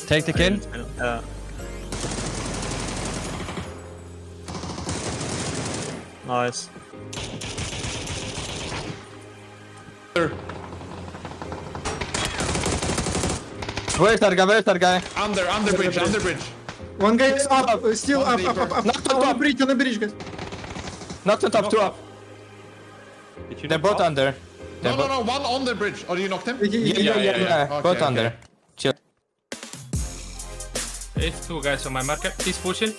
Take the kill. Nice. Where's that guy? Where's that guy? Under bridge. One guy is up, still up. Knocked on On top. the bridge, guys. Knocked on top, two up. They're both under. No, one on the bridge. Oh, you knocked him? Yeah. Okay, Both okay. under. Chill. It's two guys on my market. He's pushing.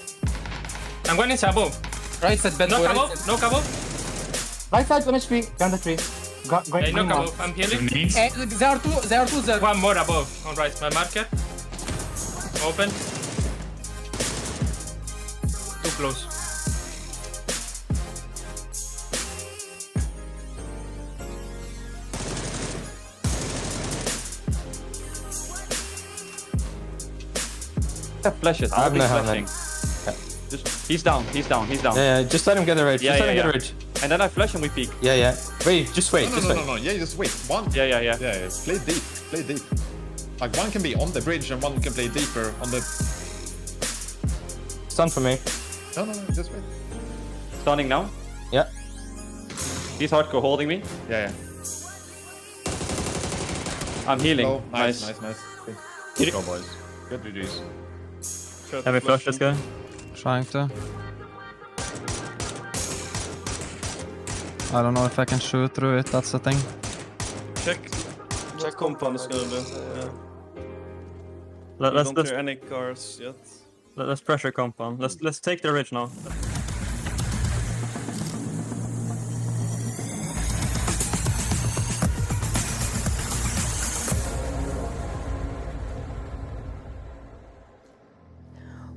I'm going inside above. Right side, bed. Knock above. Knock above. Right side, 1 HP. Down the tree. Hey, knock above. I'm healing. There are two there. One more above. On right, my market. Open. Too close. Flashes. I have no flashing. He's down. Yeah, just let him get a rage. Just let him get a rage. And then I flash and we peek. Yeah. Wait, just wait. No. Yeah, just wait. One. Yeah. Yeah, play deep. Like one can be on the bridge and one can play deeper on the. Stun for me. No, just wait. Stunning now. Yeah. He's hardcore holding me. Yeah. I'm healing. Oh, nice. Good go, boys. Good GG's. Let me flush this guy. Trying to. I don't know if I can shoot through it, that's the thing. Check compound is gonna do. Let's Don't clear any cars yet. let's pressure compound. Let's take the ridge now.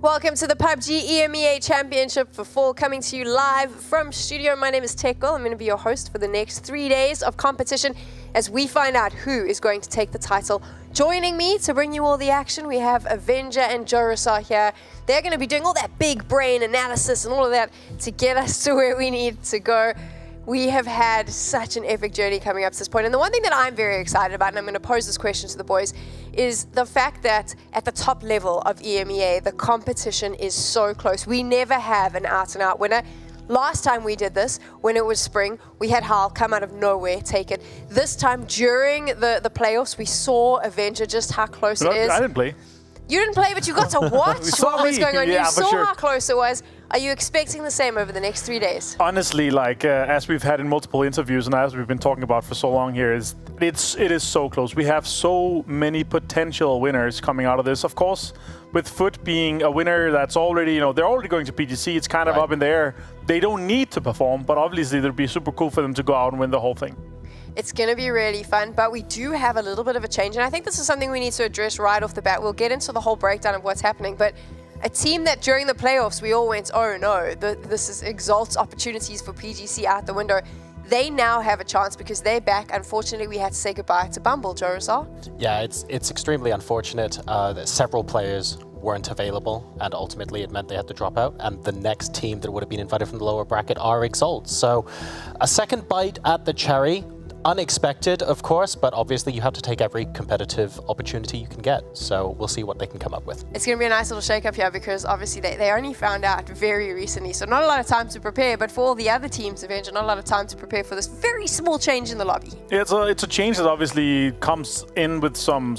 Welcome to the PUBG EMEA Championship for Fall, coming to you live from studio. My name is Tekkel. I'm going to be your host for the next 3 days of competition as we find out who is going to take the title. Joining me to bring you all the action, we have Avenger and Jorasar here. They're going to be doing all that big brain analysis and all of that to get us to where we need to go. We have had such an epic journey coming up to this point. And the one thing that I'm very excited about, and I'm going to pose this question to the boys, is the fact that at the top level of EMEA, the competition is so close. We never have an out-and-out winner. Last time we did this, when it was spring, we had Hal come out of nowhere, take it. This time, during the playoffs, we saw Avenger, just how close it is. I didn't play. You didn't play, but you got to watch what was going on. Yeah, you saw sure. how close it was. Are you expecting the same over the next 3 days? Honestly, like as we've had in multiple interviews and as we've been talking about for so long here, it is so close. We have so many potential winners coming out of this. Of course, with Foot being a winner that's already, they're already going to PGC. It's kind of up in the air. They don't need to perform, but obviously it'd be super cool for them to go out and win the whole thing. It's going to be really fun, but we do have a little bit of a change, and I think this is something we need to address right off the bat. We'll get into the whole breakdown of what's happening, but a team that during the playoffs we all went, oh no, this is Exalt's opportunities for PGC out the window. They now have a chance because they're back. Unfortunately, we had to say goodbye to Bumble, Jorasar. Yeah, it's extremely unfortunate that several players weren't available, and ultimately it meant they had to drop out, and the next team that would have been invited from the lower bracket are Exalt. So a second bite at the cherry. Unexpected, of course, but obviously you have to take every competitive opportunity you can get. So we'll see what they can come up with. It's going to be a nice little shake-up here because obviously they only found out very recently. So not a lot of time to prepare, but for all the other teams, Avenger, not a lot of time to prepare for this very small change in the lobby. Yeah, it's a change that obviously comes in with some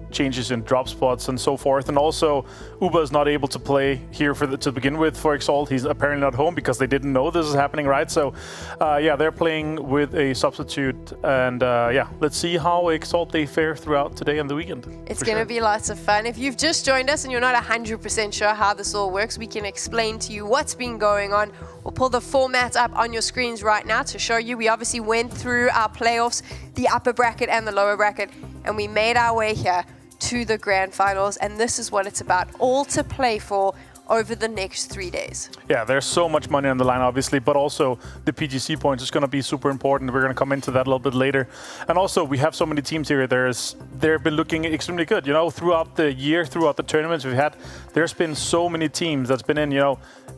changes in drop spots and so forth. And also, Uba is not able to play here to begin with for Exalt. He's apparently not home because they didn't know this is happening, right? So yeah, they're playing with a substitute. And yeah, let's see how Exalt they fare throughout today and the weekend. It's going to be lots of fun. If you've just joined us and you're not 100% sure how this all works, we can explain to you what's been going on. We'll pull the format up on your screens right now to show you. We obviously went through our playoffs, the upper bracket and the lower bracket, and we made our way here to the grand finals. And this is what it's about, all to play for over the next 3 days. Yeah, there's so much money on the line, obviously, but also the PGC points is going to be super important. We're going to come into that a little bit later. And also, we have so many teams here. They've been looking extremely good. Throughout the year, throughout the tournaments we've had, there's been so many teams that's been in,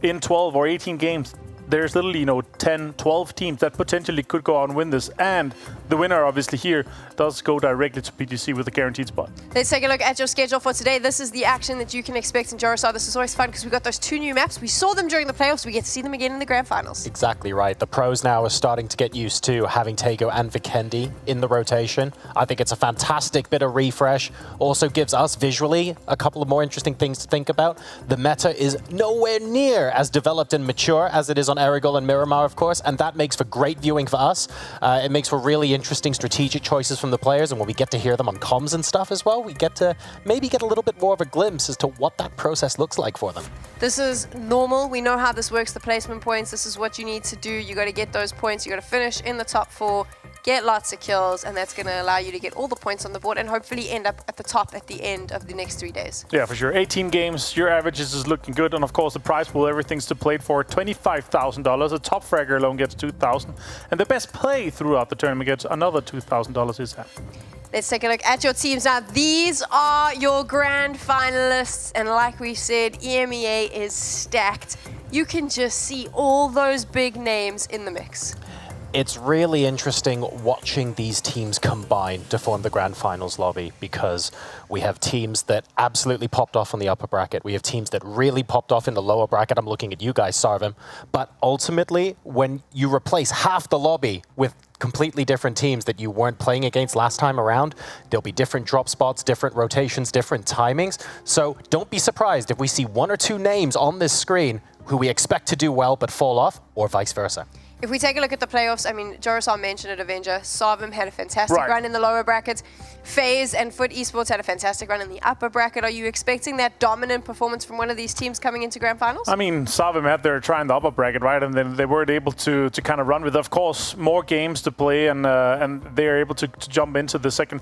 in 12 or 18 games. there's literally 10, 12 teams that potentially could go out and win this, and the winner obviously here does go directly to PGC with a guaranteed spot. Let's take a look at your schedule for today. This is the action that you can expect in Jorasar. This is always fun because we got those 2 new maps. We saw them during the playoffs. We get to see them again in the grand finals. Exactly right. The pros now are starting to get used to having Tego and Vikendi in the rotation. I think it's a fantastic bit of refresh. Also gives us visually a couple of more interesting things to think about. The meta is nowhere near as developed and mature as it is on Erigel and Miramar, of course, and that makes for great viewing for us. It makes for really interesting strategic choices from the players, and when we get to hear them on comms and stuff as well, we get to maybe get a little bit more of a glimpse as to what that process looks like for them. This is normal. We know how this works, the placement points. This is what you need to do. You got to get those points. You got to finish in the top 4, get lots of kills, and that's going to allow you to get all the points on the board and hopefully end up at the top at the end of the next 3 days. Yeah, for sure. 18 games, your averages is looking good, and of course the prize pool, everything's to play for $25,000. The top fragger alone gets $2,000, and the best play throughout the tournament gets another $2,000 is that. Let's take a look at your teams now. These are your grand finalists, and like we said, EMEA is stacked. You can just see all those big names in the mix. It's really interesting watching these teams combine to form the grand finals lobby, because we have teams that absolutely popped off on the upper bracket. We have teams that really popped off in the lower bracket. I'm looking at you guys, Sarvim. But ultimately, when you replace half the lobby with completely different teams that you weren't playing against last time around, there'll be different drop spots, different rotations, different timings. So don't be surprised if we see 1 or 2 names on this screen who we expect to do well but fall off, or vice versa. If we take a look at the playoffs, I mean, Jorasar mentioned it, Avenger. Sarvim had a fantastic run in the lower brackets. FaZe and Foot Esports had a fantastic run in the upper bracket. Are you expecting that dominant performance from one of these teams coming into grand finals? I mean, Sarvim had their try in the upper bracket, right? And then they weren't able to kind of run with, of course, more games to play, and they're able to jump into the second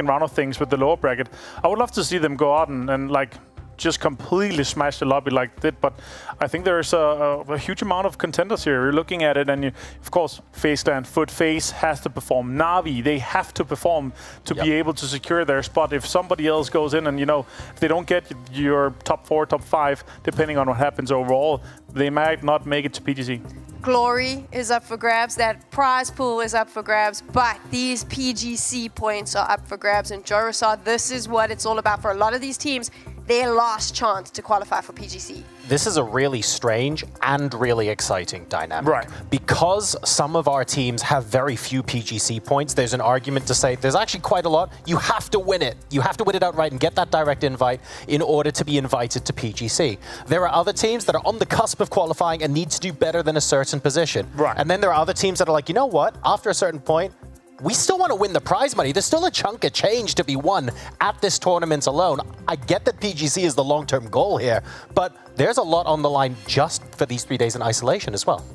round of things with the lower bracket. I would love to see them go out and like just completely smash the lobby like that, but I think there's a huge amount of contenders here. You're looking at it, and of course, FaZe, Foot, FaZe has to perform. Na'Vi, they have to perform to be able to secure their spot. If somebody else goes in and, if they don't get your top 4, top 5, depending on what happens overall, they might not make it to PGC. Glory is up for grabs. That prize pool is up for grabs, but these PGC points are up for grabs. And Jorasar, this is what it's all about for a lot of these teams. Their last chance to qualify for PGC. This is a really strange and really exciting dynamic. Right. Because some of our teams have very few PGC points, there's an argument to say there's actually quite a lot. You have to win it. You have to win it outright and get that direct invite in order to be invited to PGC. There are other teams that are on the cusp of qualifying and need to do better than a certain position. Right. And then there are other teams that are like, you know what? After a certain point, we still want to win the prize money. There's still a chunk of change to be won at this tournament alone. I get that PGC is the long-term goal here, but there's a lot on the line just for these 3 days in isolation as well.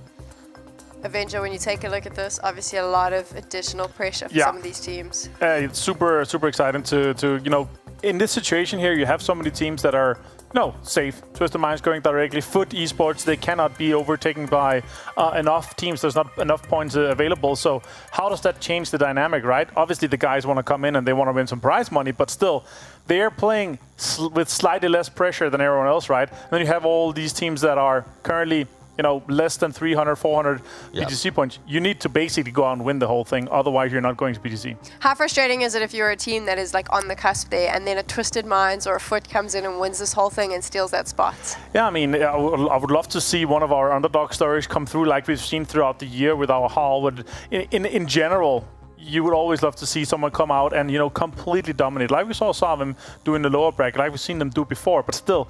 Avenger, when you take a look at this, obviously a lot of additional pressure for some of these teams. It's super exciting to in this situation here, you have so many teams that are safe. Twisted Minds going directly. Foot Esports, they cannot be overtaken by enough teams. There's not enough points available. So how does that change the dynamic, right? Obviously, the guys want to come in and they want to win some prize money, but still, they are playing with slightly less pressure than everyone else, right? And then you have all these teams that are currently less than 300, 400 PGC points. You need to basically go out and win the whole thing. Otherwise, you're not going to PGC. How frustrating is it if you're a team that is like on the cusp there, and then a Twisted Minds or a Foot comes in and wins this whole thing and steals that spot? Yeah, I mean, I would love to see one of our underdog stories come through like we've seen throughout the year with our Hall. In general, you would always love to see someone come out and, completely dominate. Like we saw Sarvim do in the lower bracket, like we've seen them do before, but still,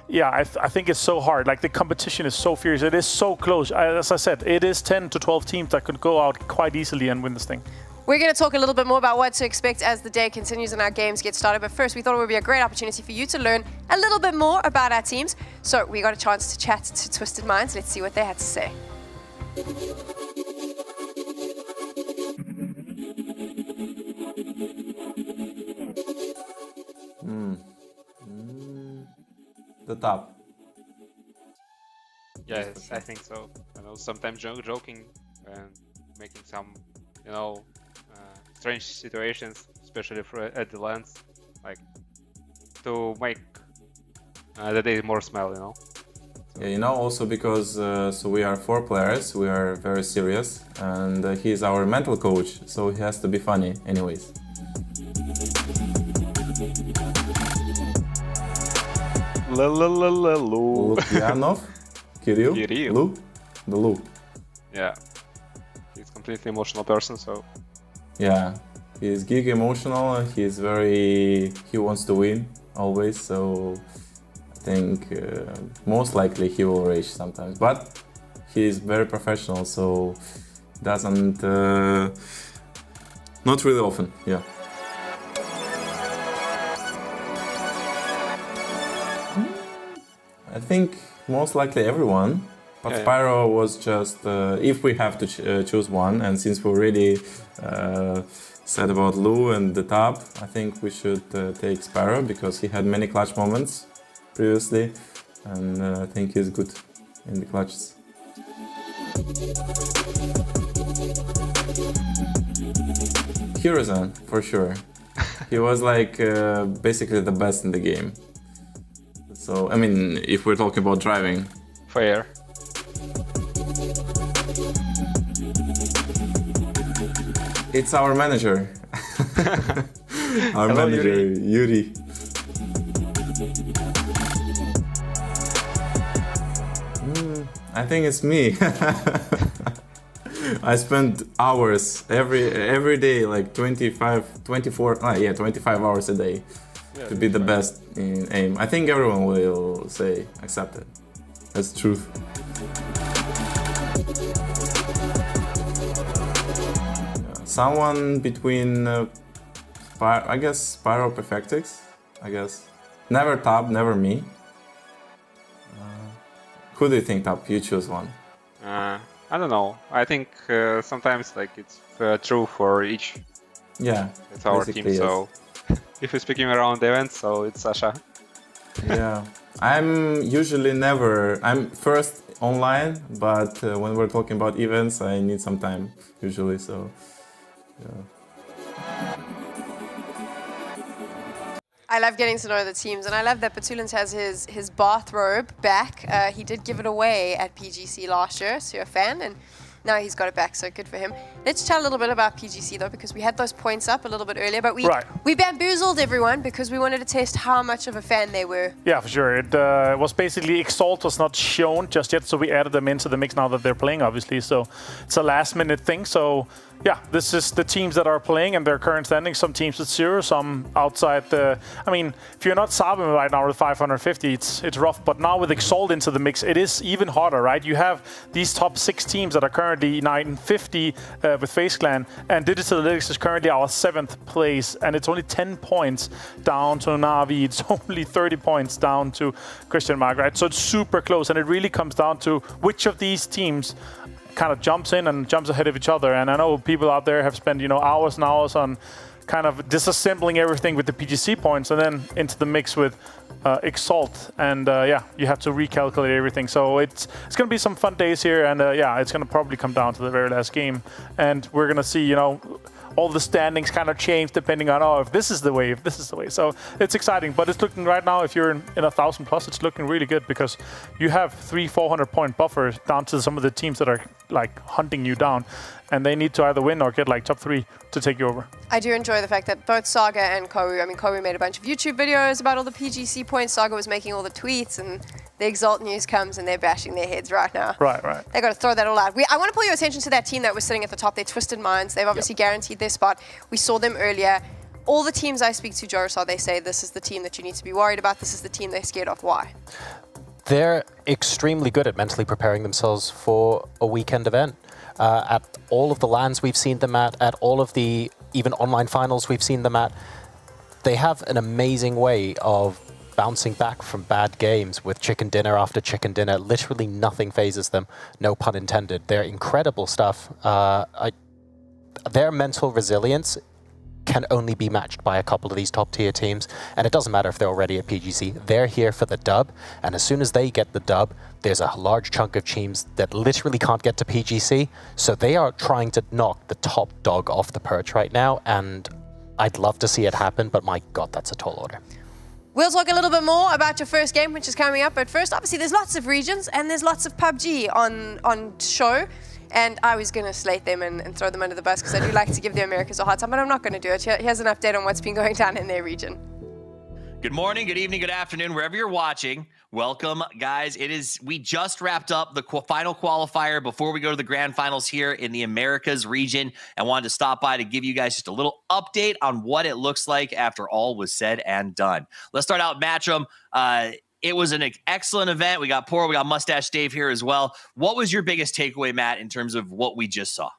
yeah, I think it's so hard. Like, the competition is so fierce. It is so close. As I said, it is 10 to 12 teams that could go out quite easily and win this thing. We're going to talk a little bit more about what to expect as the day continues and our games get started. But first, we thought it would be a great opportunity for you to learn a little bit more about our teams. So we got a chance to chat to Twisted Minds. Let's see what they had to say. The top. Yes, I think so. Sometimes joking and making some, strange situations, especially at the lands, like to make the day more smile, Yeah, you know, also because so we are 4 players, we are very serious, and he's our mental coach, so he has to be funny anyways. Lukyanov, Kirill, Lu, the Lu. Yeah, he's completely emotional person, so... Yeah, he's gig emotional, he wants to win always, so I think most likely he will rage sometimes, but he's very professional, so doesn't, not really often, yeah. I think most likely everyone, but Spyro was just, if we have to choose one, and since we already said about Lu and the top, I think we should take Spyro because he had many clutch moments previously, and I think he's good in the clutches. Hirozen, for sure. He was like basically the best in the game. So, I mean, if we're talking about driving. Fair. It's our manager. Our Hello, manager, Yuri. I think it's me. I spend hours every day, like 25 hours a day to be the best in aim. I think everyone will say, accept it. That's the truth. Someone between, I guess, Spyro Perfectix, I guess. Never top, never me. Who do you think top? You choose one. I don't know. I think sometimes like it's true for each. Yeah. It's our team, yes. so if we're speaking around the event, so it's Sasha. Yeah. I'm usually I'm first online, but when we're talking about events, I need some time usually, so yeah. I love getting to know the teams, and I love that Petulins has his bathrobe back. He did give it away at PGC last year, so you're a fan, and now he's got it back, so good for him. Let's chat a little bit about PGC though, because we had those points up a little bit earlier, but we bamboozled everyone because we wanted to test how much of a fan they were. Yeah, for sure. It was basically Exalt was not shown just yet, so we added them into the mix now that they're playing, obviously. So it's a last-minute thing. So yeah, this is the teams that are playing and their current standing. Some teams with 0, some outside the... I mean, if you're not Sabin right now with 550, it's rough. But now with Exalt into the mix, it is even harder, right? You have these top 6 teams that are currently 950 with FaZe Clan, and Digital Analytics is currently our 7th place, and it's only 10 points down to Na'Vi. It's only 30 points down to Christian Mark, right? So it's super close, and it really comes down to which of these teams kind of jumps in and jumps ahead of each other. And I know people out there have spent, you know, hours and hours on kind of disassembling everything with the PGC points and then into the mix with Exalt. And yeah, you have to recalculate everything. So it's going to be some fun days here. And yeah, it's going to probably come down to the very last game. And we're going to see, you know, all the standings kind of change depending on, oh, if this is the way, if this is the way. So it's exciting, but it's looking right now, if you're in 1,000 plus, it's looking really good because you have 300-400 point buffers down to some of the teams that are like hunting you down, and they need to either win or get like top 3 to take you over. I do enjoy the fact that both Saga and Kowu, I mean, Kowu made a bunch of YouTube videos about all the PGC points. Saga was making all the tweets, and the Exalt news comes and they're bashing their heads right now. Right, right. They got to throw that all out. I want to pull your attention to that team that was sitting at the top. They're Twisted Minds. They've obviously guaranteed their spot. We saw them earlier. All the teams I speak to, Jorasar, they say this is the team that you need to be worried about. This is the team they're scared of. Why? They're extremely good at mentally preparing themselves for a weekend event. At all of the LANs we've seen them at all of the even online finals we've seen them at, they have an amazing way of bouncing back from bad games with chicken dinner after chicken dinner. Literally nothing phases them, no pun intended. They're incredible stuff. Their mental resilience can only be matched by a couple of these top-tier teams, and it doesn't matter if they're already at PGC. They're here for the dub, and as soon as they get the dub, there's a large chunk of teams that literally can't get to PGC, so they are trying to knock the top dog off the perch right now, and I'd love to see it happen, but my God, that's a tall order. We'll talk a little bit more about your first game, which is coming up. But first, obviously, there's lots of regions and there's lots of PUBG on show. And I was going to slate them and throw them under the bus because I do like to give the Americas a hard time, but I'm not going to do it. Here's an update on what's been going down in their region. Good morning, good evening, good afternoon, wherever you're watching. Welcome, guys. We just wrapped up the final qualifier before we go to the grand finals here in the Americas region. I wanted to stop by to give you guys just a little update on what it looks like after all was said and done. Let's start out Matchroom. It was an excellent event. We got Poro, we got Mustache Dave here as well. What was your biggest takeaway, Matt, in terms of what we just saw?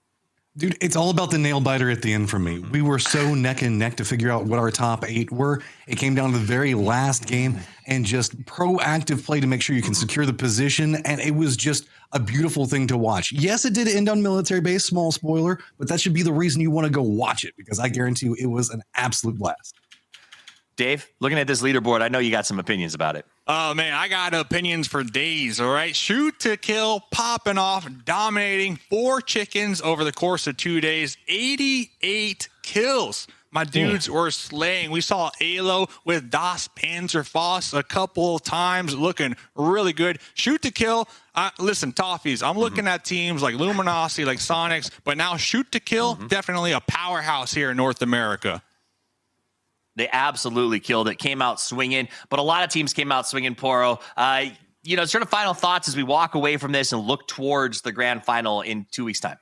Dude, it's all about the nail biter at the end for me. We were so neck and neck to figure out what our top 8 were. It came down to the very last game and just proactive play to make sure you can secure the position. And it was just a beautiful thing to watch. Yes, it did end on military base, small spoiler, but that should be the reason you want to go watch it because I guarantee you it was an absolute blast. Dave, looking at this leaderboard, I know you got some opinions about it. Oh, man, I got opinions for days, all right? Shoot to kill, popping off, dominating 4 chickens over the course of 2 days, 88 kills. My dudes were slaying. We saw Alo with Das Panzerfaust a couple of times looking really good. Shoot to kill. Listen, Toffees, I'm looking at teams like Luminosity, like Sonics, but now Shoot to kill, definitely a powerhouse here in North America. They absolutely killed it, came out swinging, but a lot of teams came out swinging, Poro. Sort of final thoughts as we walk away from this and look towards the grand final in 2 weeks' time.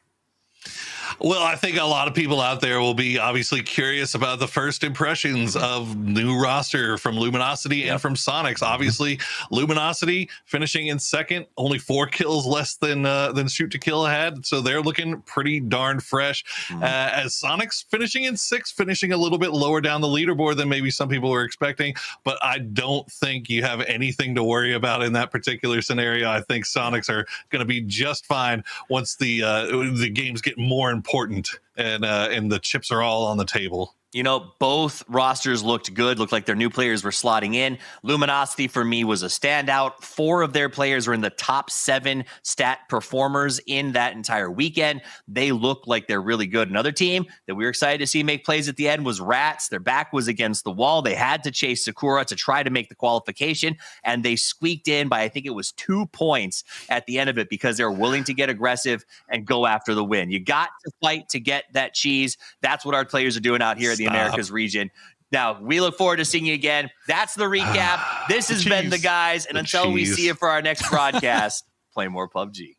Well, I think a lot of people out there will be obviously curious about the first impressions of new roster from Luminosity and from Sonics. Obviously, Luminosity finishing in second, only 4 kills less than Shoot to Kill had, so they're looking pretty darn fresh. As Sonics finishing in 6th, finishing a little bit lower down the leaderboard than maybe some people were expecting, but I don't think you have anything to worry about in that particular scenario. I think Sonics are going to be just fine once the games get more important and the chips are all on the table. You know, both rosters looked good, looked like their new players were slotting in. Luminosity, for me, was a standout. 4 of their players were in the top 7 stat performers in that entire weekend. They look like they're really good. Another team that we were excited to see make plays at the end was Rats. Their back was against the wall. They had to chase Sakura to try to make the qualification, and they squeaked in by, I think it was 2 points at the end of it because they were willing to get aggressive and go after the win. You got to fight to get that cheese. That's what our players are doing out here at the Americas region. Now, we look forward to seeing you again. That's the recap. This has been the guys, and until we see you for our next broadcast, play more PUBG.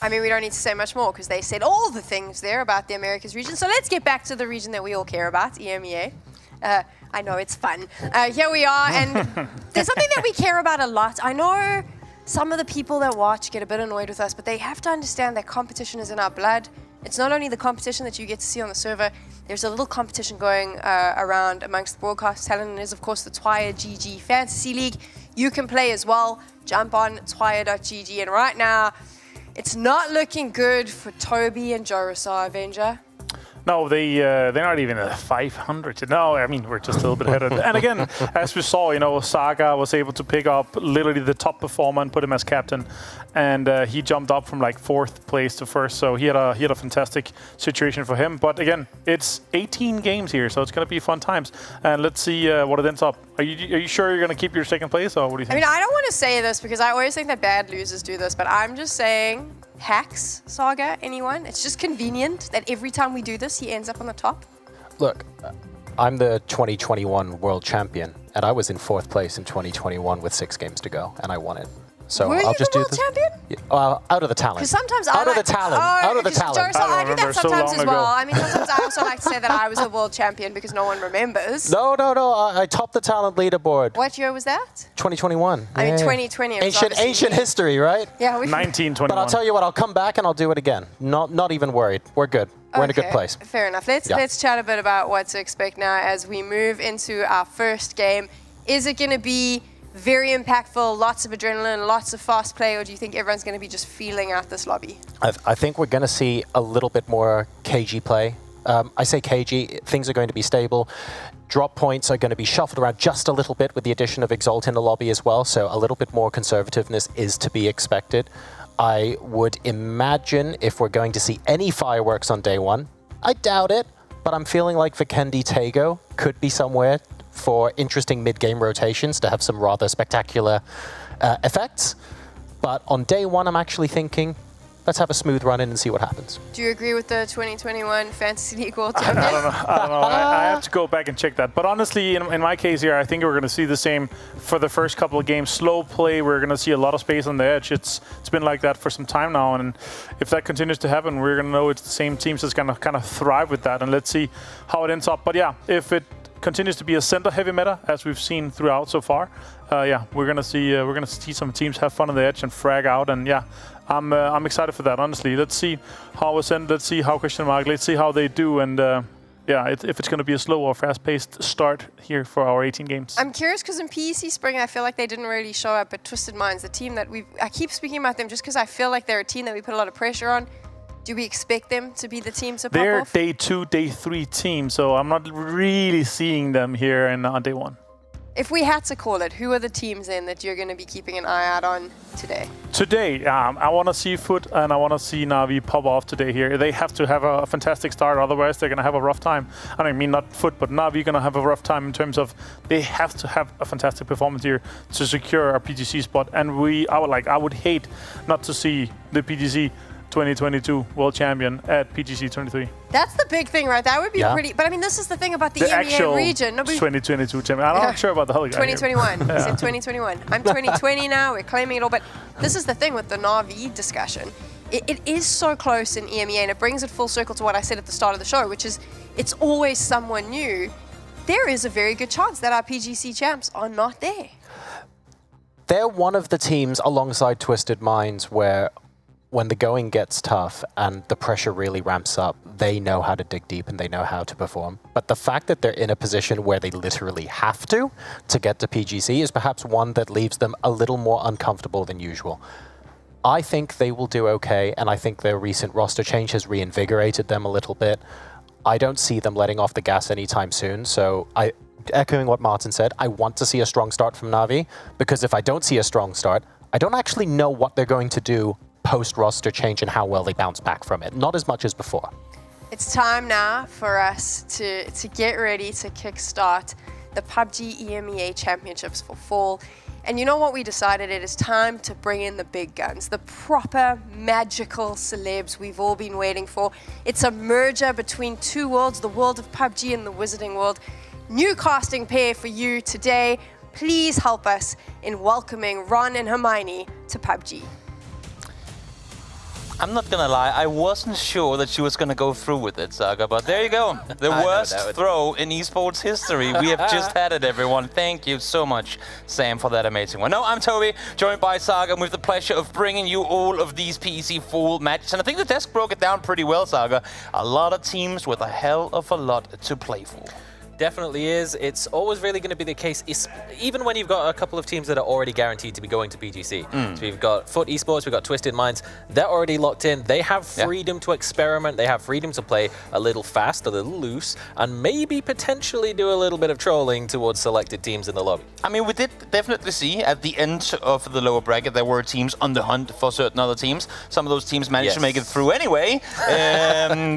I mean, we don't need to say much more because they said all the things there about the Americas region. So let's get back to the region that we all care about, EMEA. I know, it's fun. Here we are, and there's something that we care about a lot. I know some of the people that watch get a bit annoyed with us, but they have to understand that competition is in our blood. It's not only the competition that you get to see on the server. There's a little competition going around amongst the broadcast talent, and is, of course, the Twire GG Fantasy League. You can play as well. Jump on twire.gg, and right now, it's not looking good for Toby and Jorasar Avenger. No, they're not even at 500. No, I mean, we're just a little bit ahead of it. And again, as we saw, you know, Saga was able to pick up literally the top performer and put him as captain. And he jumped up from like 4th place to 1st. So he had a fantastic situation for him. But again, it's 18 games here, so it's going to be fun times. And let's see what it ends up. Are you sure you're going to keep your 2nd place, or what do you think? I mean, I don't want to say this because I always think that bad losers do this, but I'm just saying, hacks Saga, anyone? It's just convenient that every time we do this, he ends up on the top. Look, I'm the 2021 world champion, and I was in 4th place in 2021 with 6 games to go, and I won it. So Were I'll you just the do world this. champion? Yeah, out of the talent. Because sometimes out of the talent. Out of the talent. So I do that sometimes as well. I mean, sometimes I also like to say that I was the world champion because no one remembers. No. I topped the talent leaderboard. What year was that? 2021. I mean, 2020. Ancient history, right? Yeah. 1921. But I'll tell you what, I'll come back and I'll do it again. Not even worried. We're good. We're in a good place. Fair enough. Let's chat a bit about what to expect now as we move into our first game. Is it going to be very impactful, lots of adrenaline, lots of fast play, or do you think everyone's going to be just feeling out this lobby? I think we're going to see a little bit more cagey play. I say cagey, things are going to be stable. Drop points are going to be shuffled around just a little bit with the addition of Exalt in the lobby as well, so a little bit more conservativeness is to be expected. I would imagine if we're going to see any fireworks on day one, I doubt it, but I'm feeling like Vikendi Tego could be somewhere for interesting mid-game rotations to have some rather spectacular effects. But on day one, I'm actually thinking, let's have a smooth run in and see what happens. Do you agree with the 2021 Fantasy League World I Champion? don't know. I have to go back and check that. But honestly, in my case here, I think we're going to see the same for the first couple of games. Slow play, we're going to see a lot of space on the edge. It's been like that for some time now. And if that continues to happen, we're going to know it's the same teams that's going to kind of thrive with that. And let's see how it ends up. But yeah, if it continues to be a center-heavy meta, as we've seen throughout so far, yeah, we're going to see some teams have fun on the edge and frag out. And yeah, I'm excited for that, honestly. Let's see how Ascend, let's see how Question Mark, let's see how they do. And yeah, if it's going to be a slow or fast-paced start here for our 18 games. I'm curious because in PEC Spring, I feel like they didn't really show up at Twisted Minds, the team that I keep speaking about them just because I feel like they're a team that we put a lot of pressure on. Do we expect them to be the team to pop They're off? day 2, day 3 team, so I'm not really seeing them here on day 1. If we had to call it, who are the teams then that you're going to be keeping an eye out on today? Today, I want to see Foot and I want to see Na'Vi pop off today here. They have to have a fantastic start, otherwise they're going to have a rough time. I mean, not Foot, but Na'Vi going to have a rough time in terms of they have to have a fantastic performance here to secure our PGC spot. And I would hate not to see the PGC 2022 World Champion at PGC 23. That's the big thing, right? That would be pretty... But I mean, this is the thing about the EMEA actual region. 2022 champion. I'm not sure about the Holiday. 2021. He said 2021. I'm 2020 now. We're claiming it all. But this is the thing with the Na'Vi discussion. It is so close in EMEA, and it brings it full circle to what I said at the start of the show, which is it's always someone new. There is a very good chance that our PGC champs are not there. They're one of the teams alongside Twisted Minds where when the going gets tough and the pressure really ramps up, they know how to dig deep and they know how to perform. But the fact that they're in a position where they literally have to get to PGC is perhaps one that leaves them a little more uncomfortable than usual. I think they will do okay, and I think their recent roster change has reinvigorated them a little bit. I don't see them letting off the gas anytime soon, so echoing what Martin said, I want to see a strong start from Na'Vi, because if I don't see a strong start, I don't actually know what they're going to do post-roster change and how well they bounce back from it. Not as much as before. It's time now for us to get ready to kickstart the PUBG EMEA Championships for fall. And you know what we decided? It is time to bring in the big guns, the proper magical celebs we've all been waiting for. It's a merger between two worlds, the world of PUBG and the Wizarding world. New casting pair for you today. Please help us in welcoming Ron and Hermione to PUBG. I'm not gonna lie, I wasn't sure that she was gonna go through with it, Saga, but there you go. The worst throw in esports history. We have just had it, everyone. Thank you so much, Sam, for that amazing one. No, I'm Toby, joined by Saga, and we have the pleasure of bringing you all of these PEC full matches. And I think the desk broke it down pretty well, Saga. A lot of teams with a hell of a lot to play for. Definitely is. It's always really going to be the case, even when you've got a couple of teams that are already guaranteed to be going to PGC. So we've got Foot Esports, we've got Twisted Minds. They're already locked in. They have freedom to experiment. They have freedom to play a little fast, a little loose, and maybe potentially do a little bit of trolling towards selected teams in the lobby. I mean, we did definitely see at the end of the lower bracket there were teams on the hunt for certain other teams. Some of those teams managed to make it through anyway.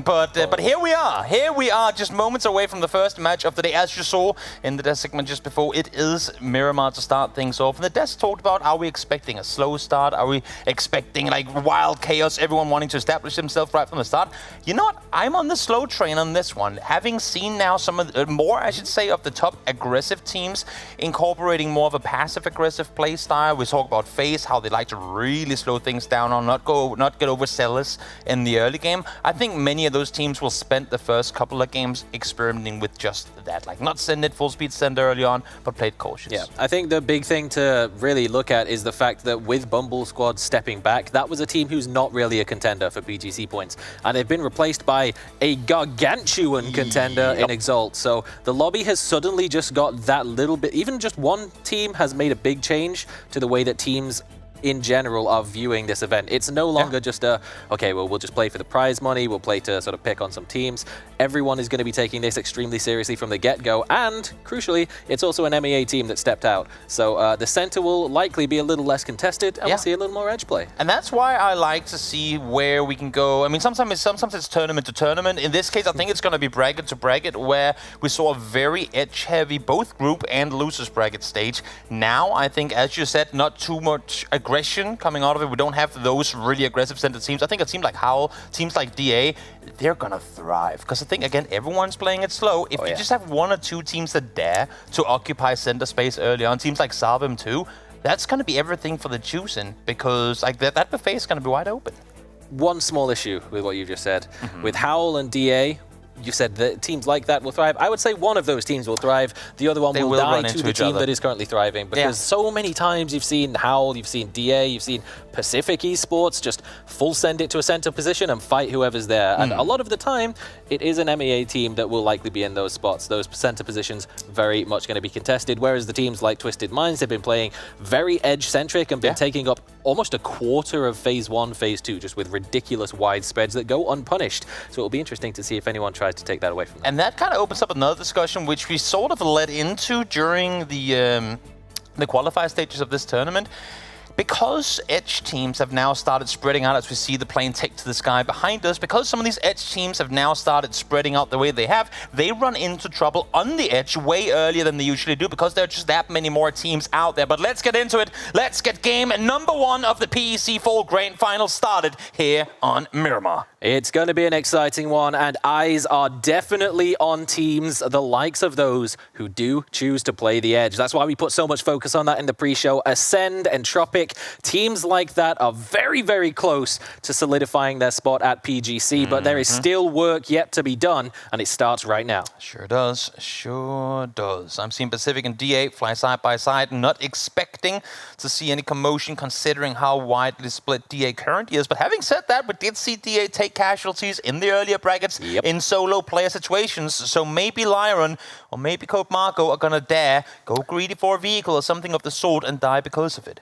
But here we are. Here we are, just moments away from the first match of the day. As you saw in the desk segment just before, it is Miramar to start things off. And the desk talked about, are we expecting a slow start? Are we expecting like wild chaos, everyone wanting to establish themselves right from the start? You know what? I'm on the slow train on this one. Having seen now some of the, more, I should say, of the top aggressive teams incorporating more of a passive-aggressive play style. We talk about FaZe, how they like to really slow things down on, not get overzealous in the early game. I think many of those teams will spend the first couple of games experimenting with just that, like not send it full speed send early on, but played cautious. Yeah, I think the big thing to really look at is the fact that with Bumble Squad stepping back, that was a team who's not really a contender for PGC points, and they've been replaced by a gargantuan contender in Exalt. So the lobby has suddenly just got that little bit, even just one team has made a big change to the way that teams in general are viewing this event. It's no longer just okay, well, we'll just play for the prize money, we'll play to sort of pick on some teams. Everyone is going to be taking this extremely seriously from the get-go, and crucially, it's also an MEA team that stepped out. So the center will likely be a little less contested, and we'll see a little more edge play. And that's why I like to see where we can go. I mean, sometimes it's tournament to tournament. In this case, I think it's going to be bracket to bracket, where we saw a very edge-heavy both group and losers bracket stage. Now, I think, as you said, not too much aggression coming out of it. We don't have those really aggressive center teams. I think a team like Howl, teams like DA, they're going to thrive. Because I think, again, everyone's playing it slow. If you just have one or two teams that dare to occupy center space early on, teams like Salvim too, that's going to be everything for the choosing, because like that buffet is going to be wide open. One small issue with what you just said. With Howl and DA, you said that teams like that will thrive. I would say one of those teams will thrive. The other one will die to the team that is currently thriving. Because so many times you've seen Howl, you've seen DA, you've seen Pacific Esports just full send it to a center position and fight whoever's there. And a lot of the time, it is an MEA team that will likely be in those spots. Those center positions very much going to be contested. Whereas the teams like Twisted Minds have been playing very edge-centric and been taking up almost a quarter of Phase 1, Phase 2, just with ridiculous wide spreads that go unpunished. So it'll be interesting to see if anyone tries to take that away from them. And that kind of opens up another discussion, which we sort of led into during the qualifier stages of this tournament. Because edge teams have now started spreading out, as we see the plane take to the sky behind us, because some of these edge teams have now started spreading out the way they have, they run into trouble on the edge way earlier than they usually do, because there are just that many more teams out there. But let's get into it. Let's get game number 1 of the PEC Fall Grand Final started here on Miramar. It's going to be an exciting one, and eyes are definitely on teams the likes of those who do choose to play the edge. That's why we put so much focus on that in the pre-show. Ascend and Tropic, teams like that are very, very close to solidifying their spot at PGC, but there is still work yet to be done, and it starts right now. Sure does. Sure does. I'm seeing Pacific and D8 fly side by side, not expecting to see any commotion considering how widely split D8 currently is. But having said that, we did see D8 take casualties in the earlier brackets in solo player situations. So maybe Lyron or maybe Cope Marco are going to dare go greedy for a vehicle or something of the sort and die because of it.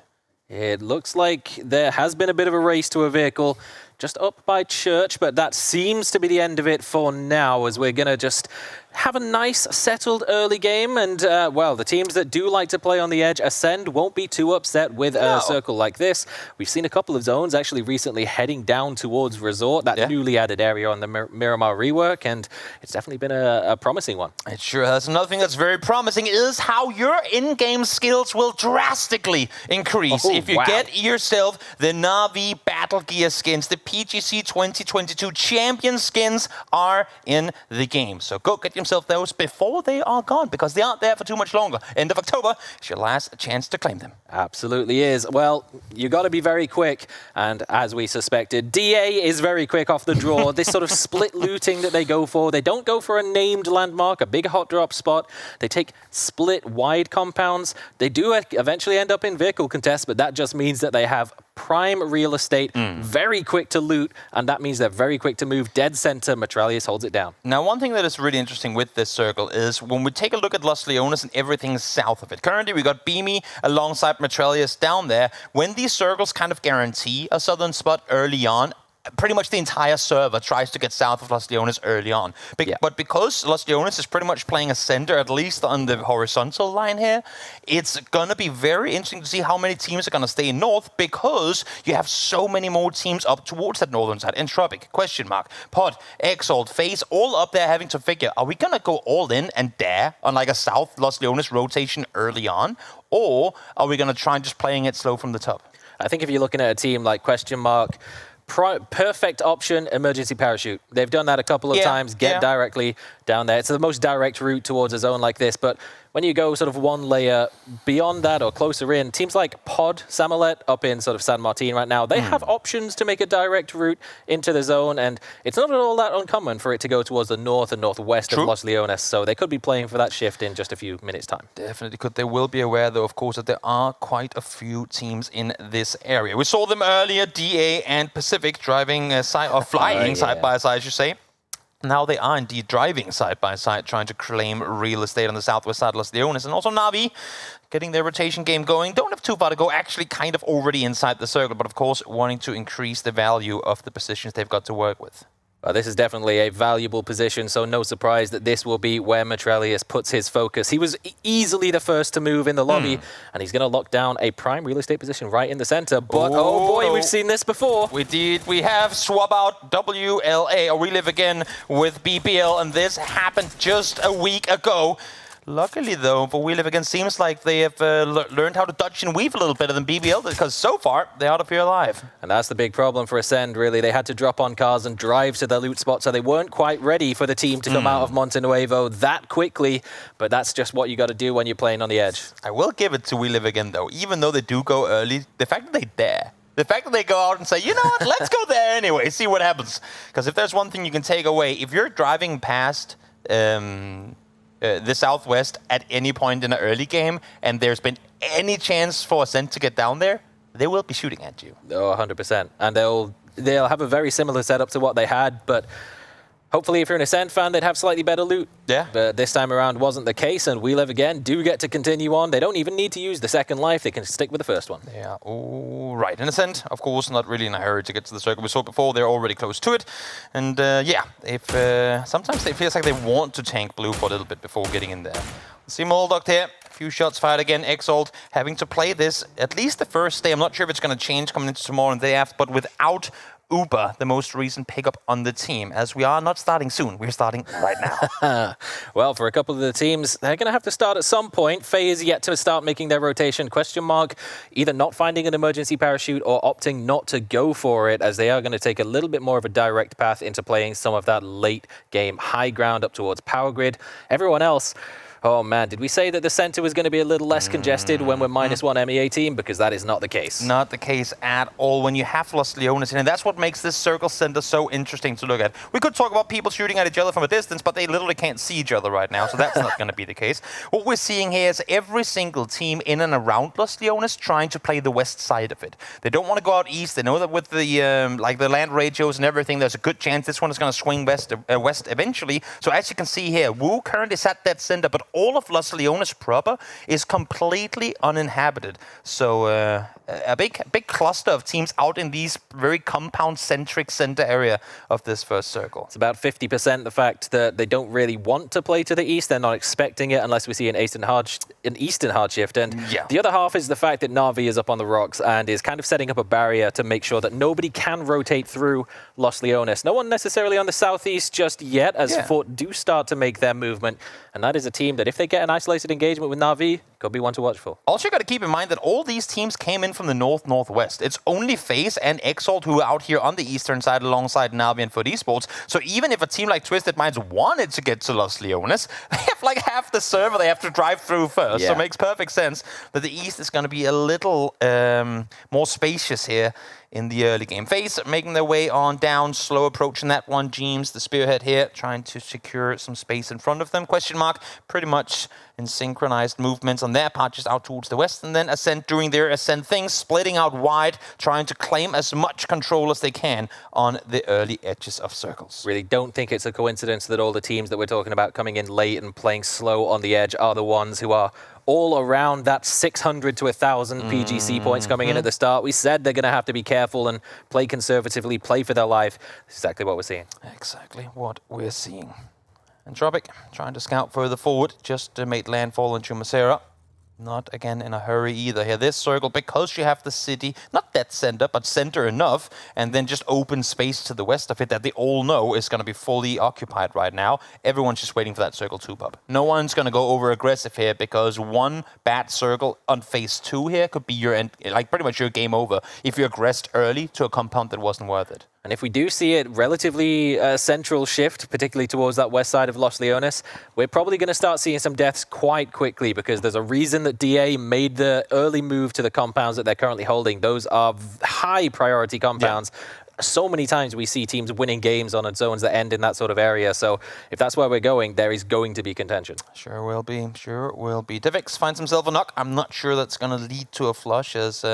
It looks like there has been a bit of a race to a vehicle just up by Church, but that seems to be the end of it for now, as we're going to just have a nice, settled early game. And, well, the teams that do like to play on the edge, Ascend, won't be too upset with a circle like this. We've seen a couple of zones actually recently heading down towards Resort, that newly added area on the Miramar rework, and it's definitely been a promising one. It sure has. Another thing that's very promising is how your in-game skills will drastically increase if you get yourself the Na'Vi Battle Gear skins. The PGC 2022 champion skins are in the game. So go get yourself those before they are gone, because they aren't there for too much longer. End of October is your last chance to claim them. Absolutely is. Well, you got to be very quick, and as we suspected, DA is very quick off the draw. This sort of split looting that they go for, they don't go for a named landmark, a big hot drop spot. They take split wide compounds. They do eventually end up in vehicle contests, but that just means that they have prime real estate, very quick to loot, and that means they're very quick to move dead center. Metralius holds it down. Now, one thing that is really interesting with this circle is when we take a look at Los Leones and everything south of it. Currently, we got Beamy alongside Metralius down there. When these circles kind of guarantee a southern spot early on, pretty much the entire server tries to get south of Los Leones early on. But because Los Leones is pretty much playing a center, at least on the horizontal line here, it's going to be very interesting to see how many teams are going to stay north, because you have so many more teams up towards that northern side. Entropic, question mark, Pod, Exalt, FaZe, all up there having to figure, are we going to go all in and dare on like a south Los Leones rotation early on? Or are we going to try and just playing it slow from the top? I think if you're looking at a team like question mark, perfect option, emergency parachute. They've done that a couple of times, get directly down there. It's the most direct route towards a zone like this, but when you go sort of one layer beyond that or closer in, teams like Pod, Samolet up in sort of San Martin right now, they have options to make a direct route into the zone, and it's not at all that uncommon for it to go towards the north and northwest of Los Leones, so they could be playing for that shift in just a few minutes' time. Definitely could. They will be aware, though, of course, that there are quite a few teams in this area. We saw them earlier, DA and Pacific, driving flying side by side, I should say. Now they are indeed driving side by side, trying to claim real estate on the southwest side of Los Leones. And also Na'Vi getting their rotation game going. Don't have too far to go, actually kind of already inside the circle, but of course wanting to increase the value of the positions they've got to work with. Well, this is definitely a valuable position, so no surprise that this will be where Metrelius puts his focus. He was easily the first to move in the lobby, and he's going to lock down a prime real estate position right in the center. But, oh boy, we've seen this before. We did. We have swap out WLA, or we live again with BBL, and this happened just a week ago. Luckily, though, for We Live Again, seems like they have learned how to dodge and weave a little better than BBL, because so far, they're out of here alive. And that's the big problem for Ascend, really. They had to drop on cars and drive to their loot spot, so they weren't quite ready for the team to come out of Monte Nuevo that quickly. But that's just what you got to do when you're playing on the edge. I will give it to We Live Again, though. Even though they do go early, the fact that they dare. The fact that they go out and say, you know what, let's go there anyway, see what happens. Because if there's one thing you can take away, if you're driving past the Southwest at any point in the early game, and there's been any chance for Ascent to get down there, they will be shooting at you. Oh, 100%. And they'll have a very similar setup to what they had, but hopefully if you're an Ascent fan, they'd have slightly better loot. Yeah. But this time around wasn't the case, and We Live Again do get to continue on. They don't even need to use the second life. They can stick with the first one. Yeah, all right. And Ascent, of course, not really in a hurry to get to the circle. We saw before, they're already close to it. And yeah, if sometimes it feels like they want to tank blue for a little bit before getting in there. See Moldoc here. A few shots fired again. Exalt having to play this at least the first day. I'm not sure if it's going to change coming into tomorrow and the day after, but without Uber, the most recent pickup on the team, as we are not starting soon. We're starting right now. Well, for a couple of the teams, they're going to have to start at some point. Faye is yet to start making their rotation. Question mark, either not finding an emergency parachute or opting not to go for it, as they are going to take a little bit more of a direct path into playing some of that late game high ground up towards power grid. Everyone else, oh man, did we say that the center was going to be a little less congested when we're -1 MEA team? Because that is not the case. Not the case at all when you have Los Leones in, and that's what makes this circle center so interesting to look at. We could talk about people shooting at each other from a distance, but they literally can't see each other right now, so that's not going to be the case. What we're seeing here is every single team in and around Los Leones trying to play the west side of it. They don't want to go out east. They know that with the like the land ratios and everything, there's a good chance this one is going to swing west eventually. So as you can see here, Wu currently is at that center, but all of Los Leones proper is completely uninhabited. So a big cluster of teams out in these very compound-centric center area of this first circle. It's about 50% the fact that they don't really want to play to the east. They're not expecting it unless we see an eastern hard shift. And the other half is the fact that Na'Vi is up on the rocks and is kind of setting up a barrier to make sure that nobody can rotate through Los Leones. No one necessarily on the southeast just yet, as Fort do start to make their movement. And that is a team that if they get an isolated engagement with Na'Vi, could be one to watch for. Also, you got to keep in mind that all these teams came in from the northwest. It's only FaZe and Exalt who are out here on the eastern side alongside Na'Vi and PUBG Esports. So even if a team like Twisted Minds wanted to get to Los Leones, they have like half the server they have to drive through first. So it makes perfect sense that the east is going to be a little more spacious here in the early game. FaZe making their way on down, slow approaching that one. James, the spearhead here, trying to secure some space in front of them. Question mark, pretty much in synchronized movements on their part, just out towards the west. And then Ascent doing their Ascent things, splitting out wide, trying to claim as much control as they can on the early edges of circles. Really don't think it's a coincidence that all the teams that we're talking about coming in late and playing slow on the edge are the ones who are all around that 600 to 1,000 PGC points coming in at the start. We said they're going to have to be careful and play conservatively, play for their life. That's exactly what we're seeing. Exactly what we're seeing. Entropic trying to scout further forward, just made landfall into Macera. Not, again, in a hurry either here. This circle, because you have the city, not dead center, but center enough, and then just open space to the west of it that they all know is going to be fully occupied right now. Everyone's just waiting for that circle 2 pop. No one's going to go over aggressive here, because one bad circle on phase 2 here could be your end, like pretty much your game over if you aggressed early to a compound that wasn't worth it. And if we do see it relatively central shift, particularly towards that west side of Los Leones, we're probably going to start seeing some deaths quite quickly, because there's a reason that DA made the early move to the compounds that they're currently holding. Those are high priority compounds. so many times we see teams winning games on zones that end in that sort of area. So if that's where we're going, there is going to be contention. Sure will be. Sure will be. Divix finds himself a knock. I'm not sure that's going to lead to a flush, as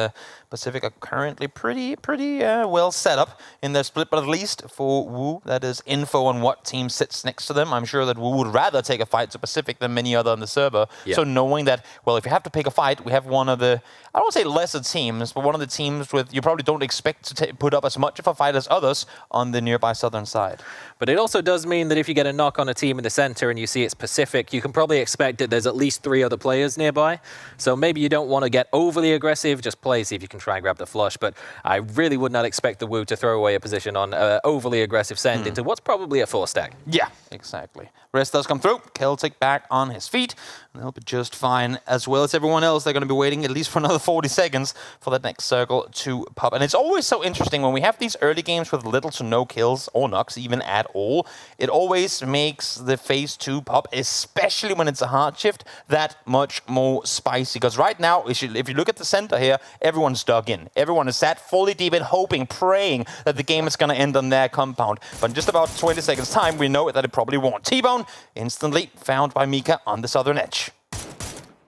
Pacific are currently pretty well set up in their split. But at least for Wu, that is info on what team sits next to them. I'm sure that Wu would rather take a fight to Pacific than many other on the server. Yeah. So knowing that, well, if you have to pick a fight, we have one of the, I don't want to say lesser teams, but one of the teams with you probably don't expect to put up as much of a fight as others on the nearby southern side. But it also does mean that if you get a knock on a team in the center and you see it's Pacific, you can probably expect that there's at least 3 other players nearby. So maybe you don't want to get overly aggressive, just play, see if you can try and grab the flush. But I really would not expect the Wu to throw away a position on overly aggressive send into what's probably a 4-stack. Yeah, exactly. Rest does come through. Celtic back on his feet. And they'll be just fine, as well as everyone else. They're going to be waiting at least for another 40 seconds for that next circle to pop. And it's always so interesting when we have these early games with little to no kills or knocks, even at all. It always makes the phase 2 pop, especially when it's a hard shift, that much more spicy. Because right now, if you look at the center here, everyone's dug in. Everyone is sat fully deep in, hoping, praying that the game is going to end on their compound. But in just about 20 seconds time, we know that it probably won't. T-Bone instantly found by Mika on the southern edge.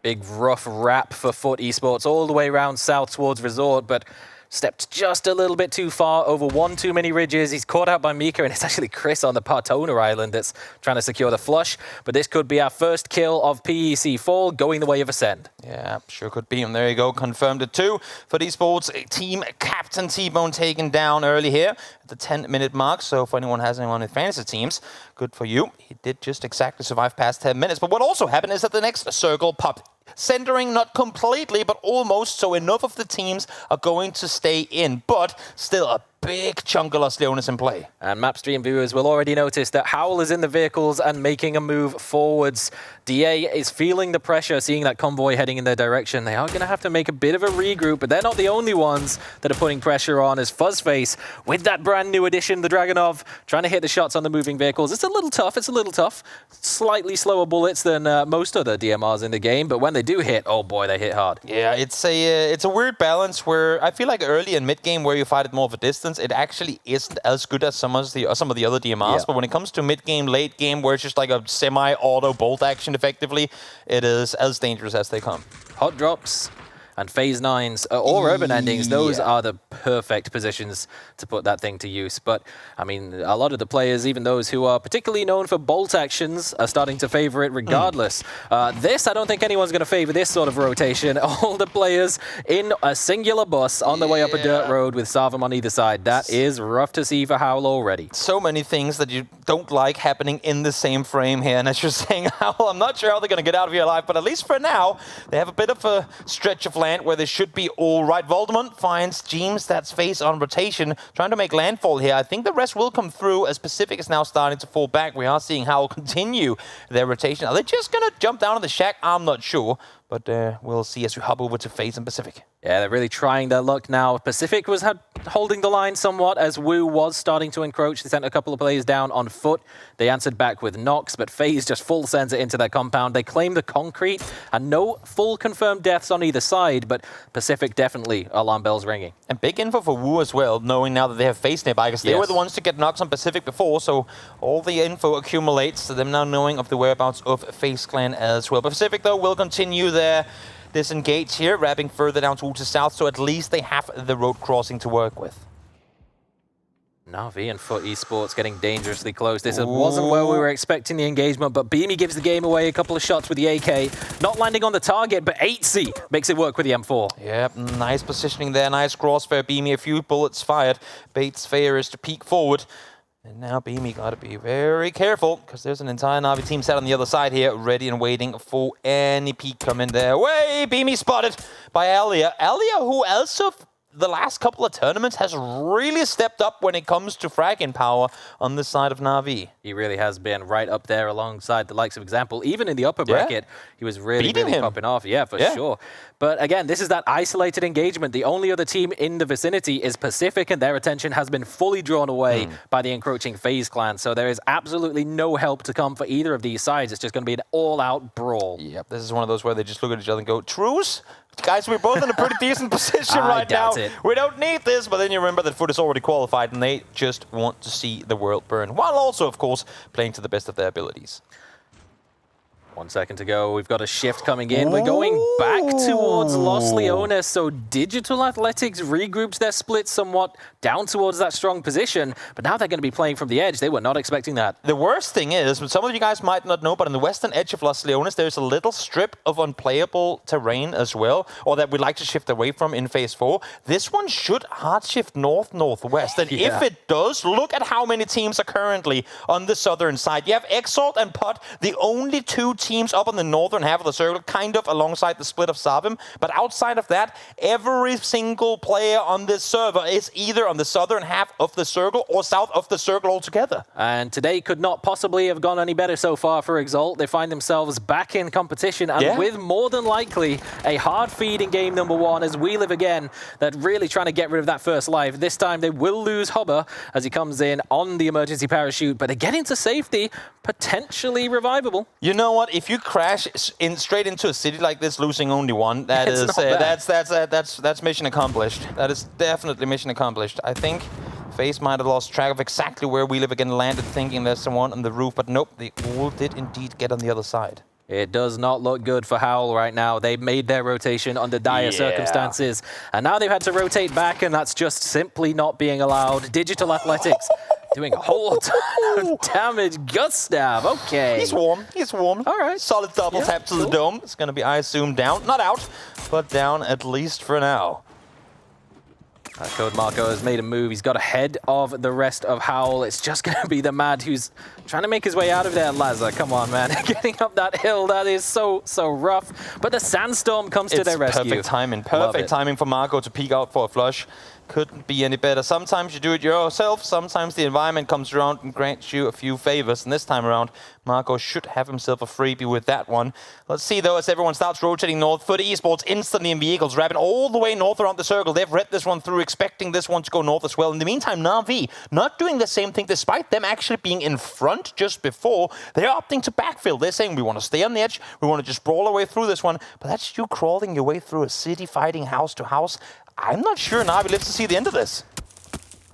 Big rough wrap for Foot Esports all the way around south towards Resort, but stepped just a little bit too far over one too many ridges. He's caught out by Mika, and it's actually Chris on the Partona Island that's trying to secure the flush. But this could be our first kill of PEC Fall, going the way of Ascend. Yeah, sure could be. And there you go, confirmed it too. For Esports, team captain T-Bone taken down early here at the 10-minute mark. So if anyone has anyone in fantasy teams, good for you. He did just exactly survive past 10 minutes. But what also happened is that the next circle popped. Centering, not completely, but almost, so enough of the teams are going to stay in, but still a big chunk of Los Leones in play. And map stream viewers will already notice that Howl is in the vehicles and making a move forwards. DA is feeling the pressure, seeing that convoy heading in their direction. They are going to have to make a bit of a regroup, but they're not the only ones that are putting pressure on, as Fuzzface, with that brand new addition, the Dragonov, trying to hit the shots on the moving vehicles. It's a little tough. Slightly slower bullets than most other DMRs in the game, but when they do hit, oh boy, they hit hard. Yeah, it's a weird balance where I feel like early and mid-game where you fight at more of a distance, it actually isn't as good as some of the other DMRs. Yeah. But when it comes to mid-game, late-game, where it's just like a semi-auto bolt action effectively, it is as dangerous as they come. Hot drops and phase 9s or urban endings, those are the perfect positions to put that thing to use. But, I mean, a lot of the players, even those who are particularly known for bolt actions, are starting to favor it regardless. I don't think anyone's going to favor this sort of rotation. All the players in a singular bus on the way up a dirt road with Savam on either side. That is rough to see for Howl already. So many things that you don't like happening in the same frame here. And as you're saying, Howl, I'm not sure how they're going to get out of here alive, but at least for now, they have a bit of a stretch of land where they should be all right. Voldemort finds James, that's face on rotation, trying to make landfall here. I think the rest will come through as Pacific is now starting to fall back. We are seeing Howl continue their rotation. Are they just going to jump down on the shack? I'm not sure. But we'll see as we hop over to FaZe and Pacific. Yeah, they're really trying their luck now. Pacific was holding the line somewhat as Wu was starting to encroach. They sent a couple of players down on foot. They answered back with knocks, but FaZe just full sends it into their compound. They claim the concrete, and no full confirmed deaths on either side, but Pacific definitely alarm bells ringing. And big info for Wu as well, knowing now that they have FaZe nearby, because they were the ones to get knocks on Pacific before, so all the info accumulates to them now knowing of the whereabouts of FaZe Clan as well. But Pacific, though, will continue their disengage here, wrapping further down towards the south, so at least they have the road crossing to work with. Na'Vi and Foot Esports getting dangerously close. This wasn't where we were expecting the engagement, but Beamy gives the game away. A couple of shots with the AK. Not landing on the target, but 8C makes it work with the M4. Yep, nice positioning there. Nice crossfire. Beamy, a few bullets fired. Bates' fair is to peek forward. And now Beamy got to be very careful, because there's an entire Na'Vi team set on the other side here, ready and waiting for any peek coming their way. Beamy spotted by Alia. Alia, who also the last couple of tournaments has really stepped up when it comes to fragging power on this side of Na'Vi. He really has been right up there alongside the likes of Example. Even in the upper bracket, he was really popping off. Yeah, for sure. But again, this is that isolated engagement. The only other team in the vicinity is Pacific, and their attention has been fully drawn away by the encroaching FaZe clan. So there is absolutely no help to come for either of these sides. It's just going to be an all-out brawl. Yep, this is one of those where they just look at each other and go, truce? Guys, we're both in a pretty decent position right now. We don't need this, but then you remember that Foot is already qualified and they just want to see the world burn, while also, of course, playing to the best of their abilities. 1 second to go. We've got a shift coming in. We're going back towards Los Leones. So Digital Athletics regroups their split somewhat down towards that strong position. But now they're going to be playing from the edge. They were not expecting that. The worst thing is, some of you guys might not know, but on the western edge of Los Leones, there's a little strip of unplayable terrain as well, or that we'd like to shift away from in Phase 4. This one should hard shift north-northwest. And if it does, look at how many teams are currently on the southern side. You have Exalt and Pot, the only two teams up on the northern half of the circle, kind of alongside the split of Savim. But outside of that, every single player on this server is either on the southern half of the circle or south of the circle altogether. And today could not possibly have gone any better so far for Exalt. They find themselves back in competition and with more than likely a hard feed in game number 1 as We Live Again. They're really trying to get rid of that first life. This time they will lose Hubba as he comes in on the emergency parachute, but they get into safety, potentially revivable. You know what? If you crash straight into a city like this, losing only one, that's mission accomplished. That is definitely mission accomplished. I think FaZe might have lost track of exactly where We Live Again landed, thinking there's someone on the roof, but nope, they all did indeed get on the other side. It does not look good for Howl right now. They made their rotation under dire circumstances, and now they've had to rotate back, and that's just simply not being allowed. Digital Athletics doing a whole ton of damage. Gustav, okay. He's warm. He's warm. All right. Solid double tap to the dome. It's going to be, I assume, down. Not out, but down at least for now. Code Marco has made a move. He's got ahead of the rest of Howl. It's just going to be the Mad who's trying to make his way out of there. Lazar, come on, man. Getting up that hill, that is so rough. But the Sandstorm comes to their rescue. Perfect timing. Perfect timing for Marco to peek out for a flush. Couldn't be any better. Sometimes you do it yourself. Sometimes the environment comes around and grants you a few favors. And this time around, Marco should have himself a freebie with that one. Let's see, though, as everyone starts rotating north. PUBG Esports instantly in vehicles, wrapping all the way north around the circle. They've read this one through, expecting this one to go north as well. In the meantime, Na'Vi not doing the same thing, despite them actually being in front just before. They're opting to backfill. They're saying, we want to stay on the edge. We want to just brawl our way through this one. But that's you crawling your way through a city, fighting house to house. I'm not sure Na'Vi lives to see the end of this.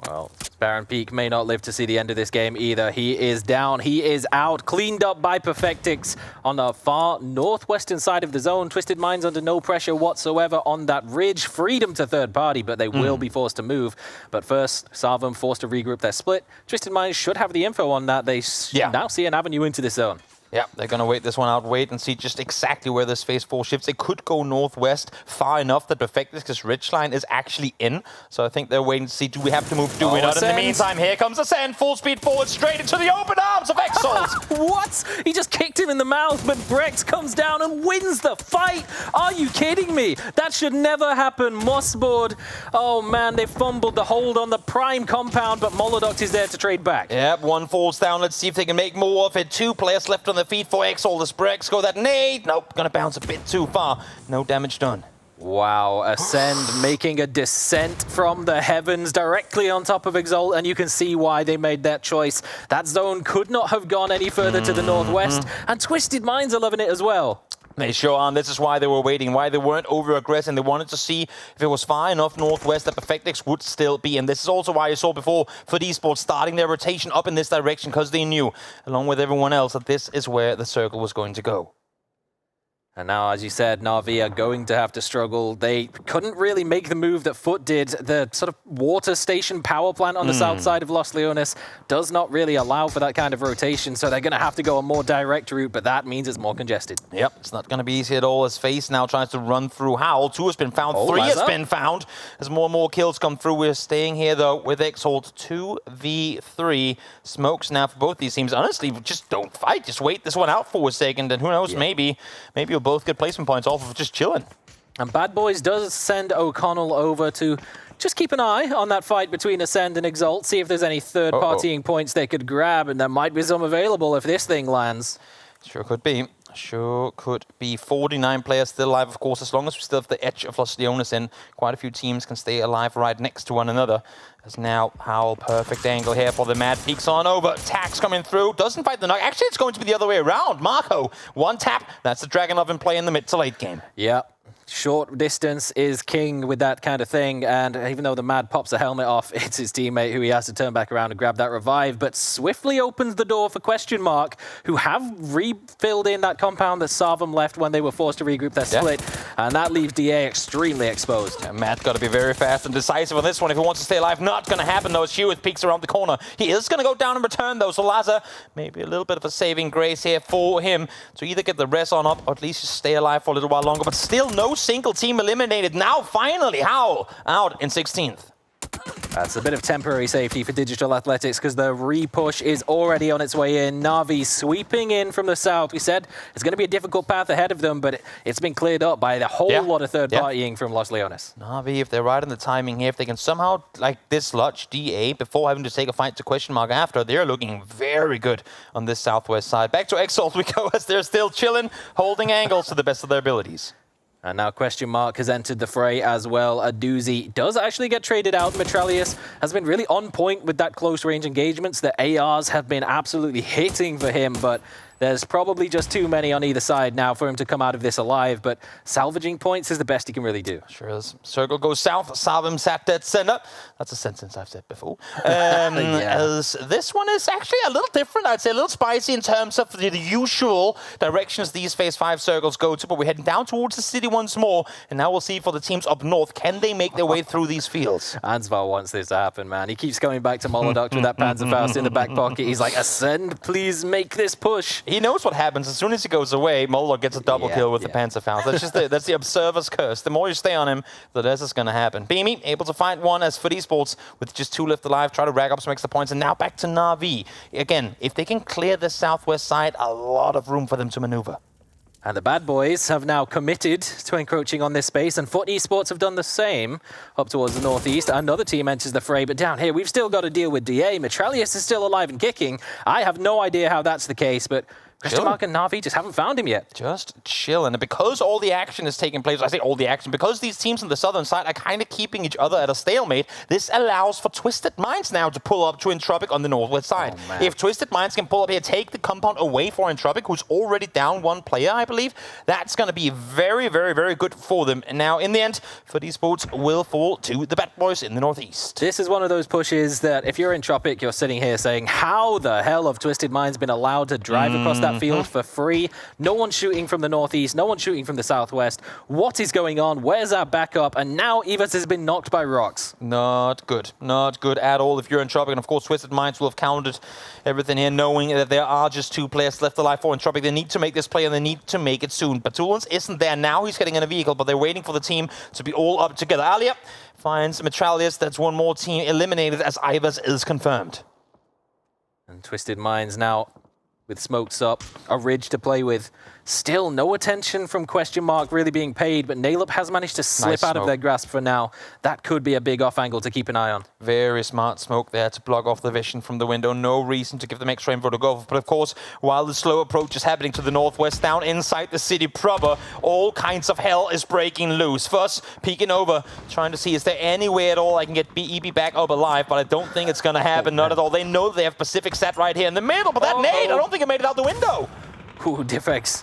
Well, Baron Peak may not live to see the end of this game either. He is down, he is out, cleaned up by Perfectix on the far northwestern side of the zone. Twisted Minds under no pressure whatsoever on that ridge. Freedom to third party, but they will be forced to move. But first, Sarvam forced to regroup their split. Twisted Minds should have the info on that. They now see an avenue into this zone. Yeah, they're going to wait this one out, wait and see just exactly where this Phase 4 shifts. They could go northwest far enough that Perfectix' ridgeline is actually in. So I think they're waiting to see, do we have to move, do we not? In the meantime, here comes Ascend, full speed forward, straight into the open arms of Exalt. What? He just kicked him in the mouth, but Brex comes down and wins the fight. Are you kidding me? That should never happen. Mossboard, oh man, they fumbled the hold on the prime compound, but Molodox is there to trade back. Yep, one falls down. Let's see if they can make more of it. 2 players left on the feet for Exalt. As Brex go that nade. Nope, gonna bounce a bit too far. No damage done. Wow, Ascend making a descent from the heavens directly on top of Exalt, and you can see why they made that choice. That zone could not have gone any further to the northwest, and Twisted Minds are loving it as well. They sure are. This is why they were waiting, why they weren't over-aggressive. They wanted to see if it was far enough northwest that Perfectix would still be. And this is also why you saw before PUBG Esports starting their rotation up in this direction, because they knew, along with everyone else, that this is where the circle was going to go. And now, as you said, Na'Vi are going to have to struggle. They couldn't really make the move that Foot did. The sort of water station power plant on the south side of Los Leones does not really allow for that kind of rotation, so they're going to have to go a more direct route, but that means it's more congested. Yep, it's not going to be easy at all as FaZe now tries to run through Howl. 2 has been found, 3 has been found. As more and more kills come through, we're staying here, though, with Exalt 2v3. Smokes now for both these teams. Honestly, just don't fight. Just wait this one out for a second, and who knows, maybe you'll both get placement points off of just chilling. And Bad Boys does send O'Connell over to just keep an eye on that fight between Ascend and Exalt, see if there's any third-partying points they could grab, and there might be some available if this thing lands. Sure could be. Sure could be. 49 players still alive, of course, as long as we still have the edge of Los Leones in. Quite a few teams can stay alive right next to one another. As now, Howl, perfect angle here for the Mad. Peeks on over. Tax coming through. Doesn't fight the knock. Actually, it's going to be the other way around. Marco, 1 tap. That's the Dragonlove in play in the mid to late game. Yeah. Short distance is king with that kind of thing, and even though the Mad pops a helmet off, it's his teammate who he has to turn back around and grab that revive, but swiftly opens the door for Question Mark, who have refilled in that compound that Sarvam left when they were forced to regroup their split, and that leaves DA extremely exposed. Yeah, Matt got to be very fast and decisive on this one if he wants to stay alive. Not going to happen though, as Hewitt peeks around the corner. He is going to go down in return though, so Laza, maybe a little bit of a saving grace here for him to either get the res on up or at least just stay alive for a little while longer, but still no single team eliminated. Now finally Howl out in 16th. That's a bit of temporary safety for Digital Athletics because the re-push is already on its way in. Na'Vi sweeping in from the south. We said it's going to be a difficult path ahead of them, but it's been cleared up by the whole lot of third partying from Los Leones. Na'Vi, if they're right in the timing here, if they can somehow like dislodge DA before having to take a fight to Question Mark after, they're looking very good on this southwest side. Back to Exalt we go as they're still chilling, holding angles to the best of their abilities. And now Question Mark has entered the fray as well. A doozy does actually get traded out. Metralius has been really on point with that close range engagements. The ARs have been absolutely hitting for him, but there's probably just too many on either side now for him to come out of this alive, but salvaging points is the best he can really do. Sure is. Circle goes south, Sarvam sat dead center. That's a sentence I've said before. As this one is actually a little different, I'd say a little spicy in terms of the usual directions these phase 5 circles go to, but we're heading down towards the city once more, and now we'll see for the teams up north, can they make their way through these fields? Ansvar wants this to happen, man. He keeps coming back to Molodok with that Panzerfaust in the back pocket. He's like, Ascend, please make this push. He knows what happens. As soon as he goes away, Molodok gets a double kill with the Panzerfaust. That's just that's the Observer's curse. The more you stay on him, the less is going to happen. Beamy able to find one as FUT Esports with just 2 left alive, try to rack up some extra points, and now back to Na'Vi. Again, if they can clear the southwest side, a lot of room for them to maneuver. And the bad boys have now committed to encroaching on this space, and FUT Esports have done the same up towards the northeast. Another team enters the fray, but down here we've still got to deal with DA. Metralius is still alive and kicking. I have no idea how that's the case, but Question Mark and Na'Vi just haven't found him yet. Just chilling. And because all the action is taking place, I say all the action, because these teams on the southern side are kind of keeping each other at a stalemate, this allows for Twisted Minds now to pull up to Entropic on the northwest side. If Twisted Minds can pull up here, take the compound away for Entropic, who's already down 1 player, I believe, that's going to be very, very, very good for them. And now, in the end, FUT Esports will fall to the bad boys in the northeast. This is one of those pushes that if you're Entropic, you're sitting here saying, how the hell have Twisted Minds been allowed to drive across that field for free? No one's shooting from the northeast, no one's shooting from the southwest. What is going on? Where's our backup? And now Evers has been knocked by rocks. Not good. Not good at all if you're Entropic. And of course, Twisted Minds will have countered everything here, knowing that there are just 2 players left alive for Entropic. They need to make this play, and they need to make it soon. Batulans isn't there now. He's getting in a vehicle, but they're waiting for the team to be all up together. Alia finds Metralius. That's 1 more team eliminated as Ivers is confirmed. And Twisted Minds now with smokes up, a ridge to play with. Still no attention from Question Mark really being paid, but Nalup has managed to slip out of their grasp for now. That could be a big off angle to keep an eye on. Very smart smoke there to block off the vision from the window. No reason to give them extra info to go. But of course, while the slow approach is happening to the northwest, down inside the city proper, all kinds of hell is breaking loose. First, peeking over, trying to see is there any way at all I can get EB back up alive, but I don't think it's going to happen. Not at all. They know they have Pacific sat right here in the middle, but that nade, I don't think it made it out the window. Ooh, Diffex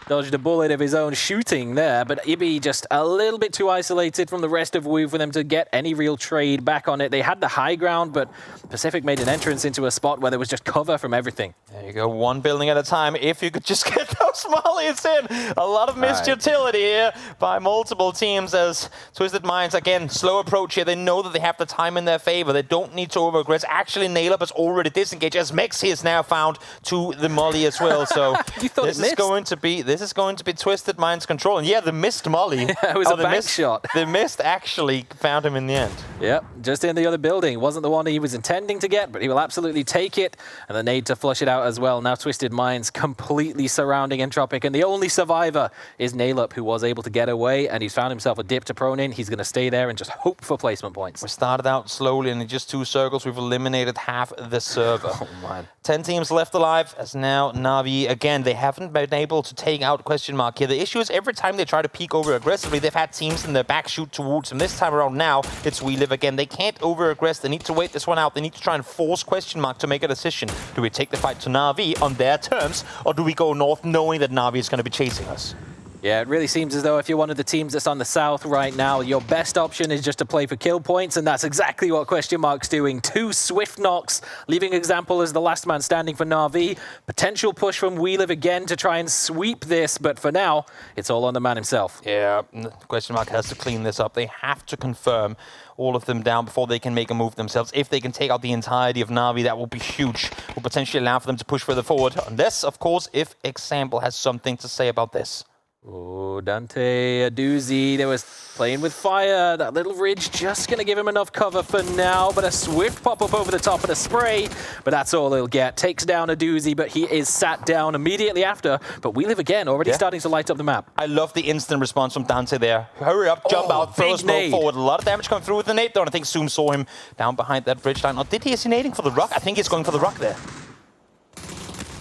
dodged a bullet of his own shooting there, but Ibi just a little bit too isolated from the rest of WU for them to get any real trade back on it. They had the high ground, but Pacific made an entrance into a spot where there was just cover from everything. There you go, 1 building at a time. If you could just get those mollies in. A lot of missed utility here by multiple teams as Twisted Minds, again, slow approach here. They know that they have the time in their favor. They don't need to over-aggress. Actually, Nalup has already disengaged as Mexi is now found to the molly as well. So this is going to be Twisted Minds control. And yeah, the missed molly. It was a bank shot. The missed actually found him in the end. Yep, just in the other building. Wasn't the one he was intending to get, but he will absolutely take it. And the nade to flush it out as well. Now Twisted Minds completely surrounding Entropic. And the only survivor is Nalup, who was able to get away. And he's found himself a dip to prone in. He's going to stay there and just hope for placement points. We started out slowly, and in just 2 circles, we've eliminated half the server. Oh, man. 10 teams left alive, as now Na'Vi, again, they haven't been able to take out Question Mark here. The issue is every time they try to peek over aggressively, they've had teams in their back shoot towards them. This time around now, it's We Live again. They can't over-aggress. They need to wait this one out. They need to try and force Question Mark to make a decision. Do we take the fight to Na'Vi on their terms, or do we go north knowing that Na'Vi is going to be chasing us? Yeah, it really seems as though if you're one of the teams that's on the south right now, your best option is just to play for kill points, and that's exactly what Question Mark's doing. 2 swift knocks, leaving example as the last man standing for Na'Vi. Potential push from We Live again to try and sweep this, but for now, it's all on the man himself. Yeah, Question Mark has to clean this up. They have to confirm all of them down before they can make a move themselves. If they can take out the entirety of Na'Vi, that will be huge. Will potentially allow for them to push further forward. Unless, of course, if Example has something to say about this. Oh, Dante, a doozy. They was playing with fire. That little ridge just going to give him enough cover for now, but a swift pop-up over the top and a spray. But that's all he'll get. Takes down a doozy, but he is sat down immediately after. But We Live again, already starting to light up the map. I love the instant response from Dante there. Hurry up, jump out, throw a smoke forward. A lot of damage coming through with the nade though, and I think Zoom saw him down behind that bridge line. Or did he? Is he nading for the rock? I think he's going for the rock there.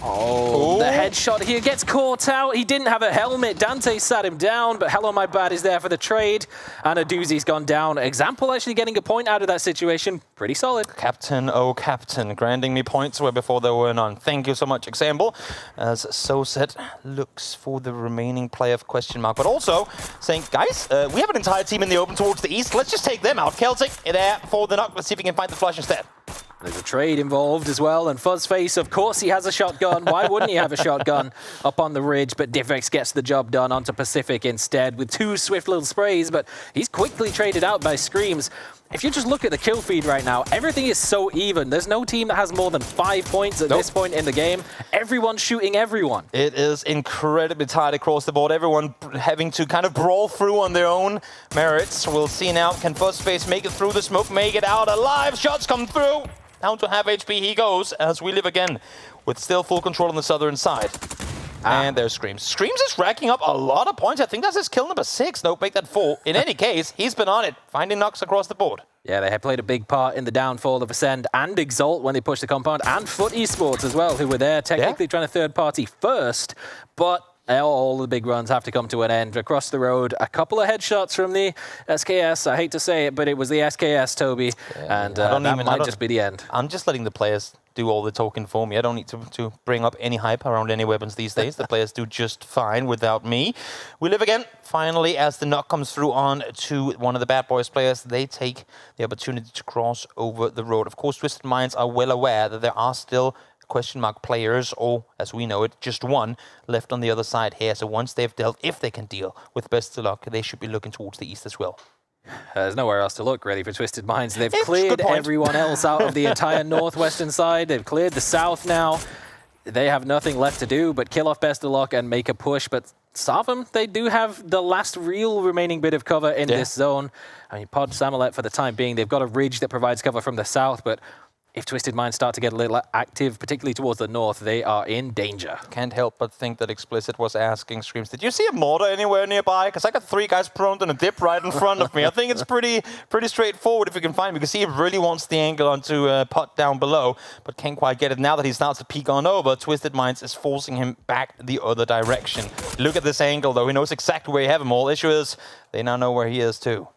Oh, the headshot here gets caught out. He didn't have a helmet. Dante sat him down, but Hello My Bad is there for the trade. And a doozy's gone down. Example actually getting a point out of that situation. Pretty solid. Captain, oh Captain, granting me points where before there were none. Thank you so much, Example. As CEST looks for the remaining player of Question Mark, but also saying, guys, we have an entire team in the open towards the east. Let's just take them out. Celtic there for the knock. Let's see if we can find the flush instead. There's a trade involved as well, and Fuzzface, of course, he has a shotgun. Why wouldn't he have a shotgun up on the ridge? But Diffex gets the job done onto Pacific instead with 2 swift little sprays, but he's quickly traded out by Screams. If you just look at the kill feed right now, everything is so even. There's no team that has more than 5 points at this point in the game. Everyone's shooting everyone. It is incredibly tight across the board. Everyone having to kind of brawl through on their own merits. We'll see now. Can Fuzzface make it through the smoke, make it out alive? Shots come through. Down to half HP he goes as We Live again with still full control on the southern side. And there's Screams. Screams is racking up a lot of points. I think that's his kill number 6. Nope, make that 4. In any case, he's been on it, finding knocks across the board. Yeah, they have played a big part in the downfall of Ascend and Exalt when they pushed the compound, and Foot Esports as well, who were there technically trying to third party first, but all the big runs have to come to an end. Across the road, a couple of headshots from the SKS. I hate to say it, but it was the SKS, Toby, and that might just be the end. I'm just letting the players do all the talking for me. I don't need to bring up any hype around any weapons these days. The players do just fine without me. We Live again. Finally, as the knock comes through on to one of the Bad Boys players, they take the opportunity to cross over the road. Of course, Twisted Minds are well aware that there are still Question Mark players, or as we know it, just one left on the other side here. So once they've dealt, if they can deal with Best of Luck, they should be looking towards the east as well. There's nowhere else to look, really, for Twisted Minds. They've cleared everyone else out of the entire northwestern side. They've cleared the south now. They have nothing left to do but kill off Best of Luck and make a push. But Sarvum, they do have the last real remaining bit of cover in this zone. I mean, Pod Samolet, for the time being, they've got a ridge that provides cover from the south, but if Twisted Minds start to get a little active, particularly towards the north, they are in danger. Can't help but think that Explicit was asking Screams, did you see a mortar anywhere nearby? Because I got 3 guys prone and a dip right in front of me. I think it's pretty straightforward if we can find him, because he really wants the angle onto Pot down below, but can't quite get it. Now that he starts to peek on over, Twisted Minds is forcing him back the other direction. Look at this angle, though. He knows exactly where you have him all. Issue is, they now know where he is, too.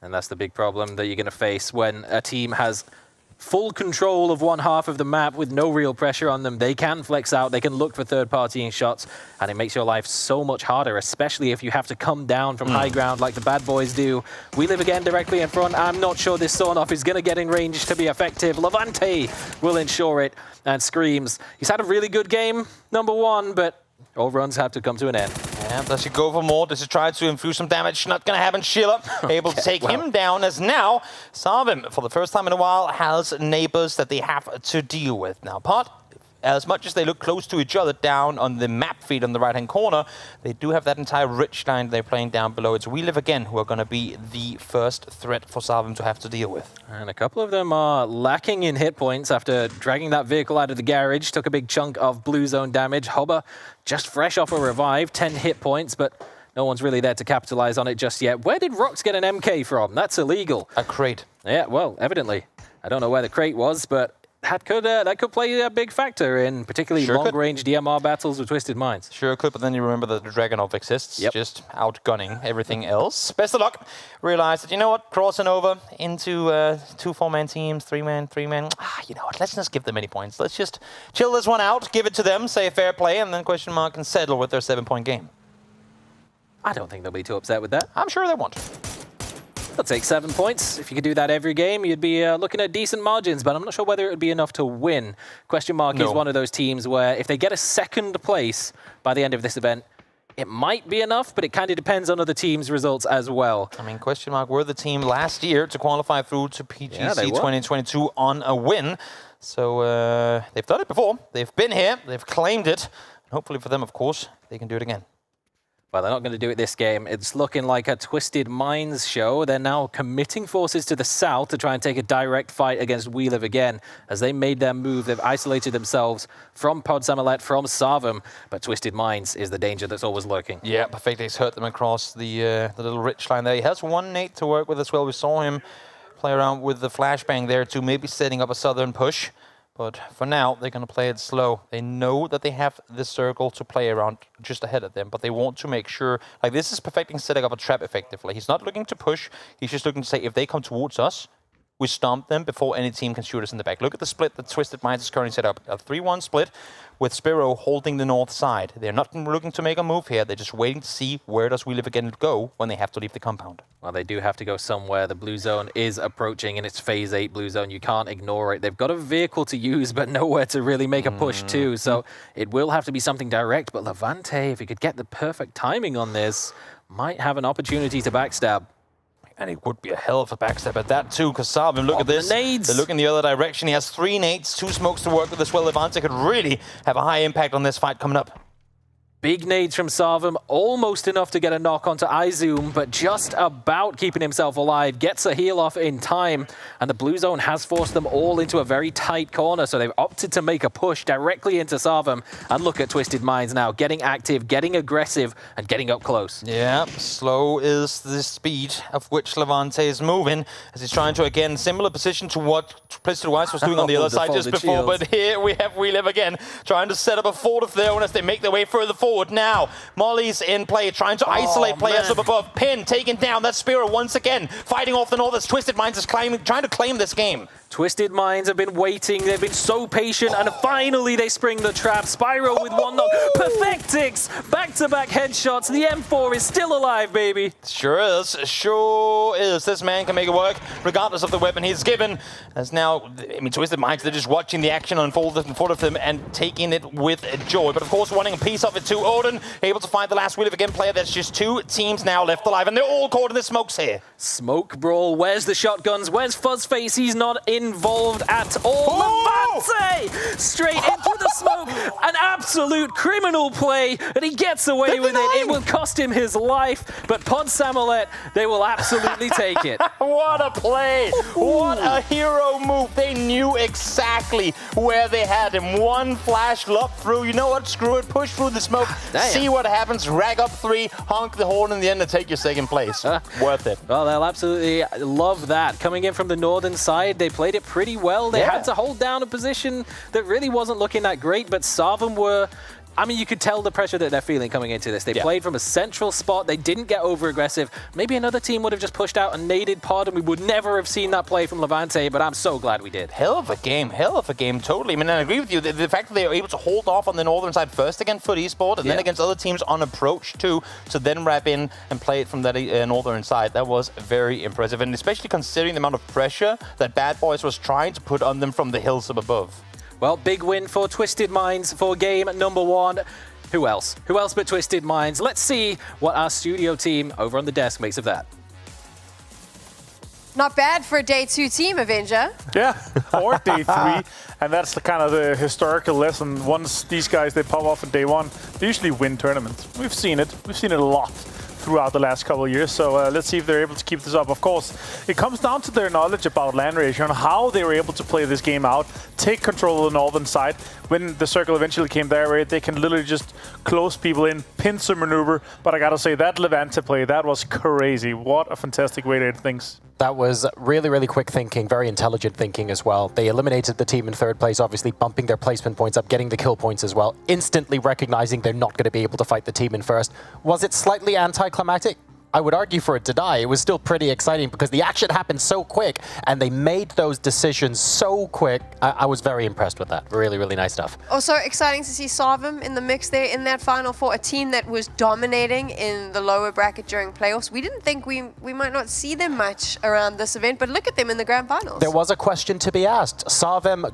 And that's the big problem that you're going to face when a team has full control of one half of the map with no real pressure on them. They can flex out, they can look for third-partying shots, and it makes your life so much harder, especially if you have to come down from high ground like the Bad Boys do. We Live again directly in front. I'm not sure this sawn-off is going to get in range to be effective. Levante will ensure it, and Screams. He's had a really good game, number 1, but all runs have to come to an end. Yeah, does he go for more? Does he try to infuse some damage? Not going to happen. Sheila able to take him down, as now Sarvim, for the first time in a while, has neighbors that they have to deal with. Now, Pot, as much as they look close to each other down on the map feed on the right-hand corner, they do have that entire ridge line they're playing down below. It's We Live again who are going to be the first threat for Sarvim to have to deal with. And a couple of them are lacking in hit points after dragging that vehicle out of the garage. Took a big chunk of blue zone damage. Hobber just fresh off a revive, 10 hit points, but no one's really there to capitalize on it just yet. Where did Rox get an MK from? That's illegal. A crate. Yeah, well, evidently. I don't know where the crate was, but that could play a big factor in particularly long-range DMR battles with Twisted Minds. Sure could, but then you remember that the Dragonov exists, just outgunning everything else. Best of luck. Realize that, you know what, crossing over into 2 4-man teams, 3-man, 3-man. You know what, let's just give them any points. Let's just chill this one out, give it to them, say fair play, and then Question Mark can settle with their 7-point game. I don't think they'll be too upset with that. I'm sure they won't. They'll take 7 points. If you could do that every game, you'd be looking at decent margins, but I'm not sure whether it would be enough to win. Question Mark is one of those teams where if they get a 2nd place by the end of this event, it might be enough, but it kind of depends on other teams' results as well. I mean, Question Mark were the team last year to qualify through to PGC 2022 on a win. So they've done it before. They've been here. They've claimed it. Hopefully for them, of course, they can do it again. Well, they're not going to do it this game. It's looking like a Twisted Minds show. They're now committing forces to the south to try and take a direct fight against We Live Again. As they made their move, they've isolated themselves from Pod Samolet, from Sarvum, but Twisted Minds is the danger that's always lurking. Yeah, Perfecte's hurt them across the little ridge line there. He has one nade to work with as well. We saw him play around with the flashbang there too, maybe setting up a southern push. But for now, they're going to play it slow. They know that they have this circle to play around just ahead of them, but they want to make sure, like this is Perfecting setting up a trap effectively. He's not looking to push. He's just looking to say, if they come towards us, we stomp them before any team can shoot us in the back. Look at the split that Twisted Minds is currently set up. A 3-1 split with Spiro holding the north side. They're not looking to make a move here. They're just waiting to see where does We Live Again go when they have to leave the compound. Well, they do have to go somewhere. The blue zone is approaching, and it's phase 8 blue zone. You can't ignore it. They've got a vehicle to use, but nowhere to really make a push to. So it will have to be something direct. But Levante, if he could get the perfect timing on this, might have an opportunity to backstab. And it would be a hell of a backstab at that too, because Sarvum, look at this. Nades. They look in the other direction. He has 3 nades, 2 smokes to work with as well. Levante could really have a high impact on this fight coming up. Big nades from Sarvum, almost enough to get a knock onto Izum, but just about keeping himself alive. Gets a heal off in time, and the blue zone has forced them all into a very tight corner, so they've opted to make a push directly into Sarvum. And look at Twisted Minds now, getting active, getting aggressive, and getting up close. Yeah, slow is the speed of which Levante is moving, as he's trying to, again, similar position to what Twisted Wise was doing on the other side just before, shields. but here we have We Live Again, trying to set up a fort of their own as they make their way further forward. Now, Molly's in play, trying to isolate players up above. Pin taken down. That's Spiro once again, fighting off the north as Twisted Minds is trying to claim this game. Twisted Minds have been waiting, they've been so patient, and finally they spring the trap. Spyro with one knock. Perfectix! Back-to-back headshots. The M4 is still alive, baby. Sure is. Sure is. This man can make it work, regardless of the weapon he's given. As now, I mean, Twisted Minds, they're just watching the action unfold in front of them and taking it with joy. But of course, wanting a piece of it too. Odin, able to find the last We Live Again player. There's just 2 teams now left alive, and they're all caught in the smokes here. Smoke brawl. Where's the shotguns? Where's Fuzzface? He's not involved at all. Levante! Straight into the smoke. An absolute criminal play, and he gets away with it. It will cost him his life, but Pod Samolet, they will absolutely take it. What a play! What a hero move. They knew exactly where they had him. One flash lob through. You know what? Screw it. Push through the smoke. See what happens. Rag up 3. Honk the horn in the end to take your 2nd place. Worth it. Well, they'll absolutely love that. Coming in from the northern side, they played it pretty well. They had to hold down a position that really wasn't looking that great, but Sarvum were... I mean, you could tell the pressure that they're feeling coming into this. They played from a central spot. They didn't get over-aggressive. Maybe another team would have just pushed out and naded Pod, and we would never have seen that play from Levante, but I'm so glad we did. Hell of a game, totally. I mean, I agree with you. The fact that they were able to hold off on the northern side first against PUBG Esports, and then against other teams on approach too, to then wrap in and play it from that northern side, that was very impressive. And especially considering the amount of pressure that Bad Boys was trying to put on them from the hills up above. Well, big win for Twisted Minds for game number 1. Who else? Who else but Twisted Minds? Let's see what our studio team over on the desk makes of that. Not bad for a day 2 team, Avenger. Yeah, or day 3. And that's the kind of the historical lesson. Once these guys, they pop off on day 1, they usually win tournaments. We've seen it. We've seen it a lot throughout the last couple of years. So let's see if they're able to keep this up. Of course, it comes down to their knowledge about land ratio and how they were able to play this game out, take control of the northern side. When the circle eventually came their way, they can literally just close people in, pincer maneuver. But I gotta say, that Levante play, that was crazy. What a fantastic way to end things. That was really, really quick thinking, very intelligent thinking as well. They eliminated the team in 3rd place, obviously bumping their placement points up, getting the kill points as well, instantly recognizing they're not going to be able to fight the team in 1st. Was it slightly anticlimactic? I would argue for it to die. It was still pretty exciting because the action happened so quick and they made those decisions so quick. I was very impressed with that. Really, really nice stuff. Also exciting to see Sarvim in the mix there in that Final Four, a team that was dominating in the lower bracket during playoffs. We didn't think we might not see them much around this event, but look at them in the grand finals. There was a question to be asked. Sarvim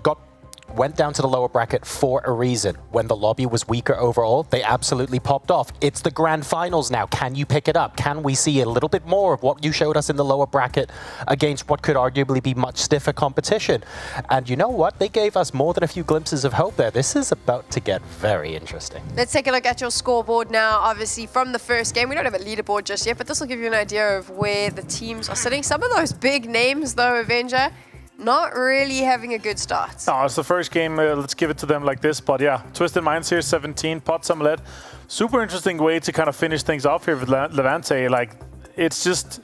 went down to the lower bracket for a reason. When the lobby was weaker overall, they absolutely popped off. It's the grand finals now. Can you pick it up? Can we see a little bit more of what you showed us in the lower bracket against what could arguably be much stiffer competition? And you know what? They gave us more than a few glimpses of hope there. This is about to get very interesting. Let's take a look at your scoreboard now. Obviously, from the first game, we don't have a leaderboard just yet, but this will give you an idea of where the teams are sitting. Some of those big names, though, Avenger, not really having a good start. No, it's the first game. Let's give it to them like this. But yeah, Twisted Minds here, 17. Potsdam led. Super interesting way to kind of finish things off here with Levante. Like, it's just,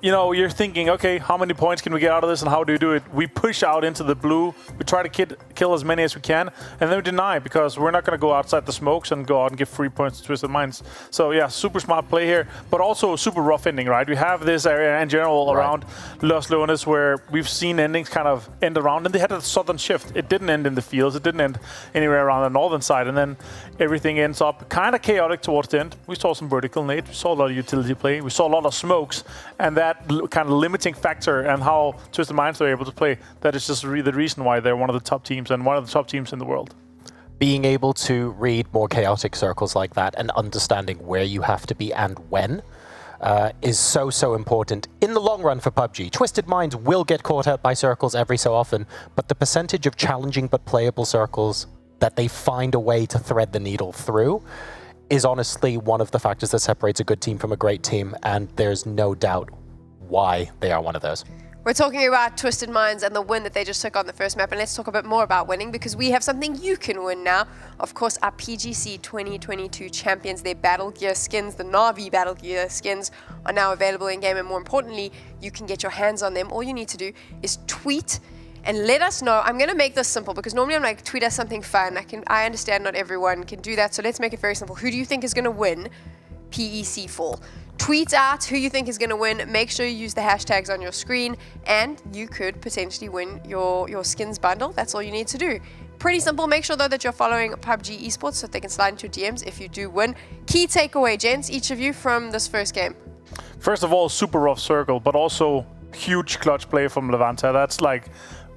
you know, you're thinking, okay, how many points can we get out of this and how do we do it? We push out into the blue. We try to kill as many as we can. And then we deny because we're not going to go outside the smokes and go out and give 3 points to Twisted Minds. So yeah, super smart play here, but also super rough ending, right? We have this area in general around Los Leones where we've seen endings kind of end around, and they had a southern shift. It didn't end in the fields. It didn't end anywhere around the northern side. And then everything ends up kind of chaotic towards the end. We saw some vertical nade. We saw a lot of utility play. We saw a lot of smokes, and that kind of limiting factor and how Twisted Minds are able to play, that is just the reason why they're one of the top teams and one of the top teams in the world. Being able to read more chaotic circles like that and understanding where you have to be and when is so important in the long run for PUBG. Twisted Minds will get caught out by circles every so often, but the percentage of challenging but playable circles that they find a way to thread the needle through is honestly one of the factors that separates a good team from a great team, and there's no doubt why they are one of those. We're talking about Twisted Minds and the win that they just took on the first map, and let's talk a bit more about winning because we have something you can win now. Of course, our PGC 2022 champions, their Battle Gear skins, the Na'Vi Battle Gear skins, are now available in-game, and more importantly, you can get your hands on them. All you need to do is tweet and let us know. I'm going to make this simple because normally I'm like, tweet us something fun. I understand not everyone can do that, so let's make it very simple. Who do you think is going to win PEC Fall? Tweet out who you think is going to win. Make sure you use the hashtags on your screen, and you could potentially win your skins bundle. That's all you need to do. Pretty simple. Make sure, though, that you're following PUBG Esports so that they can slide into your DMs if you do win. Key takeaway, gents, each of you from this first game. First of all, super rough circle, but also huge clutch play from Levante. That's like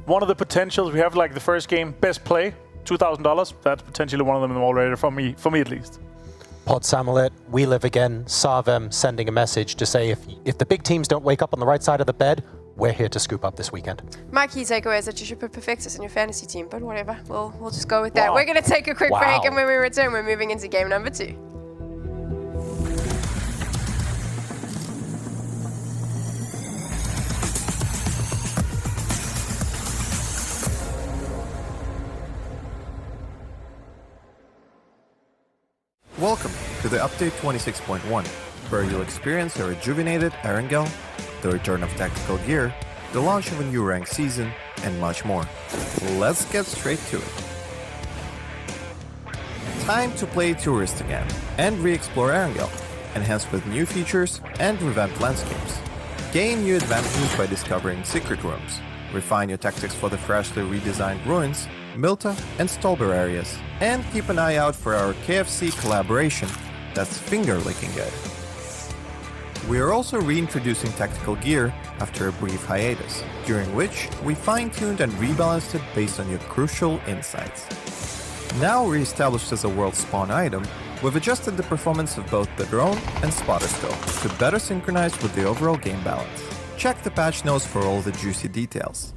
one of the potentials. We have like the first game, best play, $2,000. That's potentially one of them already for me at least. Pod Samulet, We Live Again, Sarvem sending a message to say if the big teams don't wake up on the right side of the bed, we're here to scoop up this weekend. My key takeaway is that you should put Perfectus in your fantasy team, but whatever, we'll just go with that. We're going to take a quick break, and when we return, we're moving into game number 2. Welcome to the update 26.1, where you'll experience a rejuvenated Erangel, the return of tactical gear, the launch of a new ranked season, and much more. Let's get straight to it. Time to play Tourist again and re-explore Erangel, enhanced with new features and revamped landscapes. Gain new advantages by discovering secret rooms, refine your tactics for the freshly redesigned ruins, Milta and Stolber areas, and keep an eye out for our KFC collaboration that's finger-licking good. We are also reintroducing tactical gear after a brief hiatus, during which we fine-tuned and rebalanced it based on your crucial insights. Now re-established as a world spawn item, we've adjusted the performance of both the drone and spotter scope to better synchronize with the overall game balance. Check the patch notes for all the juicy details.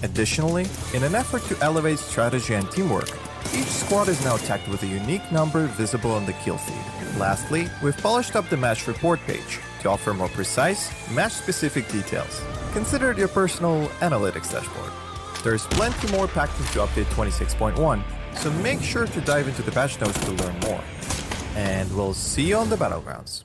Additionally, in an effort to elevate strategy and teamwork, each squad is now tagged with a unique number visible on the kill feed. Lastly, we've polished up the match report page to offer more precise, match-specific details. Consider it your personal analytics dashboard. There's plenty more packed into update 26.1, so make sure to dive into the patch notes to learn more. And we'll see you on the battlegrounds.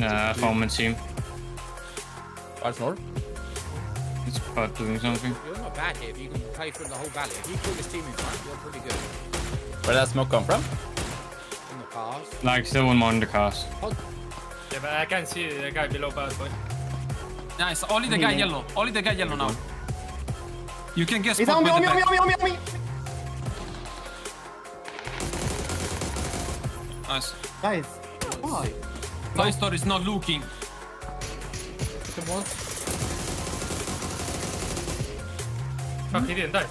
I found my team. What's more? It's about doing something. You're not bad here if you can play through the whole valley. If you pull this team in front, you're pretty good. Where did that smoke come from? In the cars. Like still one more in the cars. Yeah, but I can see the guy below bad boy. Nice. Only the guy yellow. Only the guy yellow now. You can guess. He's on me, on me, on me, on me, on me, on me. Nice. Guys, why? Toy Story is not looking. Come on. Fuck, he didn't die.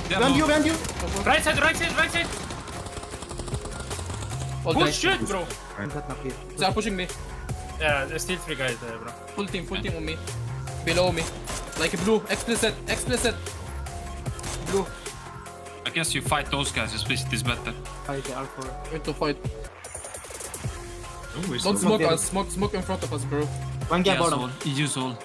Behind you, behind you. Right side, right side, right side. Oh shit, bro. They are pushing me. Yeah, there's still 3 guys there, bro. Full team on me. Below me. Like blue. Explicit. Blue. I guess you fight those guys. Explicit is better. Fight the alpha. We have to fight. Ooh, Don't smoke us. Smoke in front of us, bro. One guy bottom. Use all.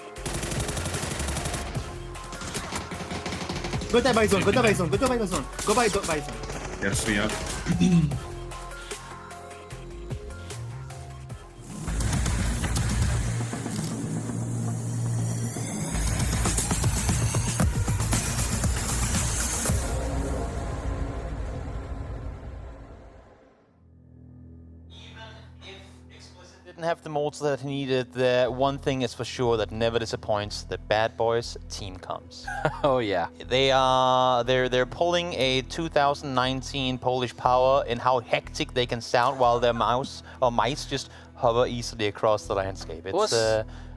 Go to Bison, go to Bison, go to Bison. Go by Bison. Yes, we are. Didn't have the molds that he needed. The one thing is for sure that never disappoints: the Bad Boys team comes. Oh yeah. They're pulling a 2019 Polish power in how hectic they can sound while their mice just hover easily across the landscape. It's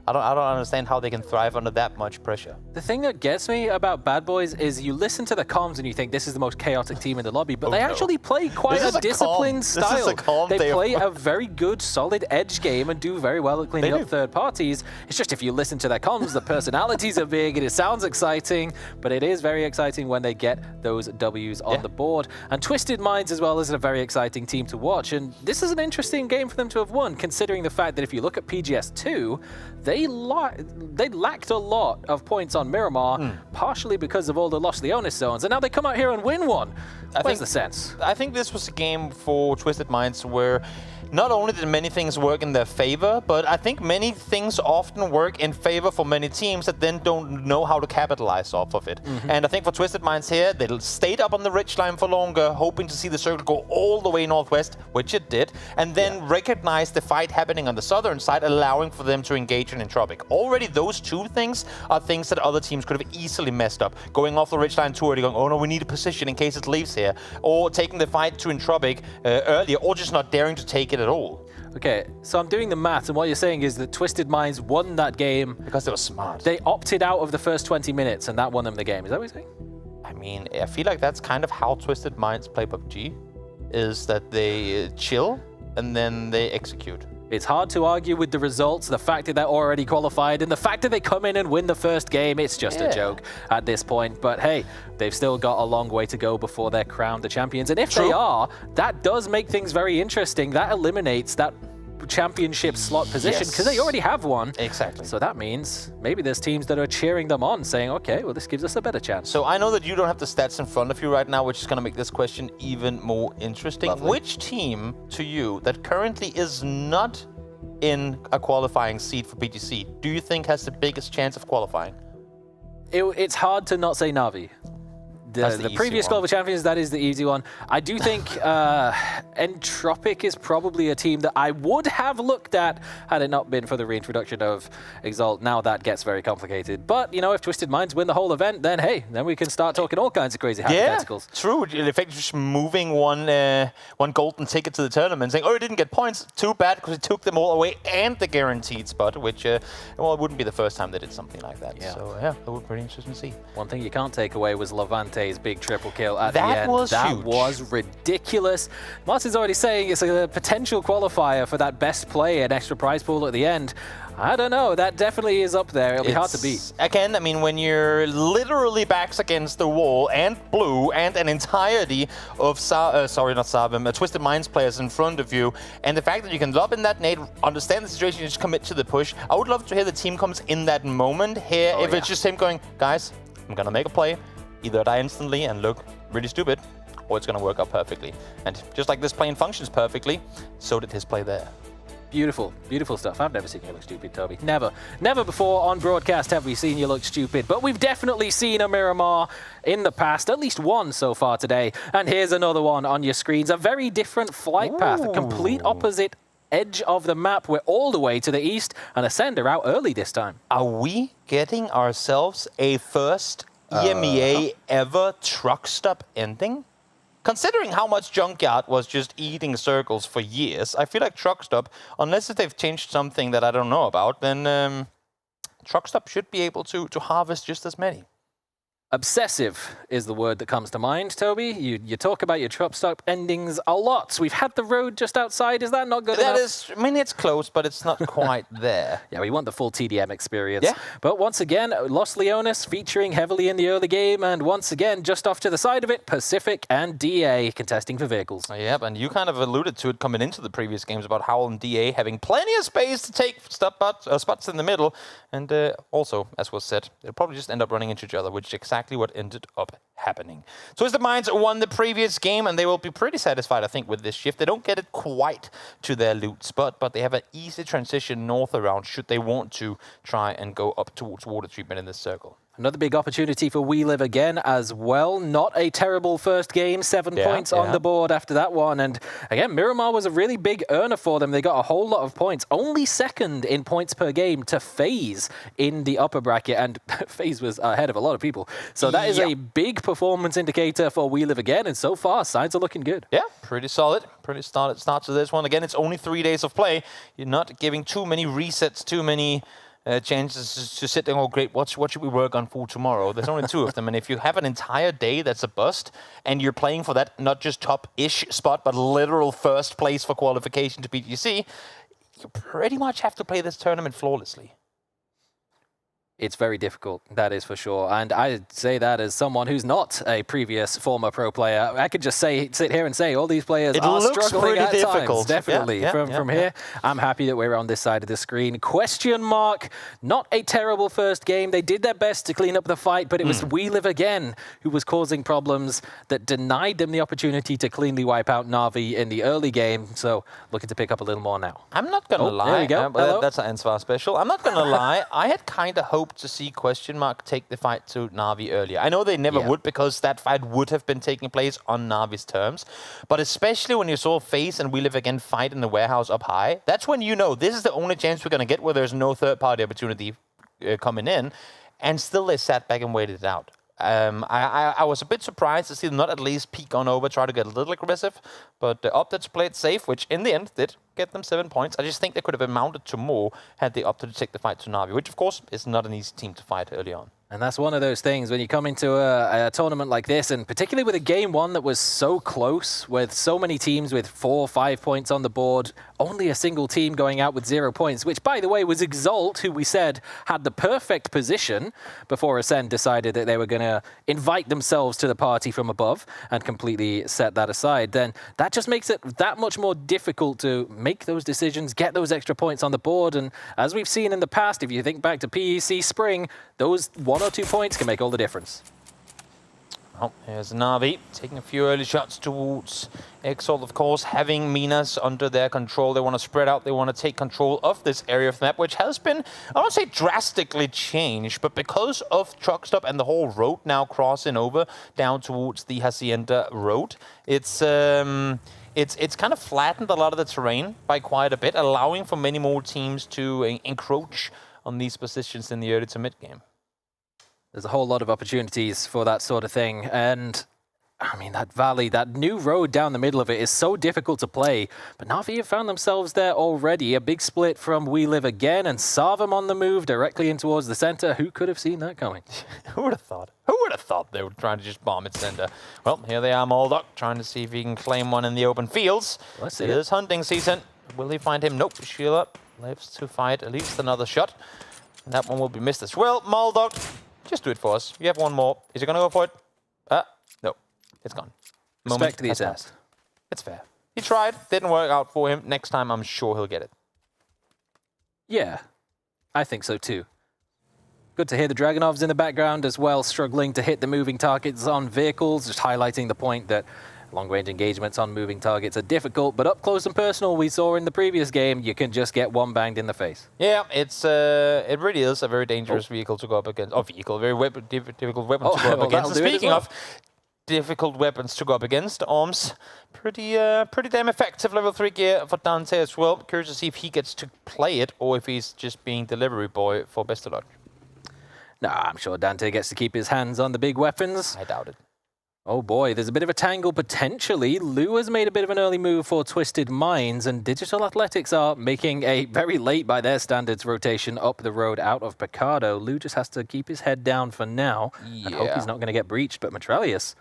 I don't understand how they can thrive under that much pressure. The thing that gets me about Bad Boys is you listen to the comms and you think this is the most chaotic team in the lobby, but they actually play quite a disciplined style. They play a very good, solid edge game and do very well at cleaning up third parties. It's just if you listen to their comms, the personalities are big and it sounds exciting, but it is very exciting when they get those Ws on the board. And Twisted Minds as well is a very exciting team to watch, and this is an interesting game for them to have won, considering the fact that if you look at PGS2, they lacked a lot of points on Miramar, partially because of all the lost Leonis zones, and now they come out here and win one. Where's the sense? I think this was a game for Twisted Minds where not only did many things work in their favor, but I think many things often work in favor for many teams that then don't know how to capitalize off of it. And I think for Twisted Minds here, they stayed up on the ridgeline for longer, hoping to see the circle go all the way northwest, which it did, and then recognize the fight happening on the southern side, allowing for them to engage in Entropic. Already those two things are things that other teams could have easily messed up. Going off the ridgeline too early, going, oh no, we need a position in case it leaves here, or taking the fight to Entropic earlier, or just not daring to take it at all. Okay, so I'm doing the maths, and what you're saying is that Twisted Minds won that game because they were smart. They opted out of the first 20 minutes, and that won them the game. Is that what you're saying? I mean, I feel like that's kind of how Twisted Minds play PUBG, is that they chill and then they execute. It's hard to argue with the results, the fact that they're already qualified, and the fact that they come in and win the first game. It's just a joke at this point. But hey, they've still got a long way to go before they're crowned the champions. And if they are, that does make things very interesting. That eliminates that championship slot position because they already have one. Exactly. So that means maybe there's teams that are cheering them on, saying, okay, well, this gives us a better chance. So I know that you don't have the stats in front of you right now, which is going to make this question even more interesting. Lovely. Which team to you that currently is not in a qualifying seat for PGC do you think has the biggest chance of qualifying? It's hard to not say Na'Vi. The previous Global Champions, that is the easy one. I do think Entropic is probably a team that I would have looked at had it not been for the reintroduction of Exalt. Now that gets very complicated. But, you know, if Twisted Minds win the whole event, then hey, then we can start talking all kinds of crazy hypotheticals. Yeah, true. In effect, just moving one golden ticket to the tournament, saying, oh, you didn't get points. Too bad, because it took them all away and the guaranteed spot, which, well, it wouldn't be the first time they did something like that. Yeah. So, yeah, that would be pretty interesting to see. One thing you can't take away was Levante's big triple kill at the end. That huge. Was ridiculous. Martin's already saying it's a potential qualifier for that best play and extra prize pool at the end. I don't know. That definitely is up there. It'll be hard to beat. Again, I mean, when you're literally backs against the wall and blue and an entirety of Twisted Minds players in front of you, and the fact that you can lob in that nade, understand the situation, and just commit to the push. I would love to hear the team comes in that moment here. If it's just him going, guys, I'm gonna make a play. Either die instantly and look really stupid, or it's going to work out perfectly. And just like this plane functions perfectly, so did his play there. Beautiful, beautiful stuff. I've never seen you look stupid, Toby. Never. Never before on broadcast have we seen you look stupid, but we've definitely seen a Miramar in the past, at least one so far today. And here's another one on your screens. A very different flight path, a complete opposite edge of the map. We're all the way to the east, and Ascender out early this time. Are we getting ourselves a first EMEA ever truck stop ending? Considering how much Junkyard was just eating circles for years, I feel like Truck Stop, unless they've changed something that I don't know about, then Truck Stop should be able to harvest just as many. Obsessive is the word that comes to mind, Toby. You talk about your truck stop endings a lot. We've had the road just outside. Is that not good enough? That is, I mean, it's close, but it's not quite there. Yeah, we want the full TDM experience. Yeah. But once again, Los Leones featuring heavily in the early game, and once again, just off to the side of it, Pacific and DA contesting for vehicles. Yep, and you kind of alluded to it coming into the previous games about Howl and DA having plenty of space to take spots in the middle, and also, as was said, they'll probably just end up running into each other, which is exactly what ended up happening. Twisted Minds won the previous game, and they will be pretty satisfied, I think, with this shift. They don't get it quite to their loot spot, but they have an easy transition north around should they want to try and go up towards water treatment in this circle. Another big opportunity for We Live again as well. Not a terrible first game. 7 points on the board after that one. And again, Miramar was a really big earner for them. They got a whole lot of points. Only second in points per game to FaZe in the upper bracket. And FaZe was ahead of a lot of people. So that is a big performance indicator for We Live again. And so far, signs are looking good. Yeah, pretty solid. Pretty solid start to this one. Again, it's only 3 days of play. You're not giving too many resets, too many chances to sit there and go, great, what should we work on for tomorrow? There's only 2 of them, and if you have an entire day that's a bust, and you're playing for that not just top-ish spot, but literal first place for qualification to PGC, you pretty much have to play this tournament flawlessly. It's very difficult, that is for sure. And I say that as someone who's not a previous former pro player. I could just sit here and say all these players are struggling at times. Definitely. From here, I'm happy that we're on this side of the screen. Question mark. Not a terrible first game. They did their best to clean up the fight, but it was We Live Again who was causing problems that denied them the opportunity to cleanly wipe out Na'Vi in the early game. So looking to pick up a little more now. I'm not going to lie. There we go. That's an Ansvar special. I'm not going to lie. I had kind of hoped to see Question mark take the fight to Na'Vi earlier. I know they never would, because that fight would have been taking place on Na'Vi's terms. But especially when you saw FaZe and We Live Again fight in the warehouse up high, that's when you know this is the only chance we're going to get where there's no third-party opportunity coming in. And still they sat back and waited it out. I was a bit surprised to see them not at least peek on over, try to get a little aggressive, but opted to play it safe, which in the end did get them 7 points. I just think they could have amounted to more had they opted to take the fight to Na'Vi, which of course is not an easy team to fight early on. And that's one of those things when you come into a tournament like this, and particularly with a game one that was so close, with so many teams with 4 or 5 points on the board, only a single team going out with 0 points, which, by the way, was Exalt, who we said had the perfect position before Ascend decided that they were going to invite themselves to the party from above and completely set that aside. Then that just makes it that much more difficult to make those decisions, get those extra points on the board. And as we've seen in the past, if you think back to PEC Spring, those 1 or 2 points can make all the difference. Oh, here's Na'Vi taking a few early shots towards Exalt, of course, having Minas under their control. They want to spread out. They want to take control of this area of the map, which has been, I won't say drastically changed, but because of Truck Stop and the whole road now crossing over down towards the Hacienda Road, it's kind of flattened a lot of the terrain by quite a bit, allowing for many more teams to encroach on these positions in the early to mid game. There's a whole lot of opportunities for that sort of thing. And I mean, that valley, that new road down the middle of it is so difficult to play. But Na'Vi have found themselves there already. A big split from We Live Again, and Sarvam on the move directly in towards the center. Who could have seen that coming? Who would have thought? Who would have thought they were trying to just bomb its center? Well, here they are, Moldok, trying to see if he can claim one in the open fields. Let's see it is hunting season. Will he find him? Nope. Sheila lives to fight at least another shot. And that one will be missed as well. Moldok, just do it for us. You have one more. Is he going to go for it? No. It's gone. Respect to the attempt. It's fair. He tried. Didn't work out for him. Next time, I'm sure he'll get it. Yeah, I think so too. Good to hear the Dragonovs in the background as well, struggling to hit the moving targets on vehicles, just highlighting the point that Long-range engagements on moving targets are difficult, but up close and personal, we saw in the previous game, you can just get one banged in the face. Yeah, it really is a very dangerous vehicle to go up against. Oh, very difficult weapon to go up against. And speaking of difficult weapons to go up against, Orms, pretty damn effective level 3 gear for Dante as well. Curious to see if he gets to play it or if he's just being delivery boy for best of luck. Nah, I'm sure Dante gets to keep his hands on the big weapons. I doubt it. Oh boy, there's a bit of a tangle potentially. Lou has made a bit of an early move for Twisted Minds, and Digital Athletics are making a very late by their standards rotation up the road out of Picardo. Lou just has to keep his head down for now and hope he's not going to get breached. But Metrelius,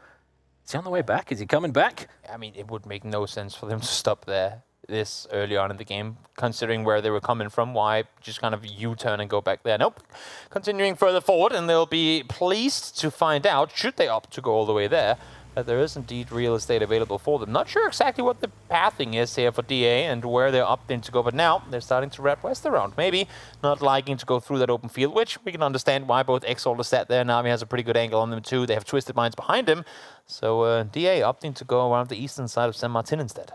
is he on the way back? Is he coming back? I mean, it would make no sense for them to stop there this early on in the game, considering where they were coming from. Why just kind of U-turn and go back there? Nope. Continuing further forward, and they'll be pleased to find out, should they opt to go all the way there, that there is indeed real estate available for them. Not sure exactly what the pathing is here for DA and where they're opting to go, but now they're starting to wrap west around. Maybe not liking to go through that open field, which we can understand why both Exalt is sat there. Navi has a pretty good angle on them too. They have Twisted Minds behind him. So DA opting to go around the eastern side of San Martin instead.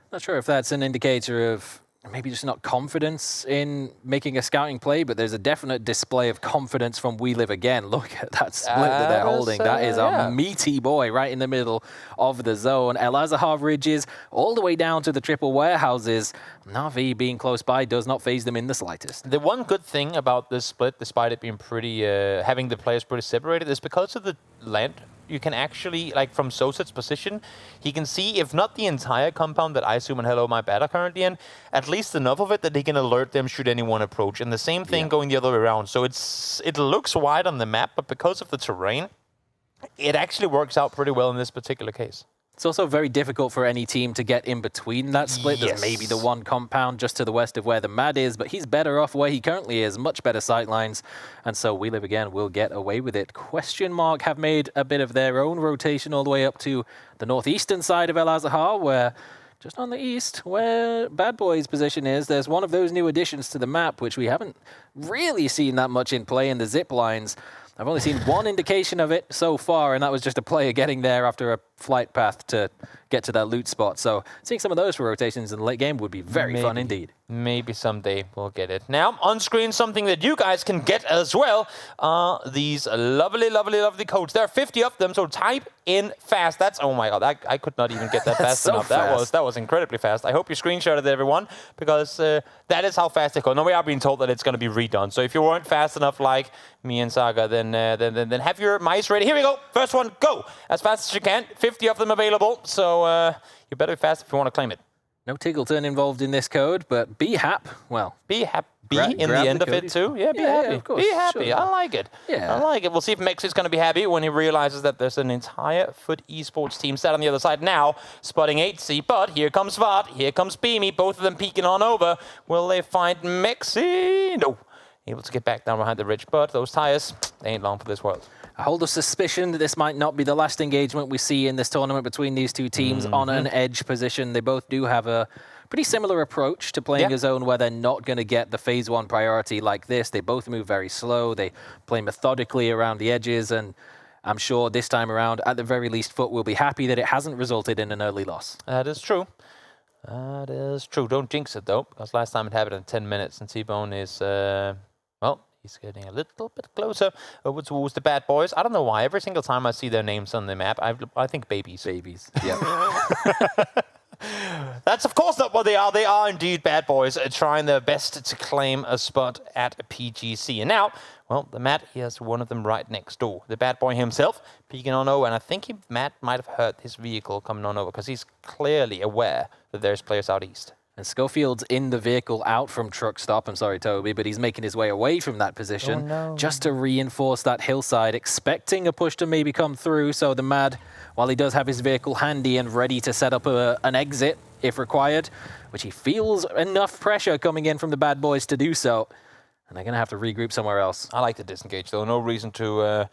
Not sure if that's an indicator of maybe just not confidence in making a scouting play, but there's a definite display of confidence from We Live Again. Look at that split that they're holding. That is a meaty boy right in the middle of the zone. El Azhar ridges all the way down to the triple warehouses. Na'Vi being close by does not faze them in the slightest. The one good thing about this split, despite it being pretty, having the players pretty separated, is because of the land. You can actually, like from Soset's position, he can see, if not the entire compound that Izum and Hello My Bad are currently in, at least enough of it that he can alert them should anyone approach. And the same thing going the other way around. So it looks wide on the map, but because of the terrain, it actually works out pretty well in this particular case. It's also very difficult for any team to get in between that split. There's maybe the one compound just to the west of where the Mad is, but he's better off where he currently is, much better sightlines, and so We Live Again will get away with it. Question Mark have made a bit of their own rotation all the way up to the northeastern side of El Azhar, where just on the east, where Bad Boy's position is, there's one of those new additions to the map, which we haven't really seen that much in play in the zip lines. I've only seen one indication of it so far, and that was just a player getting there after a flight path to get to that loot spot. So seeing some of those for rotations in the late game would be very fun indeed. Maybe someday we'll get it. Now, on screen, something that you guys can get as well are these lovely, lovely, lovely codes. There are 50 of them, so type in fast. That's, oh my God, I could not even get that fast enough. That was incredibly fast. I hope you screenshotted it, everyone, because that is how fast they go. Now, we are being told that it's going to be redone. So if you weren't fast enough like me and Saga, then have your mice ready. Here we go. First one, go. As fast as you can. 50 of them available, so you better be fast if you want to claim it. No Tiggleton involved in this code, but be hap. Well, be happy in the end of it too. Yeah, be happy. Of course, be happy. sure. I like it. Yeah. I like it. We'll see if Mex is going to be happy when he realizes that there's an entire Foot Esports team set on the other side now, spotting 8C. But here comes Vard, here comes Beamy, both of them peeking on over. Will they find Mexi? No. Able to get back down behind the ridge, but those tires, they ain't long for this world. I hold a suspicion that this might not be the last engagement we see in this tournament between these two teams on an edge position. They both do have a pretty similar approach to playing a zone where they're not going to get the phase one priority like this. They both move very slow. They play methodically around the edges, and I'm sure this time around, at the very least, Foot will be happy that it hasn't resulted in an early loss. That is true. That is true. Don't jinx it, though, because last time it happened in 10 minutes, and T-Bone is, well, he's getting a little bit closer over towards the Bad Boys. I don't know why. Every single time I see their names on the map, I think babies. Babies, yeah. That's of course not what they are. They are indeed Bad Boys, trying their best to claim a spot at PGC. And now, well, the Matt, he has one of them right next door. The Bad Boy himself peeking on over, and I think Matt might have heard his vehicle coming on over because he's clearly aware that there's players out east. And Schofield's in the vehicle out from truck stop. I'm sorry, Toby, but he's making his way away from that position just to reinforce that hillside, expecting a push to maybe come through. So the Mad, while he does have his vehicle handy and ready to set up an exit if required, which he feels enough pressure coming in from the Bad Boys to do so. And they're going to have to regroup somewhere else. I like to disengage, though. No reason to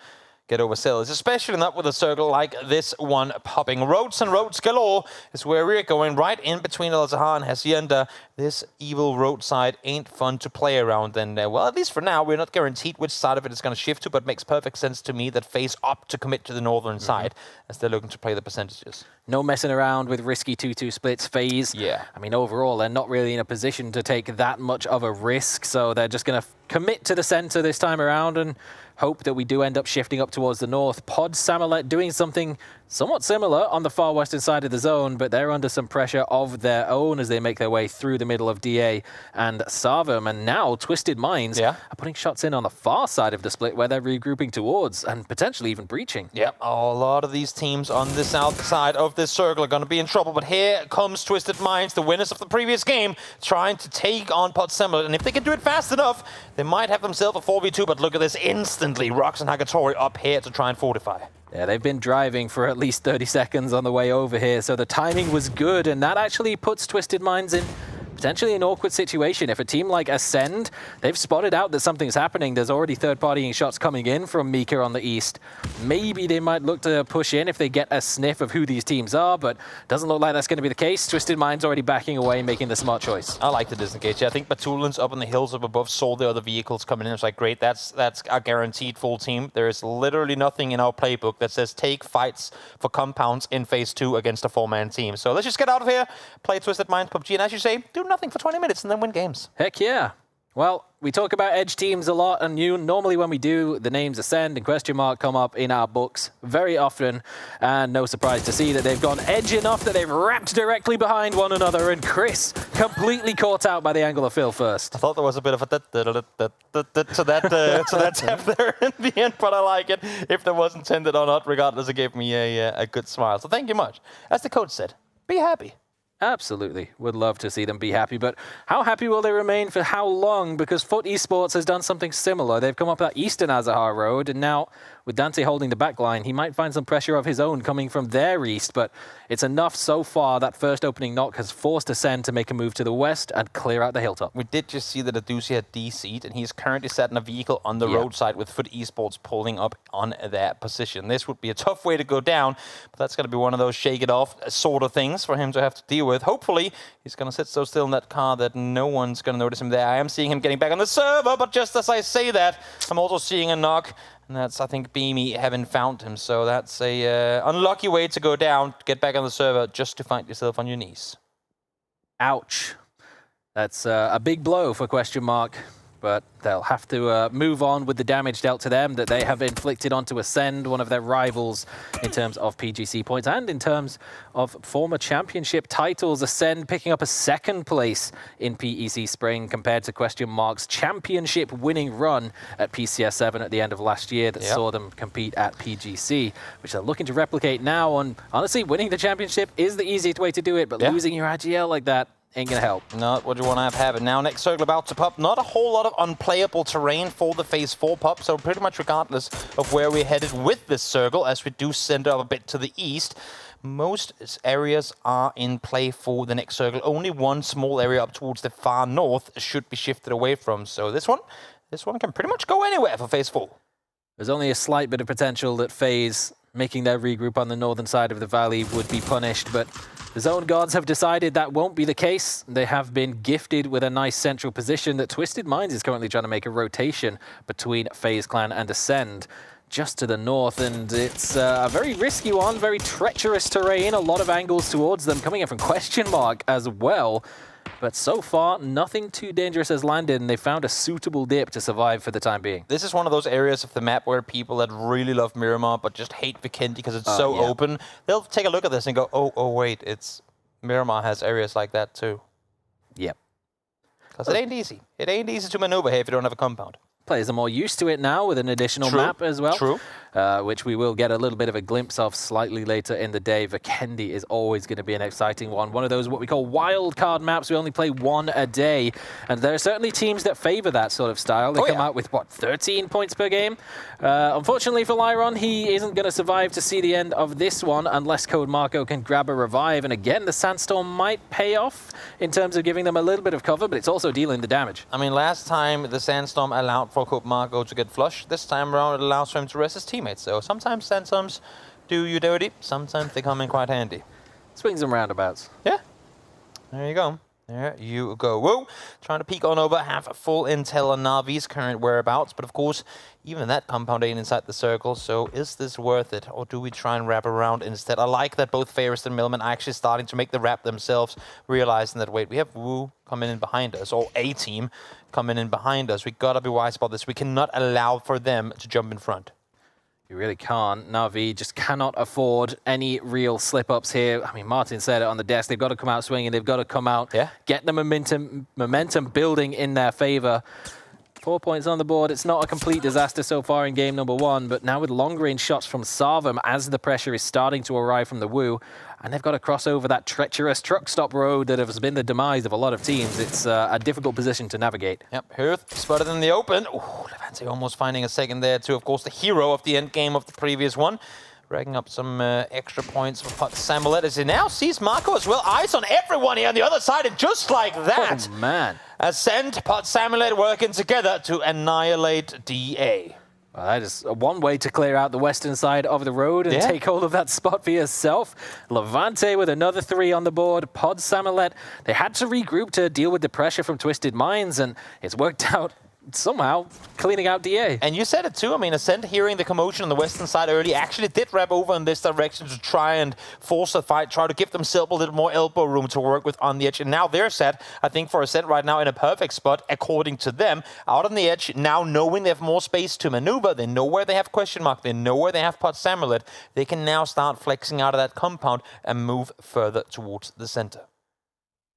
get overzealous, especially not with a circle like this one popping. Roads and roads galore is where we're going, right in between Al Zahar and Hacienda. This evil roadside ain't fun to play around, and well, at least for now, we're not guaranteed which side of it is going to shift to, but makes perfect sense to me that FaZe opt to commit to the northern side as they're looking to play the percentages. No messing around with risky 2-2 splits. FaZe, I mean, overall, they're not really in a position to take that much of a risk, so they're just going to commit to the center this time around and hope that we do end up shifting up towards the north. Pod Samolet doing something somewhat similar on the far western side of the zone, but they're under some pressure of their own as they make their way through the middle of DA and Sarvum. And now Twisted Minds are putting shots in on the far side of the split where they're regrouping towards and potentially even breaching. Yep, a lot of these teams on the south side of this circle are going to be in trouble, but here comes Twisted Minds, the winners of the previous game, trying to take on Pod Samolet. And if they can do it fast enough, they might have themselves a 4v2, but look at this, instantly Rox and Hagatori up here to try and fortify. Yeah, they've been driving for at least 30 seconds on the way over here, so the timing was good, and that actually puts Twisted Minds in potentially an awkward situation. If a team like Ascend, they've spotted out that something's happening, there's already third-partying shots coming in from Mika on the east. Maybe they might look to push in if they get a sniff of who these teams are, but doesn't look like that's going to be the case. Twisted Minds already backing away, making the smart choice. I like the disengage. I think Batulin's up on the hills up above, saw the other vehicles coming in. It's like, great, that's a guaranteed full team. There is literally nothing in our playbook that says take fights for compounds in phase 2 against a 4-man team. So let's just get out of here, play Twisted Minds PUBG, and as you say, do nothing for 20 minutes and then win games. Heck yeah. Well, we talk about edge teams a lot, and normally when we do, the names Ascend and question mark come up in our books very often, and no surprise to see that they've gone edge enough that they've wrapped directly behind one another, and Chris completely caught out by the angle of Phil first. I thought there was a bit of a to that tap there in the end, but I like it. If that was intended or not, regardless, it gave me a good smile. So thank you much. As the coach said, be happy. Absolutely. Would love to see them be happy, but how happy will they remain for how long? Because FUT Esports has done something similar. They've come up that eastern Azahar road, and now with Dante holding the back line, he might find some pressure of his own coming from their east, but it's enough so far. That first opening knock has forced Ascend to make a move to the west and clear out the hilltop. We did just see that Adusi had DC'd, and he's currently sat in a vehicle on the roadside with FUT Esports pulling up on that position. This would be a tough way to go down, but that's going to be one of those shake it off sort of things for him to have to deal with. Hopefully, he's going to sit so still in that car that no one's going to notice him there. I am seeing him getting back on the server, but just as I say that, I'm also seeing a knock. And that's, I think, Beamy having found him. So that's a unlucky way to go down, get back on the server, just to find yourself on your knees. Ouch. That's a big blow for question mark. But they'll have to move on with the damage dealt to them that they have inflicted onto Ascend, one of their rivals in terms of PGC points and in terms of former championship titles. Ascend picking up a second place in PEC Spring compared to question mark's championship winning run at PCS 7 at the end of last year that saw them compete at PGC, which they're looking to replicate now. And honestly, winning the championship is the easiest way to do it, but losing your IGL like that ain't gonna help. Not what you want to have happen. Now, next circle about to pop. Not a whole lot of unplayable terrain for the phase 4 pop, so pretty much regardless of where we're headed with this circle, as we do center up a bit to the east, most areas are in play for the next circle. Only one small area up towards the far north should be shifted away from. So this one can pretty much go anywhere for phase 4. There's only a slight bit of potential that FaZe making their regroup on the northern side of the valley would be punished, but the Zone Gods have decided that won't be the case. They have been gifted with a nice central position that Twisted Minds is currently trying to make a rotation between FaZe Clan and Ascend just to the north, and it's a very risky one, very treacherous terrain, a lot of angles towards them coming in from question mark as well. But so far, nothing too dangerous has landed, and they found a suitable dip to survive for the time being. This is one of those areas of the map where people that really love Miramar but just hate Vikendi because it's so open, they'll take a look at this and go, oh wait, it's Miramar has areas like that too. Yep. Because it ain't easy. It ain't easy to maneuver here if you don't have a compound. Players are more used to it now with an additional map as well. True. Which we will get a little bit of a glimpse of slightly later in the day. Vikendi is always going to be an exciting one. One of those what we call wild card maps. We only play one a day. And there are certainly teams that favor that sort of style. They come out with, what, 13 points per game? Unfortunately for Lyron, he isn't going to survive to see the end of this one unless Code Marco can grab a revive. And again, the Sandstorm might pay off in terms of giving them a little bit of cover, but it's also dealing the damage. I mean, last time the Sandstorm allowed for Code Marco to get flush. This time around, it allows for him to rest his team. teammates. So sometimes Phantoms do you dirty, sometimes they come in quite handy. Swings and roundabouts. Yeah. There you go. There you go. Whoa! Trying to peek on over, have full intel on Navi's current whereabouts, but of course, even that compound ain't inside the circle, so is this worth it, or do we try and wrap around instead? I like that both Fairest and Millman are actually starting to make the wrap themselves, realizing that, wait, we have Wu coming in behind us, or a team coming in behind us. We gotta be wise about this. We cannot allow for them to jump in front. You really can't. Na'Vi just cannot afford any real slip-ups here. I mean, Martin said it on the desk. They've got to come out swinging. They've got to come out, get the momentum building in their favor. 4 points on the board. It's not a complete disaster so far in game number 1, but now with long-range shots from Sarvam as the pressure is starting to arrive from the Wu, and they've got to cross over that treacherous truck stop road that has been the demise of a lot of teams. It's a difficult position to navigate. Yep, Hearth spotted in the open. Ooh, Levante almost finding a second there too. Of course, the hero of the end game of the previous one. Racking up some extra points for Samulet as he now sees Marco as well. Eyes on everyone here on the other side, and just like that, oh, man. Ascent, Pot Samulet working together to annihilate DA. Well, that is one way to clear out the western side of the road and take hold of that spot for yourself. Levante with another 3 on the board. Pod Samulet, they had to regroup to deal with the pressure from Twisted Minds, and it's worked out somehow cleaning out DA. And you said it too. I mean, Ascent hearing the commotion on the western side early actually did wrap over in this direction to try and force a fight, try to give themselves a little more elbow room to work with on the edge. And now they're set, I think, for Ascent right now in a perfect spot, according to them. Out on the edge, now knowing they have more space to maneuver, they know where they have question mark, they know where they have Pot Samulet, they can now start flexing out of that compound and move further towards the center.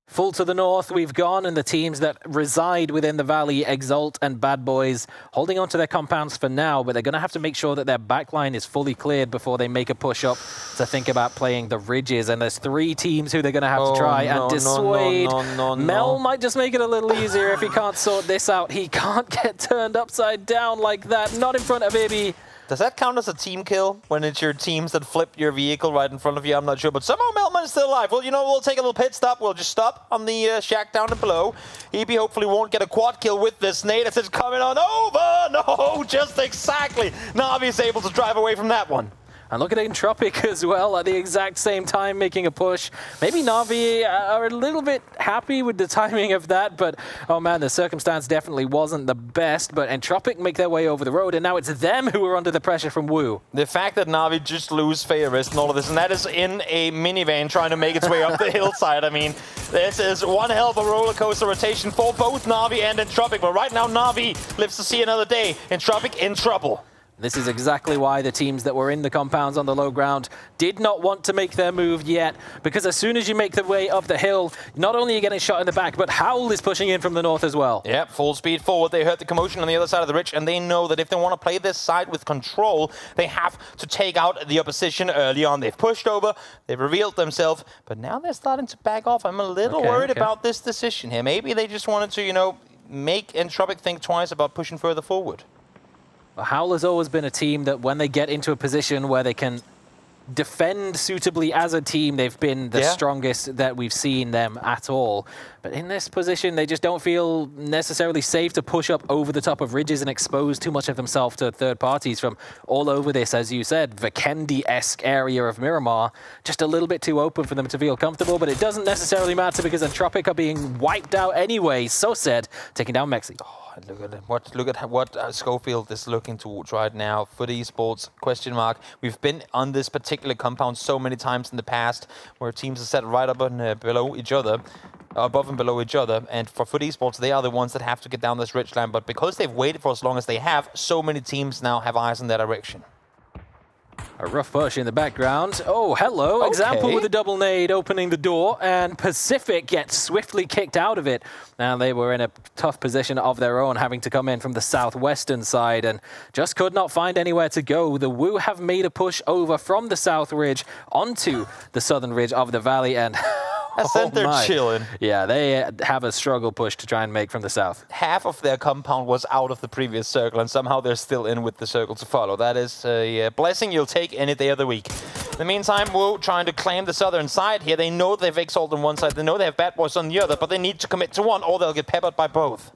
Full to the north we've gone, and the teams that reside within the valley, Exalt and Bad Boys, holding on to their compounds for now, but they're going to have to make sure that their backline is fully cleared before they make a push up to think about playing the ridges. And there's 3 teams who they're going to have to try and dissuade. Mel might just make it a little easier if he can't sort this out. He can't get turned upside down like that, not in front of Ibby. Does that count as a team kill when it's your teams that flip your vehicle right in front of you? I'm not sure, but somehow Meltman is still alive. Well, you know, we'll take a little pit stop. We'll just stop on the shack down below. EB hopefully won't get a quad kill with this nade as it's coming on over. No, just exactly. Na'Vi is able to drive away from that one. And look at Entropic as well at the exact same time making a push. Maybe Na'Vi are a little bit happy with the timing of that, but oh man, the circumstance definitely wasn't the best. But Entropic make their way over the road, and now it's them who are under the pressure from Wu. The fact that Na'Vi just lose Fairest and all of this, and that is in a minivan trying to make its way up the hillside. I mean, this is one hell of a roller coaster rotation for both Na'Vi and Entropic. But right now, Na'Vi lives to see another day. Entropic in trouble. This is exactly why the teams that were in the compounds on the low ground did not want to make their move yet, because as soon as you make the way up the hill, not only are you getting shot in the back, but Howl is pushing in from the north as well. Yep, full speed forward. They heard the commotion on the other side of the ridge, and they know that if they want to play this side with control, they have to take out the opposition early on. They've pushed over, they've revealed themselves, but now they're starting to back off. I'm a little worried about this decision here. Maybe they just wanted to, you know, make Entropic think twice about pushing further forward. Howl has always been a team that when they get into a position where they can defend suitably as a team, they've been the strongest that we've seen them at all. But in this position, they just don't feel necessarily safe to push up over the top of ridges and expose too much of themselves to third parties from all over this, as you said, Vikendi-esque area of Miramar. Just a little bit too open for them to feel comfortable, but it doesn't necessarily matter because Entropic are being wiped out anyway. So said, taking down Mexi. Look at what Schofield is looking towards right now. FUT Esports, question mark. We've been on this particular compound so many times in the past where teams are set right up and below each other, above and below each other. And for FUT Esports, they are the ones that have to get down this ridgeline. But because they've waited for as long as they have, so many teams now have eyes in that direction. A rough push in the background. Oh, hello. Example with a double nade opening the door, and Pacific gets swiftly kicked out of it. Now they were in a tough position of their own, having to come in from the southwestern side and just could not find anywhere to go. The Wu have made a push over from the south ridge onto the southern ridge of the valley, and Ascent, they're chilling. Yeah, they have a struggle push to try and make from the south. Half of their compound was out of the previous circle, and somehow they're still in with the circle to follow. That is a blessing you'll take any day of the week. In the meantime, Wu trying to claim the southern side here. They know they've Exalt on one side, they know they have Bad Boys on the other, but they need to commit to one, or they'll get peppered by both.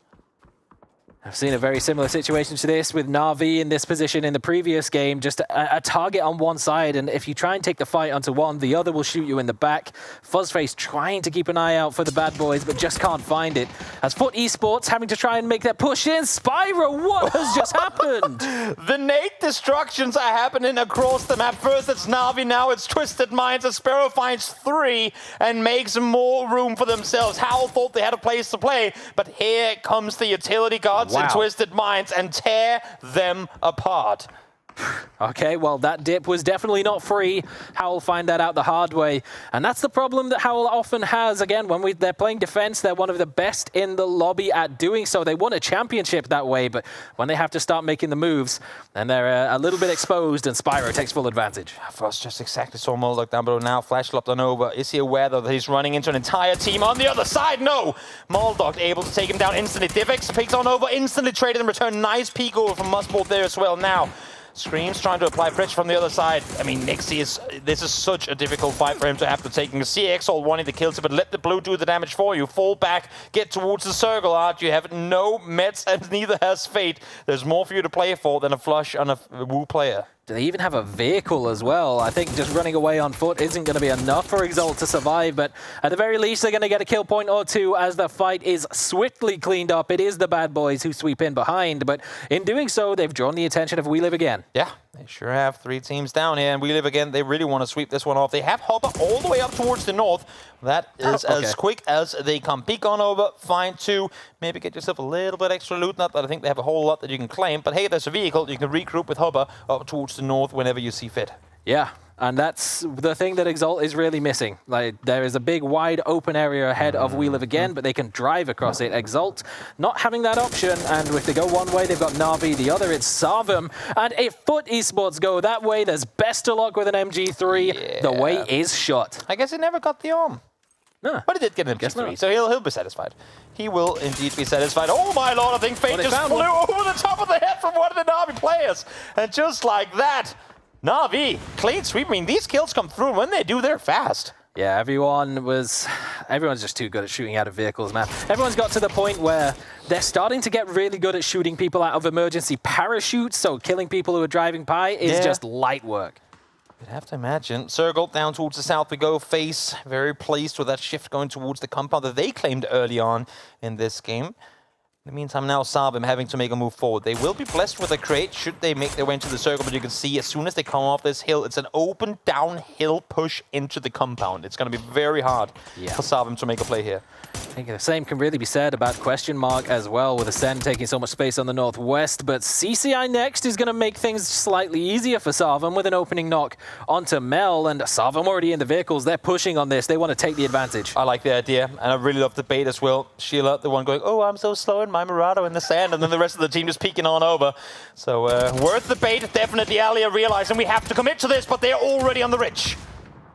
I've seen a very similar situation to this with Na'Vi in this position in the previous game. Just a target on one side, and if you try and take the fight onto one, the other will shoot you in the back. Fuzzface trying to keep an eye out for the bad boys, but just can't find it. As Foot Esports having to try and make that push in. Spyro, what has just happened? The nade destructions are happening across the map. First it's Na'Vi, now it's Twisted Minds. As Sparrow finds 3 and makes more room for themselves. Howl thought they had a place to play, but here comes the utility guards and Twisted Minds and tear them apart. Okay, well, that dip was definitely not free. Howl find that out the hard way. And that's the problem that Howl often has. Again, when they're playing defense, they're one of the best in the lobby at doing so. They won a championship that way, but when they have to start making the moves, then they're a little bit exposed, and Spyro takes full advantage. Frost just exactly saw Moldog down below now. Flash lopped on over. Is he aware, though, that he's running into an entire team on the other side? No! Moldog able to take him down instantly. Divix picks on over, instantly traded in return. Nice peek over from Mustbolt there as well now. Screams trying to apply pressure from the other side. I mean, this is such a difficult fight for him to have to take. You can see Exalt wanting to kill him, but let the blue do the damage for you. Fall back, get towards the circle art. You have no meds, and neither has Fate. There's more for you to play for than a flush on a Wu player. Do they even have a vehicle as well? I think just running away on foot isn't going to be enough for Exalt to survive, but at the very least, they're going to get a kill point or two as the fight is swiftly cleaned up. It is the bad boys who sweep in behind, but in doing so, they've drawn the attention of We Live Again. Yeah, they sure have. 3 teams down here, and We Live Again, they really want to sweep this one off. They have Hopper all the way up towards the north. That is as quick as they come. Peek on over, find 2, maybe get yourself a little bit extra loot. Not that I think they have a whole lot that you can claim, but hey, there's a vehicle. You can regroup with Hopper up towards the north whenever you see fit. Yeah, and that's the thing that Exalt is really missing. Like, there is a big, wide open area ahead of We Live Again, but they can drive across it. Exalt not having that option, and if they go one way, they've got Na'Vi, the other, it's Sarvum. And if Foot Esports go that way, there's best of luck with an MG3. Yeah. The way is shut. I guess he never got the arm. No. But he did get an MG3, so he'll be satisfied. He will indeed be satisfied. Oh my lord, I think Fate just flew over the top of the head from one of the Na'Vi players. And just like that, Na'Vi, clean sweep. I mean, these kills come through, and when they do, they're fast. Yeah, everyone's just too good at shooting out of vehicles, man. Everyone's got to the point where they're starting to get really good at shooting people out of emergency parachutes, so killing people who are driving by is just light work. You'd have to imagine. Circle down towards the south we go. Face very pleased with that shift going towards the compound that they claimed early on in this game. In the meantime, now Sarvum having to make a move forward. They will be blessed with a crate should they make their way into the circle, but you can see as soon as they come off this hill, it's an open downhill push into the compound. It's going to be very hard for Sarvum to make a play here. I think the same can really be said about Question Mark as well, with Ascend taking so much space on the northwest, but CCI next is going to make things slightly easier for Sarvum with an opening knock onto Mel, and Sarvum already in the vehicles. They're pushing on this. They want to take the advantage. I like the idea, and I really love the bait as well. Sheila, the one going, oh, I'm so slow in my Murado in the sand, and then the rest of the team just peeking on over. So worth the bait, definitely. Alia realizing we have to commit to this, but they're already on the ridge.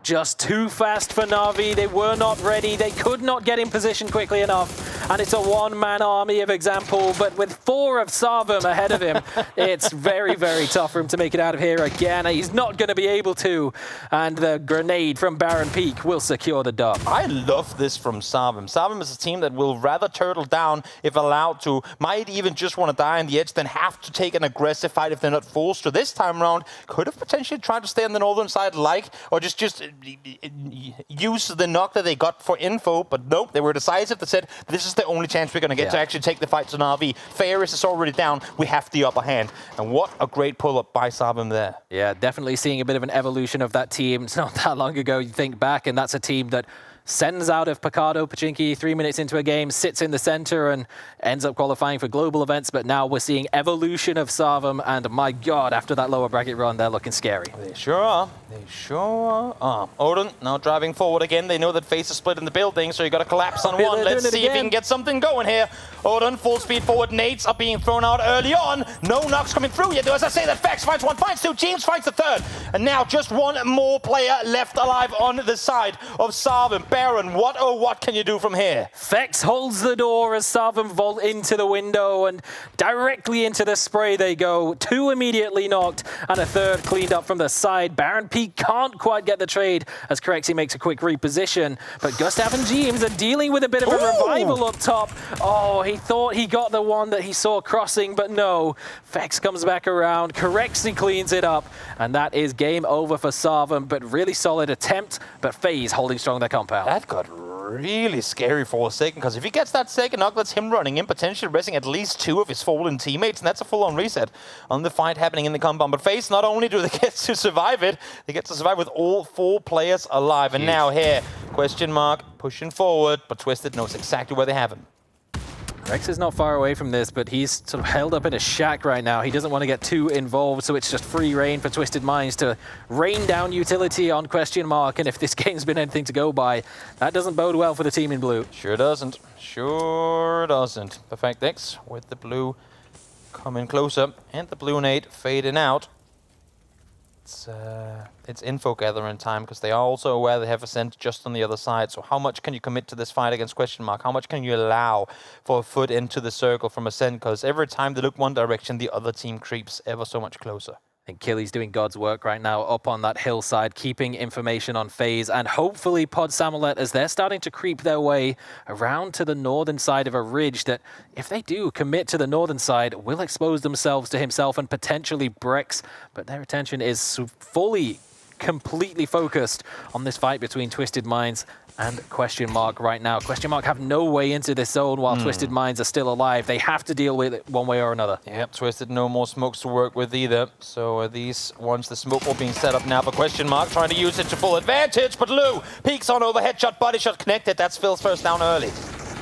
Just too fast for Na'Vi. They were not ready. They could not get in position quickly enough. And it's a one-man army of example, but with 4 of Sarvum ahead of him, it's very, very tough for him to make it out of here again. He's not going to be able to. And the grenade from Baron Peak will secure the dub. I love this from Sarvum. Sarvum is a team that will rather turtle down if allowed to. Might even just want to die on the edge, then have to take an aggressive fight if they're not forced to. This time around, could have potentially tried to stay on the northern side or just use the knock that they got for info, but nope, they were decisive. They said, this is the only chance we're going to get to actually take the fight to Na'Vi. Ferris is already down. We have the upper hand. And what a great pull-up by Sarvum there. Yeah, definitely seeing a bit of an evolution of that team. It's not that long ago, you think back, and that's a team that sends out of Picardo Pachinki 3 minutes into a game, sits in the center and ends up qualifying for global events. But now we're seeing evolution of Sarvum, and my God, after that lower bracket run, they're looking scary. They sure are. They sure are. Odin now driving forward again. They know that Face is split in the building, so you got to collapse on one. Let's see if he can get something going here. Odin full speed forward. Nades are being thrown out early on. No knocks coming through yet. As I say, that Fax finds 1, finds 2, James finds the 3rd. And now just 1 more player left alive on the side of Sarvum. Baron. What, oh, what can you do from here? Fex holds the door as Sarvum vault into the window, and directly into the spray they go. 2 immediately knocked, and a 3rd cleaned up from the side. Baron P can't quite get the trade as Corexi makes a quick reposition, but Gustav and James are dealing with a bit of a revival up top. Oh, he thought he got the one that he saw crossing, but no. Fex comes back around, Corexi cleans it up, and that is game over for Sarvum, but really solid attempt, but FaZe holding strong their compound. That got really scary for a second, because if he gets that second knock, that's him running in, potentially resting at least 2 of his fallen teammates, and that's a full-on reset on the fight happening in the compound. But FaZe, not only do they get to survive it, they get to survive with all 4 players alive. And now here, question mark, pushing forward, but Twisted knows exactly where they have him. Rex is not far away from this, but he's sort of held up in a shack right now. He doesn't want to get too involved, so it's just free reign for Twisted Minds to rain down utility on question mark. And if this game's been anything to go by, that doesn't bode well for the team in blue. Sure doesn't. Sure doesn't. Perfect X with the blue coming closer, and the blue nade fading out. It's info gathering time, because they are also aware they have Ascent just on the other side. So how much can you commit to this fight against question mark? How much can you allow for a foot into the circle from Ascent? Because every time they look one direction, the other team creeps ever so much closer. I think Killy's doing God's work right now up on that hillside, keeping information on FaZe, and hopefully Pod Samolet, as they're starting to creep their way around to the northern side of a ridge that, if they do commit to the northern side, will expose themselves to himself and potentially Brex. But their attention is fully, completely focused on this fight between Twisted Minds and question mark right now. Question mark have no way into this zone while Twisted Minds are still alive. They have to deal with it one way or another. Yep, Twisted, no more smokes to work with either. So these ones, the smoke will being set up now for question mark, trying to use it to full advantage, but Lou peeks on over, headshot, body shot connected. That's Phil's first down early.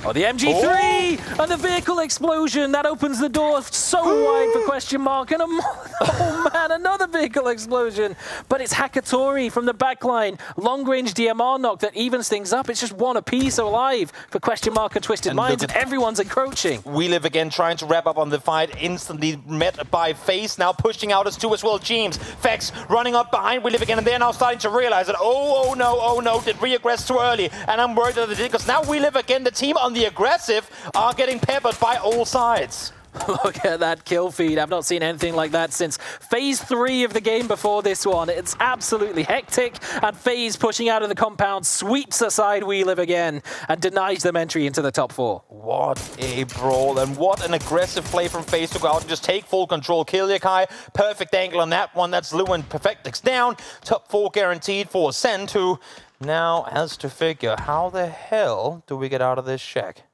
Oh, the MG3 and the vehicle explosion. That opens the door so wide for question mark. And oh man, another vehicle explosion. But it's Hakatori from the backline. Long-range DMR knock that evens things up. It's just 1 apiece alive for question mark and Twisted Minds, and everyone's encroaching. We Live again trying to wrap up on the fight, instantly met by FaZe, now pushing out as 2 as well. James, Fex running up behind We Live again, and they're now starting to realize that, oh no, did we aggress too early? And I'm worried that they did, because now We Live again, the team on the aggressive, are getting peppered by all sides. Look at that kill feed. I've not seen anything like that since phase 3 of the game before this one. It's absolutely hectic, and FaZe pushing out of the compound sweeps aside We Live again and denies them entry into the top 4. What a brawl, and what an aggressive play from FaZe to go out and just take full control. Kill Yakai, perfect angle on that one. That's Lou and Perfectix down. Top 4 guaranteed for Ascent, who now has to figure, how the hell do we get out of this shack?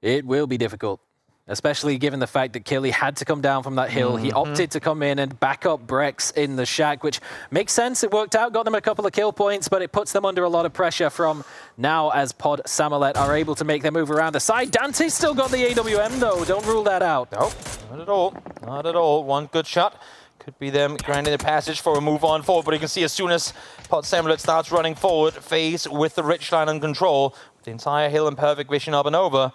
It will be difficult, especially given the fact that Killy had to come down from that hill. He opted to come in and back up Brex in the shack, which makes sense. It worked out, got them a couple of kill points, but it puts them under a lot of pressure from now as Pod Samolet are able to make their move around the side. Dante's still got the AWM though. Don't rule that out. Nope, not at all. Not at all. One good shot. Could be them granting the passage for a move on forward, but you can see as soon as Pod Samolet starts running forward, FaZe with the ridgeline in control, with the entire hill in perfect vision up and over,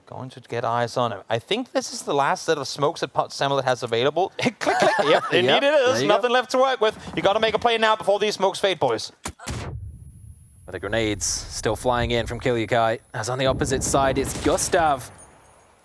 going to get eyes on him. I think this is the last set of smokes that Pod Samolet has available. Click, click. Yep, indeed it is. Nothing left to work with. You got to make a play now before these smokes fade, boys. With the grenades still flying in from Kilyakai, as on the opposite side, it's Gustav.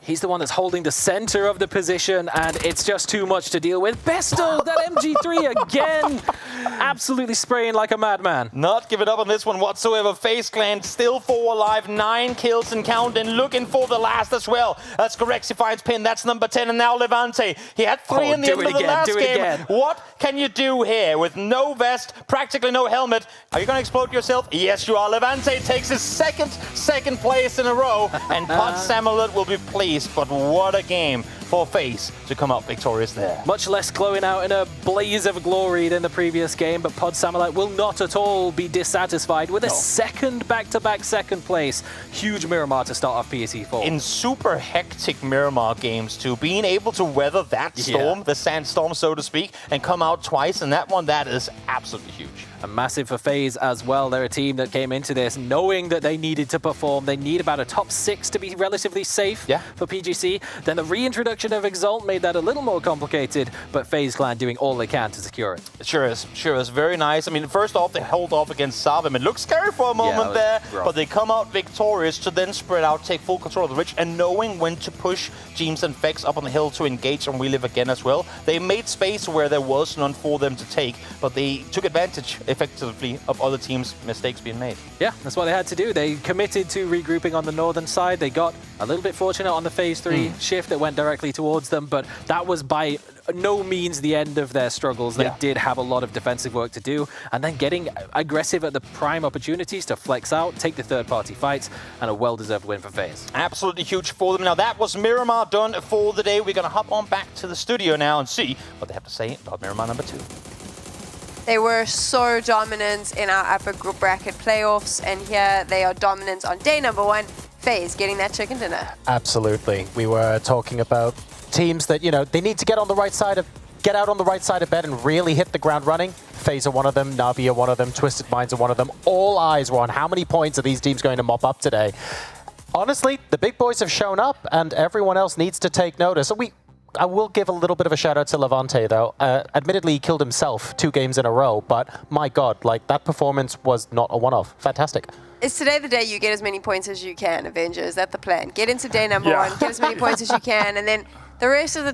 He's the one that's holding the center of the position, and it's just too much to deal with. Besto, that MG3 again, absolutely spraying like a madman. Not giving up on this one whatsoever. FaZe Clan still 4 alive, 9 kills and counting, looking for the last as well. That's Corexi finds pin, that's number 10, and now Levante. He had 3 in the end of the last game. What can you do here with no vest, practically no helmet? Are you going to explode yourself? Yes, you are. Levante takes his second place in a row, and Pod Samolet will be pleased. But what a game for FaZe to come out victorious there. Much less glowing out in a blaze of glory than the previous game, but Pod Samolet will not at all be dissatisfied with a second back-to-back second place. Huge Miramar to start off PSE4. In super hectic Miramar games too, being able to weather that storm, the sandstorm so to speak, and come out twice in that one, that is absolutely huge. and massive for FaZe as well. They're a team that came into this knowing that they needed to perform. They need about a top 6 to be relatively safe for PGC. Then the reintroduction of Exalt made that a little more complicated, but FaZe Clan doing all they can to secure it. Sure is. Very nice. I mean, first off, they hold off against Savim. It looked scary for a moment there, but they come out victorious to then spread out, take full control of the ridge, and knowing when to push Jeems and Vex up on the hill to engage and relive again as well. They made space where there was none for them to take, but they took advantage effectively of other teams' mistakes being made. Yeah, that's what they had to do. They committed to regrouping on the northern side. They got a little bit fortunate on the phase 3 shift that went directly towards them, but that was by no means the end of their struggles. They did have a lot of defensive work to do, and then getting aggressive at the prime opportunities to flex out, take the third-party fights, and a well-deserved win for FaZe. Absolutely huge for them. Now, that was Miramar done for the day. We're going to hop on back to the studio now and see what they have to say about Miramar number 2. They were so dominant in our upper group bracket playoffs, and here they are dominant on day number 1. FaZe getting that chicken dinner. Absolutely. We were talking about teams that, you know, they need to get out on the right side of bed and really hit the ground running. FaZe are one of them, Na'Vi are one of them, Twisted Minds are one of them. All eyes were on how many points are these teams going to mop up today. Honestly, the big boys have shown up and everyone else needs to take notice. I will give a little bit of a shout out to Levante though. Admittedly, he killed himself 2 games in a row, but my God, like that performance was not a one-off. Fantastic. Is today the day you get as many points as you can, Avenger? Is that the plan? Get into day number 1, get as many points as you can, and then the rest of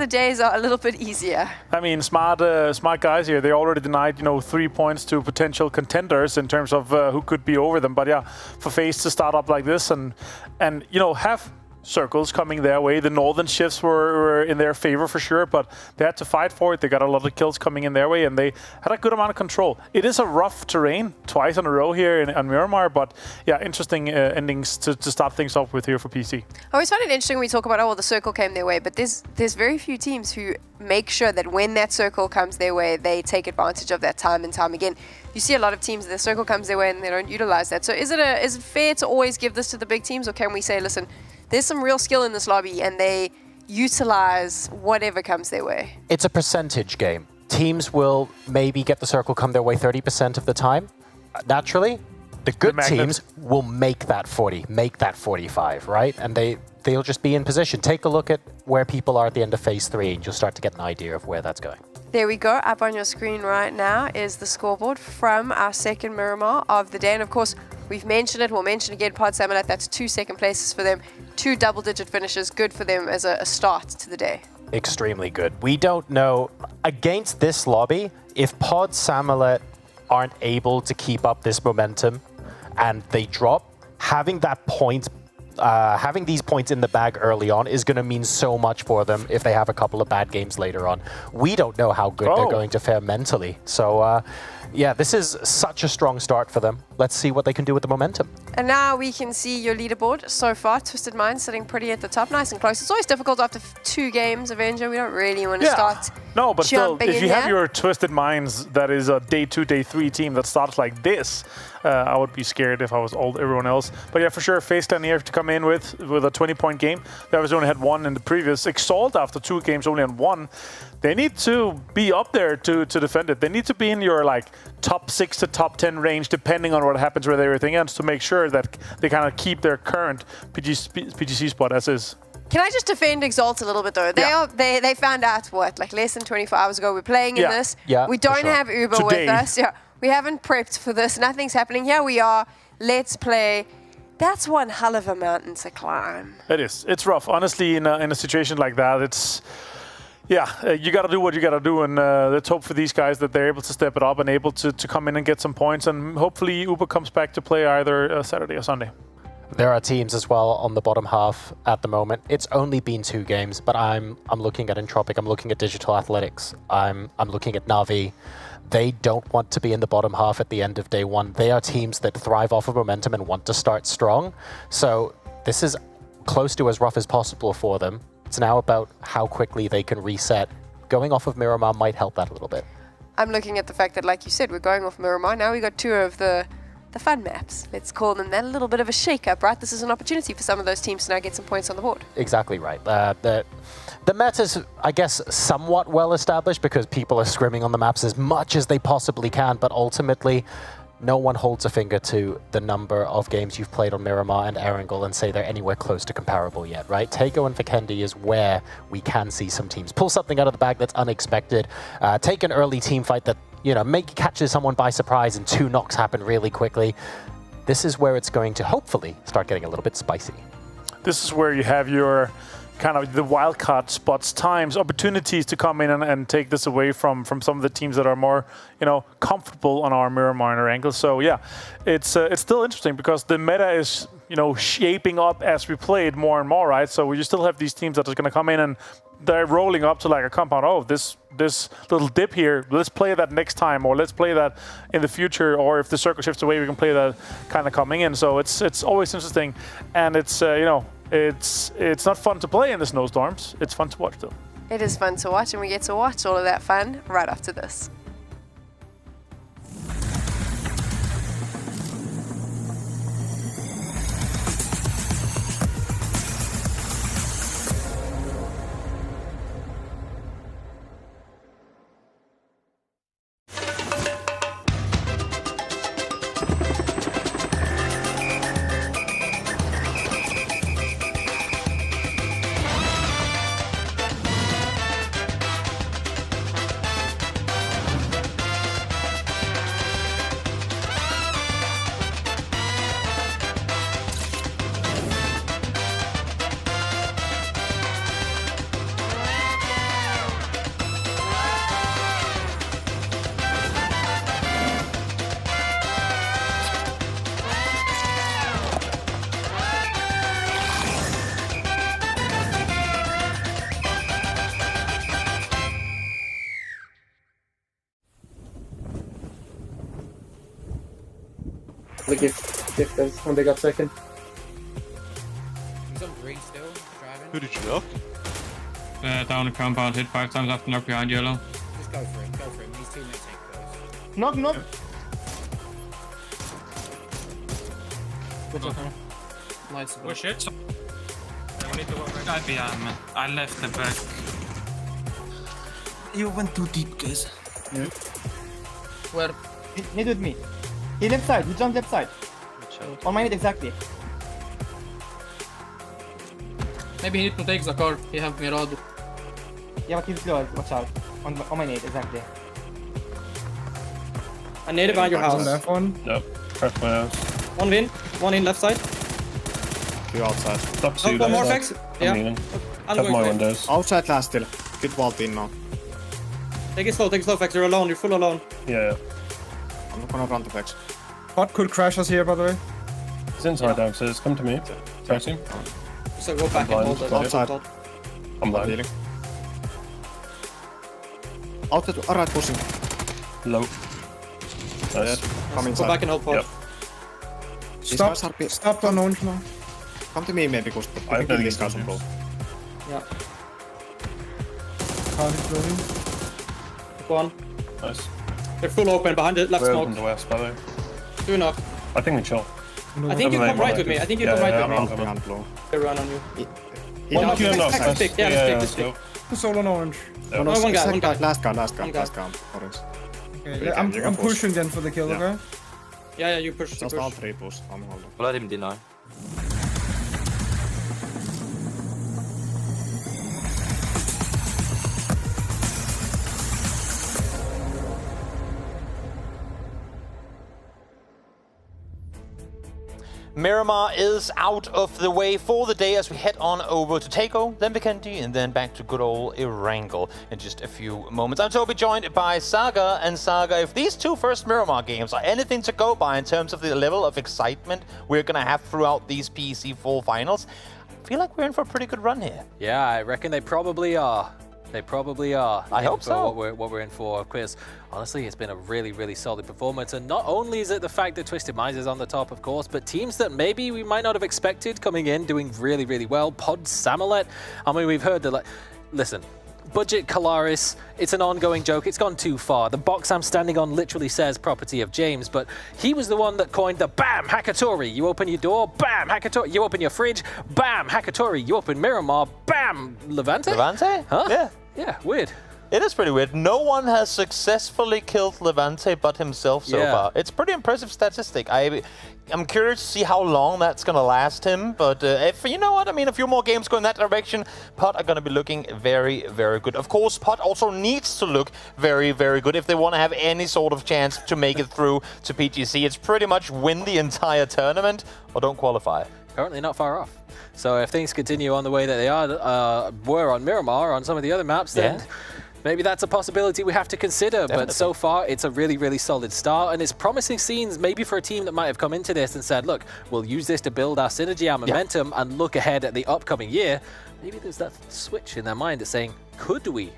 the days are a little bit easier. I mean, smart guys here. They already denied, 3 points to potential contenders in terms of who could be over them. But yeah, for FaZe to start up like this and have circles coming their way. The northern shifts were in their favor for sure, but they had to fight for it. They got a lot of kills coming in their way, and they had a good amount of control. It is a rough terrain twice in a row here on Miramar, but yeah, interesting endings to start things off with here for PC. I always find it interesting when we talk about, the circle came their way, but there's very few teams who make sure that when that circle comes their way, they take advantage of that time and time again. You see a lot of teams, the circle comes their way and they don't utilize that. So is it fair to always give this to the big teams, or can we say, listen, there's some real skill in this lobby and they utilize whatever comes their way? It's a percentage game. Teams will maybe get the circle come their way 30% of the time. Naturally, the good teams will make that 40, make that 45, right? And they'll just be in position. Take a look at where people are at the end of phase 3 and you'll start to get an idea of where that's going. There we go. Up on your screen right now is the scoreboard from our second Miramar of the day. And of course, we've mentioned it. We'll mention again, Pod Samurai. That's 2 second places for them. 2 double-digit finishes. Good for them as a start to the day. Extremely good. We don't know, against this lobby, if Pod Samurai aren't able to keep up this momentum and they drop, having that point, having these points in the bag early on is going to mean so much for them if they have a couple of bad games later on. We don't know how good they're going to fare mentally. So, yeah, this is such a strong start for them. Let's see what they can do with the momentum. And now we can see your leaderboard so far. Twisted Minds sitting pretty at the top, nice and close. It's always difficult after 2 games, Avenger. We don't really want to start. No, but still, if you have here. your Twisted Minds, that is a day 2, day 3 team that starts like this, I would be scared if I was everyone else. But yeah, for sure, FaZe down here to come in with a 20-point game. They obviously only had 1 in the previous. Exalt after 2 games only on 1. They need to be up there to defend it. They need to be in your top 6 to top 10 range, depending on what happens with everything else, to make sure that they kind of keep their current PGC spot as is. Can I just defend Exalt a little bit though? They found out what, less than 24 hours ago we're playing in this. Yeah, we don't have Uber with us. Yeah, we haven't prepped for this. Nothing's happening. Here we are. Let's play. That's one hell of a mountain to climb. It is. It's rough. Honestly, in a situation like that, it's... Yeah, you got to do what you got to do, and let's hope for these guys that they're able to step it up and able to come in and get some points, and hopefully Uber comes back to play either Saturday or Sunday. There are teams as well on the bottom half at the moment. It's only been 2 games, but I'm looking at Entropic, I'm looking at Digital Athletics, I'm looking at Na'Vi. They don't want to be in the bottom half at the end of day 1. They are teams that thrive off of momentum and want to start strong. So this is close to as rough as possible for them. It's now about how quickly they can reset. Going off of Miramar might help that a little bit. I'm looking at the fact that, like you said, we're going off Miramar. Now we got 2 of the the fun maps. Let's call them that. A little bit of a shake-up, right? This is an opportunity for some of those teams to now get some points on the board. Exactly right. The meta's, I guess, somewhat well established because people are scrimming on the maps as much as they possibly can, but ultimately, no one holds a finger to the number of games you've played on Miramar and Erangel and say they're anywhere close to comparable yet, right? Taeko and Vikendi is where we can see some teams pull something out of the bag that's unexpected, take an early team fight that, you know, catches someone by surprise and 2 knocks happen really quickly. This is where it's going to hopefully start getting a little bit spicy. This is where you have your kind of the wildcard spots, times, opportunities to come in and take this away from some of the teams that are more, you know, comfortable on our Miramar and Erangel. So yeah, it's still interesting because the meta is, you know, shaping up as we play it more and more, right? So you still have these teams that are going to come in and they're rolling up to like a compound. Oh, this little dip here, let's play that next time, or let's play that in the future, or if the circle shifts away, we can play that kind of coming in. So it's always interesting, and it's you know, it's not fun to play in the snowstorms. It's fun to watch though. It is fun to watch, and we get to watch all of that fun right after this. Like if there's one they got second. He's on green still, driving. Who did you knock? Down the compound, hit 5 times after knock behind yellow. Just go for him, go for him. These teammates take those. Knock, knock. Good job, man. Nice. Oh shit. We need to work right. Guy behind me. I left the back. You went too deep, guys. Yeah. Where? Need with me. He left side, he jumped left side. On my head exactly. Maybe he need to take the car. He have Mirado. Yeah, but he's low, watch out. On my head, exactly. I need it behind your house. Left one. Yep, crack my house. One in left side. Two outside. Oh, one more fax. Yeah. Cover my windows. Outside last still. Good vault in now. Take it slow, fax. You're alone, you're full alone. Yeah. I'm not gonna run the fax. Hot could crash us here, by the way. He's inside downstairs. Come to me. Taxi. So go back and hold it. Outside. I'm blind. Outside, alright, pushing. Low. Nice. Come inside. Go back and hold pod. Yep. Stop on orange now. Come to me maybe, because I have these guys on both. Yeah. Car is loading. One. Nice. They're full open behind the left We're smoke. open to west, by the way. Do enough. I think we chill. I think you come right with me. I think you come right with me. I'm They run on you. One knock, Let's pick. Yeah, let's pick. Solo on orange. No, one guy. Last guy. Orange. Okay, I'm pushing then for the kill, okay? Yeah, you push. Just all 3 push. I'm holding. Let him deny. Miramar is out of the way for the day as we head on over to Taeko, then Vikendi, and then back to good old Erangel in just a few moments. I'm Toby, joined by Saga. And Saga, if these 2 first Miramar games are anything to go by in terms of the level of excitement we're going to have throughout these PEC Fall finals, I feel like we're in for a pretty good run here. Yeah, I reckon they probably are. They probably are. I hope so. What we're in for, Chris. Honestly, it's been a really, really solid performance. And not only is it the fact that Twisted Minds is on the top, of course, but teams that maybe we might not have expected coming in, doing really, really well. Pod Samolet. I mean, we've heard that, like, listen, budget Kalaris, it's an ongoing joke. It's gone too far. The box I'm standing on literally says property of James, but he was the one that coined the BAM! Hakatori. You open your door, BAM! Hakatori. You open your fridge, BAM! Hakatori. You open Miramar, BAM! Levante? Levante? Huh? Yeah. Yeah, weird. It is pretty weird. No one has successfully killed Levante but himself so far. It's pretty impressive statistic. I'm curious to see how long that's going to last him. But if you know what, I mean, a few more games go in that direction, PUT are going to be looking very, very good. Of course, PUT also needs to look very, very good if they want to have any sort of chance to make it through to PGC. It's pretty much win the entire tournament or don't qualify. Currently not far off. So if things continue on the way that they were on Miramar, on some of the other maps, then maybe that's a possibility we have to consider. Definitely. But so far, it's a really, really solid start. And it's promising scenes maybe for a team that might have come into this and said, look, we'll use this to build our synergy, our momentum, and look ahead at the upcoming year. Maybe there's that switch in their mind that's saying, could we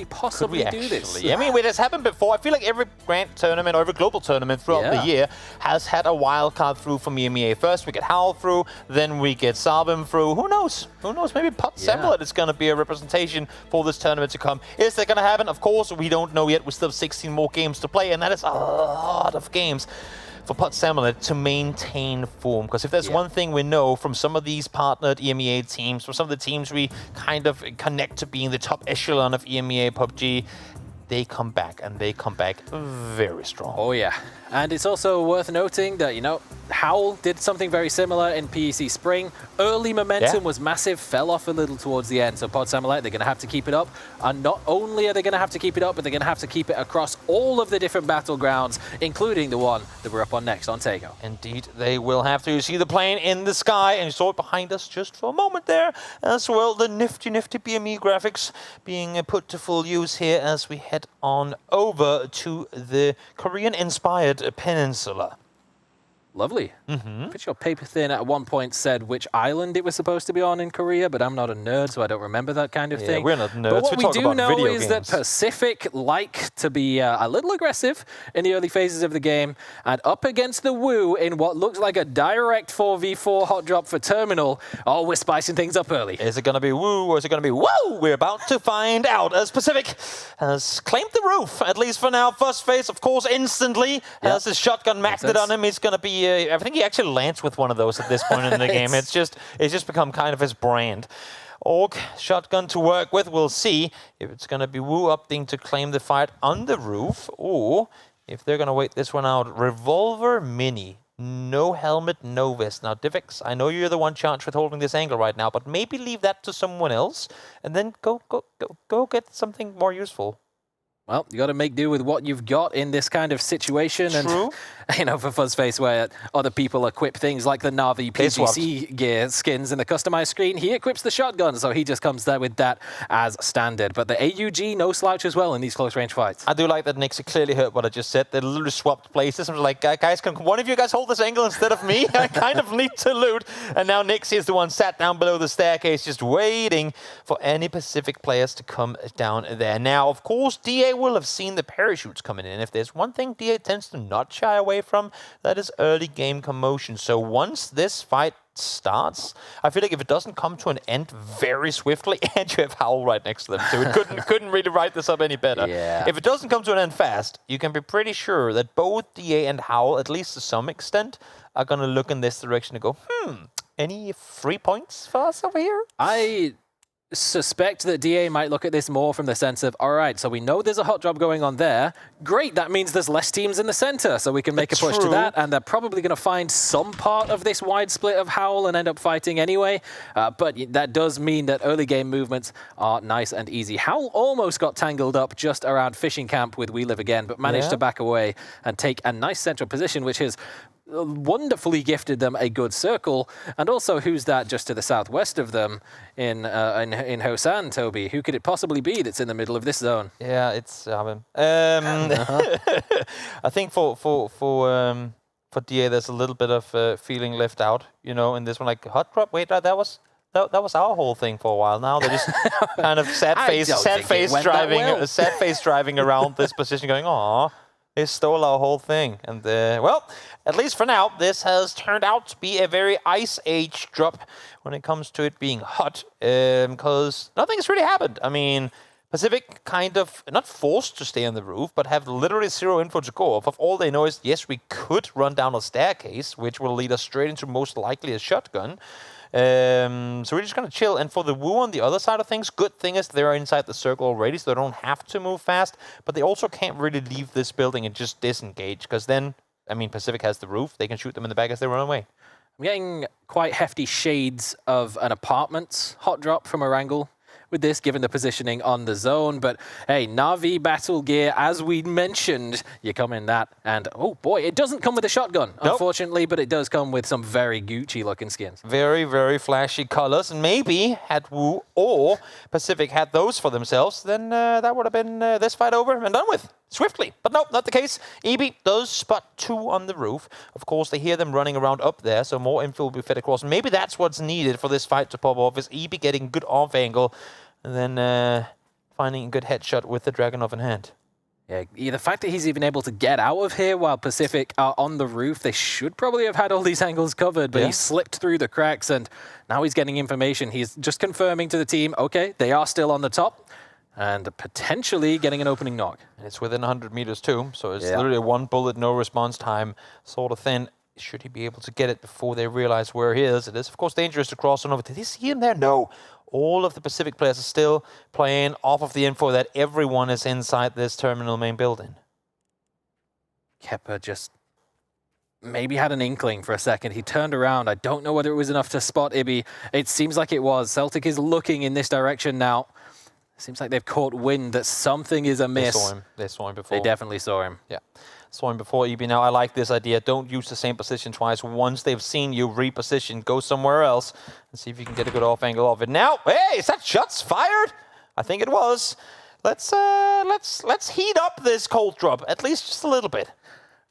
possibly do this? I mean, it has happened before. I feel like every grand tournament or every global tournament throughout the year has had a wild card through from EMEA. First we get Howl through, then we get Sabim through. Who knows? Who knows? Maybe PUT Semblot is going to be a representation for this tournament to come. Is that going to happen? Of course, we don't know yet. We still have 16 more games to play, and that is a lot of games for PUT Semblot to maintain form. Because if there's one thing we know from some of these partnered EMEA teams, from some of the teams we kind of connect to being the top echelon of EMEA PUBG, they come back, and they come back very strong. Oh yeah. And it's also worth noting that, you know, Howl did something very similar in PEC Spring. Early momentum was massive, fell off a little towards the end. So PUT Semblot, they're going to have to keep it up. And not only are they going to have to keep it up, but they're going to have to keep it across all of the different battlegrounds, including the one that we're up on next on Tego. Indeed, they will have to. You see the plane in the sky, and you saw it behind us just for a moment there. As well, the nifty BME graphics being put to full use here as we head on over to the Korean-inspired peninsula. Lovely. Pretty sure Paper Thin at one point said which island it was supposed to be on in Korea, but I'm not a nerd, so I don't remember that kind of thing. We're not nerds. But what we do know is games. that Pacific like to be a little aggressive in the early phases of the game, and up against the Woo in what looks like a direct 4v4 hot drop for Terminal. Oh, we're spicing things up early. Is it going to be Woo or is it going to be Woo? We're about to find out, as Pacific has claimed the roof, at least for now. First phase, of course, instantly. As his shotgun maxed it on him, he's going to be I think he actually lands with one of those at this point in the game. It's just become kind of his brand. Orc, shotgun to work with. We'll see if it's going to be Woo opting to claim the fight on the roof, or if they're going to wait this one out. Revolver Mini. No helmet, no vest. Now, Divix, I know you're the one charged with holding this angle right now, but maybe leave that to someone else, and then go get something more useful. Well, you got to make do with what you've got in this kind of situation. True. And, you know, for Fuzzface, where other people equip things like the Na'Vi PGC gear skins in the customized screen, he equips the shotgun, so he just comes there with that as standard. But the AUG, no slouch as well in these close-range fights. I do like that Nixie clearly heard what I just said. They literally swapped places. I'm like, guys, can one of you guys hold this angle instead of me? I kind of need to loot. And now Nixie is the one sat down below the staircase, just waiting for any Pacific players to come down there. Now, of course, DA will have seen the parachutes coming in. If there's one thing DA tends to not shy away from, that is early game commotion. So once this fight starts, I feel like if it doesn't come to an end very swiftly, and you have Howl right next to them, so it couldn't really write this up any better. If it doesn't come to an end fast, you can be pretty sure that both DA and Howl, at least to some extent, are going to look in this direction and go, any 3 points for us over here? I suspect that DA might look at this more from the sense of, all right, so we know there's a hot drop going on there. Great, that means there's less teams in the center, so we can make a push to that, and they're probably going to find some part of this wide split of Howl and end up fighting anyway. But that does mean that early game movements are nice and easy. Howl almost got tangled up just around Fishing Camp with We Live Again, but managed to back away and take a nice central position, which is wonderfully gifted them a good circle. And also, who's that just to the southwest of them in Hosan, Toby? Who could it possibly be that's in the middle of this zone? Yeah, it's I think for DA, there's a little bit of feeling left out, you know, in this one. Like hot drop. Wait, that was our whole thing for a while. Now they're just kind of sad face driving around this position, going, "Aw, they stole our whole thing." And well, at least for now, this has turned out to be a very Ice Age drop when it comes to it being hot, because nothing's really happened. I mean, Pacific kind of not forced to stay on the roof, but have literally zero info to go off of. All they know is, yes, we could run down a staircase, which will lead us straight into most likely a shotgun. So we're just going to chill. And for the Wu on the other side of things, good thing is they're inside the circle already, so they don't have to move fast. But they also can't really leave this building and just disengage, because then, I mean, Pacific has the roof. They can shoot them in the back as they run away. I'm getting quite hefty shades of an apartment hot drop from our angle with this, given the positioning on the zone. But hey, Na'Vi battle gear, as we mentioned, you come in that, and oh boy, it doesn't come with a shotgun, unfortunately, but it does come with some very Gucci-looking skins. Very, very flashy colors, and maybe had Wu or Pacific had those for themselves, then that would have been this fight over and done with swiftly. But no, not the case. EB does spot 2 on the roof. Of course, they hear them running around up there, so more info will be fed across. Maybe that's what's needed for this fight to pop off, is EB getting good off angle, and then finding a good headshot with the Dragunov in hand. Yeah, the fact that he's even able to get out of here while Pacific are on the roof, they should probably have had all these angles covered, but he slipped through the cracks, and now he's getting information. He's just confirming to the team, okay, they are still on the top, and potentially getting an opening knock. And it's within 100 meters too, so it's literally 1 bullet, no response time sort of thing. Should he be able to get it before they realize where he is? It is, of course, dangerous to cross on over. Did he see him there? No. All of the Pacific players are still playing off of the info that everyone is inside this terminal main building. Kepper just maybe had an inkling for a second. He turned around. I don't know whether it was enough to spot Ibby. It seems like it was. Celtic is looking in this direction now. Seems like they've caught wind that something is amiss. They saw him. They saw him before. They definitely saw him. Yeah. Saw him before, EB. Now, I like this idea. Don't use the same position twice. Once they've seen you reposition, go somewhere else and see if you can get a good off angle of it. Now, hey, is that shots fired? I think it was. Let's heat up this cold drop, at least just a little bit.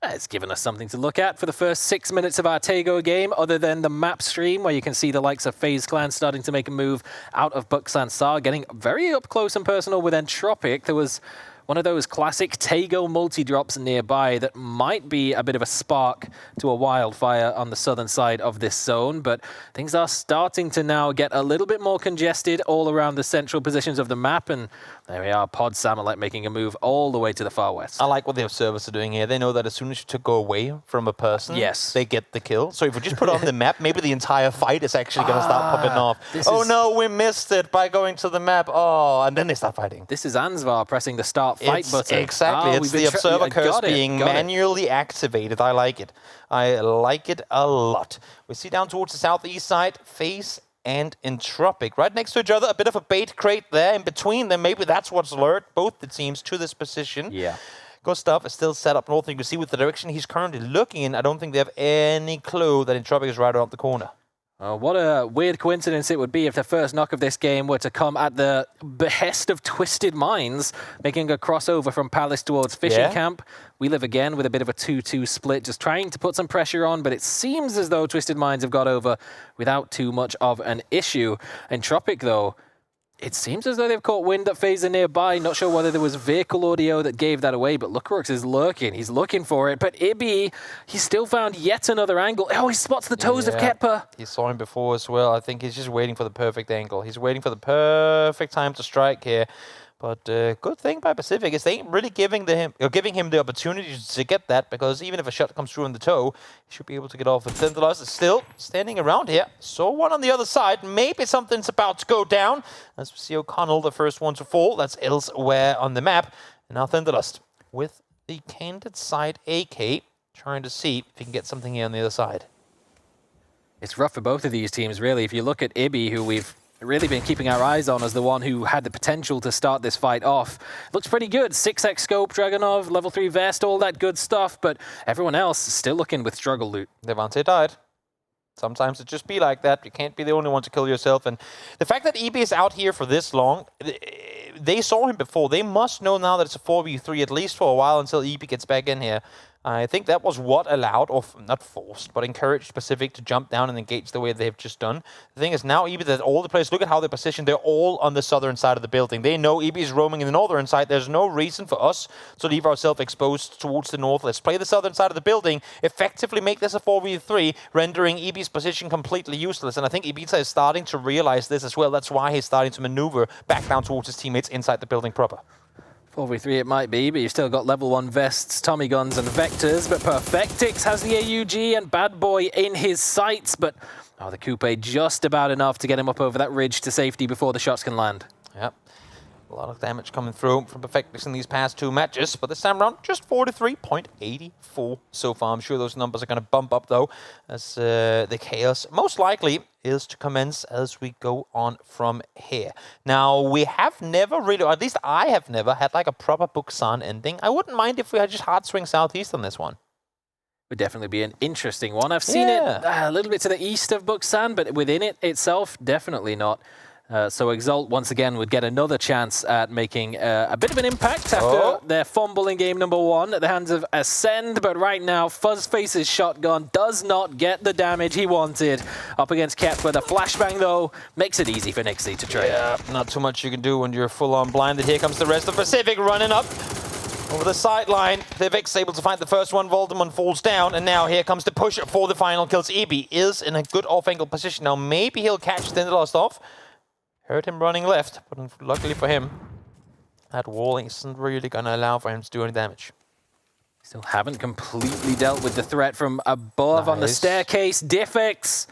It's given us something to look at for the first 6 minutes of our Tego game, other than the map stream, where you can see the likes of FaZe Clan starting to make a move out of Buxan Sar, getting very up close and personal with Entropic. There was one of those classic Tego multi-drops nearby that might be a bit of a spark to a wildfire on the southern side of this zone, but things are starting to now get a little bit more congested all around the central positions of the map, and there we are, Pod Samalek making a move all the way to the far west. I like what the observers are doing here. They know that as soon as you go away from a person, they get the kill. So if we just put it on the map, maybe the entire fight is actually going to start popping off. Oh no, we missed it by going to the map. Oh, and then they start fighting. This is Ansvar pressing the start fight button. Exactly, it's the observer curse being manually activated. I like it. I like it a lot. We see down towards the southeast side, FaZe and Entropic right next to each other. A bit of a bait crate there in between them. Maybe that's what's lured both the teams to this position. Yeah. Gustav is still set up north. You can see with the direction he's currently looking in, I don't think they have any clue that Entropic is right around the corner. What a weird coincidence it would be if the first knock of this game were to come at the behest of Twisted Minds, making a crossover from Palace towards Fishing Camp. We live again with a bit of a 2-2 split, just trying to put some pressure on, but it seems as though Twisted Minds have got over without too much of an issue. Entropic, though, it seems as though they've caught wind that FaZe are nearby. Not sure whether there was vehicle audio that gave that away, but Lukrux is lurking. He's looking for it. But Ibby, he still found yet another angle. Oh, he spots the toes of Kepper. He saw him before as well. I think he's just waiting for the perfect angle. He's waiting for the perfect time to strike here. But good thing by Pacific is they ain't really giving him the opportunity to get that, because even if a shot comes through in the toe, he should be able to get off. But Thindalos is still standing around here. Saw one on the other side. Maybe something's about to go down. As we see O'Connell, the first one to fall. That's elsewhere on the map. And now Thindalos with the candid side AK, trying to see if he can get something here on the other side. It's rough for both of these teams, really. If you look at Ibby, who we've really been keeping our eyes on as the one who had the potential to start this fight off. Looks pretty good. 6x scope, Dragunov, level 3 vest, all that good stuff, but everyone else is still looking with struggle loot. Devante died. Sometimes it just be like that. You can't be the only one to kill yourself. And the fact that EB is out here for this long, they saw him before. They must know now that it's a 4v3 at least for a while until EB gets back in here. I think that was what allowed, or not forced, but encouraged Pacific to jump down and engage the way they've just done. The thing is now, EB, that all the players, look at how they're positioned. They're all on the southern side of the building. They know EB is roaming in the northern side. There's no reason for us to leave ourselves exposed towards the north. Let's play the southern side of the building, effectively make this a 4v3, rendering EB's position completely useless. And I think Ibiza is starting to realize this as well. That's why he's starting to maneuver back down towards his teammates inside the building proper. 4v3 it might be, but you've still got level 1 vests, Tommy guns and vectors, but Perfectix has the AUG and Bad Boy in his sights, but the coupe just about enough to get him up over that ridge to safety before the shots can land. Yep. A lot of damage coming through from Perfectix in these past 2 matches, but this time around, just 43.84 so far. I'm sure those numbers are going to bump up, though, as the chaos most likely is to commence as we go on from here. Now, we have never really, or at least I have never, had like a proper Buksan ending. I wouldn't mind if we had just hard swing southeast on this one. Would definitely be an interesting one. I've seen it a little bit to the east of Buksan, but within it itself, definitely not. So Exalt, once again, would get another chance at making a bit of an impact after their fumble in game number 1 at the hands of Ascend. But right now, Fuzzface's shotgun does not get the damage he wanted. Up against Kep with a flashbang, though, makes it easy for Nixie to trade. Yeah, not too much you can do when you're full-on blinded. Here comes the rest of Pacific running up over the sideline. Pivic's able to find the first one. Voldemort falls down, and now here comes the push for the final kills. EB is in a good off-angle position. Now maybe he'll catch Tinderlost off. Heard him running left, but luckily for him, that wall isn't really going to allow for him to do any damage. Still haven't completely dealt with the threat from above on the staircase. Diffix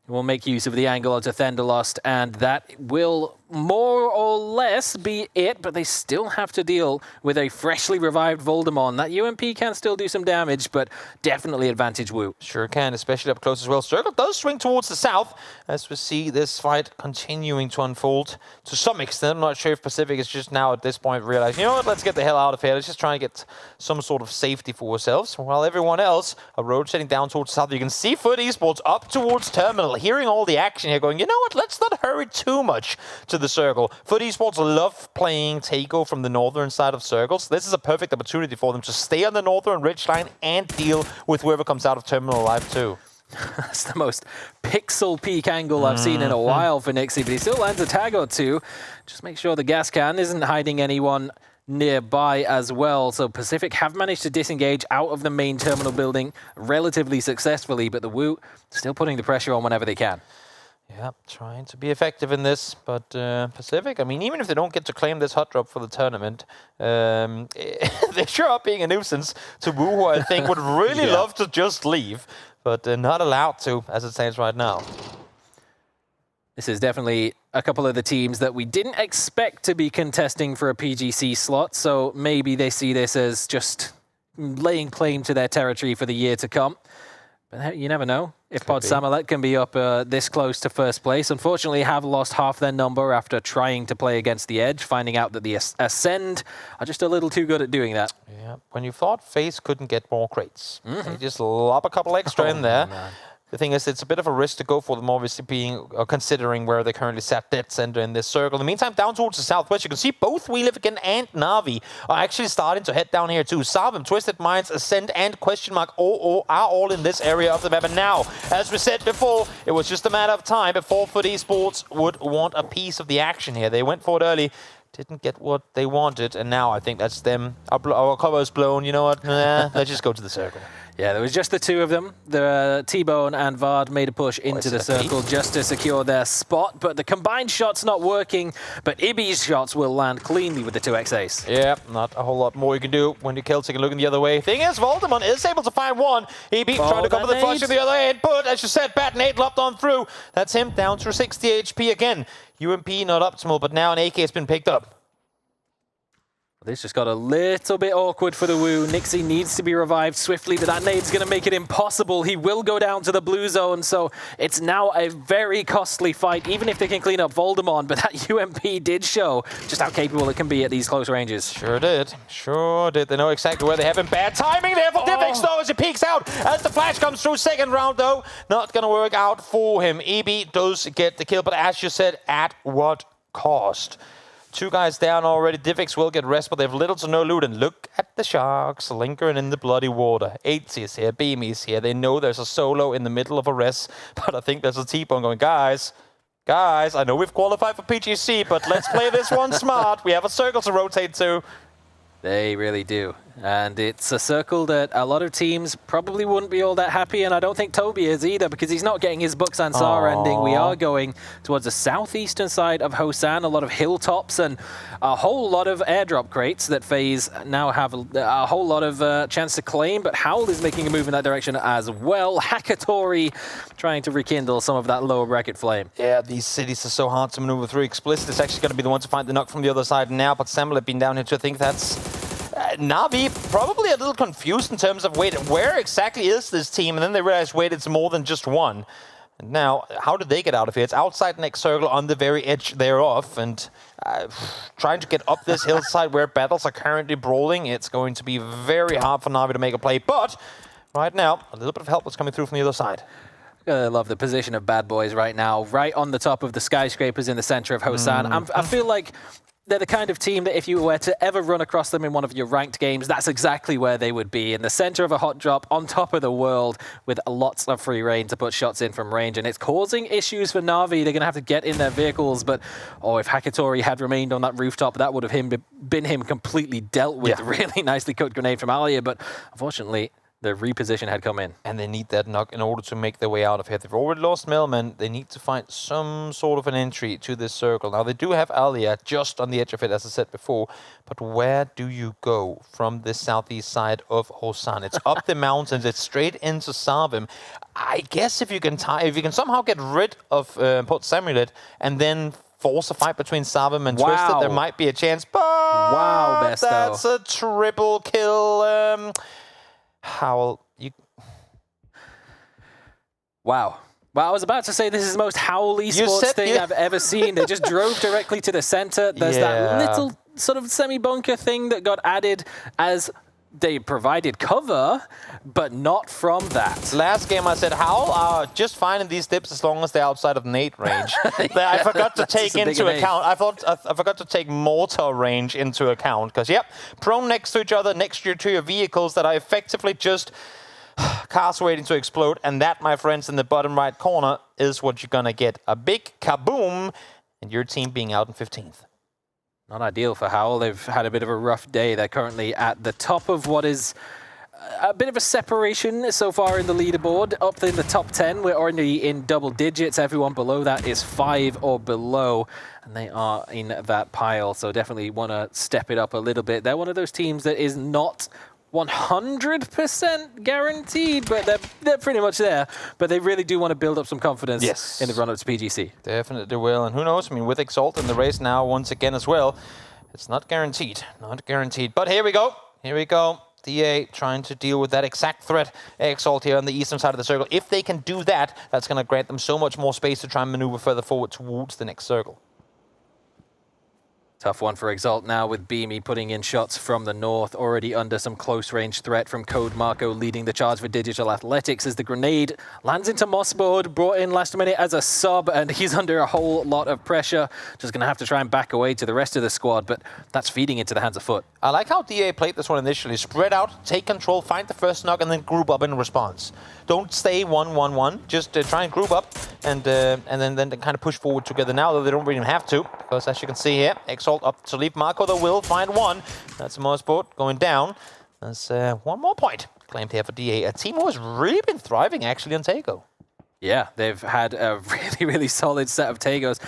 will make use of the angle onto Thunderlust, and that will more or less be it, but they still have to deal with a freshly revived Voldemort. That UMP can still do some damage, but definitely advantage Wu. Sure can, especially up close as well. Circle does swing towards the south as we see this fight continuing to unfold to some extent. I'm not sure if Pacific is just now at this point realizing, you know what, let's get the hell out of here. Let's just try and get some sort of safety for ourselves. While everyone else are rotating down towards south. You can see Foot Esports up towards Terminal, hearing all the action here, going, you know what, let's not hurry too much to the circle. Foot Esports love playing Taco from the northern side of circles. This is a perfect opportunity for them to stay on the northern ridgeline and deal with whoever comes out of Terminal alive too. That's the most pixel peak angle I've seen in a while for Nixie, but he still lands a tag or two. Just make sure the gas can isn't hiding anyone nearby as well. So Pacific have managed to disengage out of the main terminal building relatively successfully, but the Wu still putting the pressure on whenever they can. Yeah, trying to be effective in this, but Pacific, I mean, even if they don't get to claim this hot drop for the tournament, they sure are being a nuisance to Wu, who I think would really love to just leave, but not allowed to, as it stands right now. This is definitely a couple of the teams that we didn't expect to be contesting for a PGC slot, so maybe they see this as just laying claim to their territory for the year to come. But you never know. If Pod Samalet can be up this close to first place, unfortunately have lost half their number after trying to play against the edge, finding out that the Ascend are just a little too good at doing that. Yeah, when you thought FaZe couldn't get more crates, they just lob a couple extra in there. Man. The thing is, it's a bit of a risk to go for them, obviously, being considering where they currently sat dead center in this circle. In the meantime, down towards the southwest, you can see both Weelivigan and Na'Vi are actually starting to head down here too. Savim, Twisted Minds, Ascend, and Question Mark are all in this area of the map. And now, as we said before, it was just a matter of time before Foot Esports would want a piece of the action here. They went for it early, didn't get what they wanted, and now I think that's them. Our cover is blown. You know what? Let's just go to the circle. Yeah, there was just the two of them. The T-Bone and Vard made a push into the circle just to secure their spot, but the combined shot's not working, but Ibby's shots will land cleanly with the 2x-Ace. Yeah, not a whole lot more you can do when you kill taking looking the other way. Thing is, Voldemort is able to find one. Ibby trying to cover the flush on the other end, but as you said, Bat Nate lopped on through. That's him down to 60 HP again. UMP not optimal, but now an AK has been picked up. This just got a little bit awkward for the Wu. Nixie needs to be revived swiftly, but that nade's going to make it impossible. He will go down to the blue zone, so it's now a very costly fight, even if they can clean up Voldemort. But that UMP did show just how capable it can be at these close ranges. Sure did. Sure did. They know exactly where they have him. Bad timing there for Diffix, though, as he peeks out. As the flash comes through, second round, though, not going to work out for him. EB does get the kill, but as you said, at what cost? 2 guys down already. Divix will get rest, but they have little to no loot. And look at the Sharks lingering in the bloody water. 80 is here, Beamy's here. They know there's a solo in the middle of a rest, but I think there's a T-Bone going, guys, I know we've qualified for PGC, but let's play this one smart. We have a circle to rotate to. They really do. And it's a circle that a lot of teams probably wouldn't be all that happy, and I don't think Toby is either, because he's not getting his Bux Ansar ending. We are going towards the southeastern side of Hosan, a lot of hilltops, and a whole lot of airdrop crates that FaZe now have a whole lot of chance to claim, but Howl is making a move in that direction as well. Hakatori trying to rekindle some of that lower bracket flame. Yeah, these cities are so hard to maneuver through. Explicit is actually going to be the one to find the knock from the other side now, but Samuel had been down here to think that's... Na'Vi probably a little confused in terms of, wait, where exactly is this team? And then they realize, wait, it's more than just one. And now, how did they get out of here? It's outside next circle on the very edge thereof. And trying to get up this hillside where battles are currently brawling, it's going to be very hard for Na'Vi to make a play. But right now, a little bit of help was coming through from the other side. I love the position of Bad Boys right now, right on the top of the skyscrapers in the center of Hosan. I feel like they're the kind of team that if you were to ever run across them in one of your ranked games, that's exactly where they would be, in the center of a hot drop, on top of the world, with lots of free reign to put shots in from range. And it's causing issues for Na'Vi. They're going to have to get in their vehicles, but if Hakatori had remained on that rooftop, that would have been him completely dealt with. Yeah. Really nicely cooked grenade from Alia, but unfortunately, the reposition had come in. And they need that knock in order to make their way out of here. They've already lost Melman. They need to find some sort of an entry to this circle. Now, they do have Alia just on the edge of it, as I said before. But where do you go from the southeast side of Hosan? It's up the mountains. It's straight into Savim. I guess if you can somehow get rid of Port Samulet and then force a fight between Savim and Twisted, there might be a chance. But wow, Besto. That's a triple kill. Howl, Wow. Well, I was about to say this is the most Howl Esports thing I've ever seen. They just drove directly to the center. There's that little sort of semi-bunker thing that got added as they provided cover, but not from that. Last game I said, Howl are just fine in these dips as long as they're outside of nade range. I forgot to take into account. I forgot to take mortar range into account, because prone next to each other, next to your vehicles that are effectively just cars waiting to explode. And that, my friends, in the bottom right corner is what you're gonna get. A big kaboom, and your team being out in 15th. Not ideal for Howl. They've had a bit of a rough day. They're currently at the top of what is a bit of a separation so far in the leaderboard. Up in the top 10, we're already in double digits. Everyone below that is 5 or below, and they are in that pile. So definitely want to step it up a little bit. They're one of those teams that is not 100% guaranteed, but they're pretty much there. But they really do want to build up some confidence in the run-up to PGC. Definitely will. And who knows? I mean, with Exalt in the race now once again as well, it's not guaranteed. Not guaranteed. But here we go. Here we go. DA trying to deal with that exact threat. Exalt here on the eastern side of the circle. If they can do that, that's going to grant them so much more space to try and maneuver further forward towards the next circle. Tough one for Exalt now, with Beamy putting in shots from the north, already under some close range threat from Code Marco, leading the charge for Digital Athletics as the grenade lands into Mossboard, brought in last minute as a sub, and he's under a whole lot of pressure. Just going to have to try and back away to the rest of the squad, but that's feeding into the hands of Foot. I like how DA played this one initially. Spread out, take control, find the first knock, and then group up in response. Don't stay 1-1-1. Just try and group up and then kind of push forward together now, though they don't really have to, because as you can see here, Exalt up to leave Marco, they will find one. That's a Mossboard going down. There's one more point claimed here for DA. A team who has really been thriving actually on Tego. Yeah, they've had a really, really solid set of Tagos.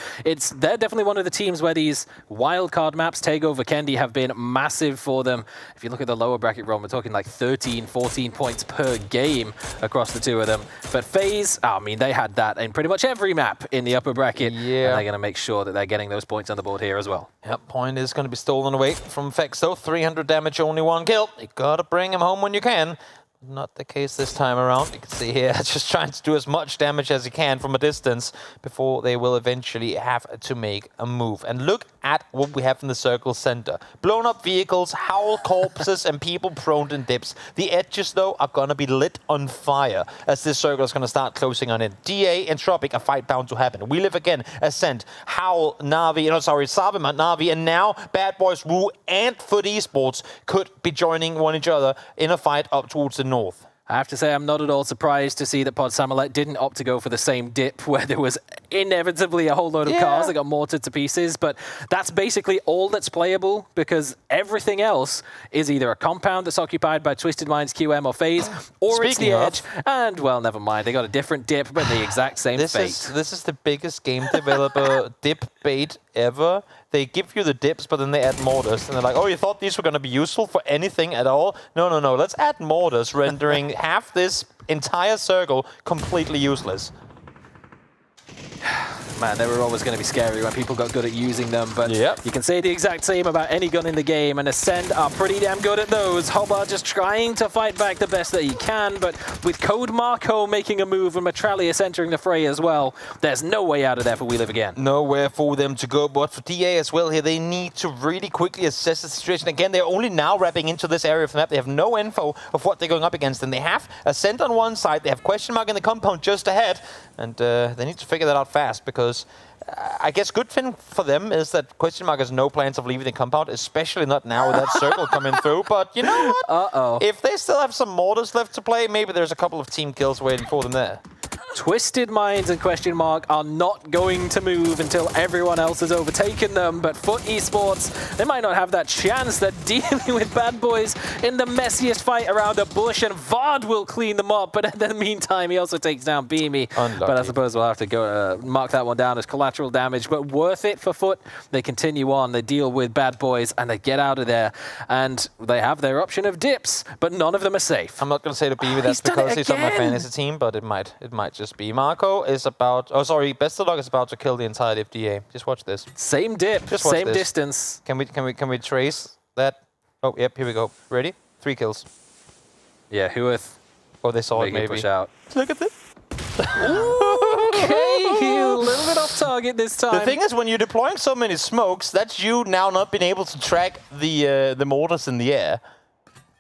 They're definitely one of the teams where these wildcard maps, Tego, Vikendi, have been massive for them. If you look at the lower bracket run, we're talking like 13, 14 points per game across the two of them. But FaZe, I mean, they had that in pretty much every map in the upper bracket. Yeah. And they're going to make sure that they're getting those points on the board here as well. Yep, point is going to be stolen away from Fex, though. 300 damage, only 1 kill. You got to bring him home when you can. Not the case this time around. You can see here, just trying to do as much damage as he can from a distance before they will eventually have to make a move. And look at what we have in the circle center. Blown up vehicles, howl corpses, and people prone in dips. The edges, though, are going to be lit on fire as this circle is going to start closing on in. DA and Tropic, a fight bound to happen. We live again, Ascent, Howl, Na'Vi, Savim and Na'Vi, and now Bad Boys, Woo, and Foot Esports could be joining each other in a fight up towards the north. I have to say, I'm not at all surprised to see that Pod Samulet didn't opt to go for the same dip where there was inevitably a whole load of cars that got mortared to pieces. But that's basically all that's playable because everything else is either a compound that's occupied by Twisted Minds, QM, or FaZe, or it's the edge. And, well, never mind. They got a different dip, but the exact same fate. This is the biggest game developer dip bait ever. They give you the dips, but then they add mortars. And they're like, oh, you thought these were going to be useful for anything at all? No, no, no. Let's add mortars, rendering half this entire circle completely useless. Man, they were always going to be scary when people got good at using them, but you can say the exact same about any gun in the game, and Ascend are pretty damn good at those. Hobart just trying to fight back the best that he can, but with Code Marco making a move and Metralius entering the fray as well, there's no way out of there for We Live Again. Nowhere for them to go, but for DA as well here, they need to really quickly assess the situation. Again, they're only now wrapping into this area of the map. They have no info of what they're going up against, and they have Ascend on one side, they have question mark in the compound just ahead, and they need to figure that out fast, because I guess good thing for them is that question mark has no plans of leaving the compound, especially not now with that circle coming through. But you know what? If they still have some mortars left to play, maybe there's a couple of team kills waiting for them there. Twisted Minds and question mark are not going to move until everyone else has overtaken them, but Foot Esports, they might not have that chance. They're dealing with Bad Boys in the messiest fight around a bush, and Vard will clean them up, but in the meantime, he also takes down Beamy. Unlucky. But I suppose we'll have to go mark that one down as collateral damage, but worth it for Foot. They continue on, they deal with Bad Boys, and they get out of there, and they have their option of dips, but none of them are safe. I'm not going to say to Beamy that's because he's on my fantasy team, but it might just be. Marco is about... Oh, sorry. Bestadog is about to kill the entire DA. Just watch this. Same dip, same distance. Can we trace that? Oh, yep. Here we go. Ready? 3 kills. Yeah, Huith. Oh, they saw it maybe. Push out. Look at this. Okay, a little bit off target this time. The thing is, when you're deploying so many smokes, that's you now not being able to track the mortars in the air.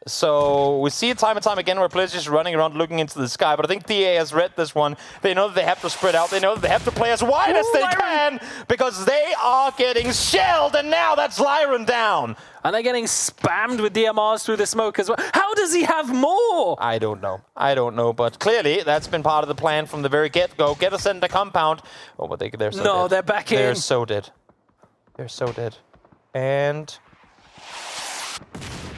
So we see it time and time again where players just running around looking into the sky. But I think DA has read this one. They know that they have to spread out. They know that they have to play as wide as they can because they are getting shelled. And now that's Lyron down. And they're getting spammed with DMRs through the smoke as well. How does he have more? I don't know. I don't know. But clearly, that's been part of the plan from the very get-go. Get us in the compound. Oh, but they're so dead. No, they're back in. They're so dead. They're so dead. And...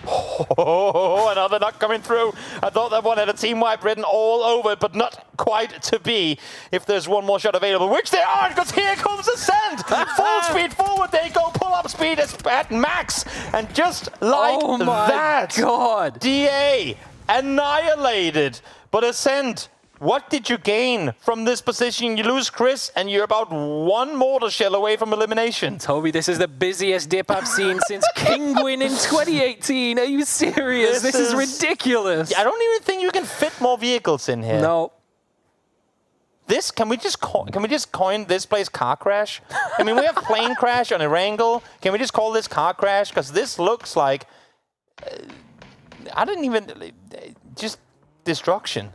Oh, another knock coming through. I thought that one had a team wipe written all over it, but not quite to be. If there's one more shot available, which there aren't, because here comes Ascent. Full speed forward they go. Pull-up speed is at max. And just like that, God. DA annihilated. But Ascent, what did you gain from this position? You lose Chris, and you're about 1 mortar shell away from elimination. Toby, this is the busiest dip I've seen since Kingwin in 2018. Are you serious? This is ridiculous. I don't even think you can fit more vehicles in here. No. This, can we just coin this place car crash? I mean, we have plane crash on Erangel. Can we just call this car crash? Because this looks like, I didn't even, just destruction.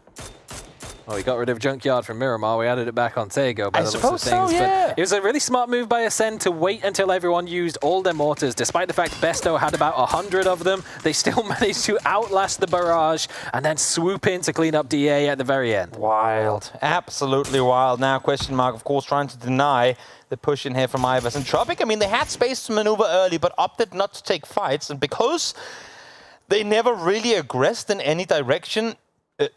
Well, we got rid of Junkyard from Miramar. We added it back on Tego. I suppose so, yeah. But it was a really smart move by Ascend to wait until everyone used all their mortars. Despite the fact Besto had about 100 of them, they still managed to outlast the barrage and then swoop in to clean up DA at the very end. Wild. Absolutely wild. Now, question mark, of course, trying to deny the push in here from Ivers. And Tropic, I mean, they had space to maneuver early, but opted not to take fights. And because they never really aggressed in any direction,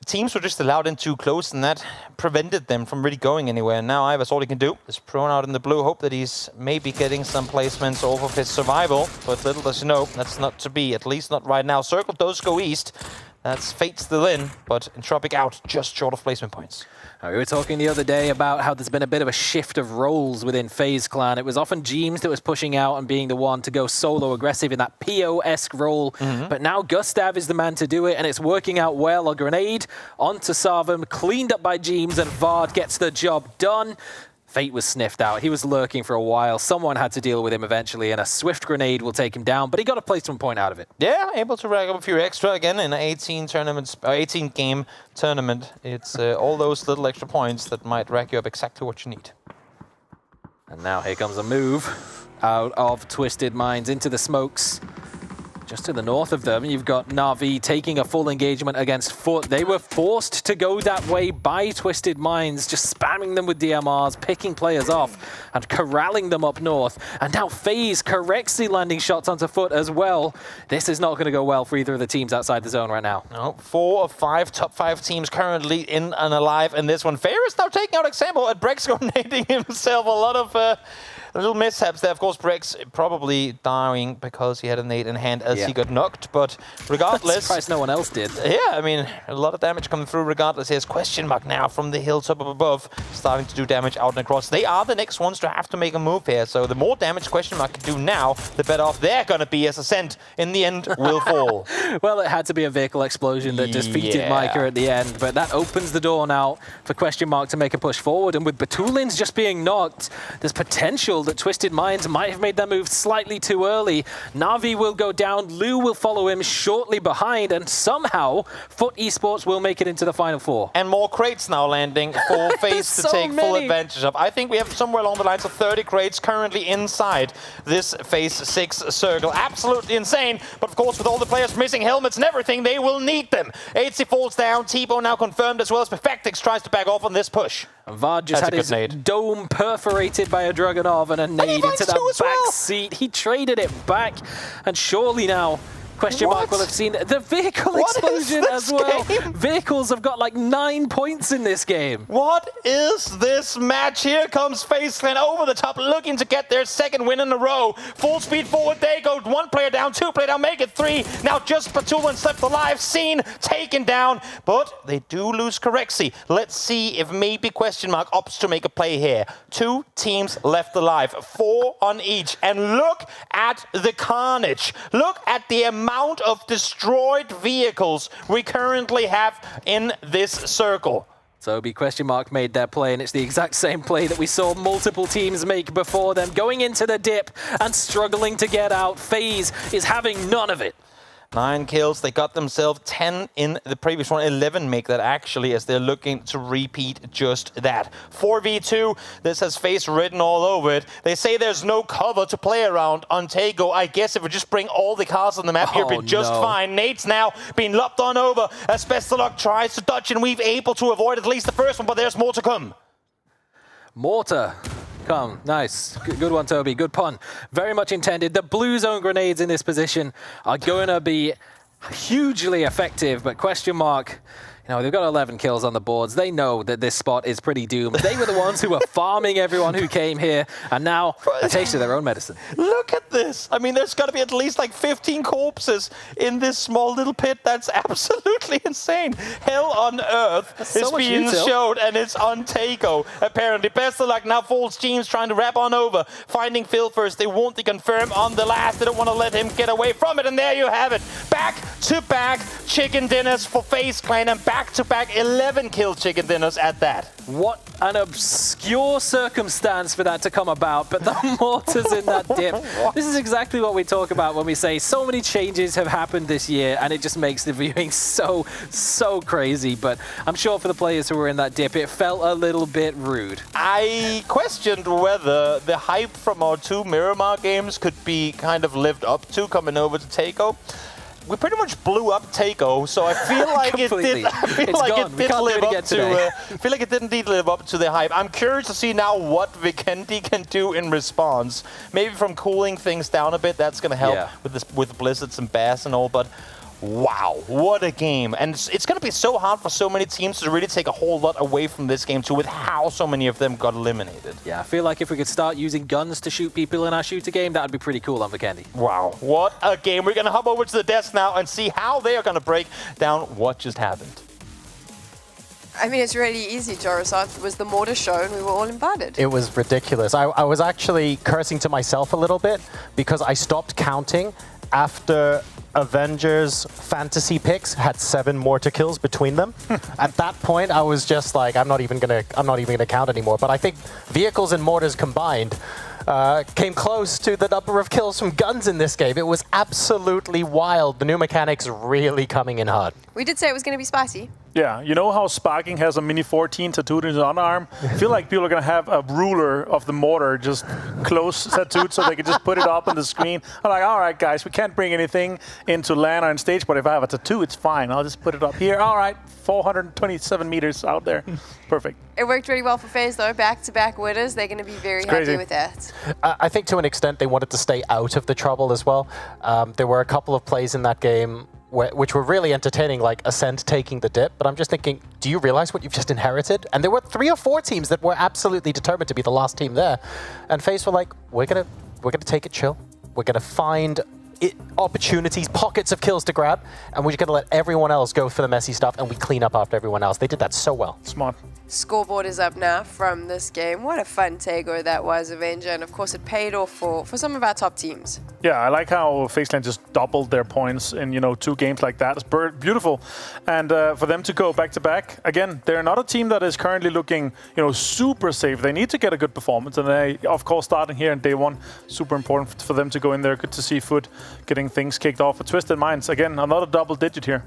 teams were just allowed in too close, and that prevented them from really going anywhere. And now Ivers, all he can do is prone out in the blue, hope that he's maybe getting some placements off of his survival. But little does he know, that's not to be, at least not right now. Circle does go east. That's Fate still in, but Entropic out, just short of placement points. We were talking the other day about how there's been a bit of a shift of roles within FaZe Clan. It was often Jeems that was pushing out and being the one to go solo aggressive in that PO-esque role. But now Gustav is the man to do it, and it's working out well. A grenade onto Savum, cleaned up by Jeems, and Vard gets the job done. Fate was sniffed out. He was lurking for a while. Someone had to deal with him eventually, and a swift grenade will take him down, but he got a placement point out of it. Yeah, able to rack up a few extra again in an 18-game tournament. It's all those little extra points that might rack you up exactly what you need. And now here comes a move out of Twisted Minds into the smokes. Just to the north of them, you've got Na'Vi taking a full engagement against Foot. They were forced to go that way by Twisted Minds, just spamming them with DMRs, picking players off and corralling them up north. And now FaZe correctly landing shots onto Foot as well. This is not going to go well for either of the teams outside the zone right now. No, 4 of 5 top 5 teams currently in and alive in this one. Fair is now taking out example at Brex grenading himself. A lot of little mishaps there. Of course, Brex probably dying because he had a nade in hand as he got knocked, but regardless... Surprised no one else did. Yeah, I mean, a lot of damage coming through regardless. Here's question mark now from the hilltop up above, starting to do damage out and across. They are the next ones to have to make a move here, so the more damage question mark can do now, the better off they're going to be as Ascent in the end will fall. Well, it had to be a vehicle explosion that defeated Micah at the end, but that opens the door now for question mark to make a push forward, and with Batulins just being knocked, there's potential that Twisted Minds might have made that move slightly too early. Na'Vi will go down, Lou will follow him shortly behind, and somehow Foot Esports will make it into the Final Four. And more crates now landing for FaZe to take full advantage of. I think we have somewhere along the lines of 30 crates currently inside this FaZe 6 circle. Absolutely insane, but of course with all the players missing helmets and everything, they will need them. 8C falls down, T-Bo now confirmed as well as Perfectix tries to back off on this push. Vard just had his dome perforated by a Dragunov and a nade into that back seat. He traded it back, and surely now question mark will have seen the vehicle explosion as well. Vehicles have got like 9 points in this game. What is this match? Here comes FaZe Clan over the top, looking to get their second win in a row. Full speed forward, they go. 1 player down, 2 player down, make it 3. Now just Batulin left alive, seen, taken down, but they do lose Correxy. Let's see if maybe question mark opts to make a play here. 2 teams left alive, 4 on each, and look at the carnage. Look at the amount of destroyed vehicles we currently have in this circle. So question mark made their play, and it's the exact same play that we saw multiple teams make before them, going into the dip and struggling to get out. FaZe is having none of it. 9 kills, they got themselves 10 in the previous one, 11 make that actually, as they're looking to repeat just that. 4v2, this has FaZe written all over it. They say there's no cover to play around on Tego. I guess if we just bring all the cars on the map here, it'd be just fine. Nate's now being lopped on over as Bestelok tries to dodge and weave, able to avoid at least the first one, but there's more to come. Mortar. Come, nice. Good one, Toby. Good pun. Very much intended. The blue zone grenades in this position are going to be hugely effective, but question mark, you know, they've got 11 kills on the boards. They know that this spot is pretty doomed. They were the ones who were farming everyone who came here, and now a taste of their own medicine. Look at this. I mean, there's got to be at least like 15 corpses in this small little pit. That's absolutely insane. Hell on earth is being showed, and it's on Tako, apparently. Best of luck now. Falls Jeans trying to wrap on over. Finding Phil first. They want to confirm on the last. They don't want to let him get away from it, and there you have it. Back-to-back chicken dinners for FaZe Clan, and back-to-back 11 kill chicken dinners at that. What an obscure circumstance for that to come about, but the mortars in that dip. This is exactly what we talk about when we say so many changes have happened this year, and it just makes the viewing so crazy. But I'm sure for the players who were in that dip, it felt a little bit rude. I questioned whether the hype from our 2 Miramar games could be kind of lived up to coming over to Tako. We pretty much blew up Tako, so I feel like it did. I feel like it didn't live up to. I feel like it didn't indeed live up to the hype. I'm curious to see now what Vikendi can do in response. Maybe from cooling things down a bit, that's going to help with this, with Blizzards and Bass and all. But wow, what a game! And it's going to be so hard for so many teams to really take a whole lot away from this game too, with how so many of them got eliminated. Yeah, I feel like if we could start using guns to shoot people in our shooter game, that would be pretty cool on Vikendi. Wow, what a game! We're going to hop over to the desk now and see how they are going to break down what just happened. I mean, it's really easy, Joris. It was the mortar show and we were all invited. It was ridiculous. I was actually cursing to myself a little bit because I stopped counting after Avengers fantasy picks had 7 mortar kills between them. At that point, I was just like, I'm not even gonna count anymore. But I think vehicles and mortars combined came close to the number of kills from guns in this game. It was absolutely wild. The new mechanics really coming in hard. We did say it was going to be spicy. Yeah, you know how Sparking has a Mini 14 tattooed in his underarm? I feel like people are going to have a ruler of the mortar just close tattooed so they can just put it up on the screen. I'm like, all right, guys, we can't bring anything into LAN or on stage, but if I have a tattoo, it's fine. I'll just put it up here. All right, 427 meters out there. Perfect. It worked really well for FaZe, though. Back-to-back winners. They're going to be very happy with that. I think to an extent they wanted to stay out of the trouble as well. There were a couple of plays in that game which were really entertaining, like Ascent taking the dip. But I'm just thinking, do you realize what you've just inherited? And there were 3 or 4 teams that were absolutely determined to be the last team there. And FaZe were like, we're gonna take it chill. We're gonna find opportunities, pockets of kills to grab, and we're just gonna let everyone else go for the messy stuff, and we clean up after everyone else. They did that so well. Smart. Scoreboard is up now from this game. What a fun takeover that was, Avenger, and of course it paid off for some of our top teams. Yeah, I like how FaZe just doubled their points in 2 games like that. It's beautiful, and for them to go back to back again, they're not a team that is currently looking super safe. They need to get a good performance, and they, of course, starting here in day 1, super important for them to go in there. Good to see Foot getting things kicked off for Twisted Minds. Again, another double digit here.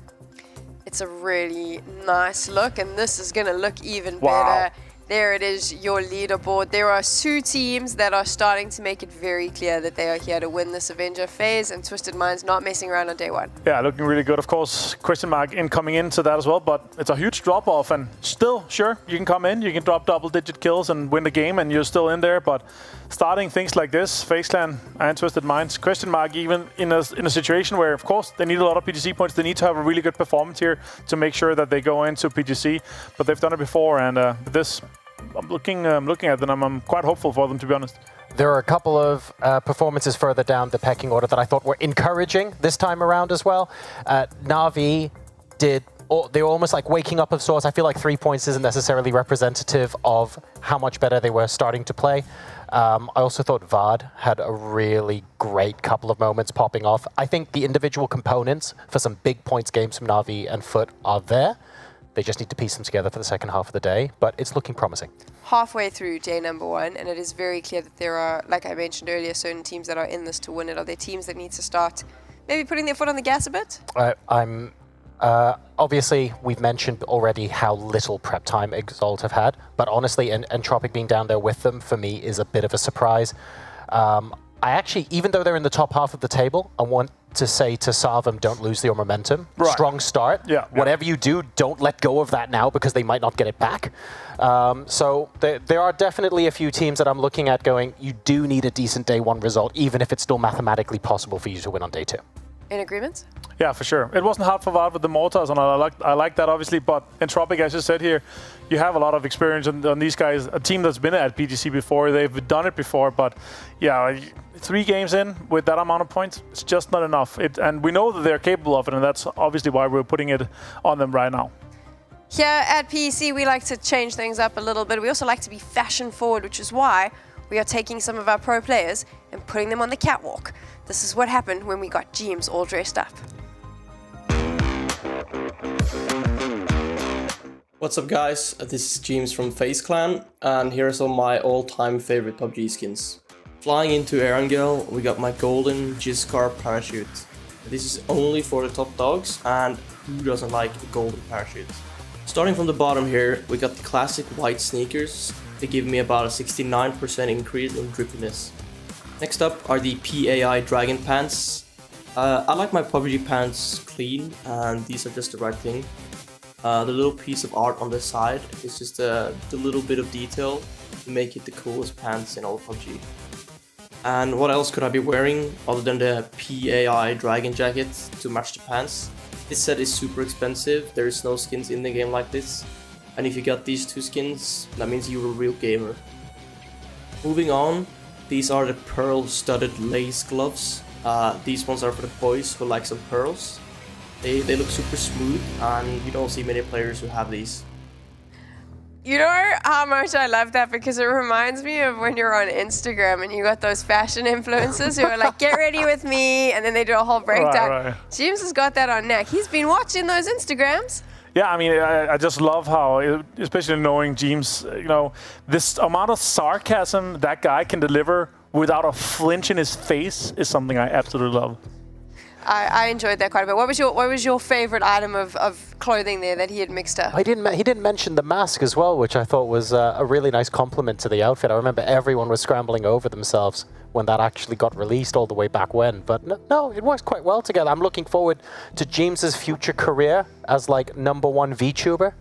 It's a really nice look, and this is going to look even better. There it is, your leaderboard. There are 2 teams that are starting to make it very clear that they are here to win this Avenger phase, and Twisted Minds not messing around on day 1. Yeah, looking really good. Of course, question mark in coming into that as well, but it's a huge drop-off, and still, sure, you can come in, you can drop double-digit kills and win the game, and you're still in there, but starting things like this, FaZe Clan and Twisted Minds, question mark even in a situation where, of course, they need a lot of PGC points. They need to have a really good performance here to make sure that they go into PGC, but they've done it before, and this, I'm looking at them, I'm quite hopeful for them, to be honest. There are a couple of performances further down the pecking order that I thought were encouraging this time around as well. Na'Vi they were almost like waking up of sorts. I feel like 3 points isn't necessarily representative of how much better they were starting to play. I also thought Vard had a really great couple of moments popping off. I think the individual components for some big points games from Na'Vi and Foot are there. They just need to piece them together for the second half of the day, but it's looking promising. Halfway through day number 1, and it is very clear that there are, like I mentioned earlier, certain teams that are in this to win it. Are there teams that need to start maybe putting their foot on the gas a bit? Obviously, we've mentioned already how little prep time Exalt have had, but honestly, Entropic being down there with them, for me, is a bit of a surprise. I actually, even though they're in the top half of the table, I want to say to Sarvam, don't lose your momentum. Right. Strong start. Yeah. Whatever you do, don't let go of that now because they might not get it back. So there are definitely a few teams that I'm looking at going, you do need a decent day 1 result, even if it's still mathematically possible for you to win on day 2. In agreement? Yeah, for sure. It wasn't hard for Vard with the mortars, and I like that, obviously, but Entropic, as you said here, you have a lot of experience on these guys, a team that's been at PGC before, they've done it before, but yeah, 3 games in with that amount of points, it's just not enough. And we know that they're capable of it, and that's obviously why we're putting it on them right now. Here at PEC, we like to change things up a little bit. We also like to be fashion forward, which is why we are taking some of our pro players and putting them on the catwalk. This is what happened when we got GMs all dressed up. What's up, guys? This is James from FaZe Clan, and here are some of my all-time favorite PUBG skins. Flying into Erangel, we got my golden Giscar parachute. This is only for the top dogs, and who doesn't like a golden parachute? Starting from the bottom here, we got the classic white sneakers. They give me about a 69% increase in drippiness. Next up are the PAI Dragon Pants. I like my PUBG pants clean, and these are just the right thing. The little piece of art on the side is just the little bit of detail to make it the coolest pants in all PUBG. And what else could I be wearing other than the PAI Dragon Jacket to match the pants? This set is super expensive, there is no skins in the game like this. And if you got these 2 skins, that means you're a real gamer. Moving on, these are the pearl studded lace gloves. These ones are for the boys who like some pearls. They look super smooth, and you don't see many players who have these. You know how much I love that because it reminds me of when you're on Instagram and you got those fashion influencers who are like, get ready with me, and then they do a whole breakdown. Right. James has got that on neck. He's been watching those Instagrams. Yeah, I mean, I just love how, especially knowing James, you know, this amount of sarcasm that guy can deliver without a flinch in his face is something I absolutely love. I enjoyed that quite a bit. What was your favorite item of clothing there that he had mixed up? He didn't mention the mask as well, which I thought was a really nice compliment to the outfit. I remember everyone was scrambling over themselves when that actually got released all the way back when. But no, it works quite well together. I'm looking forward to James's future career as like #1 VTuber.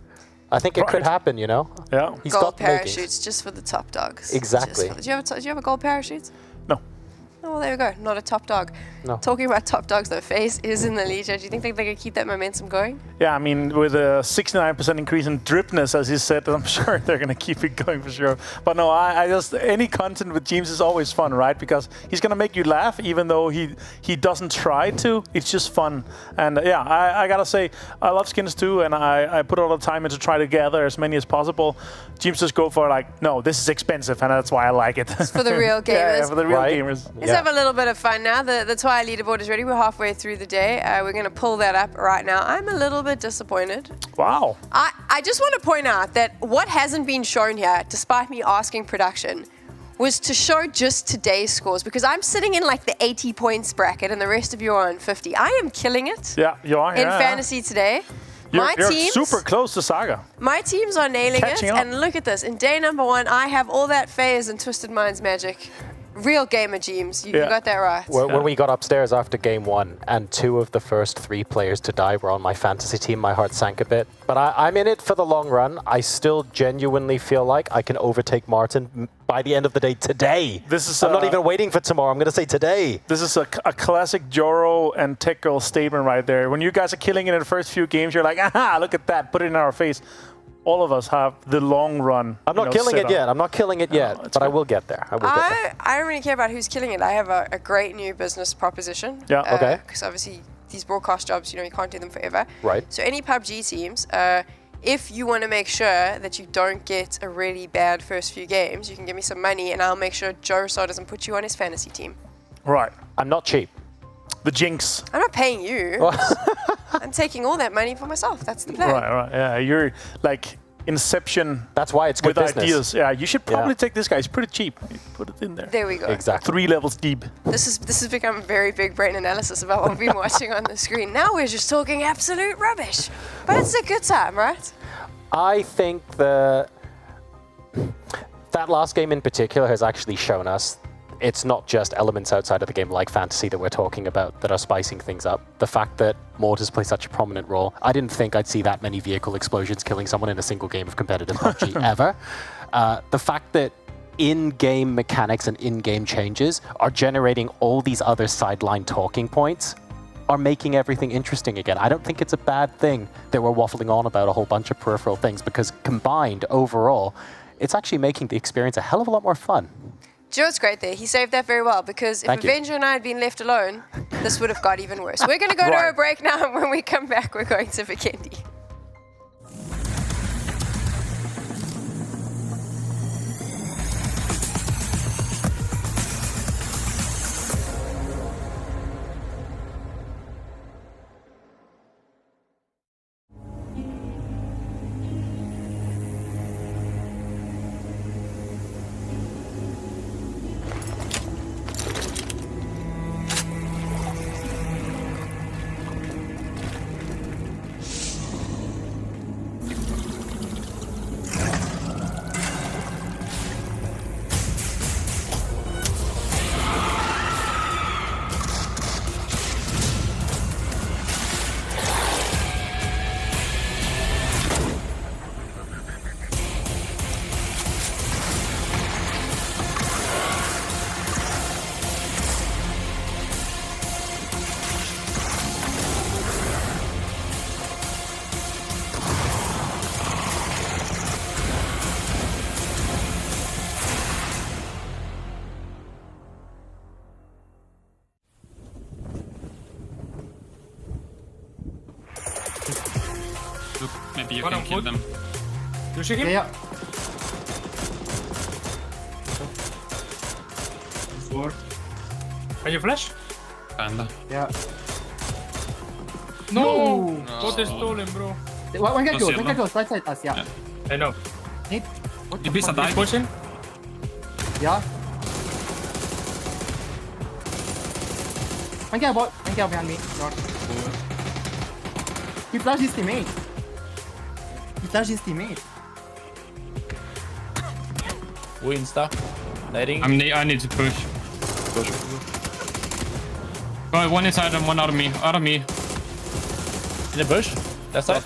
I think it could happen, you know? Yeah. He's gold got the makings. parachutes just for the top dogs. Exactly. Do you have a gold parachute? No. Oh, well, there we go. Not a top dog. No. Talking about top dogs, though, FaZe is in the lead. Do you think they can keep that momentum going? Yeah, I mean, with a 69% increase in dripness, as he said, I'm sure they're going to keep it going for sure. But no, I just, any content with James is always fun, right? Because he's going to make you laugh, even though he doesn't try to. It's just fun. And yeah, I got to say, I love skins too, and I put all the time into try to gather as many as possible. James just go for like, no, this is expensive, and that's why I like it. It's for the real gamers. Yeah, for the real gamers. Let's have a little bit of fun now. The Twilight leaderboard is ready. We're halfway through the day. We're going to pull that up right now. I'm a little bit disappointed. Wow. I just want to point out that what hasn't been shown here, despite me asking production, was to show just today's scores, because I'm sitting in like the 80 points bracket and the rest of you are on 50. I am killing it. Yeah, you are. In fantasy today. You're super close to Saga. My teams are nailing Catching it, up. and look at this. In day #1, I have all that FaZe and Twisted Minds magic. Real gamer, James. You got that right. When we got upstairs after game 1 and 2 of the first 3 players to die were on my fantasy team, my heart sank a bit. But I'm in it for the long run. I still genuinely feel like I can overtake Martin by the end of the day today. I'm not even waiting for tomorrow. I'm going to say today. This is a classic Joro and Tech Girl statement right there. When you guys are killing it in the first few games, you're like, aha, look at that, put it in our face. All of us have the long run. I'm not killing it yet. I'm not killing it yet, but I will get there. I don't really care about who's killing it. I have a great new business proposition. Yeah, okay. Because obviously these broadcast jobs, you know, you can't do them forever. Right. So any PUBG teams, if you want to make sure that you don't get a really bad first few games, you can give me some money and I'll make sure Joe doesn't put you on his fantasy team. Right. I'm not cheap. The jinx. I'm not paying you. I'm taking all that money for myself. That's the plan. Right. Yeah, you're like Inception. That's why it's good with business. Ideas. Yeah, you should probably take this guy. He's pretty cheap. You put it in there. There we go. Exactly. 3 levels deep. This has become a very big brain analysis about what we've been watching on the screen. Now we're just talking absolute rubbish. But it's a good time, right? I think that last game in particular has actually shown us it's not just elements outside of the game like fantasy that we're talking about that are spicing things up. The fact that mortars play such a prominent role. I didn't think I'd see that many vehicle explosions killing someone in a single game of competitive PUBG ever. The fact that in-game mechanics and in-game changes are generating all these other sideline talking points are making everything interesting again. I don't think it's a bad thing that we're waffling on about a whole bunch of peripheral things, because combined overall, it's actually making the experience a hell of a lot more fun. Do you know what's great there? He saved that very well, because if Avenger and I had been left alone, this would have got even worse. We're going to go to a break now, and when we come back, we're going to Vikendi. Maybe you can kill them. You shoot him? Yeah. Can you flash? Panda. Yeah. No! What is stolen, bro? One guy close, right side us, yeah. I know. Nate? You beat some He's pushing? Yeah. One guy behind me. North. He flashed his teammate. Winsta. Letting. I need to push. Oh, one inside and one out of me. In the bush. That's it.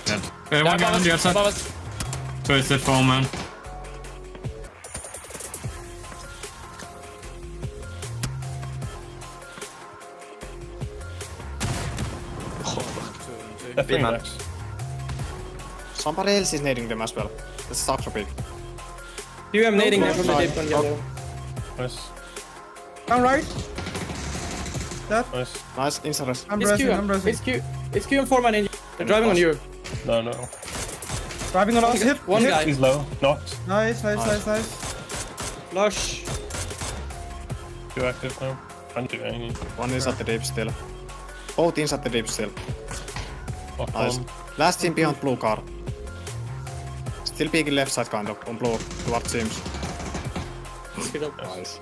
One guy on the other side. Twisted phone, man. Definitely max. Somebody else is nading them as well. The stocks are big. You am nading them from the deep on yellow. Nice. I'm right. That. Nice. Nice. Inside. I'm pressing. It's Q and 4 man in. They're driving on you. No. Driving on us. Hit. One guy. He's low. Knocked. Nice. Flush. Too active now. Can't do anything. One is at the deep still. Both inside the deep still. Nice. Last team behind blue car. Still peeking left side kind of, on blue, towards teams. Nice.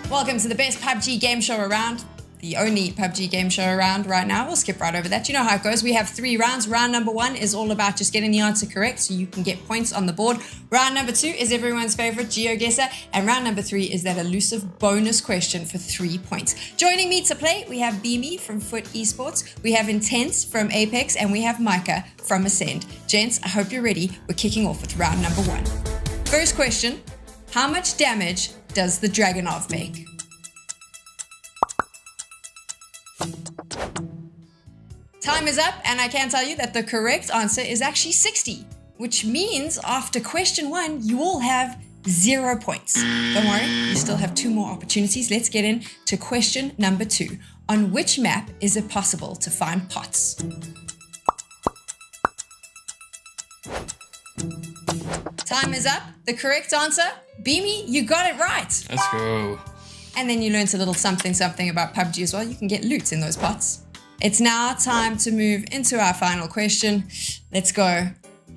Welcome to the best PUBG game show around. The only PUBG game show around right now. We'll skip right over that. You know how it goes. We have 3 rounds. Round number 1 is all about just getting the answer correct so you can get points on the board. Round number 2 is everyone's favorite GeoGuessr. And round number 3 is that elusive bonus question for 3 points. Joining me to play, we have Beamy from PUBG Esports. We have Intense from Apex. And we have Micah from Ascend. Gents, I hope you're ready. We're kicking off with round number 1. First question. How much damage does the Dragunov make? Time is up, and I can tell you that the correct answer is actually 60, which means after question 1, you all have 0 points. Don't worry, you still have 2 more opportunities. Let's get into question number 2. On which map is it possible to find pots? Time is up. The correct answer, Beamy, you got it right. Let's go. And then you learned a little something about PUBG as well. You can get loot in those pots. It's now time to move into our final question. Let's go.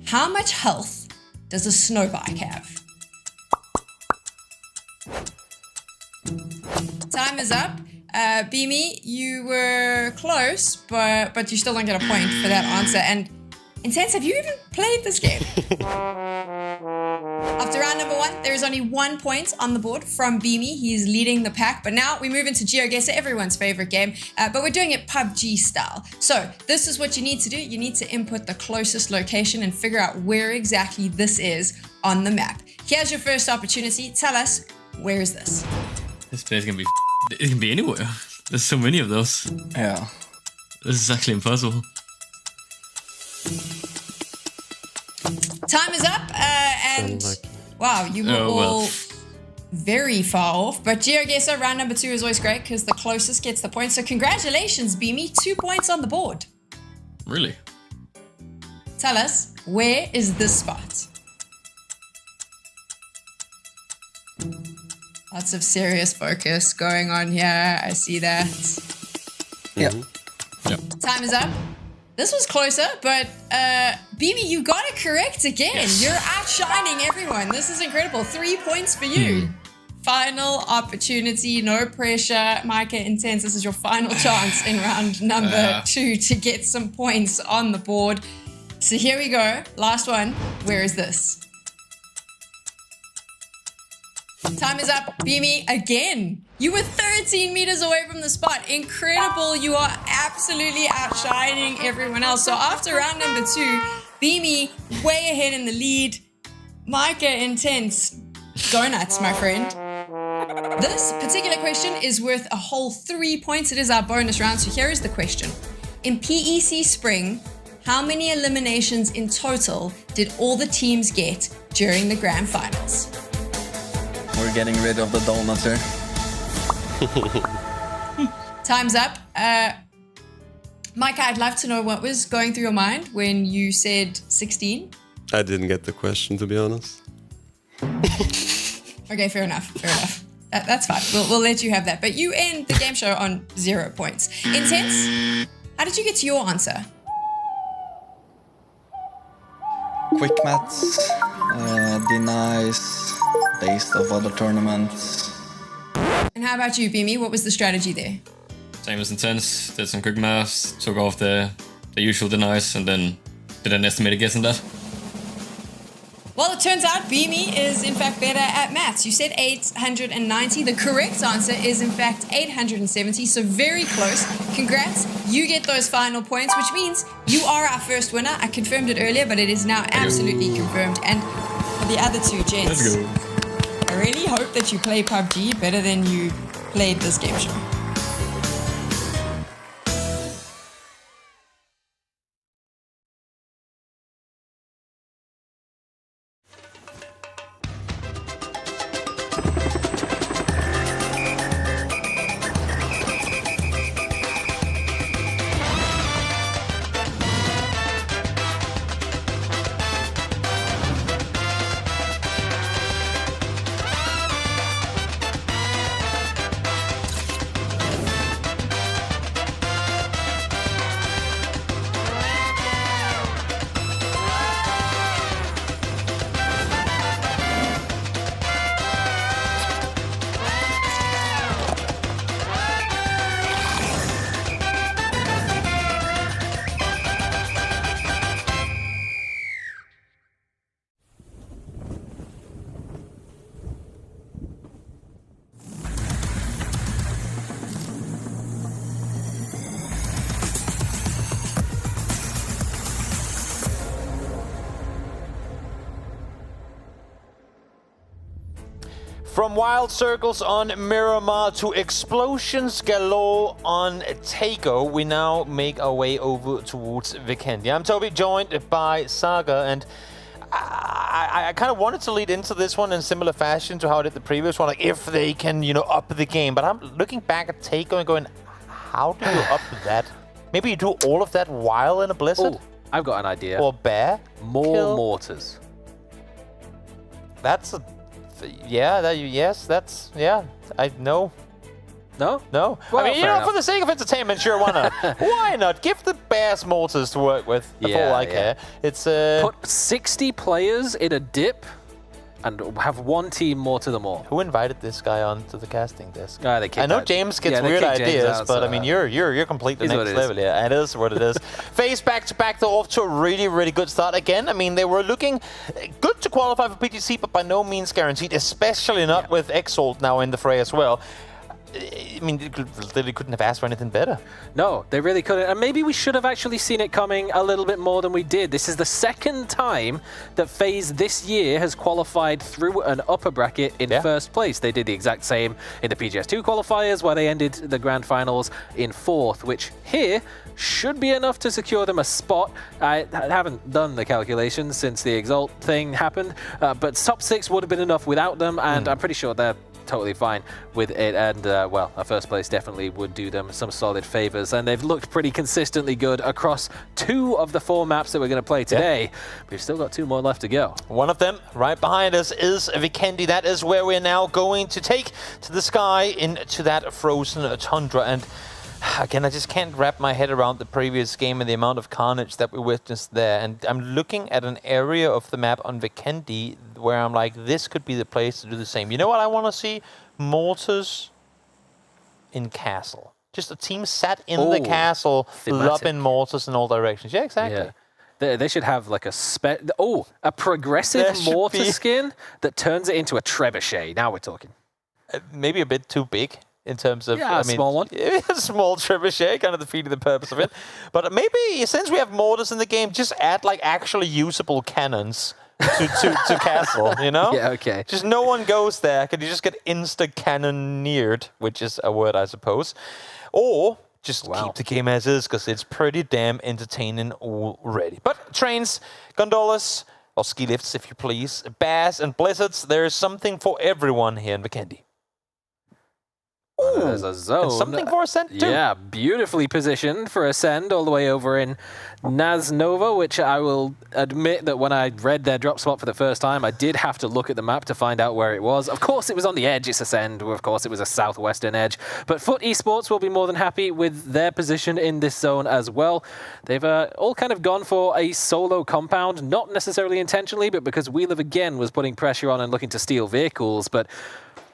How much health does a snow bike have? Time is up. Beamy, you were close, but you still don't get a point for that answer. And Intense, have you even played this game? After round number 1, there is only 1 point on the board from Beamy. He is leading the pack. But now we move into GeoGuessr, everyone's favorite game. But we're doing it PUBG style. So this is what you need to do. You need to input the closest location and figure out where exactly this is on the map. Here's your first opportunity. Tell us, where is this? This place can be. It can be anywhere. There's so many of those. Yeah. This is actually impossible. Time is up, and wow, you were all very far off. But GeoGuessr, round number 2 is always great because the closest gets the point. So congratulations, Beamy, 2 points on the board. Really? Tell us, where is this spot? Lots of serious focus going on here. I see that. Yep. Time is up. This was closer, but Beamy, you got it correct again. Yes. You're outshining everyone. This is incredible. 3 points for you. Final opportunity, no pressure. Micah, Intense, this is your final chance in round number 2 to get some points on the board. So here we go. Last one. Where is this? Time is up. Beamy, again. You were 13 meters away from the spot. Incredible. You are absolutely outshining everyone else. So after round number 2, Beamy way ahead in the lead. Micah, Intense. Donuts, my friend. This particular question is worth a whole 3 points. It is our bonus round. So here is the question. In PEC Spring, how many eliminations in total did all the teams get during the grand finals? We're getting rid of the donuts here. Time's up. Micah, I'd love to know what was going through your mind when you said 16. I didn't get the question, to be honest. Okay, fair enough. Fair enough. That's fine. We'll let you have that. But you end the game show on 0 points. Intense, how did you get to your answer? Quick maths, denies, based of other tournaments. And how about you, Beamy? What was the strategy there? Same as Intense, did some quick maths, took off the usual denies, and then did an estimated guess in that. Well, it turns out Beamy is in fact better at maths. You said 890. The correct answer is in fact 870, so very close. Congrats. You get those final points, which means you are our first winner. I confirmed it earlier, but it is now absolutely confirmed. And for the other two gents, Let's go. I really hope that you play PUBG better than you played this game show. From wild circles on Miramar to explosions galore on Taco, we now make our way over towards Vikendi. I'm Toby, joined by Saga, and I kind of wanted to lead into this one in similar fashion to how I did the previous one, like if they can, you know, up the game. But I'm looking back at Taco and going, how do you up that? Maybe you do all of that while in a blizzard? Oh, I've got an idea. Or bear? More mortars. That's a... Yeah, yes, that's... Yeah, I know. No? No. Well, I mean, you know, for the sake of entertainment, sure, why not? Why not? Give the bears mortars to work with. That's all I care. It's Put 60 players in a dip and have one team mortar them all. Who invited this guy onto the casting desk? They kicked I know out. James gets Yeah, they weird kicked James ideas, out, but so, I mean, you're completely is what next it is. level. Yeah, it is what it is. FaZe back-to-back, they're off to a really, really good start again. I mean, they were looking good to qualify for PGC, but by no means guaranteed, especially not with Exalt now in the fray as well. I mean, they couldn't have asked for anything better. No, they really couldn't. And maybe we should have actually seen it coming a little bit more than we did. This is the second time that FaZe this year has qualified through an upper bracket in first place. They did the exact same in the PGS2 qualifiers, where they ended the grand finals in 4th, which here should be enough to secure them a spot. I haven't done the calculations since the Exalt thing happened, but top 6 would have been enough without them, and I'm pretty sure they're totally fine with it, and well, a first place definitely would do them some solid favors, and they've looked pretty consistently good across 2 of the 4 maps that we're going to play today. We've still got 2 more left to go. One of them right behind us is Vikendi. That is where we're now going to take to the sky into that frozen tundra, and again, I just can't wrap my head around the previous game and the amount of carnage that we witnessed there. And I'm looking at an area of the map on Vikendi where I'm like, this could be the place to do the same. You know what I want to see? Mortars in castle. Just a team sat in the castle, lobbing mortars in all directions. Yeah, exactly. Yeah. They should have like a progressive mortar skin that turns it into a trebuchet. Now we're talking. Maybe a bit too big. In terms of, I mean, small one. A small trebuchet, kind of defeating the purpose of it. But maybe, since we have mortars in the game, just add like actually usable cannons to castle, you know? Yeah, okay. Just no one goes there. Can you just get insta-cannoneered, which is a word, I suppose. Or just keep the game as is, because it's pretty damn entertaining already. But trains, gondolas, or ski lifts, if you please, bears and blizzards, there is something for everyone here in Vikendi. There's a zone. And something for Ascent too. Yeah, beautifully positioned for Ascend all the way over in Naznova, which I will admit that when I read their drop spot for the first time, I did have to look at the map to find out where it was. Of course, it was on the edge, it's Ascend. Of course, it was a southwestern edge. But Foot Esports will be more than happy with their position in this zone as well. They've all kind of gone for a solo compound, not necessarily intentionally, but because We Live Again was putting pressure on and looking to steal vehicles. But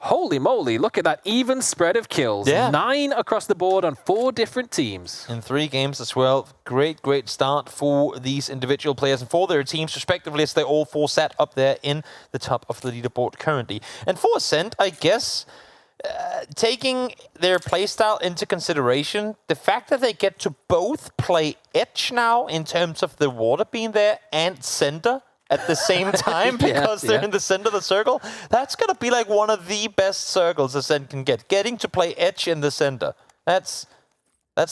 holy moly, look at that even spread of kills. Yeah. 9 across the board on 4 different teams. In 3 games as well. Great, great start for these individual players and for their teams, respectively, as they all 4 sat up there in the top of the leaderboard currently. And for Ascent, I guess, taking their playstyle into consideration, the fact that they get to both play Edge now in terms of the water being there and center at the same time because they're in the center of the circle, that's going to be like one of the best circles Ascent can get. Getting to play Edge in the center. That's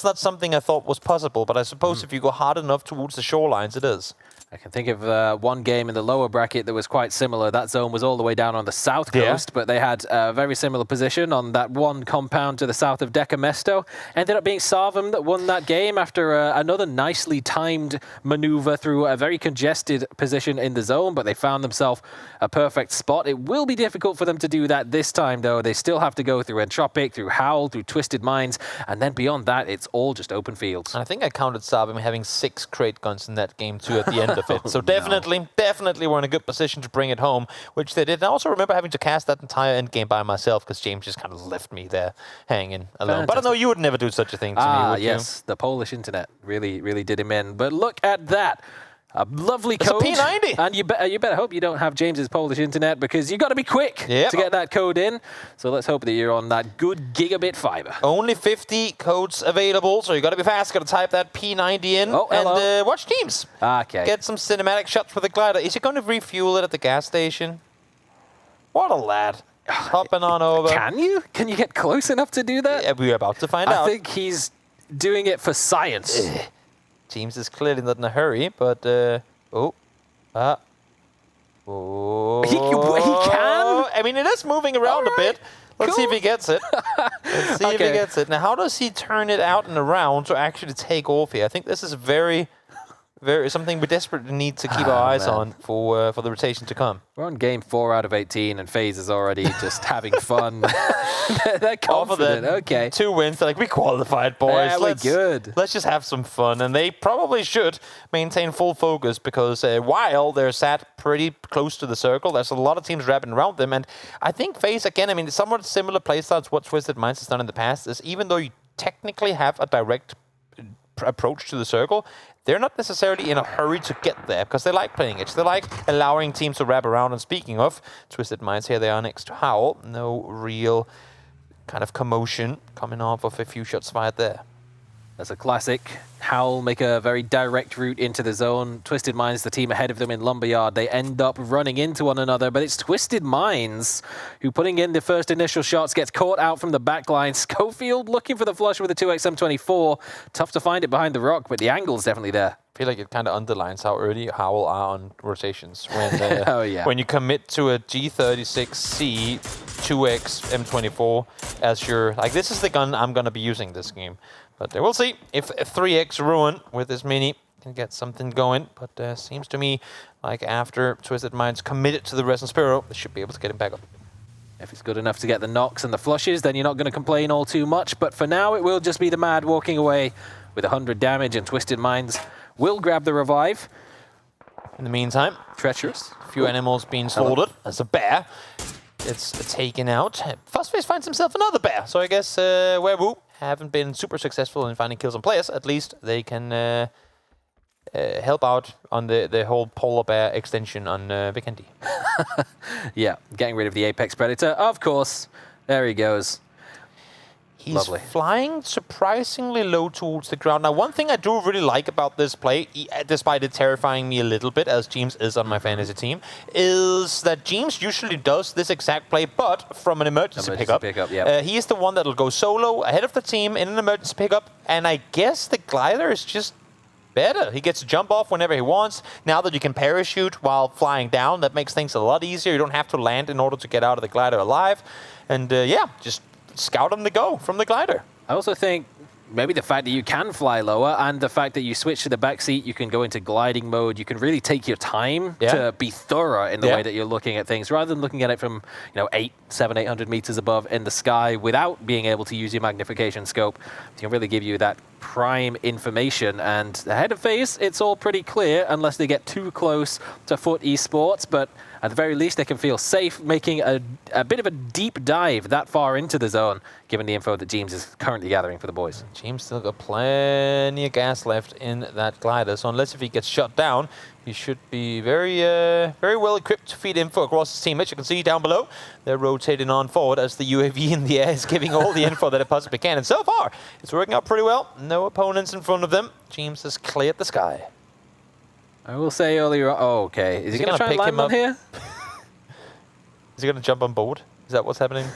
not something I thought was possible, but I suppose if you go hard enough towards the shorelines, it is. I can think of one game in the lower bracket that was quite similar. That zone was all the way down on the south coast, but they had a very similar position on that one compound to the south of Decamesto. Ended up being Sarvam that won that game after another nicely timed maneuver through a very congested position in the zone, but they found themselves a perfect spot. It will be difficult for them to do that this time, though. They still have to go through Entropic, through Howl, through Twisted Minds, and then beyond that, it's all just open fields. And I think I counted Sarvam having 6 crate guns in that game, too, at the end of it. So definitely we're in a good position to bring it home, which they did. And I also remember having to cast that entire end game by myself because James just kind of left me there hanging alone. Fantastic. But I know you would never do such a thing to me, would you? The Polish internet really did him in. But look at that. A lovely code. It's a P90. And you better hope you don't have James's Polish internet because you got to be quick to get that code in. So let's hope that you're on that good gigabit fiber. Only 50 codes available, so you got to be fast. Got to type that P90 in and watch teams. Okay. Get some cinematic shots with the glider. Is he going to refuel it at the gas station? What a lad. Hopping on over. Can you? Can you get close enough to do that? Yeah, we're about to find out. I think he's doing it for science. James is clearly not in a hurry, but He can? I mean, it is moving around a bit. Let's see if he gets it. Let's see if he gets it. Now, how does he turn it out and around to actually take off here? I think this is very something we desperately need to keep our eyes on for the rotation to come. We're on game 4 out of 18, and FaZe is already just having fun. They're confident. Okay. 2 wins. They're like, we qualified, boys. Yeah, we're good. Let's just have some fun. And they probably should maintain full focus because while they're sat pretty close to the circle, there's a lot of teams wrapping around them. And I think FaZe, again, I mean, somewhat similar playstyles to what Twisted Minds has done in the past is even though you technically have a direct approach to the circle, they're not necessarily in a hurry to get there because they like playing it. They like allowing teams to wrap around. And speaking of Twisted Minds, here they are next to Howl. No real kind of commotion coming off of a few shots fired there. That's a classic. Howl make a very direct route into the zone. Twisted Minds, the team ahead of them in Lumberyard. They end up running into one another, but it's Twisted Minds who, putting in the first initial shots, gets caught out from the back line. Schofield looking for the flush with a 2XM24. Tough to find it behind the rock, but the angle's definitely there. I feel like it kind of underlines how early Howl are on rotations. When, when you commit to a G36C 2X M24 as your, like, this is the gun I'm going to be using this game. But we'll see if a 3X Ruin with this Mini can get something going. But seems to me like after Twisted Minds committed to the Resin Spiro, they should be able to get him back up. If it's good enough to get the knocks and the flushes, then you're not going to complain all too much. But for now, it will just be the Mad walking away with 100 damage, and Twisted Minds will grab the revive. In the meantime, treacherous. A few animals being slaughtered. There's a bear. It's taken out. Fuzzface finds himself another bear. So I guess Werewu haven't been super successful in finding kills on players. At least they can help out on the whole polar bear extension on Vikendi. Yeah, getting rid of the Apex Predator. Of course. There he goes. He's flying surprisingly low towards the ground. Now, one thing I do really like about this play, despite it terrifying me a little bit, as James is on my fantasy team, is that James usually does this exact play, but from an emergency pickup. He is the one that'll go solo ahead of the team in an emergency pickup, and I guess the glider is just better. He gets to jump off whenever he wants. Now that you can parachute while flying down, that makes things a lot easier. You don't have to land in order to get out of the glider alive. And yeah, just scout on the go from the glider. I also think maybe the fact that you can fly lower and the fact that you switch to the back seat, you can go into gliding mode, you can really take your time to be thorough in the way that you're looking at things, rather than looking at it from 800 meters above in the sky without being able to use your magnification scope. It can really give you that prime information, and ahead of FaZe, it's all pretty clear unless they get too close to FUT Esports, but at the very least, they can feel safe making a bit of a deep dive that far into the zone, given the info that James is currently gathering for the boys. James still got plenty of gas left in that glider, so unless if he gets shut down, he should be very well equipped to feed info across his teammates. You can see down below, they're rotating on forward as the UAV in the air is giving all the info that it possibly can. And so far, it's working out pretty well. No opponents in front of them. James has cleared the sky. I will say earlier, okay. Is he going to try and land on here? Is he going to jump on board? Is that what's happening?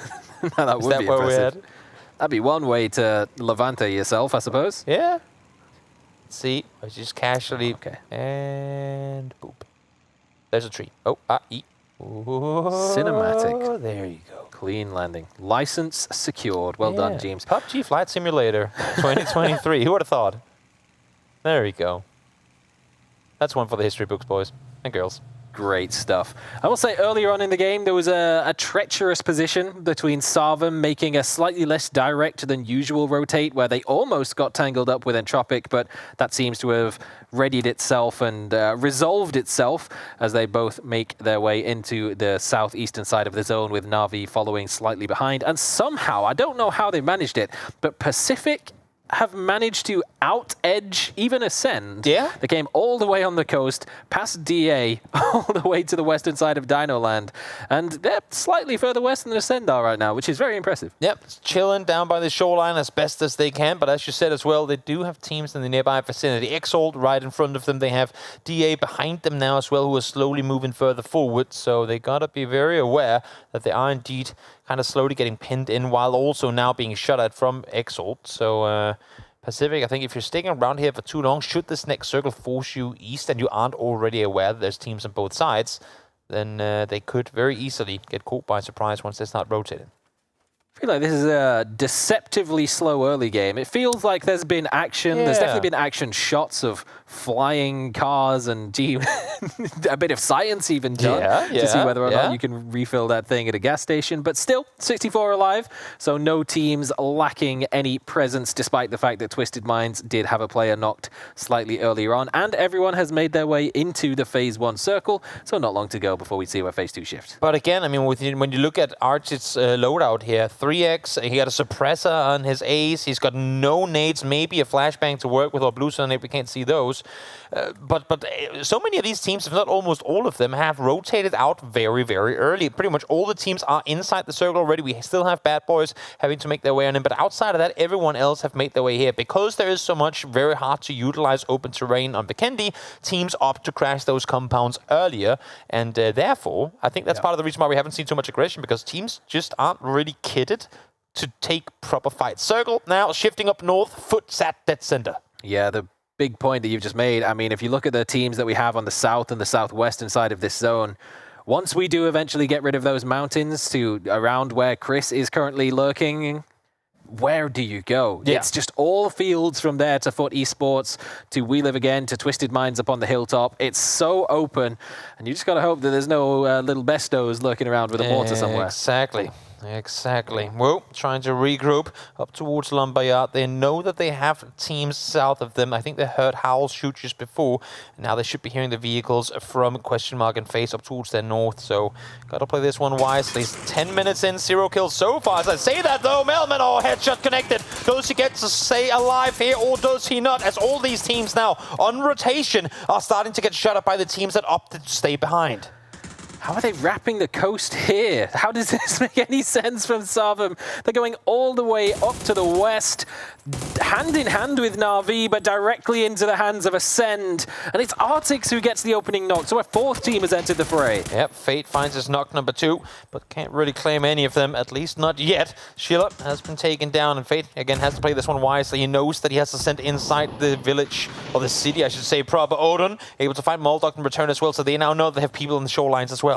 No, that would be impressive. That'd be one way to Levante yourself, I suppose. Yeah. Let's see. I just casually. Okay. And boop. There's a tree. Oh, Cinematic. There you go. Clean landing. License secured. Well done, James. PUBG Flight Simulator 2023. Who would have thought? There you go. That's one for the history books, boys and girls. Great stuff. I will say earlier on in the game, there was a treacherous position between Sarvum making a slightly less direct than usual rotate, where they almost got tangled up with Entropic, but that seems to have readied itself and resolved itself as they both make their way into the southeastern side of the zone, with Na'Vi following slightly behind. And somehow, I don't know how they managed it, but Pacific have managed to out-edge even Ascend. Yeah? They came all the way on the coast, past DA, all the way to the western side of Dino Land. And they're slightly further west than Ascend are right now, which is very impressive. Yep, chilling down by the shoreline as best as they can. But as you said as well, they do have teams in the nearby vicinity. Exalt right in front of them. They have DA behind them now as well, who are slowly moving further forward. So they gotta be very aware that they are indeed kind of slowly getting pinned in, while also now being shot at from Exalt. So Pacific, I think if you're sticking around here for too long, should this next circle force you east and you aren't already aware that there's teams on both sides, then they could very easily get caught by surprise once they start rotating. I feel like this is a deceptively slow early game. It feels like there's been action. There's definitely been action shots of flying cars and a bit of science even done to see whether or not you can refill that thing at a gas station. But still, 64 alive, so no teams lacking any presence, despite the fact that Twisted Minds did have a player knocked slightly earlier on. And everyone has made their way into the Phase 1 circle, so not long to go before we see where Phase 2 shifts. But again, I mean, when you look at Arch's loadout here, 3x, he got a suppressor on his Ace, he's got no nades, maybe a flashbang to work with, or blue sun nade, we can't see those. But so many of these teams, if not almost all of them, have rotated out very, very early. Pretty much all the teams are inside the circle already. We still have Bad Boys having to make their way on in, but outside of that, everyone else have made their way here. Because there is so much very hard to utilize open terrain on Vikendi, teams opt to crash those compounds earlier, and therefore, I think that's part of the reason why we haven't seen too much aggression, because teams just aren't really kitted to take proper fights. Circle now shifting up north, foot sat dead center. Yeah, the big point that you've just made. I mean, if you look at the teams that we have on the south and the southwestern side of this zone, once we do eventually get rid of those mountains to around where Chris is currently lurking, where do you go? Yeah. It's just all fields from there to FUT Esports, to We Live Again, to Twisted Minds up on the hilltop. It's so open, and you just got to hope that there's no little bestos lurking around with a mortar somewhere. Exactly. Exactly. Well, trying to regroup up towards Lumberyard. They know that they have teams south of them. I think they heard Howl shoot just before. Now they should be hearing the vehicles from Question Mark and Face up towards their north. So, gotta play this one wisely. 10 minutes in, 0 kills so far. As I say that though, Melman, headshot connected. Does he get to stay alive here, or does he not? As all these teams now on rotation are starting to get shut up by the teams that opted to stay behind. How are they wrapping the coast here? How does this make any sense from Sarvum? They're going all the way up to the west, hand in hand with Na'Vi, but directly into the hands of Ascend. And it's Artix who gets the opening knock, so a fourth team has entered the fray. Yep, Fate finds his knock number 2, but can't really claim any of them, at least not yet. Sheila has been taken down, and Fate, again, has to play this one wisely. He knows that he has to send inside the village, or the city, I should say, proper. Odin, able to find Moldok and return as well, so they now know they have people on the shorelines as well.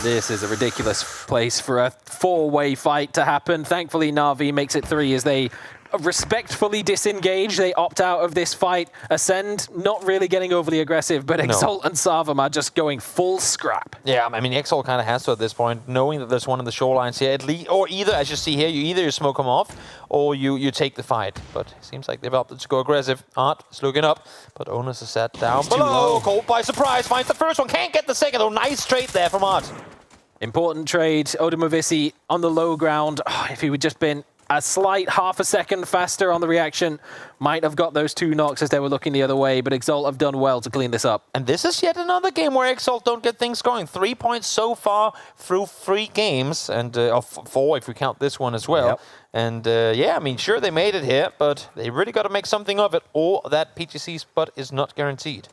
This is a ridiculous place for a 4-way fight to happen. Thankfully, Na'Vi makes it 3 as they respectfully disengage. They opt out of this fight. Ascend, not really getting overly aggressive, but Exalt and Sarvam are just going full scrap. Yeah, I mean, Exalt kind of has to at this point, knowing that there's one on the shorelines here, at least, or either, as you see here, you smoke them off, or you take the fight. But it seems like they've opted to go aggressive. Art is looking up, but Onus is sat down below. Caught by surprise, finds the first one, can't get the second. Oh, nice trade there from Art. Important trade. Odomovisi on the low ground. Oh, if he would just been a slight half a second faster on the reaction, might have got those 2 knocks as they were looking the other way, but Exalt have done well to clean this up. And this is yet another game where Exalt don't get things going. 3 points so far through 3 games, and 4 if we count this one as well. Yep. And yeah, I mean, sure, they made it here, but they really got to make something of it, or that PGC spot is not guaranteed.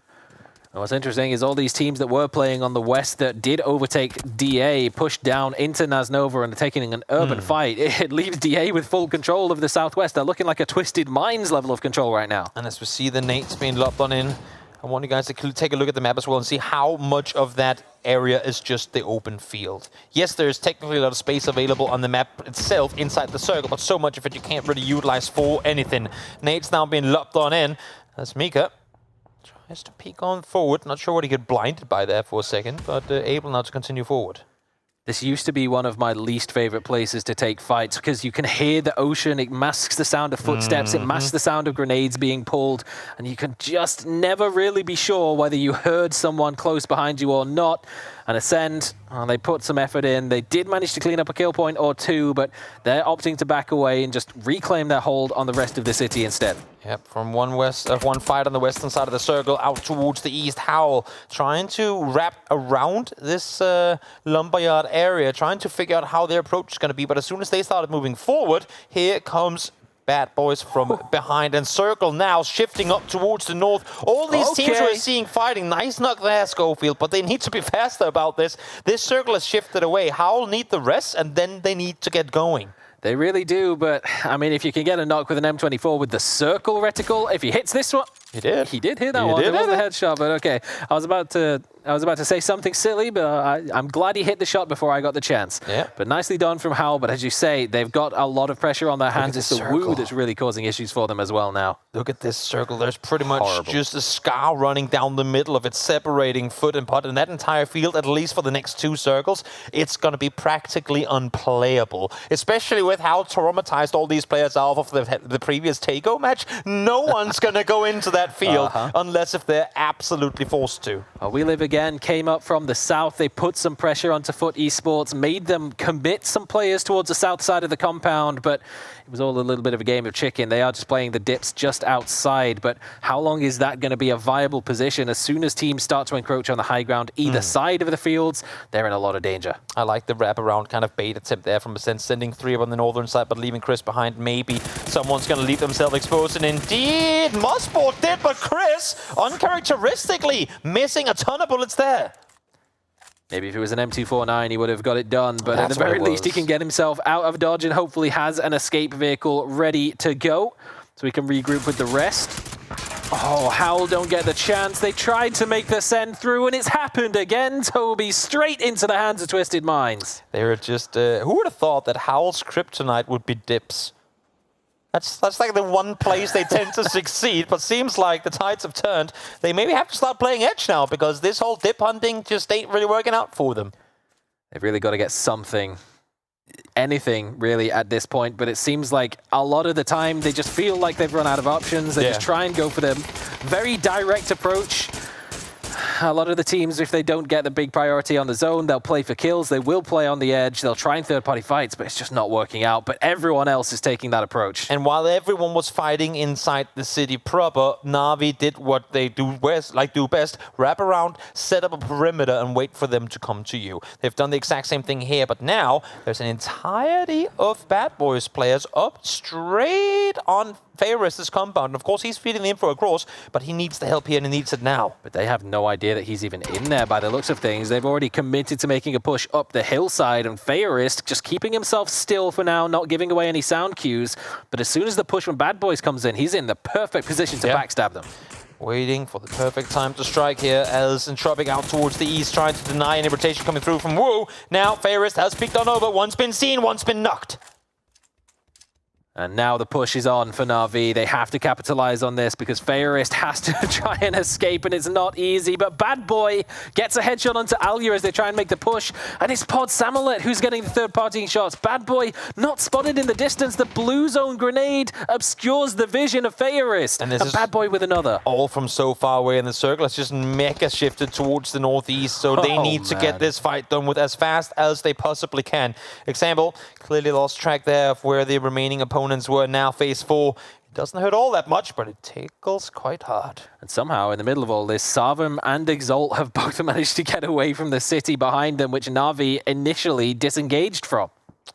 And what's interesting is all these teams that were playing on the west that did overtake DA pushed down into Naznova and are taking an urban fight. It leaves DA with full control of the southwest. They're looking like a Twisted Minds level of control right now. And as we see the nades being lobbed on in, I want you guys to take a look at the map as well and see how much of that area is just the open field. Yes, there's technically a lot of space available on the map itself inside the circle, but so much of it you can't really utilize for anything. Nades now being lobbed on in. That's Mika. Tries to peek on forward. Not sure what he got blinded by there for a second, but able now to continue forward. This used to be one of my least favorite places to take fights because you can hear the ocean. It masks the sound of footsteps. It masks the sound of grenades being pulled. And you can just never really be sure whether you heard someone close behind you or not. And Ascend, they put some effort in. They did manage to clean up a kill point or 2, but they're opting to back away and just reclaim their hold on the rest of the city instead. Yep, from one fight on the western side of the circle out towards the east. Howl trying to wrap around this lumberyard area, trying to figure out how their approach is going to be. But as soon as they started moving forward, here comes Bad Boys from behind, and Circle now shifting up towards the north. All these teams we're seeing fighting. Nice knock there, Schofield, but they need to be faster about this. This Circle has shifted away. Howl need the rest, and then they need to get going. They really do, but I mean, if you can get a knock with an M24 with the Circle reticle, if he hits this one, he did. He did hit that one. It wasn't a headshot, but okay. I was about to say something silly, but I'm glad he hit the shot before I got the chance. Yeah. But nicely done from Howl. But as you say, they've got a lot of pressure on their hands. It's the Woo that's really causing issues for them as well now. Look at this circle. There's pretty much just a scar running down the middle of it, separating foot and pot. And that entire field, at least for the next 2 circles, it's going to be practically unplayable. Especially with how traumatized all these players are off of the previous Takeover match. No one's going to go into that field unless if they're absolutely forced to. We Live Again came up from the south. They put some pressure onto Foot Esports, made them commit some players towards the south side of the compound, but it was all a little bit of a game of chicken. They are just playing the dips just outside, but how long is that going to be a viable position? As soon as teams start to encroach on the high ground either side of the fields, they're in a lot of danger. I like the wraparound kind of bait attempt there from Ascent, sending 3 up on the northern side, but leaving Chris behind. Maybe someone's going to leave themselves exposed, and indeed, Mossboard did, but Chris, uncharacteristically, missing a ton of bullets there. Maybe if it was an M249, he would have got it done, but at the very least, he can get himself out of dodge and hopefully has an escape vehicle ready to go, so we can regroup with the rest. Oh, Howl don't get the chance. They tried to make the send through, and it's happened again. Toby straight into the hands of Twisted Minds. They were just... who would have thought that Howl's kryptonite would be dips? That's like the one place they tend to succeed, but seems like the tides have turned. They maybe have to start playing edge now, because this whole dip hunting just ain't really working out for them. They've really got to get something, anything really at this point, but it seems like a lot of the time they just feel like they've run out of options. They just try and go for the very direct approach. A lot of the teams, if they don't get the big priority on the zone, they'll play for kills. They will play on the edge. They'll try and third-party fights, but it's just not working out. But everyone else is taking that approach. And while everyone was fighting inside the city proper, Na'Vi did what they do best, wrap around, set up a perimeter, and wait for them to come to you. They've done the exact same thing here, but now there's an entirety of Bad Boys players up straight on Fairest's compound. And of course, he's feeding the info across, but he needs the help here and he needs it now. But they have no idea that he's even in there by the looks of things. They've already committed to making a push up the hillside, and Fairest just keeping himself still for now, not giving away any sound cues. But as soon as the push from Bad Boys comes in, he's in the perfect position to backstab them. waiting for the perfect time to strike here as Entropic out towards the east, trying to deny any rotation coming through from Wu. Now, Fairest has peeked on over. One's been seen, one's been knocked. And now the push is on for Na'Vi. They have to capitalize on this because Fairest has to try and escape, and it's not easy. But Bad Boy gets a headshot onto Alya as they try and make the push. And it's Pod Samolet who's getting the third-party shots. Bad Boy not spotted in the distance. The blue zone grenade obscures the vision of Fairest. And Bad Boy with another. All from so far away in the circle. It's just mega shifted towards the northeast, so they need to get this fight done with as fast as they possibly can. Example, clearly lost track there of where the remaining opponents were. Now phase 4. It doesn't hurt all that much, but it tickles quite hard. And somehow, in the middle of all this, Savum and Exalt have both managed to get away from the city behind them, which Na'Vi initially disengaged from.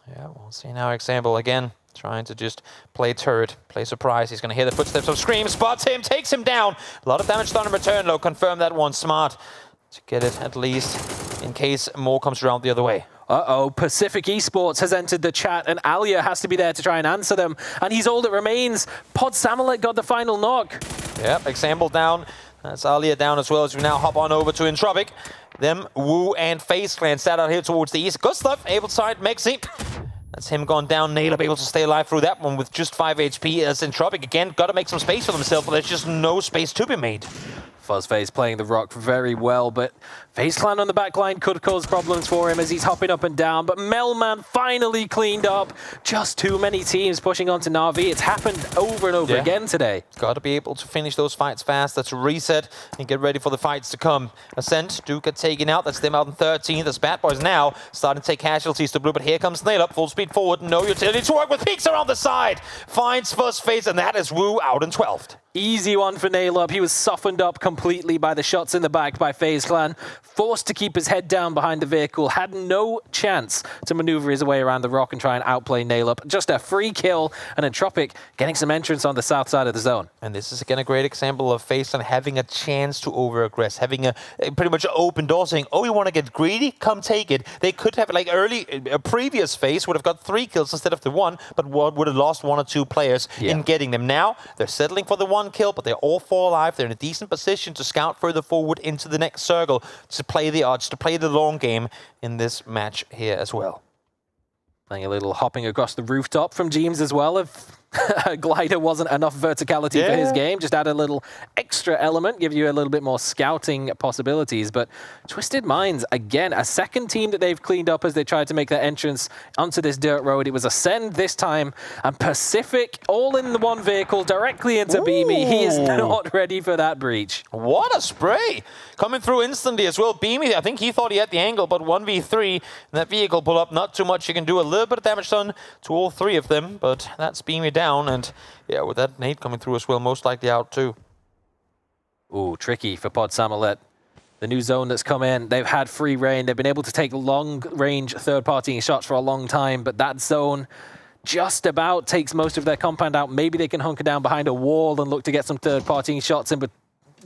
Yeah, we'll see now. Example again, trying to just play turret, play surprise. He's going to hear the footsteps of Scream, spots him, takes him down. A lot of damage done in return, though. Confirm that one. Smart to get it at least in case more comes around the other way. Uh-oh, Pacific Esports has entered the chat, and Alya has to be there to try and answer them. And he's all that remains. Pod Samolet got the final knock. Yep, Example down. That's Alya down as well, as we now hop on over to Entropic. Them, Wu and FaZe Clan sat out here towards the east. Gustav able to side Mexi. That's him gone down. Nailab able to stay alive through that one with just 5 HP. As Entropic again got to make some space for themselves, but there's just no space to be made. Fuzzface playing the rock very well, but FaZe Clan on the back line could cause problems for him as he's hopping up and down. But Melman finally cleaned up. Just too many teams pushing onto Na'Vi. It's happened over and over again today. Got to be able to finish those fights fast. That's reset and get ready for the fights to come. Ascent do get taken out. That's them out in 13th. That's Bad Boys now starting to take casualties to blue. But here comes Nailab. Full speed forward. No utility to work with. Peeks around the side. Finds Fuzzface, and that is Wu out in 12th. Easy one for Nailab. He was softened up completely by the shots in the back by FaZe Clan. Forced to keep his head down behind the vehicle. Had no chance to maneuver his way around the rock and try and outplay Nailab. Just a free kill, and Entropic getting some entrance on the south side of the zone. And this is again a great example of FaZe Clan having a chance to over-aggress. Having a pretty much open door saying, oh, you want to get greedy? Come take it. They could have, like a previous FaZe would have got 3 kills instead of the 1, but would have lost 1 or 2 players in getting them. Now, they're settling for the 1 kill, but they're all 4 alive. They're in a decent position to scout further forward into the next circle, to play the odds, to play the long game in this match here as well. Playing a little hopping across the rooftop from James as well. If a glider wasn't enough verticality for his game, just add a little extra element, give you a little bit more scouting possibilities. But Twisted Minds, again, a second team that they've cleaned up as they tried to make their entrance onto this dirt road. It was Ascend this time, and Pacific all in the one vehicle directly into Beamy. He is not ready for that breach. What a spray! Coming through instantly as well. Beamy, I think he thought he had the angle, but 1v3, that vehicle pull up, not too much. You can do a little bit of damage done to all 3 of them, but that's Beamy down, and yeah, with that nade coming through as well, most likely out too. Ooh, tricky for Pod Samolet. The new zone that's come in, they've had free reign. They've been able to take long-range third-party shots for a long time, but that zone just about takes most of their compound out. Maybe they can hunker down behind a wall and look to get some third-party shots in, but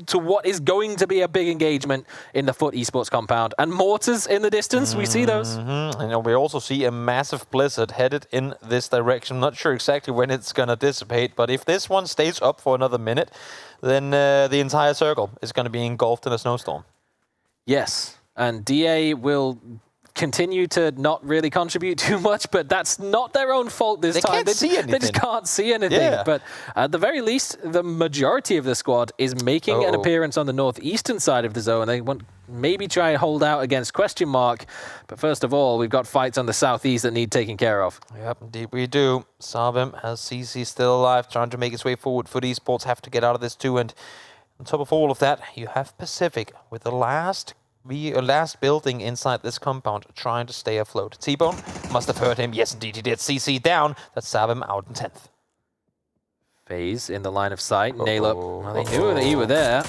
to what is going to be a big engagement in the Foot Esports compound. And mortars in the distance, we see those. And we also see a massive blizzard headed in this direction. Not sure exactly when it's going to dissipate, but if this one stays up for another minute, then the entire circle is going to be engulfed in a snowstorm. Yes, and DA will continue to not really contribute too much, but that's not their own fault this time. They just can't see anything. But at the very least, the majority of the squad is making an appearance on the northeastern side of the zone. They want maybe try and hold out against question mark. But first of all, we've got fights on the southeast that need taking care of. Yep, indeed we do. Savim has CC still alive, trying to make his way forward. Foot Esports have to get out of this too. And on top of all of that, you have Pacific with the last building inside this compound trying to stay afloat. T-Bone must have heard him. Yes, indeed he did. CC down. That's Savim out in 10th. FaZe in the line of sight. Nailab. Well, they knew that you were there.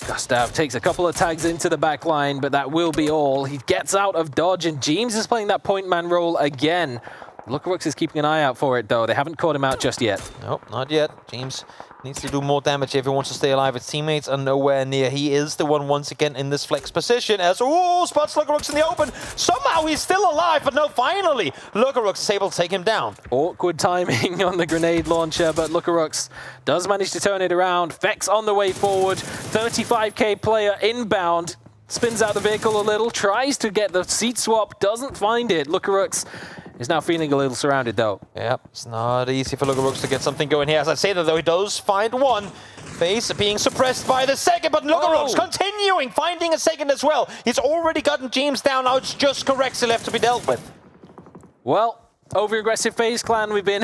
Gustav takes a couple of tags into the back line, but that will be all. He gets out of dodge, and James is playing that point man role again. Lookarooks is keeping an eye out for it, though. They haven't caught him out just yet. Nope, not yet. James needs to do more damage if he wants to stay alive. His teammates are nowhere near. He is the one once again in this flex position as, spots Lookarooks in the open. Somehow he's still alive, but no, finally, Lookarooks is able to take him down. Awkward timing on the grenade launcher, but Lookarooks does manage to turn it around. Vex on the way forward. 35k player inbound. Spins out the vehicle a little, tries to get the seat swap, doesn't find it. Lookarooks is now feeling a little surrounded, though. Yep, it's not easy for Lookarooks to get something going here. As I say that, though, he does find one. Face being suppressed by the second, but Lookarooks continuing, finding a second as well. He's already gotten James down. Now it's just Correxy left to be dealt with. Well, over-aggressive FaZe Clan, we've been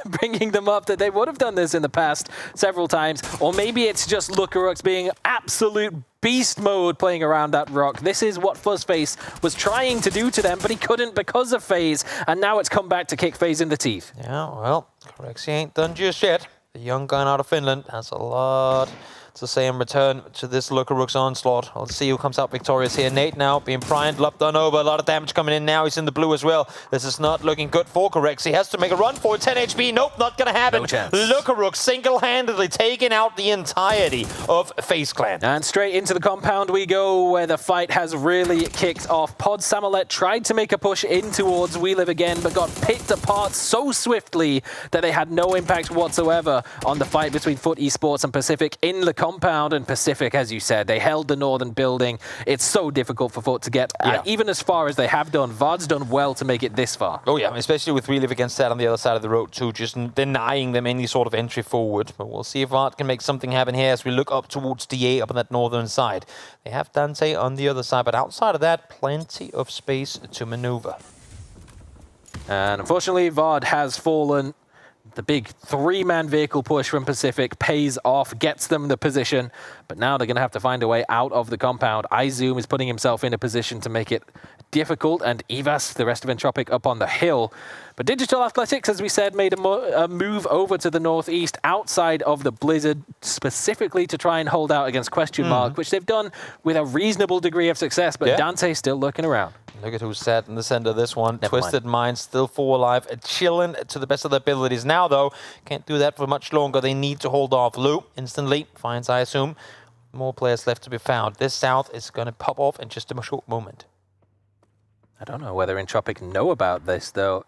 bringing them up that they would have done this in the past several times. Or maybe it's just Lookarooks being absolute beast mode playing around that rock. This is what Fuzzface was trying to do to them, but he couldn't because of FaZe. And now it's come back to kick FaZe in the teeth. Yeah, well, Correxy ain't done just yet. The young gun out of Finland has a lot to say in return to this Lookarooks onslaught. Let's see who comes out victorious here. Nate now being primed, lopped on over. A lot of damage coming in now. He's in the blue as well. This is not looking good for Correxy. He has to make a run for it. 10 HP. Nope, not going to happen. No chance. Lookarooks single-handedly taking out the entirety of FaZe Clan. And straight into the compound we go, where the fight has really kicked off. Pod Samolet tried to make a push in towards We Live Again, but got picked apart so swiftly that they had no impact whatsoever on the fight between Foot Esports and Pacific in the compound. And Pacific, as you said, they held the northern building. It's so difficult for Foot to get even as far as they have done. VOD's done well to make it this far. Oh yeah, especially with We Live Against that on the other side of the road too, just denying them any sort of entry forward. But we'll see if VOD can make something happen here as we look up towards DA up on that northern side. They have Dante on the other side, but outside of that, plenty of space to maneuver. And unfortunately, VOD has fallen. The big three-man vehicle push from Pacific pays off, gets them the position, but now they're going to have to find a way out of the compound. iZoom is putting himself in a position to make it difficult, and Evas, the rest of Entropic, up on the hill. But Digital Athletics, as we said, made a move over to the northeast outside of the Blizzard, specifically to try and hold out against Question Mark, which they've done with a reasonable degree of success, but Dante's still lurking around. Look at who's sat in the center of this one. Twisted Minds still 4 alive, chilling to the best of their abilities. Now, though, can't do that for much longer. They need to hold off. Lou instantly finds, I assume, more players left to be found. This south is going to pop off in just a short moment. I don't know whether Entropic know about this, though.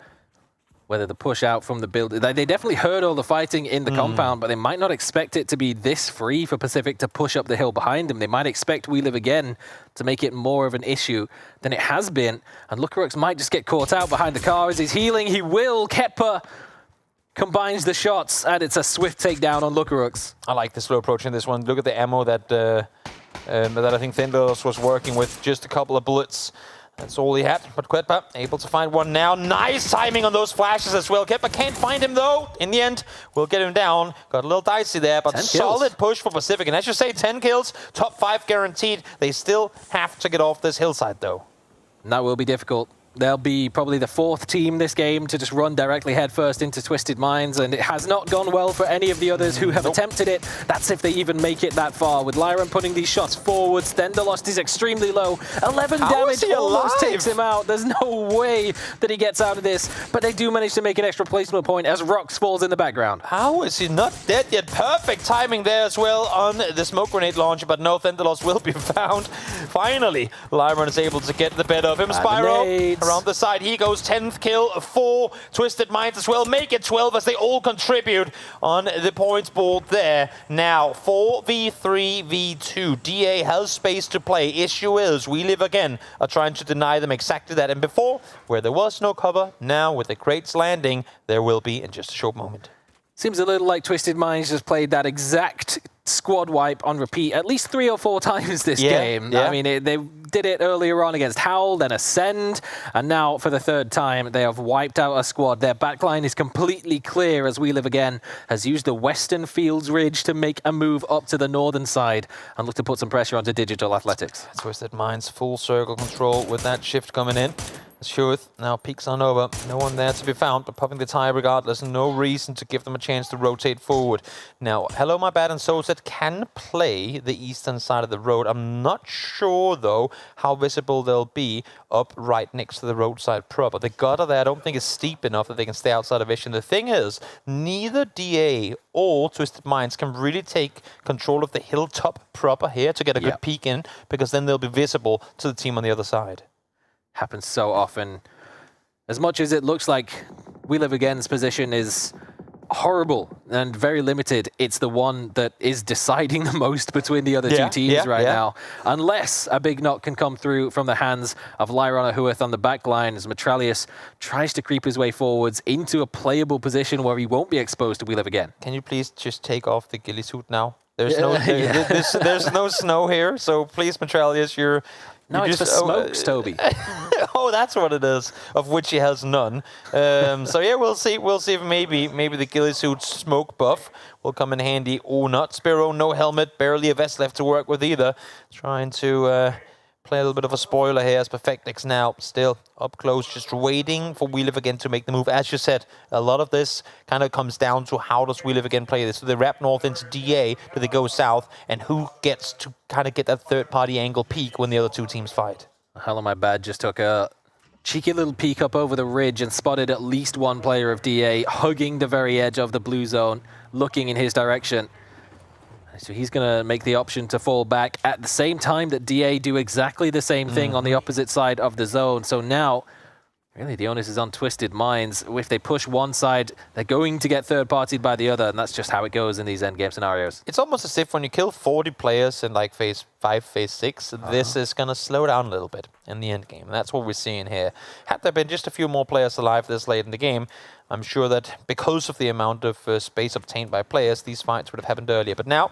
Whether the push out from the build... They definitely heard all the fighting in the compound, but they might not expect it to be this free for Pacific to push up the hill behind them. They might expect We Live Again to make it more of an issue than it has been. And Lookarooks might just get caught out behind the car as he's healing. He will. Kepper combines the shots, and it's a swift takedown on Lookarooks. I like the slow approach in this one. Look at the ammo that I think Thindos was working with. Just a couple of bullets. That's all he had, but Quetpa able to find one now. Nice timing on those flashes as well. Quetpa can't find him though. In the end, we'll get him down. Got a little dicey there, but solid push for Pacific. And as you say, 10 kills, top 5 guaranteed. They still have to get off this hillside though. And that will be difficult. They'll be probably the 4th team this game to just run directly headfirst into Twisted Minds, and it has not gone well for any of the others who have attempted it. That's if they even make it that far. With Lyran putting these shots forwards, Thenderlost is extremely low. 11 damage almost takes him out. There's no way that he gets out of this, but they do manage to make an extra placement point as Rox falls in the background. How is he not dead yet? Perfect timing there as well on the smoke grenade launcher, but no, Thenderlost will be found. Finally, Lyran is able to get the better of him. Spyro around the side, he goes 10th kill for Twisted Minds as well. Make it 12 as they all contribute on the points board there. Now 4v3v2. DA has space to play. Issue is We Live Again are trying to deny them exactly that. And before, where there was no cover, now with the crates landing, there will be in just a short moment. Seems a little like Twisted Minds just played that exact squad wipe on repeat at least 3 or 4 times this game. I mean, they did it earlier on against Howl, then Ascend, and now for the 3rd time they have wiped out a squad. Their backline is completely clear as We Live Again has used the Western Fields Ridge to make a move up to the northern side and look to put some pressure onto Digital Athletics. Twisted Minds full circle control with that shift coming in. Schuth now peeks on over. No one there to be found, but popping the tire regardless. No reason to give them a chance to rotate forward. Now, Hello My Bad and CEST can play the eastern side of the road. I'm not sure, though, how visible they'll be up right next to the roadside proper. The gutter there I don't think is steep enough that they can stay outside of vision. The thing is, neither DA or Twisted Minds can really take control of the hilltop proper here to get a good peek in, because then they'll be visible to the team on the other side. Happens so often. As much as it looks like We Live Again's position is horrible and very limited, it's the one that is deciding the most between the other two teams right now. Unless a big knock can come through from the hands of Lyron or Hueth on the back line as Metralius tries to creep his way forwards into a playable position where he won't be exposed to We Live Again. Can you please just take off the ghillie suit now? There's there's no snow here, so please, Metralius, you're... No, it's for smokes, Toby. Oh, that's what it is, of which he has none. So yeah, we'll see. We'll see if maybe the ghillie suit smoke buff will come in handy or not. Spiro, no helmet, barely a vest left to work with either. Trying to play a little bit of a spoiler here as Perfectix now still up close, just waiting for We Live Again to make the move. As you said, a lot of this kind of comes down to how does We Live Again play this. Do they wrap north into DA? Do they go south? And who gets to kind of get that third-party angle peak when the other two teams fight? Hello My Bad just took a cheeky little peek up over the ridge and spotted at least one player of DA hugging the very edge of the blue zone, looking in his direction. So he's going to make the option to fall back at the same time that DA do exactly the same thing on the opposite side of the zone. So now, really, the onus is on Twisted Minds. If they push one side, they're going to get third-partied by the other, and that's just how it goes in these endgame scenarios. It's almost as if when you kill 40 players in like phase 5, phase 6, this is going to slow down a little bit in the endgame. And that's what we're seeing here. Had there been just a few more players alive this late in the game, I'm sure that because of the amount of space obtained by players, these fights would have happened earlier. But now,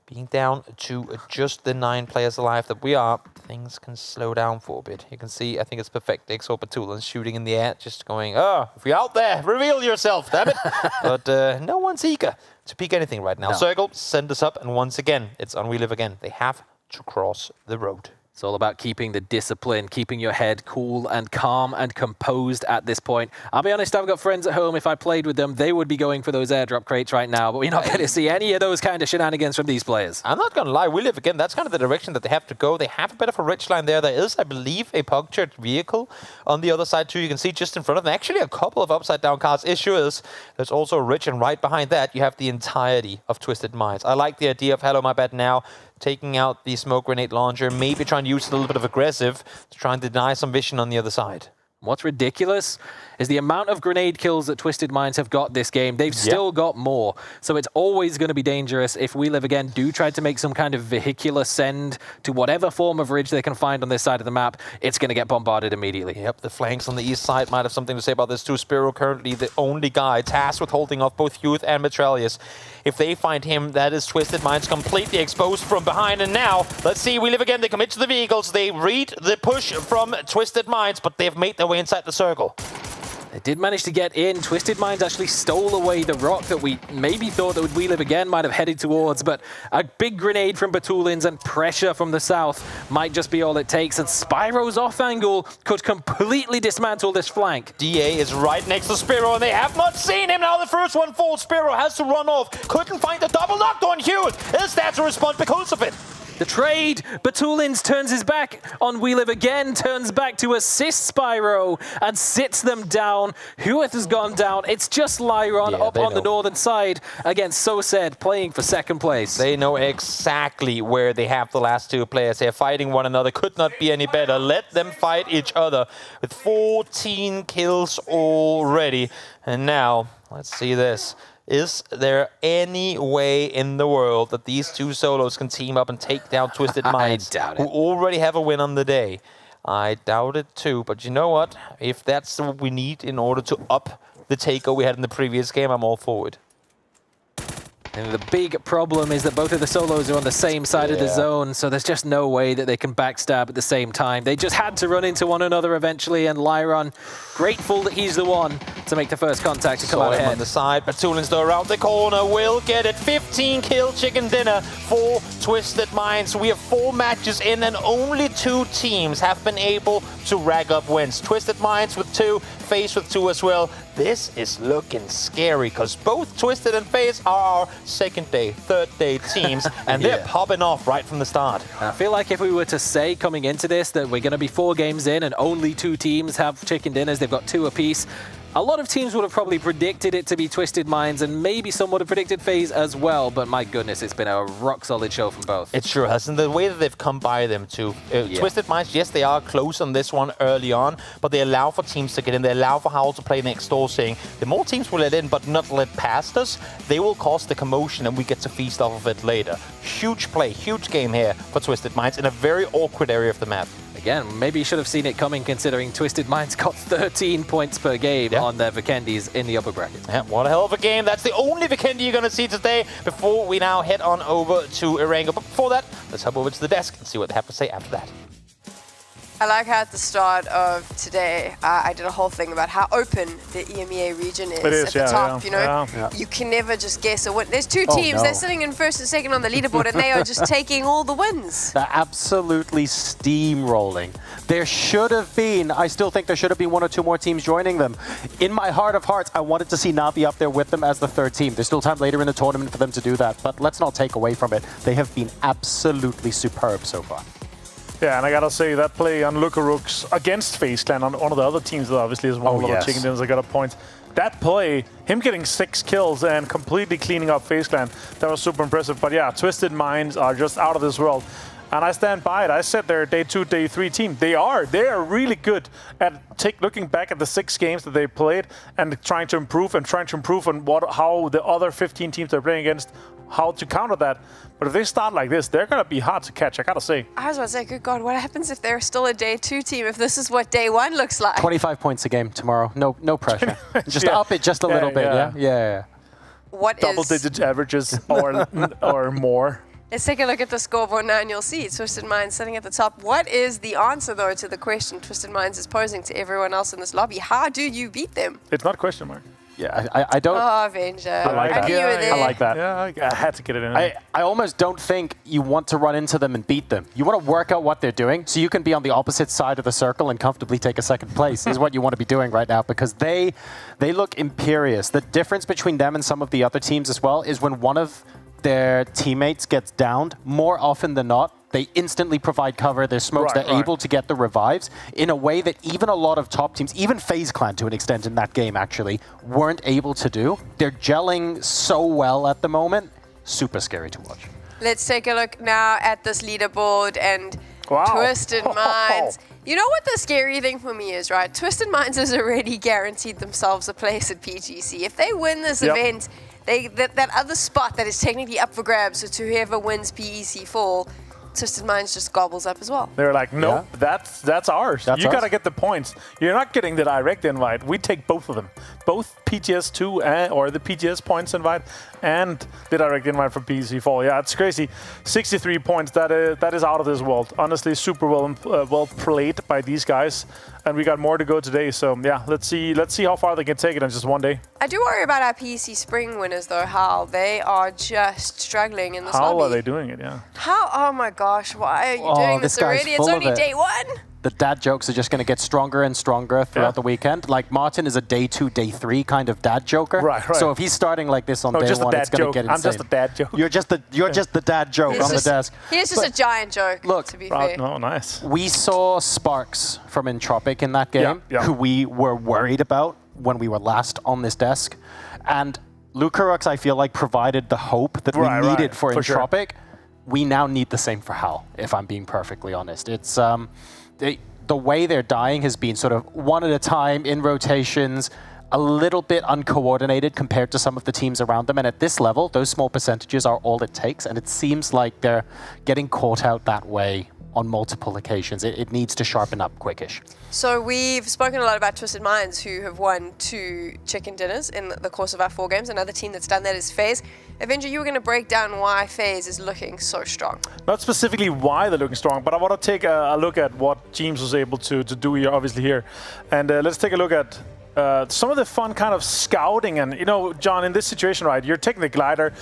being down to just the 9 players alive that we are, things can slow down for a bit. You can see, I think it's Perfectix or Patulans shooting in the air, just going, oh, if you're out there, reveal yourself, damn it. But no one's eager to peek anything right now. No. Circle, send us up, and once again, it's on We Live Again. They have to cross the road. It's all about keeping the discipline, keeping your head cool and calm and composed at this point. I'll be honest, I've got friends at home. If I played with them, they would be going for those airdrop crates right now, but we're not going to see any of those kind of shenanigans from these players. I'm not going to lie, We Live Again, that's kind of the direction that they have to go. They have a bit of a ridge line there. There is, I believe, a punctured vehicle on the other side too. You can see just in front of them, actually a couple of upside-down cars. Issue is, there's also a ridge, and right behind that, you have the entirety of Twisted Minds. I like the idea of Hello My Bad now, taking out the smoke grenade launcher, maybe trying to use it a little bit of aggressive to try and deny some vision on the other side. What's ridiculous is the amount of grenade kills that Twisted Minds have got this game. They've still got more. So it's always going to be dangerous if We Live Again do try to make some kind of vehicular send to whatever form of ridge they can find on this side of the map. It's going to get bombarded immediately. Yep, the flanks on the east side might have something to say about this too. Spiro currently the only guy tasked with holding off both Huth and Metralius. If they find him, that is Twisted Minds completely exposed from behind. And now, let's see, We Live Again. They commit to the vehicles. They read the push from Twisted Minds, but they've made their way inside the circle. They did manage to get in. Twisted Minds actually stole away the rock that we maybe thought that We Live Again might have headed towards, but a big grenade from Batulins and pressure from the south might just be all it takes, and Spyro's off angle could completely dismantle this flank. DA is right next to Spiro, and they have not seen him. Now the first one falls. Spiro has to run off. Couldn't find the double knocked on Hewitt. Is that to respond because of it? The trade, Batulins turns his back on We Live Again, turns back to assist Spyro and sits them down. Hueth has gone down. It's just Lyron up on the northern side against CEST playing for second place. They know exactly where they have the last two players. They're fighting one another. Could not be any better. Let them fight each other with 14 kills already. And now, let's see this. Is there any way in the world that these two solos can team up and take down Twisted Minds, who already have a win on the day? I doubt it too, but you know what? If that's what we need in order to up the takeover we had in the previous game, I'm all for it. And the big problem is that both of the solos are on the same side of the zone, so there's just no way that they can backstab at the same time. They just had to run into one another eventually, and Lyron, grateful that he's the one to make the first contact to come out ahead. On the side, but Tulins though around the corner will get it. 15 kill chicken dinner for Twisted Minds. We have 4 matches in and only 2 teams have been able to rack up wins. Twisted Minds with 2, FaZe with 2 as well. This is looking scary because both Twisted and FaZe are our second day, third day teams, and they're popping off right from the start. I feel like if we were to say coming into this that we're going to be 4 games in and only 2 teams have chicken dinners, they've got 2 apiece, a lot of teams would have probably predicted it to be Twisted Minds, and maybe some would have predicted FaZe as well, but my goodness, it's been a rock-solid show from both. It sure has, and the way that they've come by them too. Twisted Minds, yes, they are close on this one early on, but they allow for teams to get in. They allow for Howl to play next door, saying the more teams will let in but not let past us, they will cause the commotion and we get to feast off of it later. Huge play, huge game here for Twisted Minds in a very awkward area of the map. Again, maybe you should have seen it coming considering Twisted Minds got 13 points per game on their Vikendis in the upper bracket. Yeah, what a hell of a game. That's the only Vikendi you're going to see today before we now head on over to Erangel. But before that, let's hop over to the desk and see what they have to say after that. I like how at the start of today, I did a whole thing about how open the EMEA region is, at the top, you know? You can never just guess a win. There's 2 teams, they're sitting in first and second on the leaderboard, and they are just taking all the wins. They're absolutely steamrolling. There should have been, I still think there should have been 1 or 2 more teams joining them. In my heart of hearts, I wanted to see Na'Vi up there with them as the 3rd team. There's still time later in the tournament for them to do that, but let's not take away from it. They have been absolutely superb so far. Yeah, and I gotta say, that play on Lukarooks against FaZe Clan on one of the other teams that obviously is one of the chicken dinners that got a point. That play, him getting 6 kills and completely cleaning up FaZe Clan, that was super impressive. But yeah, Twisted Minds are just out of this world. And I stand by it. I said they're a day 2, day 3 team. They are really good at looking back at the 6 games that they played and trying to improve on how the other 15 teams they're playing against, how to counter that. But if they start like this, they're going to be hard to catch, I gotta say. I was about to say, good God, what happens if they're still a day 2 team, if this is what day 1 looks like? 25 points a game tomorrow. No pressure. Just up it just a little bit, yeah? What double-digit averages or more. Let's take a look at the scoreboard now, and you'll see Twisted Minds sitting at the top. What is the answer, though, to the question Twisted Minds is posing to everyone else in this lobby? How do you beat them? It's not a question mark. Yeah, I don't... Oh, Avenger. I like that. I like that. Yeah, I had to get it in. I almost don't think you want to run into them and beat them. You want to work out what they're doing so you can be on the opposite side of the circle and comfortably take a 2nd place is what you want to be doing right now, because they look imperious. The difference between them and some of the other teams as well is when one of their teammates gets downed, more often than not, they instantly provide cover, their smokes, they're able to get the revives in a way that even a lot of top teams, even FaZe Clan to an extent in that game actually, weren't able to do. They're gelling so well at the moment, super scary to watch. Let's take a look now at this leaderboard and Twisted Minds. You know what the scary thing for me is, right? Twisted Minds has already guaranteed themselves a place at PGC. If they win this event, that other spot that is technically up for grabs, so to whoever wins PEC4, Twisted Minds just gobbles up as well. They're like, nope, that's ours. You got to get the points. You're not getting the direct invite. We take both of them. Both PGS2 or the PGS points invite and the direct invite from PEC4. Yeah, it's crazy. 63 points. That is out of this world. Honestly, super well played by these guys. And we got more to go today. So yeah, let's see how far they can take it in just one day. I do worry about our PEC Spring winners though, how they are just struggling in this lobby. How are they doing it, yeah? How? Oh my gosh, why are you doing this already? It's only day 1. The dad jokes are just going to get stronger and stronger throughout the weekend. Like Martin is a day 2, day 3 kind of dad joker. Right. So if he's starting like this on day 1, it's going to get insane. I'm just a dad joke. You're just the dad joke on the desk. He's just a giant joke, look, to be fair. Oh, nice. We saw Sparks from Entropic in that game, who we were worried about when we were last on this desk. And Lukarooks, I feel like, provided the hope that we needed for Entropic. Sure. We now need the same for Hal, if I'm being perfectly honest. It's the way they're dying has been sort of one at a time in rotations, a little bit uncoordinated compared to some of the teams around them. And at this level, those small percentages are all it takes. And it seems like they're getting caught out that way on multiple occasions. It needs to sharpen up quickish. So we've spoken a lot about Twisted Minds, who have won 2 chicken dinners in the course of our 4 games. Another team that's done that is FaZe. Avenger, you were going to break down why FaZe is looking so strong. Not specifically why they're looking strong, but I want to take a look at what James was able to do here, obviously here. And let's take a look at some of the fun kind of scouting. And, you know, John, in this situation, right, you're taking the glider.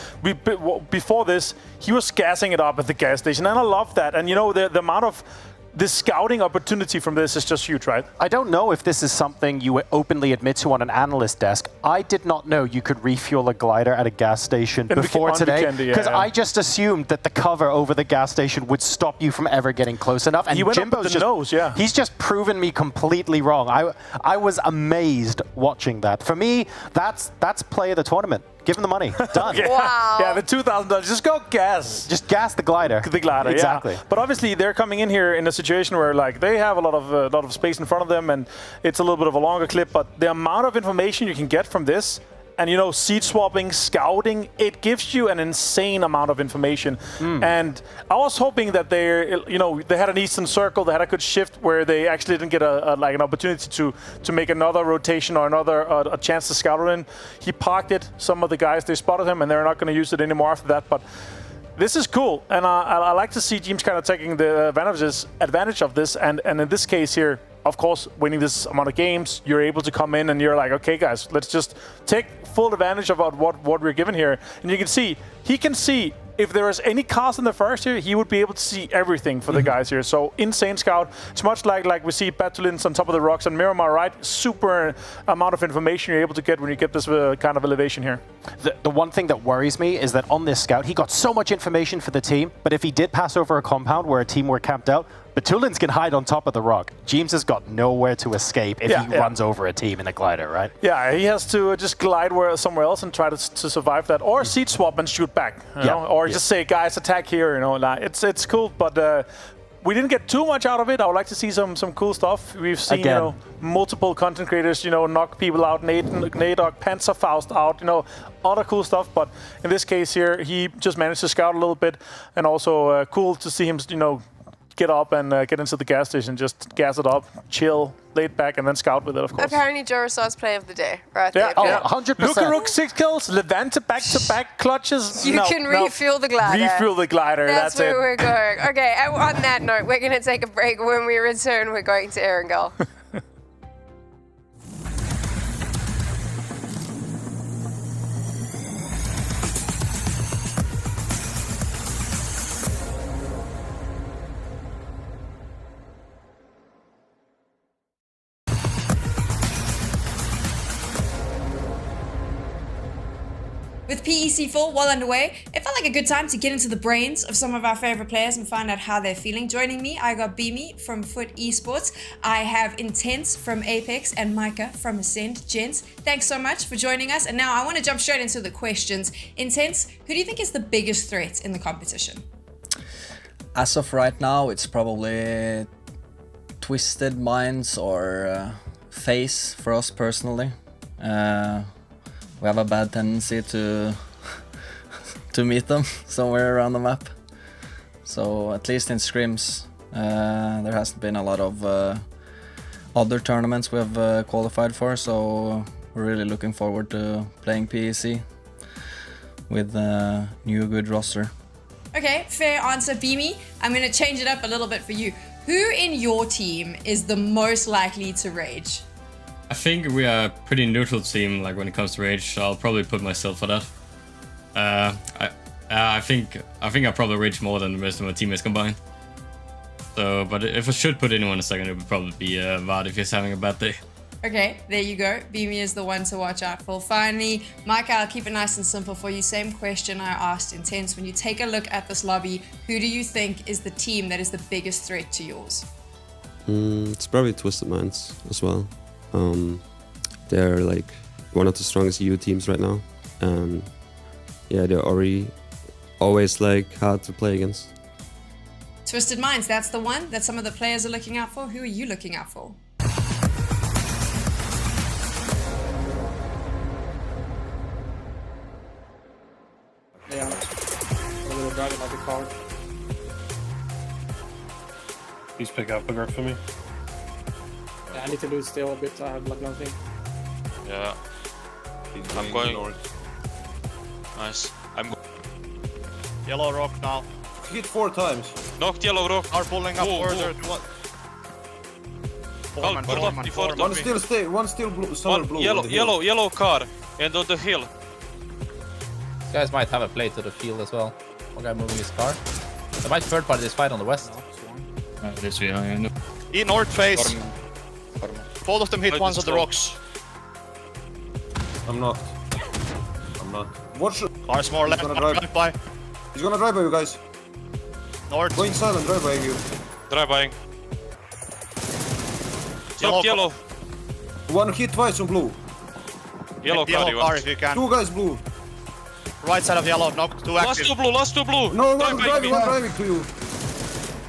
Before this, he was gassing it up at the gas station, and I love that. And, you know, the amount of this scouting opportunity from this is just huge, right? I don't know if this is something you openly admit to on an analyst desk. I did not know you could refuel a glider at a gas station before today, because I just assumed that the cover over the gas station would stop you from ever getting close enough. And he went Jimbo's up with the just, nose, yeah. He's just proven me completely wrong. I was amazed watching that. For me, that's play of the tournament. Give him the money. Done. Wow. Yeah, the $2,000. Just go gas. Just gas the glider. The glider, exactly. Yeah. But obviously, they're coming in here in a situation where, like, they have a lot of space in front of them, and it's a little bit of a longer clip. But the amount of information you can get from this, and, you know, seed swapping, scouting, it gives you an insane amount of information. And I was hoping that they had an Eastern Circle, they had a good shift where they actually didn't get an opportunity to make another rotation or a chance to scout it in. He parked it. Some of the guys, they spotted him, and they're not going to use it anymore after that. But this is cool, and I like to see teams kind of taking the advantage of this. And in this case here, of course, winning this amount of games, you're able to come in and you're like, okay, guys, let's just take full advantage of what we're given here. And you can see, he can see if there is any cast in the first here, he would be able to see everything for the guys here. So insane scout. It's much like we see Batulins on top of the rocks and Miramar, right? Super amount of information you're able to get when you get this kind of elevation here. The one thing that worries me is that on this scout, he got so much information for the team, but if he did pass over a compound where a team were camped out, Batulins can hide on top of the rock. James has got nowhere to escape if he runs over a team in a glider, right? Yeah, he has to just glide somewhere else and try to survive that, or seed swap and shoot back, you know? Or just say, guys, attack here, you know. It's cool, but we didn't get too much out of it. I would like to see some cool stuff. We've seen, you know, multiple content creators, you know, knock people out, Nadok, Panzerfaust out, you know, other cool stuff. But in this case here, he just managed to scout a little bit, and also cool to see him, you know, get up and get into the gas station, just gas it up, chill, laid back, and then scout with it, of course. Apparently, Jorasaw's play of the day, right there. Yeah, 100%. Lukarook 6 kills, Levante back-to-back clutches. You can refuel the glider. Refuel the glider, that's where it. we're going. Okay, on that note, we're going to take a break. When we return, we're going to Erangel. With PEC4 well underway, it felt like a good time to get into the brains of some of our favorite players and find out how they're feeling. Joining me, I got Beamy from PUBG Esports. I have Intense from Apex and Micah from Ascend. Gents, thanks so much for joining us. And now I want to jump straight into the questions. Intense, who do you think is the biggest threat in the competition? As of right now, it's probably Twisted Minds or FaZe for us personally. We have a bad tendency to meet them somewhere around the map. So at least in scrims, there hasn't been a lot of other tournaments we have qualified for. So we're really looking forward to playing PEC with a new good roster. Okay, fair answer, Beamy. I'm going to change it up a little bit for you. Who in your team is the most likely to rage? I think we are a pretty neutral team, like when it comes to rage, so I'll probably put myself for that. I think I probably rage more than the rest of my teammates combined. So, but if I should put anyone a second, it would probably be Vard if he's having a bad day. Okay, there you go. Beamy is the one to watch out for. Finally, Micah, I'll keep it nice and simple for you. Same question I asked Intense. When you take a look at this lobby, who do you think is the team that is the biggest threat to yours? It's probably Twisted Minds as well. They're like one of the strongest EU teams right now, and yeah, they're always like hard to play against. Twisted Minds, that's the one that some of the players are looking out for. Who are you looking out for? Yeah, a little driving like a car. Please pick up bigger for me. Yeah, I need to lose still a bit. I have like nothing. Yeah. I'm going north. Nice. I'm Yellow rock now. Hit 4 times. knocked yellow rock. Are pulling up further. Foreman. One still stay. One still blue. Solar blue. Yellow car. And on the hill. These guys might have a play to the field as well. One guy moving his car. They might third party this fight on the west. In north face. Both of them hit once on the rocks. I'm not. Watch. Cars more left. Drive by. He's gonna drive by you guys. North. Go inside and drive by you. Drive by. Knocked yellow. One hit twice on blue. Yellow car if you can. 2 guys blue. Right side of yellow, knocked, 2 active. Last two blue. No, one driving to you.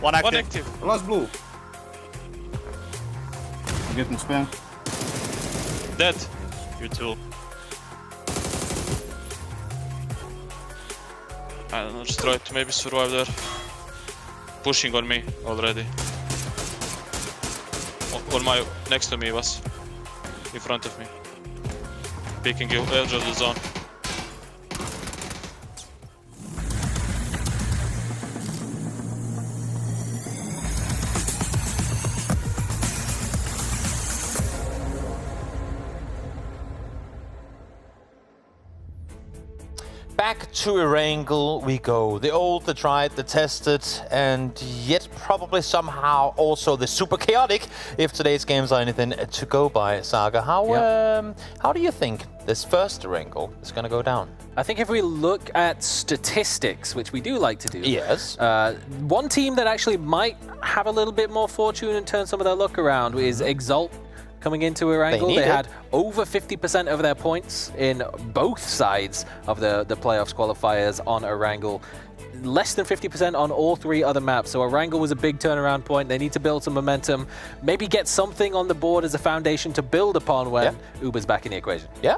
1 active. Last blue. I'm getting spam. Dead. You too. I don't know, just try to maybe survive there. Pushing on me already. On my, next to me was. In front of me. Peeking you, edge of the zone. Back to Erangel we go. The old, the tried, the tested, and yet probably somehow also the super chaotic, if today's games are anything to go by. Saga, how do you think this first Erangel is going to go down? I think if we look at statistics, which we do like to do, yes, one team that actually might have a little bit more fortune and turn some of their luck around is Exalt. Coming into Erangel, they had over 50% of their points in both sides of the playoffs qualifiers on Erangel. Less than 50% on all 3 other maps. So Erangel was a big turnaround point. They need to build some momentum, maybe get something on the board as a foundation to build upon when Uber's back in the equation. Yeah,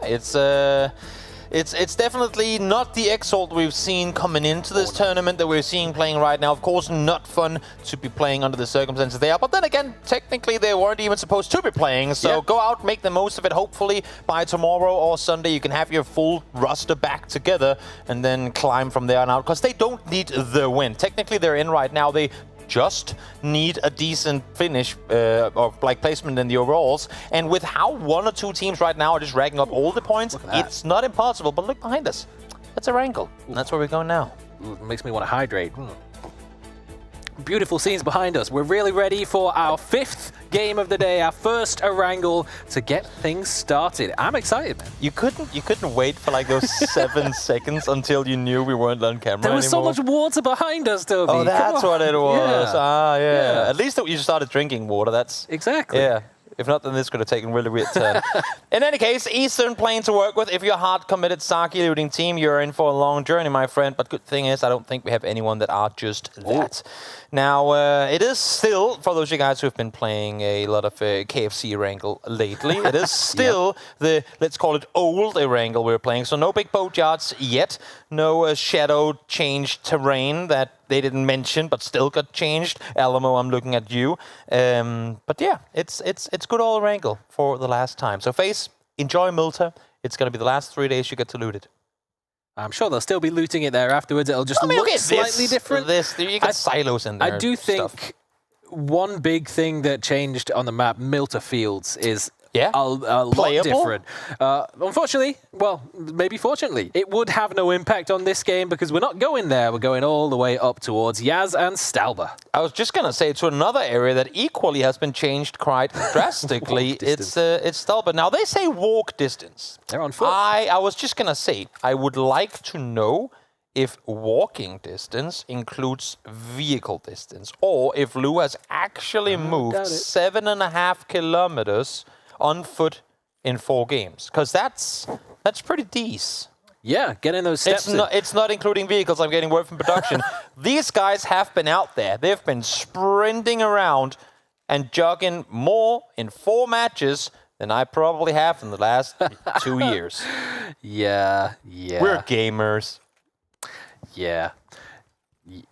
it's definitely not the Exalt we've seen coming into this tournament that we're seeing playing right now. Of course, not fun to be playing under the circumstances they are. But then again, technically they weren't even supposed to be playing. So go out, make the most of it. Hopefully by tomorrow or Sunday you can have your full roster back together and then climb from there on out. Because they don't need the win. Technically they're in right now. They just need a decent finish or like placement in the overalls, and with how 1 or 2 teams right now are just racking up all the points, it's not impossible. But look behind us, that's Erangel, and that's where we're going now. Ooh, it makes me want to hydrate. Beautiful scenes behind us. We're really ready for our 5th game of the day, our first Erangel to get things started. I'm excited, man. You couldn't wait for like those 7 seconds until you knew we weren't on camera There was anymore. so much water behind us, Toby. Oh, that's what it was. Yeah. At least you started drinking water. That's exactly. Yeah. If not, then this could have taken a really weird turn. In any case, Eastern playing to work with. If you're a hard-committed Saki looting team, you're in for a long journey, my friend. But good thing is, I don't think we have anyone that are just that. Now, it is still, for those of you guys who have been playing a lot of KFC Erangel lately, it is still the, let's call it, old Erangel we're playing. So no big boatyards yet. No shadow change terrain that they didn't mention, but still got changed. Alamo, I'm looking at you. But yeah, it's good old Erangel for the last time. So FaZe, enjoy Milta. It's going to be the last 3 days you get to loot it. I'm sure they'll still be looting it there afterwards. It'll just look slightly different. You got silos in there. I do think one big thing that changed on the map, Milta Fields, is a lot different. Unfortunately, well, maybe fortunately, it would have no impact on this game because we're not going there. We're going all the way up towards Yaz and Stalber. I was just going to say to another area that equally has been changed quite drastically. It's Stalber. Now, they say walk distance. They're on foot. I was just going to say, I would like to know if walking distance includes vehicle distance or if Lou has actually moved 7.5 kilometers on foot in 4 games, because that's pretty decent. Yeah, getting those steps. It's not including vehicles. I'm getting word from production. These guys have been out there. They've been sprinting around and jogging more in 4 matches than I probably have in the last 2 years. Yeah. We're gamers. Yeah.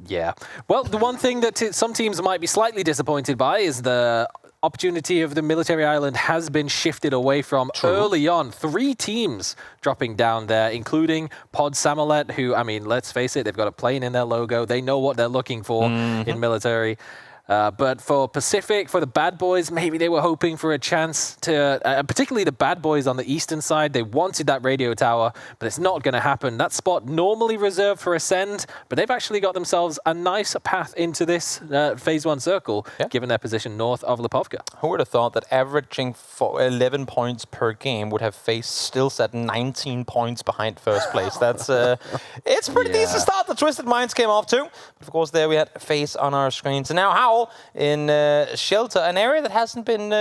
Yeah. Well, the one thing that some teams might be slightly disappointed by is the opportunity of the military island has been shifted away from early on. 3 teams dropping down there, including Pod Samolet, who, I mean, let's face it, they've got a plane in their logo. They know what they're looking for in military. But for Pacific, for the bad boys, maybe they were hoping for a chance to, particularly the bad boys on the eastern side, they wanted that radio tower, but it's not going to happen. That spot normally reserved for Ascend, but they've actually got themselves a nice path into this Phase 1 circle, given their position north of Lipovka. Who would have thought that averaging for 11 points per game would have FaZe still set 19 points behind first place? That's it's a pretty decent start. The Twisted Minds came off too. But of course, there we had FaZe on our screens. And now Howl in Shelter, an area that hasn't been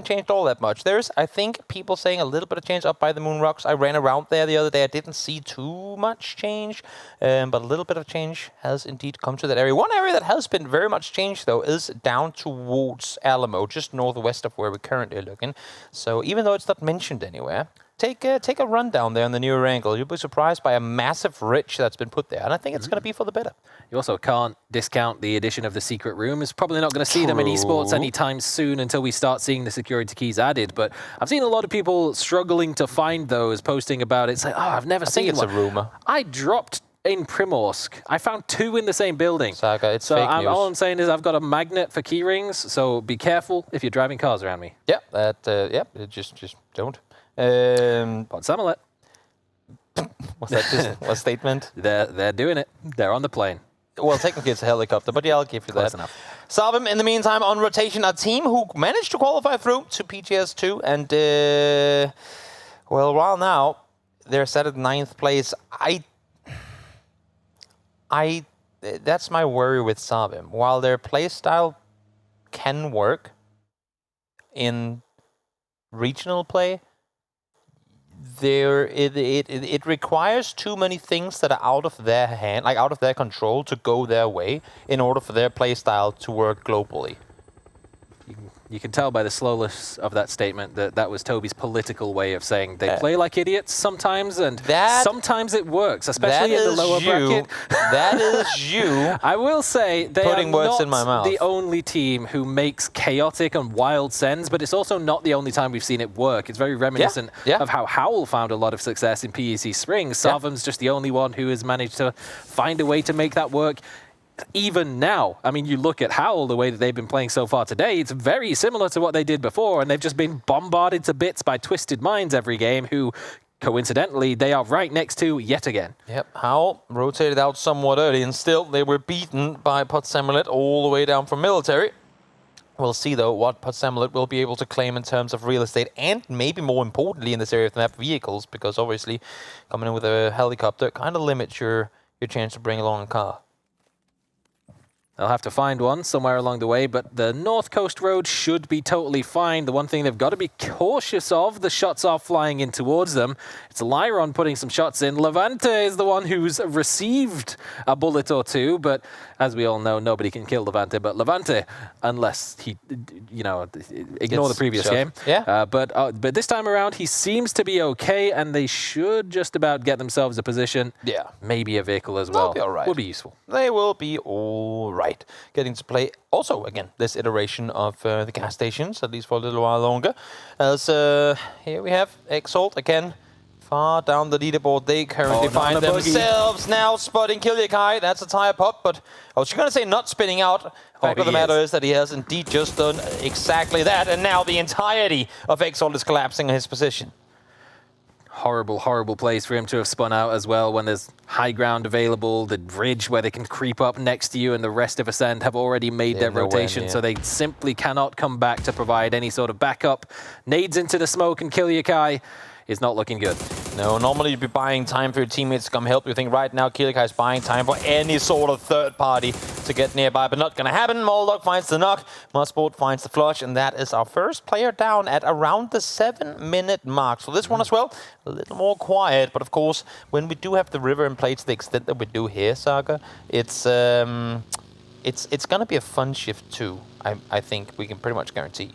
changed all that much. There's, I think, people saying a little bit of change up by the Moon Rocks. I ran around there the other day. I didn't see too much change, but a little bit of change has indeed come to that area. One area that has been very much changed, though, is down towards Alamo, just northwest of where we're currently looking. So even though it's not mentioned anywhere, take a run down there on the newer angle. You'll be surprised by a massive ridge that's been put there, and I think it's going to be for the better. You also can't discount the addition of the secret room. It's probably not going to see them in esports anytime soon until we start seeing the security keys added, but I've seen a lot of people struggling to find those, posting about it, saying, oh, I've never seen one. I think it's a rumor. I dropped in Primorsk. I found 2 in the same building. Saga, it's fake news. All I'm saying is I've got a magnet for key rings, so be careful if you're driving cars around me. Yeah, just don't. Pod Samolet. What's that? Just a statement? They're doing it. They're on the plane. Well, technically it's a helicopter, but yeah, I'll give you that. Close enough. Sabim, in the meantime, on rotation, a team who managed to qualify through to PGS2, and well, while now they're set at 9th place, that's my worry with Sabim. While their playstyle can work in regional play, it requires too many things that are out of their hand, like out of their control, to go their way in order for their playstyle to work globally. You can tell by the slowness of that statement that that was Toby's political way of saying they play like idiots sometimes, and sometimes it works, especially in the lower bracket. That is you. I will say they putting are words not in my mouth. the only team who makes chaotic and wild sends, but it's also not the only time we've seen it work. It's very reminiscent of how Howl found a lot of success in PEC Spring. Savum's just the only one who has managed to find a way to make that work. Even now, I mean, you look at Howl, the way that they've been playing so far today, it's very similar to what they did before, and they've just been bombarded to bits by Twisted Minds every game, who, coincidentally, they are right next to yet again. Yep, Howl rotated out somewhat early, and still they were beaten by Pod Samolet all the way down from military. We'll see, though, what Pod Samolet will be able to claim in terms of real estate, and maybe more importantly in this area of the map, vehicles, because obviously coming in with a helicopter kind of limits your chance to bring along a car. They'll have to find one somewhere along the way, but the North Coast Road should be totally fine. The one thing they've got to be cautious of, the shots are flying in towards them. It's Lyron putting some shots in. Levante is the one who's received a bullet or two, but as we all know, nobody can kill Levante. But Levante, unless he, you know, ignore the previous game. Yeah. But this time around, he seems to be okay, and they should just about get themselves a position. Yeah. Maybe a vehicle as well. They'll be all right. Would be useful. They will be all right. Getting to play also, again, this iteration of the gas stations, at least for a little while longer. As here we have Exalt again, far down the leaderboard. They currently find themselves now spotting Kilyakai. That's a tire pop, but I was going to say not spinning out. Fact of the matter is that he has indeed just done exactly that, and now the entirety of Exalt is collapsing in his position. Horrible, horrible place for him to have spun out as well when there's high ground available, the bridge where they can creep up next to you, and the rest of Ascend have already made their rotation, so they simply cannot come back to provide any sort of backup. Nades into the smoke and Kilyakai is not looking good. No, normally you'd be buying time for your teammates to come help you. I think right now Kilyakai is buying time for any sort of third party to get nearby, but not gonna happen. Moldog finds the knock, Mudsport finds the flush, and that is our first player down at around the 7-minute mark. So this one as well, a little more quiet, but of course, when we do have the river in play to the extent that we do here, Saga, it's gonna be a fun shift too. I think we can pretty much guarantee.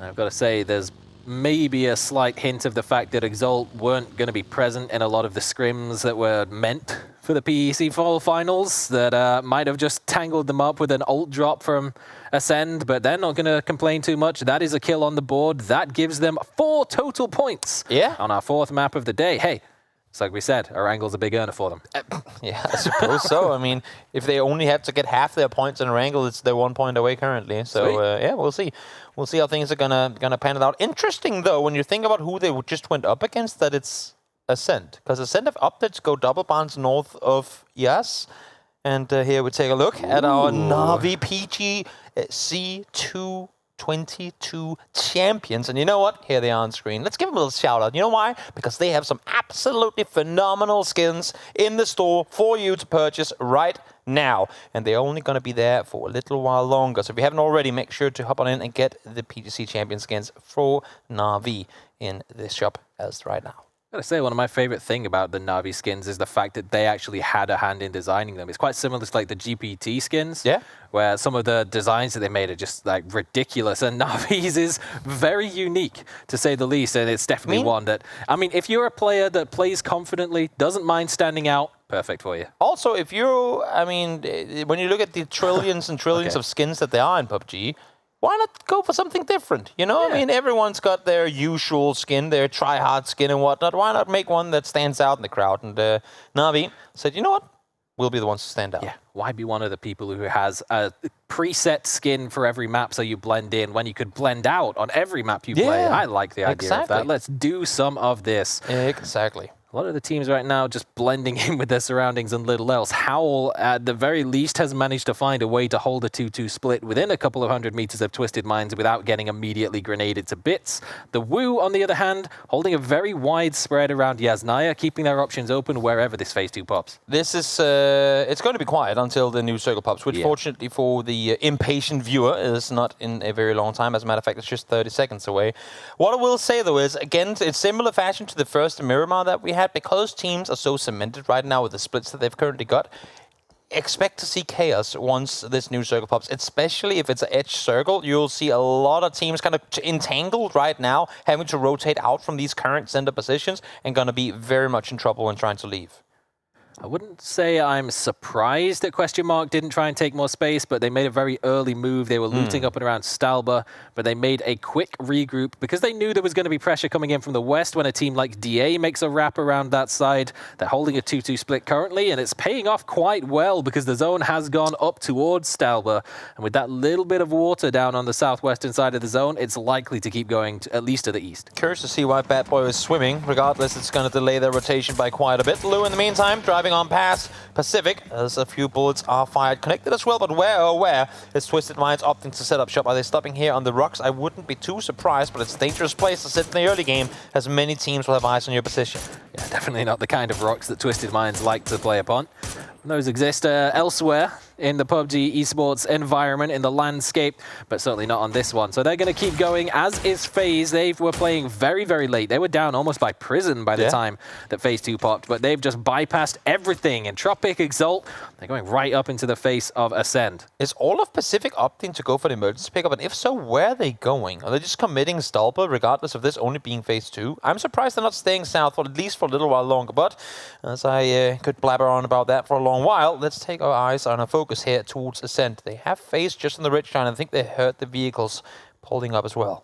I've got to say, there's maybe a slight hint of the fact that Exalt weren't going to be present in a lot of the scrims that were meant for the PEC Fall Finals that might have just tangled them up with an ult drop from Ascend, but they're not going to complain too much. That is a kill on the board. That gives them 4 total points on our 4th map of the day. Hey, it's like we said, our angle's a big earner for them. Yeah, I suppose so. I mean, if they only had to get half their points in a angle, they're 1 point away currently. So yeah, we'll see. We'll see how things are gonna pan it out. Interesting though, when you think about who they just went up against, that it's Ascend, because Ascend have opted to go double bonds north of Yas. And here we take a look at our Na'Vi PG C2 22 champions. And you know what? Here they are on screen. Let's give them a little shout out. You know why? Because they have some absolutely phenomenal skins in the store for you to purchase right now. And they're only going to be there for a little while longer. So if you haven't already, make sure to hop on in and get the PGC champion skins for Na'Vi in this shop as right now. I gotta say, one of my favorite thing about the Na'Vi skins is the fact that they actually had a hand in designing them. It's quite similar to like the GPT skins, where some of the designs that they made are just like ridiculous, and Na'Vi's is very unique to say the least, and it's definitely one that, I mean, if you're a player that plays confidently, doesn't mind standing out, perfect for you. Also, if you, I mean, when you look at the trillions and trillions of skins that there are in PUBG, why not go for something different? You know, I mean, everyone's got their usual skin, their try-hard skin and whatnot. Why not make one that stands out in the crowd? And Na'Vi said, you know what? We'll be the ones to stand out. Yeah, why be one of the people who has a preset skin for every map so you blend in when you could blend out on every map you play? I like the idea of that. Let's do some of this. Exactly. A lot of the teams right now just blending in with their surroundings and little else. Howl, at the very least, has managed to find a way to hold a 2-2 split within a couple of 100 meters of Twisted Minds without getting immediately grenaded to bits. The Wu, on the other hand, holding a very wide spread around Yasnaya, keeping their options open wherever this phase 2 pops. This is, it's going to be quiet until the new circle pops, which fortunately for the impatient viewer is not in a very long time. As a matter of fact, it's just 30 seconds away. What I will say, though, is, again, it's similar fashion to the first Miramar that we had, because teams are so cemented right now with the splits that they've currently got. Expect to see chaos once this new circle pops, especially if it's an edge circle. You'll see a lot of teams kind of entangled right now, having to rotate out from these current center positions and going to be very much in trouble when trying to leave. I wouldn't say I'm surprised that Question Mark didn't try and take more space, but they made a very early move. They were looting up and around Stalba, but they made a quick regroup because they knew there was going to be pressure coming in from the west when a team like DA makes a wrap around that side. They're holding a 2-2 split currently, and it's paying off quite well because the zone has gone up towards Stalba. And with that little bit of water down on the southwestern side of the zone, it's likely to keep going at least to the east. Curious to see why Bad Boy is swimming. Regardless, it's going to delay their rotation by quite a bit. Lou, in the meantime, driving on past Pacific as a few bullets are fired. Connected as well, but where is Twisted Minds opting to set up shop? Are they stopping here on the rocks? I wouldn't be too surprised, but it's a dangerous place to sit in the early game as many teams will have eyes on your position. Yeah, definitely not the kind of rocks that Twisted Minds like to play upon. Those exist elsewhere in the PUBG Esports environment, in the landscape, but certainly not on this one. So they're going to keep going, as is FaZe. They were playing very, very late. They were down almost by prison by the time that phase 2 popped, but they've just bypassed everything. And Tropic, Exalt, they're going right up into the face of Ascend. Is all of Pacific opting to go for the emergency pickup? And if so, where are they going? Are they just committing Stalpa, regardless of this only being phase 2? I'm surprised they're not staying south for at least for a little while longer, but as I could blabber on about that for a long while, let's take our eyes on our focus here towards Ascent. They have phase just on the ridgeline. I think they heard the vehicles pulling up as well.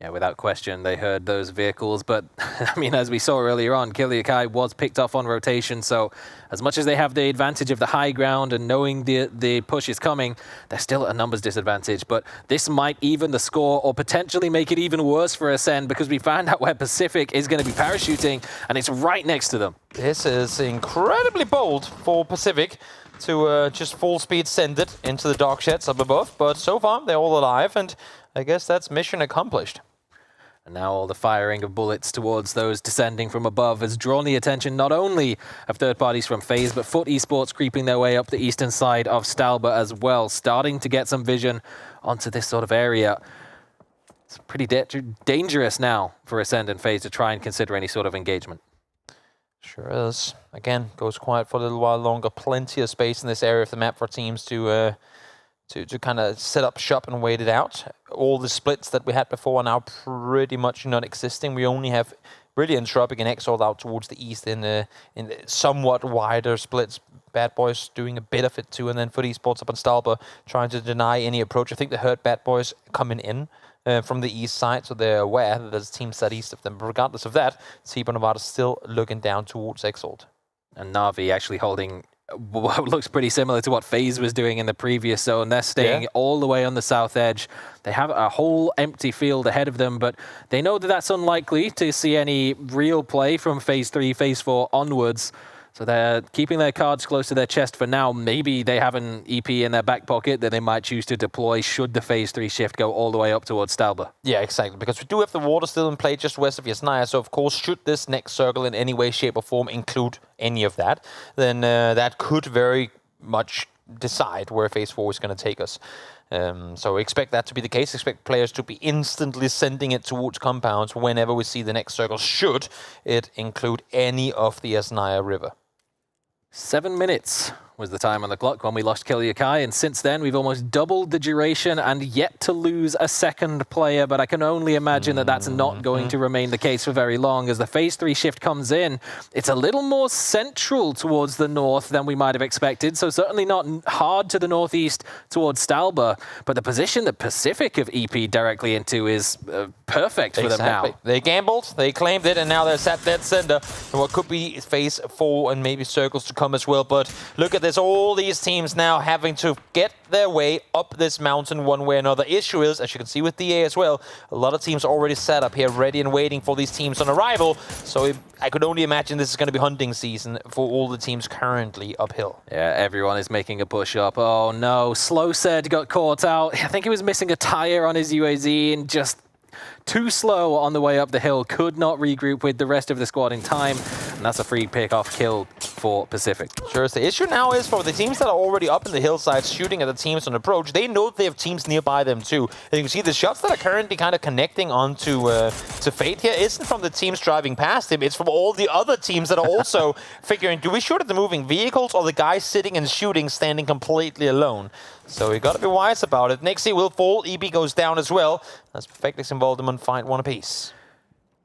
Yeah, without question, they heard those vehicles. But, I mean, as we saw earlier on, Kiliakai was picked off on rotation. So, as much as they have the advantage of the high ground and knowing the push is coming, they're still at a numbers disadvantage. But this might even the score or potentially make it even worse for Ascend because we found out where Pacific is going to be parachuting, and it's right next to them. This is incredibly bold for Pacific to just full speed send it into the dark sheds up above. But so far, they're all alive, and I guess that's mission accomplished. And now all the firing of bullets towards those descending from above has drawn the attention not only of third parties from FaZe, but Foot Esports creeping their way up the eastern side of Stalba as well, starting to get some vision onto this sort of area. It's pretty dangerous now for Ascend and FaZe to try and consider any sort of engagement. Sure is. Again, goes quiet for a little while longer. Plenty of space in this area of the map for teams to kind of set up shop and wait it out. All the splits that we had before are now pretty much non-existing. We only have Really Entropic and Exalt out towards the east in the somewhat wider splits. Bad Boys doing a bit of it too, and then FUT Esports up on Stalber trying to deny any approach. I think they heard Bad Boys coming in from the east side, so they're aware that there's teams that east of them. But regardless of that, Tibo Nevada still looking down towards Exalt. And Na'Vi actually holding what looks pretty similar to what FaZe was doing in the previous zone. They're staying all the way on the south edge. They have a whole empty field ahead of them, but they know that that's unlikely to see any real play from Phase 3, Phase 4 onwards. So they're keeping their cards close to their chest for now. Maybe they have an EP in their back pocket that they might choose to deploy should the Phase 3 shift go all the way up towards Stalber. Yeah, exactly, because we do have the water still in play just west of Yasnaya, so of course, should this next circle in any way, shape or form include any of that, then that could very much decide where Phase 4 is going to take us. So expect that to be the case. Expect players to be instantly sending it towards compounds whenever we see the next circle, should it include any of the Yasnaya River. 7 minutes was the time on the clock when we lost Kilyakai, and since then we've almost doubled the duration and yet to lose a second player, but I can only imagine that that's not going to remain the case for very long. As the Phase 3 shift comes in, it's a little more central towards the north than we might have expected, so certainly not hard to the northeast towards Stalber, but the position that Pacific have EP'd directly into is perfect for them now. They gambled, they claimed it, and now they're sat dead center in what could be Phase 4 and maybe circles to come as well, but look at there's all these teams now having to get their way up this mountain one way or another. Issue is, as you can see with DA as well, a lot of teams already set up here, ready and waiting for these teams on arrival. So I could only imagine this is going to be hunting season for all the teams currently uphill. Yeah, everyone is making a push up. Oh no, Slow said got caught out. I think he was missing a tire on his UAZ and just too slow on the way up the hill. Could not regroup with the rest of the squad in time. And that's a free pick-off kill for Pacific. Sure, the issue now is for the teams that are already up in the hillside shooting at the teams on approach, they know they have teams nearby them too. And you can see the shots that are currently kind of connecting onto to Fate here isn't from the teams driving past him, it's from all the other teams that are also figuring, do we shoot at the moving vehicles or the guy sitting and shooting standing completely alone? So we got to be wise about it. Nixie will fall, EB goes down as well. That's Perfectix involved in fight one apiece.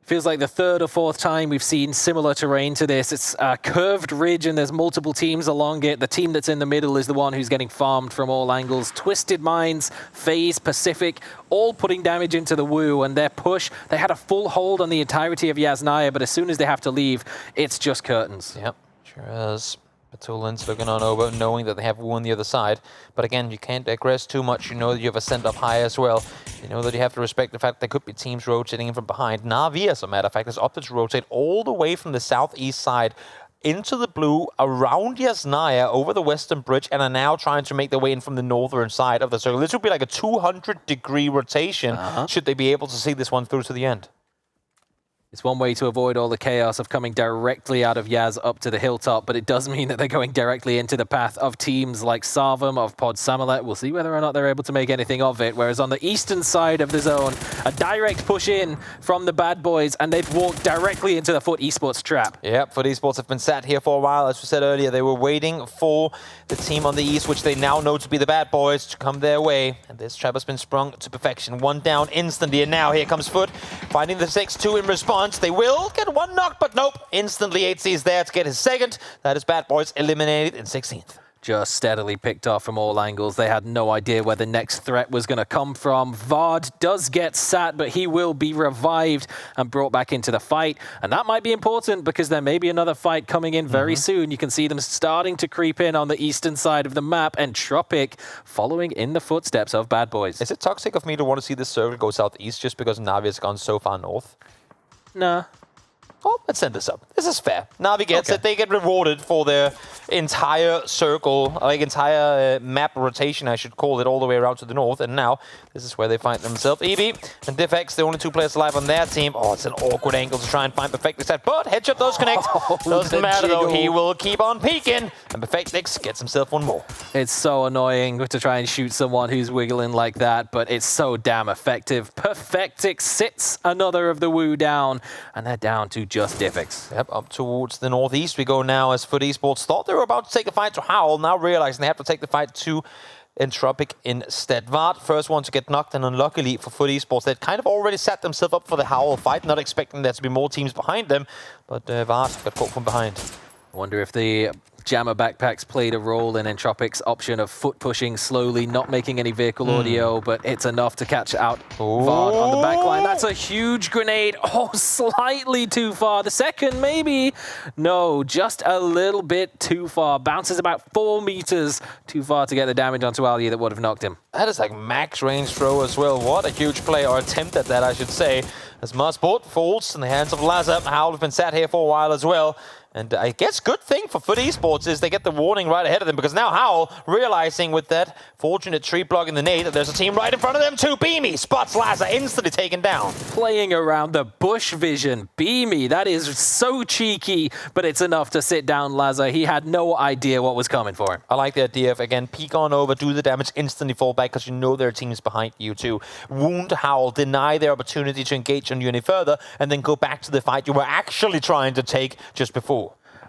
Feels like the third or fourth time we've seen similar terrain to this. It's a curved ridge and there's multiple teams along it. The team that's in the middle is the one who's getting farmed from all angles. Twisted Minds, FaZe, Pacific, all putting damage into the Wu, and their push, they had a full hold on the entirety of Yasnaya, but as soon as they have to leave, it's just curtains. Yep, sure is. Batulin's looking on over, knowing that they have Wu on the other side. But again, you can't aggress too much. You know that you have a send up high as well. You know that you have to respect the fact there could be teams rotating in from behind. Na'Vi, as a matter of fact, is opted to rotate all the way from the southeast side into the blue, around Yasnaya, over the western bridge, and are now trying to make their way in from the northern side of the circle. This would be like a 200-degree rotation, should they be able to see this one through to the end. It's one way to avoid all the chaos of coming directly out of Yaz up to the hilltop, but it does mean that they're going directly into the path of teams like Sarvam, of Pod Samalet. We'll see whether or not they're able to make anything of it. Whereas on the eastern side of the zone, a direct push in from the Bad Boys, and they've walked directly into the FUT Esports trap. Yep, FUT Esports have been sat here for a while. As we said earlier, they were waiting for the team on the east, which they now know to be the Bad Boys, to come their way. And this trap has been sprung to perfection. One down instantly, and now here comes FUT, finding the 6-2 in response. They will get one knock, but nope. Instantly, 8C is there to get his second. That is Bad Boys eliminated in 16th. Just steadily picked off from all angles. They had no idea where the next threat was going to come from. Vard does get sat, but he will be revived and brought back into the fight. And that might be important because there may be another fight coming in very soon. You can see them starting to creep in on the eastern side of the map, and Tropic following in the footsteps of Bad Boys. Is it toxic of me to want to see this circle go southeast just because Na'Vi has gone so far north? Nah. Oh, let's send this up. This is fair. Na'Vi gets it. They get rewarded for their entire circle, like entire map rotation, I should call it, all the way around to the north. And now, this is where they find themselves. EB and DivX, the only two players alive on their team. Oh, it's an awkward angle to try and find Perfectix at, but headshot does connect. Doesn't matter though, he will keep on peeking. And Perfectix gets himself one more. It's so annoying to try and shoot someone who's wiggling like that, but it's so damn effective. Perfectix sits another of the Wu down, and they're down to just DivX. Yep, up towards the northeast we go now as FUT Esports thought they were about to take a fight to Howl, now realizing they have to take the fight to Entropic instead. Vard, first one to get knocked, and unluckily for FUT Esports, they'd kind of already set themselves up for the Howl fight, not expecting there to be more teams behind them, but Vard got caught from behind. I wonder if the Jammer backpacks played a role in Entropic's option of foot pushing slowly, not making any vehicle audio, but it's enough to catch out Vard on the back line. That's a huge grenade. Oh, slightly too far. The second, maybe. No, just a little bit too far. Bounces about 4 meters too far to get the damage onto Ali that would have knocked him. That is like max range throw as well. What a huge play, or attempt at that, I should say. As Marsport falls in the hands of Lazar. Howl have been sat here for a while as well. And I guess good thing for FUT Esports is they get the warning right ahead of them, because now Howl, realizing with that fortunate tree block in the nade that there's a team right in front of them too. Beamy spots Lazar, instantly taken down. Playing around the bush vision. Beamy, that is so cheeky, but it's enough to sit down Lazar. He had no idea what was coming for him. I like the idea of, again, peek on over, do the damage, instantly fall back, because you know there are teams behind you too. Wound Howl, deny their opportunity to engage on you any further, and then go back to the fight you were actually trying to take just before.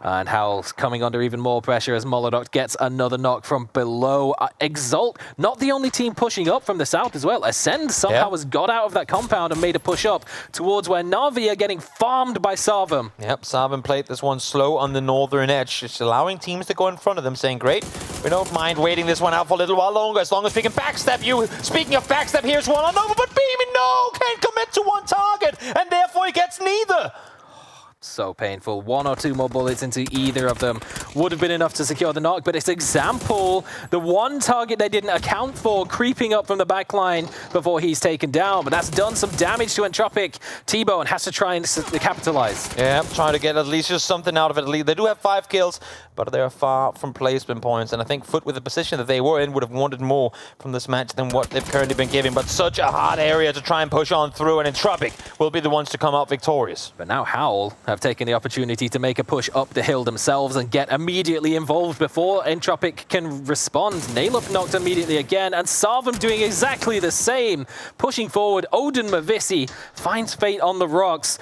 And Howl's coming under even more pressure as Molodok gets another knock from below. Exalt, not the only team pushing up from the south as well. Ascend somehow has got out of that compound and made a push up towards where Na'Vi are getting farmed by Sarvam. Yep, Sarvam played this one slow on the northern edge, just allowing teams to go in front of them, saying, great, we don't mind waiting this one out for a little while longer, as long as we can backstab you. Speaking of backstab, here's one on over, but Beamy, no, can't commit to one target, and therefore he gets neither. So painful. 1 or 2 more bullets into either of them would have been enough to secure the knock, but it's Example, the one target they didn't account for, creeping up from the back line before he's taken down. But that's done some damage to Entropic. T-Bone has to try and capitalize. Yeah, trying to get at least just something out of it. They do have 5 kills, but they're far from placement points. And I think FUT, with the position that they were in, would have wanted more from this match than what they've currently been giving. But such a hard area to try and push on through, and Entropic will be the ones to come out victorious. But now Howl have taken the opportunity to make a push up the hill themselves and get immediately involved before Entropic can respond. Nalup knocked immediately again, and Sarvam doing exactly the same. Pushing forward, Odin Mavisi finds fate on the rocks.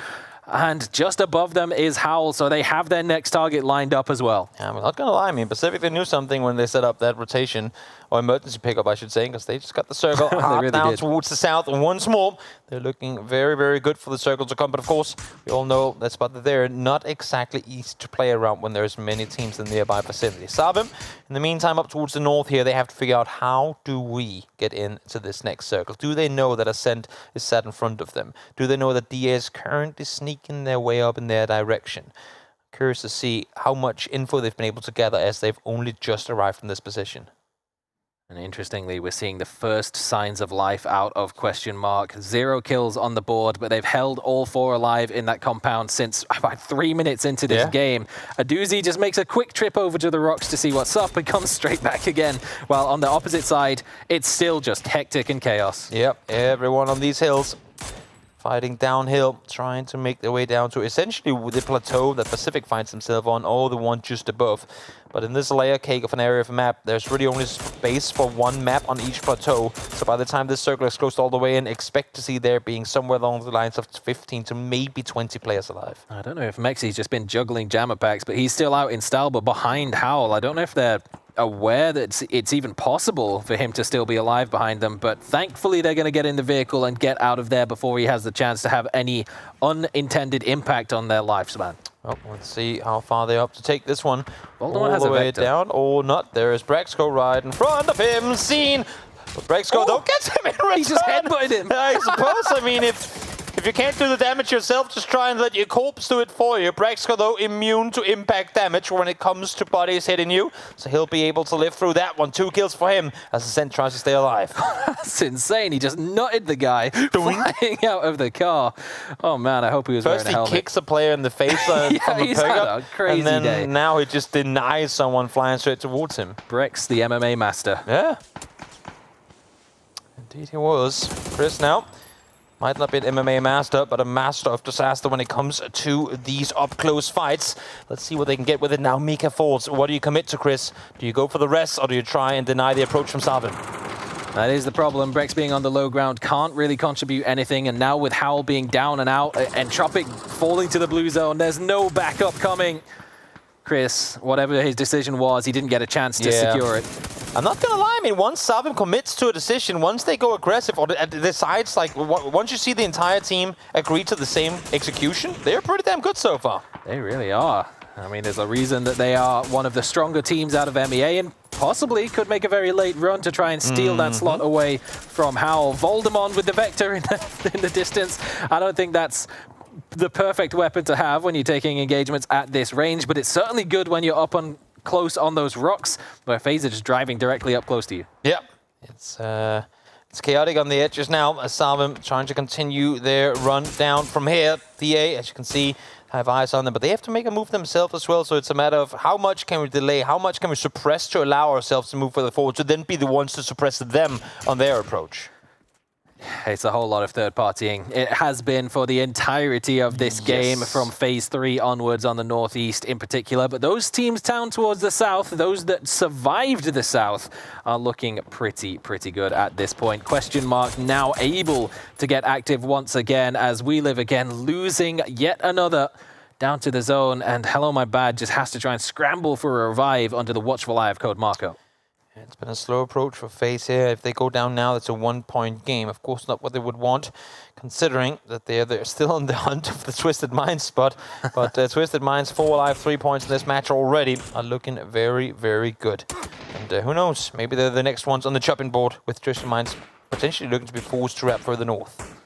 And just above them is Howl, so they have their next target lined up as well. Yeah, I'm not going to lie, I mean, Pacific, they knew something when they set up that rotation, or emergency pickup, I should say, because they just got the circle really down towards the south. And once more, they're looking very, very good for the circle to come. But of course, we all know that spot that they're not exactly easy to play around when there's many teams in the nearby vicinity. Sarvam, in the meantime, up towards the north here, they have to figure out, how do we get into this next circle? Do they know that Ascent is set in front of them? Do they know that DA is currently sneaking their way up in their direction? Curious to see how much info they've been able to gather as they've only just arrived from this position. And interestingly, we're seeing the first signs of life out of Question Mark. 0 kills on the board, but they've held all 4 alive in that compound since about 3 minutes into this game. Aduzi just makes a quick trip over to the rocks to see what's up and comes straight back again. While on the opposite side, it's still just hectic and chaos. Yep, everyone on these hills fighting downhill, trying to make their way down to essentially the plateau that Pacific finds himself on, or the one just above. But in this layer cake of an area of a map, there's really only space for 1 map on each plateau. So by the time this circle is closed all the way in, expect to see there being somewhere along the lines of 15 to maybe 20 players alive. I don't know if Mexi's just been juggling jammer packs, but he's still out in Stalber behind Howl. I don't know if they're aware that it's even possible for him to still be alive behind them, but thankfully they're going to get in the vehicle and get out of there before he has the chance to have any unintended impact on their lifespan. Well, let's see how far they're up to take this one. Voldemort has all a the way vector. down, or not. There is Brexco right in front of him, seen. But Brexco, though, gets him in return. He just headbutted him. I suppose, I mean, if you can't do the damage yourself, just try and let your corpse do it for you. Brexco, though, immune to impact damage when it comes to bodies hitting you, so he'll be able to live through that one. 2 kills for him as Ascent tries to stay alive. That's insane. He just nutted the guy flying out of the car. Oh, man, I hope he was wearing a helmet. First, he kicks a player in the face from the he's had a crazy and then day. Now he just denies someone flying straight towards him. Brex, the MMA master. Yeah. Indeed he was. Chris now might not be an MMA master, but a master of disaster when it comes to these up-close fights. Let's see what they can get with it now. Mika falls. What do you commit to, Chris? Do you go for the rest, or do you try and deny the approach from Sarvan? That is the problem. Brex being on the low ground can't really contribute anything, and now with Howl being down and out, Entropic falling to the blue zone, there's no backup coming. Chris, whatever his decision was, he didn't get a chance to secure it. I'm not gonna lie, I mean, once Savim commits to a decision, once they go aggressive, or decides, like, once you see the entire team agree to the same execution, they're pretty damn good so far. They really are. I mean, there's a reason that they are one of the stronger teams out of MEA and possibly could make a very late run to try and steal that slot away from Howl. Voldemort with the Vector in the distance. I don't think that's the perfect weapon to have when you're taking engagements at this range, but it's certainly good when you're up on close on those rocks, where FaZe are just driving directly up close to you. Yeah, it's chaotic on the edges now, as Savim trying to continue their run down from here. DA, as you can see, have eyes on them, but they have to make a move themselves as well, so it's a matter of how much can we delay, how much can we suppress to allow ourselves to move further forward, to then be the ones to suppress them on their approach. It's a whole lot of third partying. It has been for the entirety of this game, from Phase 3 onwards on the Northeast in particular. But those teams down towards the South, those that survived the South, are looking pretty good at this point. Question Mark now able to get active once again as We Live again losing yet another down to the zone. And Hello My Bad just has to try and scramble for a revive under the watchful eye of Code Marco. It's been a slow approach for FaZe here. If they go down now, that's a 1-point game. Of course, not what they would want, considering that they're still on the hunt of the Twisted Minds spot. But Twisted Minds, 4 alive, 3 points in this match already, are looking very good. And who knows, maybe they're the next ones on the chopping board, with Twisted Minds potentially looking to be forced to wrap further north.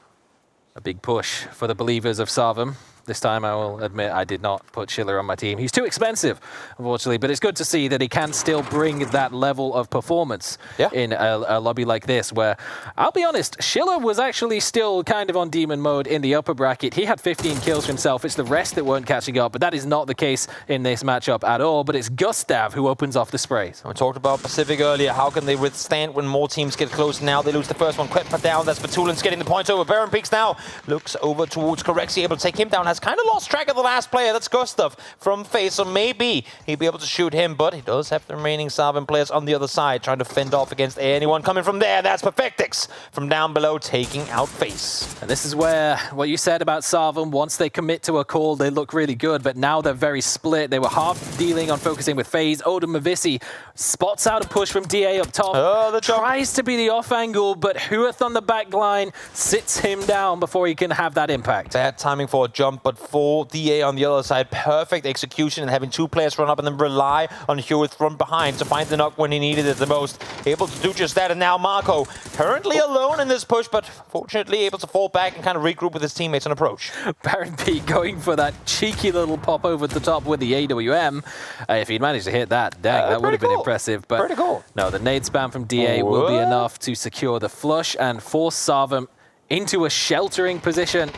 A big push for the believers of Savim. This time, I will admit, I did not put Schiller on my team. He's too expensive, unfortunately, but it's good to see that he can still bring that level of performance in a lobby like this, where, I'll be honest, Schiller was actually still kind of on demon mode in the upper bracket. He had 15 kills for himself. It's the rest that weren't catching up, but that is not the case in this matchup at all, but it's Gustav who opens off the sprays. We talked about Pacific earlier. How can they withstand when more teams get close? Now they lose the first one. Quet down. That's Batulin's getting the points over. Baron Peaks now looks over towards Corexi, able to take him down. Has kind of lost track of the last player. That's Gustav from FaZe, so maybe he'll be able to shoot him, but he does have the remaining Savim players on the other side, trying to fend off against anyone coming from there. That's Perfectix from down below, taking out FaZe. And this is where what you said about Savim, once they commit to a call, they look really good, but now they're very split. They were half dealing on focusing with FaZe. Odin Mavisi spots out a push from DA up top, tries to be the off angle, but Huath on the back line sits him down before he can have that impact. Bad timing for a jump, but for DA on the other side, perfect execution and having 2 players run up and then rely on Huath from behind to find the knock when he needed it the most. Able to do just that, and now Marco currently alone in this push, but fortunately able to fall back and kind of regroup with his teammates on approach. Baron P going for that cheeky little pop over the top with the AWM. If he'd managed to hit that, dang, that would have been impressive. But no, the nade spam from DA will be enough to secure the flush and force Savim into a sheltering position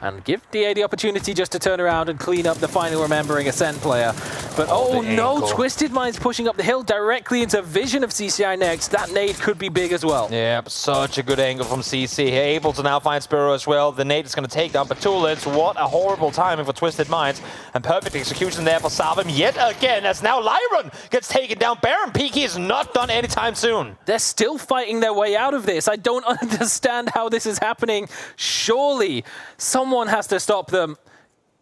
and give DA the opportunity just to turn around and clean up the final remembering Ascent player. But oh no, Twisted Minds pushing up the hill directly into vision of CCI next. That nade could be big as well. Yeah, such a good angle from CC. Able to now find Spiro as well. The nade is going to take down Batulins. What a horrible timing for Twisted Minds. And perfect execution there for Savim yet again, as now Lyron gets taken down. Baron Peaky is not done anytime soon. They're still fighting their way out of this. I don't understand how this is happening. Surely someone has to stop them.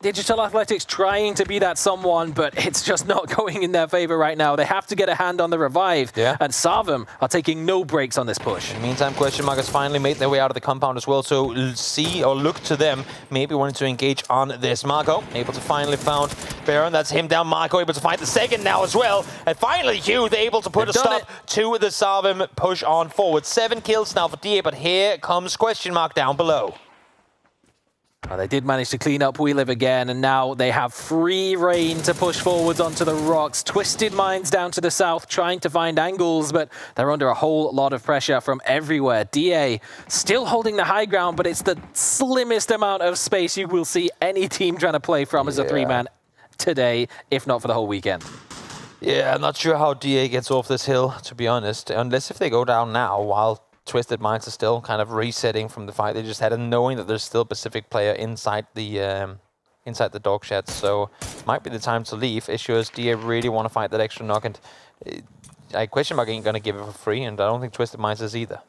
Digital Athletics trying to be that someone, but it's just not going in their favor right now. They have to get a hand on the revive, and Savim are taking no breaks on this push. In the meantime, Question Mark has finally made their way out of the compound as well, so see or look to them, maybe wanting to engage on this. Marco able to finally found Baron, that's him down. Marco able to find the second now as well, and finally Hugh able to put a stop to the Savim push on forward. 7 kills now for DA, but here comes Question Mark down below. Well, they did manage to clean up We Live again, and now they have free reign to push forwards onto the rocks. Twisted Minds down to the south, trying to find angles, but they're under a whole lot of pressure from everywhere. DA still holding the high ground, but it's the slimmest amount of space you will see any team trying to play from as a 3-man today, if not for the whole weekend. Yeah, I'm not sure how DA gets off this hill, to be honest, unless if they go down now while Twisted Minds are still kind of resetting from the fight they just had, and knowing that there's still a Pacific player inside the dog shed, so might be the time to leave. Issue is DA really want to fight that extra knock, and Question Mark ain't gonna give it for free, and I don't think Twisted Minds is either.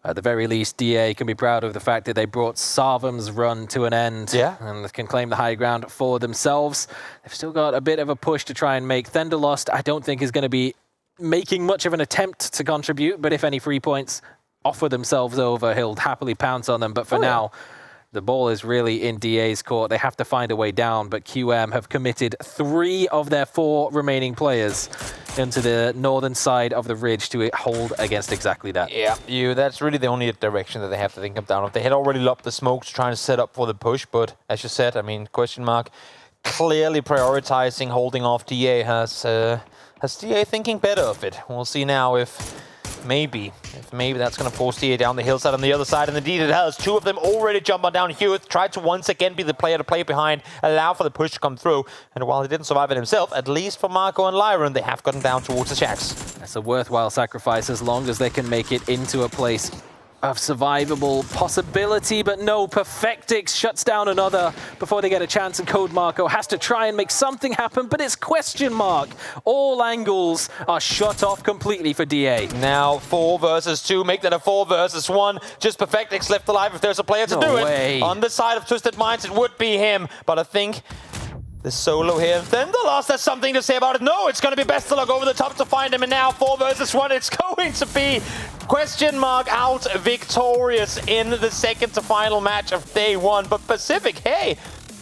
At the very least, DA can be proud of the fact that they brought Savim's run to an end and can claim the high ground for themselves. They've still got a bit of a push to try and make. Thunderlust, I don't think, is going to be making much of an attempt to contribute, but if any 3 points offer themselves over, he'll happily pounce on them. But for now, the ball is really in DA's court. They have to find a way down, but QM have committed 3 of their 4 remaining players into the northern side of the ridge to hold against exactly that. Yeah, that's really the only direction that they have to think of down. They had already lobbed the smokes trying to set up for the push, but as you said, I mean, question mark, clearly prioritizing holding off DA. Has DA thinking better of it? We'll see now if maybe that's going to force DA down the hillside on the other side, and indeed it has. 2 of them already jump on down. Hewitt tried to once again be the player to play behind, allow for the push to come through, and while he didn't survive it himself, at least for Marco and Lyron, they have gotten down towards the shacks. That's a worthwhile sacrifice as long as they can make it into a place of survivable possibility, but no, Perfectix shuts down another before they get a chance, and Code Marco has to try and make something happen, but it's question mark. All angles are shut off completely for DA. Now 4 versus 2, make that a 4 versus 1. Just Perfectix left alive if there's a player to do it. On the side of Twisted Minds, it would be him, but I think the solo here, Thunderlost has something to say about it. No, it's going to be Best of Luck over the top to find him, and now 4 versus 1, it's going to be question mark out victorious in the second to final match of day 1. But Pacific, hey,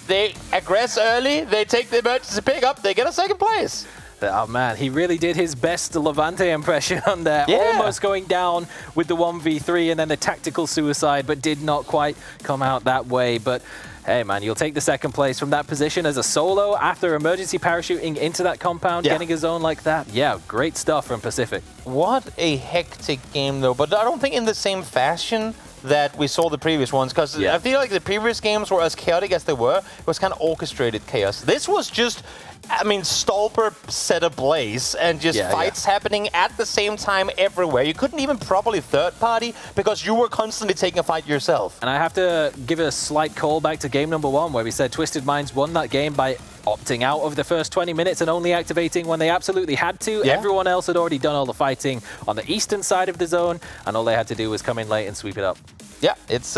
they aggress early, they take the emergency pick up, they get a second place. Oh man, he really did his best Levante impression on there. Almost going down with the 1v3 and then the tactical suicide, but did not quite come out that way. But hey man, you'll take the second place from that position as a solo after emergency parachuting into that compound, getting a zone like that. Yeah, great stuff from Pacific. What a hectic game though, but I don't think in the same fashion that we saw the previous ones, because I feel like the previous games were as chaotic as they were. It was kind of orchestrated chaos. This was just, I mean, Stolper set ablaze and just fights happening at the same time everywhere. You couldn't even properly third party because you were constantly taking a fight yourself. And I have to give a slight callback to game number 1 where we said Twisted Minds won that game by opting out of the first 20 minutes and only activating when they absolutely had to. Everyone else had already done all the fighting on the eastern side of the zone, and all they had to do was come in late and sweep it up. Yeah, it's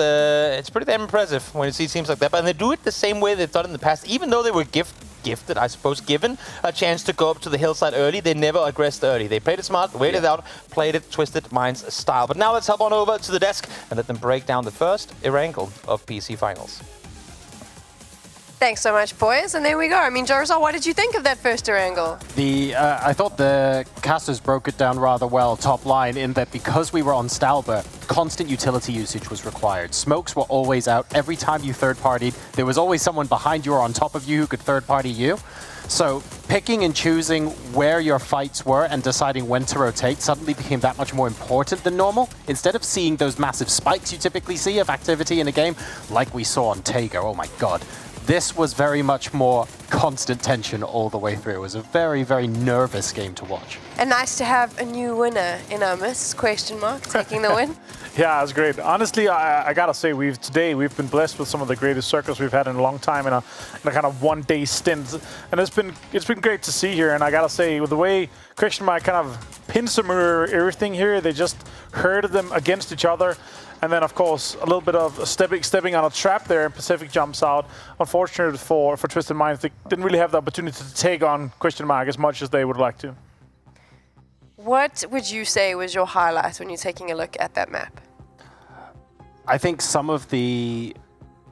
pretty damn impressive when you see teams like that. But they do it the same way they've done in the past, even though they were gifted, I suppose, given a chance to go up to the hillside early. They never aggressed early. They played it smart, waited out, played it Twisted Minds style. But now let's hop on over to the desk and let them break down the first Erangel of PC Finals. Thanks so much, boys. And there we go. I mean, Jarzal, what did you think of that first angle? I thought the casters broke it down rather well top line in that because we were on Stalber, constant utility usage was required. Smokes were always out. Every time you third-partied, there was always someone behind you or on top of you who could third-party you. So picking and choosing where your fights were and deciding when to rotate suddenly became that much more important than normal. Instead of seeing those massive spikes you typically see of activity in a game, like we saw on Tager, oh my god. This was very much more constant tension all the way through. It was a very, very nervous game to watch. And nice to have a new winner in our midst, question mark, taking the win. Yeah, it's great. Honestly, I gotta say, today we've been blessed with some of the greatest circles we've had in a long time in a kind of one-day stint, and it's been great to see here. And I gotta say, with the way Christian might kind of pin some everything here, they just herded them against each other. And then, of course, a little bit of stepping on a trap there, and Pacific jumps out. Unfortunate for Twisted Minds, they didn't really have the opportunity to take on Question Mark as much as they would like to. What would you say was your highlight when you're taking a look at that map? I think some of the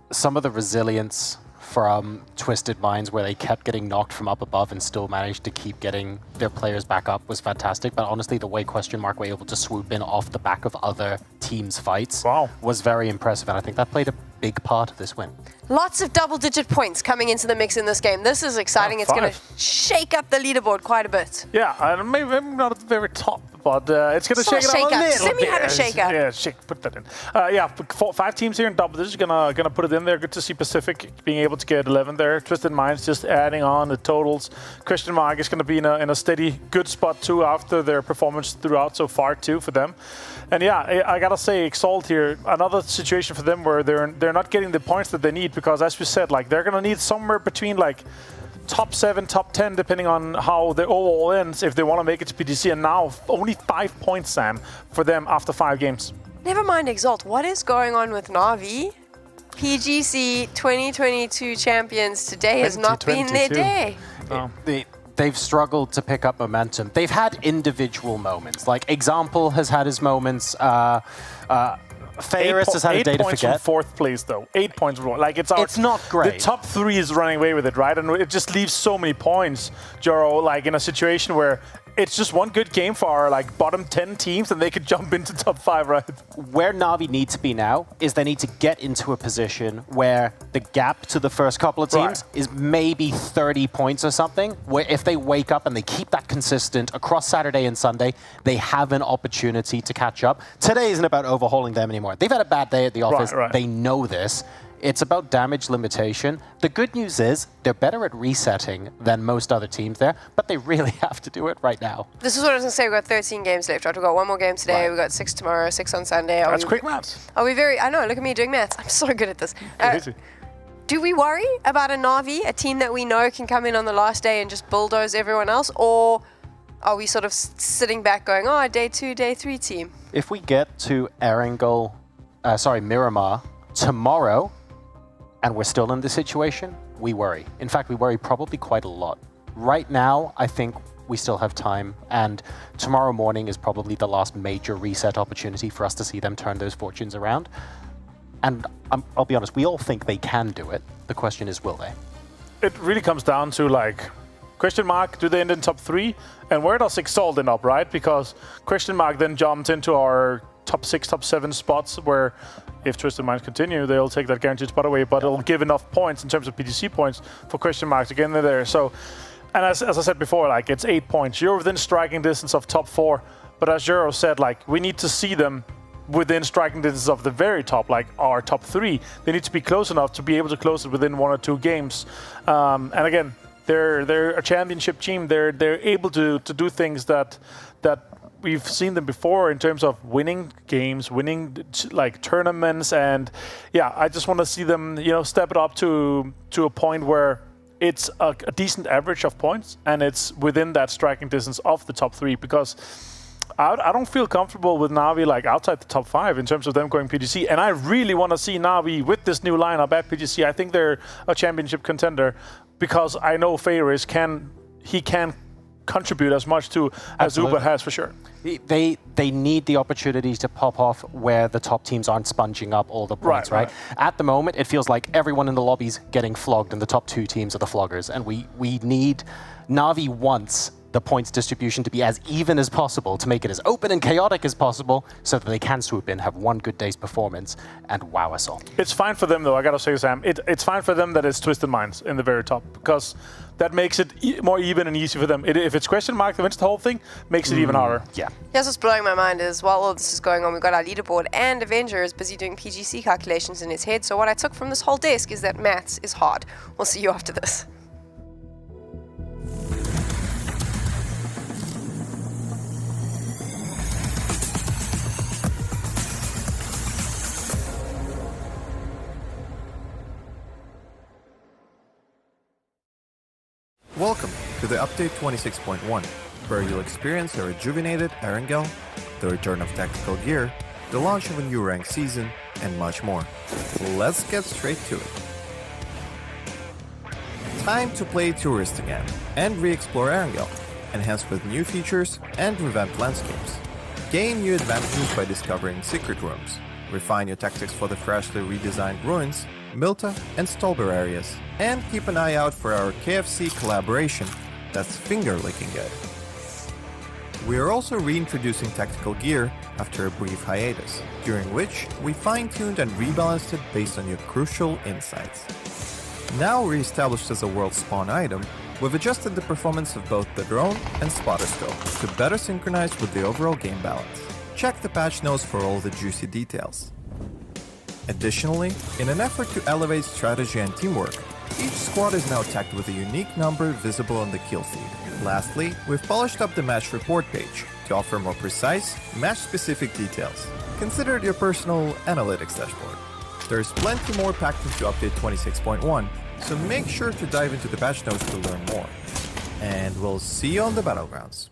resilience from Twisted Minds, where they kept getting knocked from up above and still managed to keep getting their players back up, was fantastic. But honestly, the way Question Mark were able to swoop in off the back of other teams' fights was very impressive, and I think that played a big part of this win. Lots of double-digit points coming into the mix in this game. This is exciting. It's going to shake up the leaderboard quite a bit. Yeah, and maybe not at the very top, but it's going to shake it up a little bit. Have a shake-up. Yeah, put that in. Yeah, 5 teams here in double digits, gonna put it in there. Good to see Pacific being able to get 11 there. Twisted Minds just adding on the totals. Christian Mark is going to be in a steady, good spot too after their performance throughout so far too for them. And yeah, I gotta say, Exalt here, another situation for them where they're not getting the points that they need, because as we said, like, they're gonna need somewhere between like top 7, top 10, depending on how the overall ends, if they want to make it to PTC. And now only 5 points, Sam, for them after 5 games. Never mind Exalt. What is going on with Na'Vi? PGC 2022 champions today has not been their day. they've struggled to pick up momentum. They've had individual moments. Like Example has had his moments. Fairest has had a day to forget. 8 points from 4th place, though. 8 points from like it's not great. The top 3 is running away with it, right? And it just leaves so many points, Joro, like in a situation where it's just one good game for our like bottom 10 teams and they could jump into top 5, right? Where Na'Vi need to be now is they need to get into a position where the gap to the first couple of teams is maybe 30 points or something, where if they wake up and they keep that consistent across Saturday and Sunday, they have an opportunity to catch up. Today isn't about overhauling them anymore. They've had a bad day at the office. They know this. It's about damage limitation. The good news is they're better at resetting than most other teams there, but they really have to do it right now. This is what I was going to say. We've got 13 games left, right? We've got one more game today. We've got 6 tomorrow, 6 on Sunday. That's quick maths. Are we very... I know, look at me doing maths. I'm so good at this. Do we worry about a Na'Vi, a team that we know can come in on the last day and just bulldoze everyone else? Or are we sort of sitting back going, oh, day 2, day 3 team? If we get to Miramar tomorrow, and we're still in this situation, we worry. In fact, we worry probably quite a lot. Right now, I think we still have time, and tomorrow morning is probably the last major reset opportunity for us to see them turn those fortunes around. And I'll be honest, we all think they can do it. The question is, will they? It really comes down to like, question mark, do they end in top 3? And where does Exalt end up, right? Because question mark then jumps into our top 6, top 7 spots where if Twisted Minds continue, they'll take that guaranteed spot away, but it'll give enough points in terms of PTC points for question mark to get in there. So, and as I said before, like it's 8 points. You're within striking distance of top 4, but as Jero said, like we need to see them within striking distance of the very top, like our top 3. They need to be close enough to be able to close it within 1 or 2 games. And again, they're a championship team. They're able to do things that we've seen them before in terms of winning games, winning like tournaments, and yeah, I just want to see them, step it up to a point where it's a decent average of points and it's within that striking distance of the top 3, because I don't feel comfortable with Na'Vi like outside the top 5 in terms of them going PGC, and I really want to see Na'Vi with this new lineup at PGC. I think they're a championship contender because I know Feyris can contribute as much to as Uber has for sure. They need the opportunities to pop off where the top teams aren't sponging up all the points, right? At the moment, it feels like everyone in the lobby's getting flogged and the top 2 teams are the floggers. And we need Na'Vi wants the points distribution to be as even as possible, to make it as open and chaotic as possible so that they can swoop in, have one good day's performance, and wow us all. It's fine for them, though, I gotta say, Sam. It's fine for them that it's Twisted Minds in the very top, because that makes it more even and easy for them. If it's question mark that wins the whole thing, makes it even harder. Yeah. Here's what's blowing my mind is while all this is going on, we've got our leaderboard and Avenger is busy doing PGC calculations in his head. So what I took from this whole desk is that maths is hard. We'll see you after this. Welcome to the update 26.1, where you'll experience a rejuvenated Erangel, the return of tactical gear, the launch of a new rank season, and much more. Let's get straight to it. Time to play Tourist again and re-explore Erangel, enhanced with new features and revamped landscapes. Gain new advantages by discovering secret rooms, refine your tactics for the freshly redesigned ruins, Milta and Stolber areas, and keep an eye out for our KFC collaboration that's finger-licking good. We are also reintroducing tactical gear after a brief hiatus, during which we fine-tuned and rebalanced it based on your crucial insights. Now re-established as a world spawn item, we've adjusted the performance of both the drone and spotter scope to better synchronize with the overall game balance. Check the patch notes for all the juicy details. Additionally, in an effort to elevate strategy and teamwork, each squad is now tagged with a unique number visible on the kill feed. Lastly, we've polished up the match report page to offer more precise, match-specific details. Consider it your personal analytics dashboard. There's plenty more packed into update 26.1, so make sure to dive into the patch notes to learn more. And we'll see you on the battlegrounds.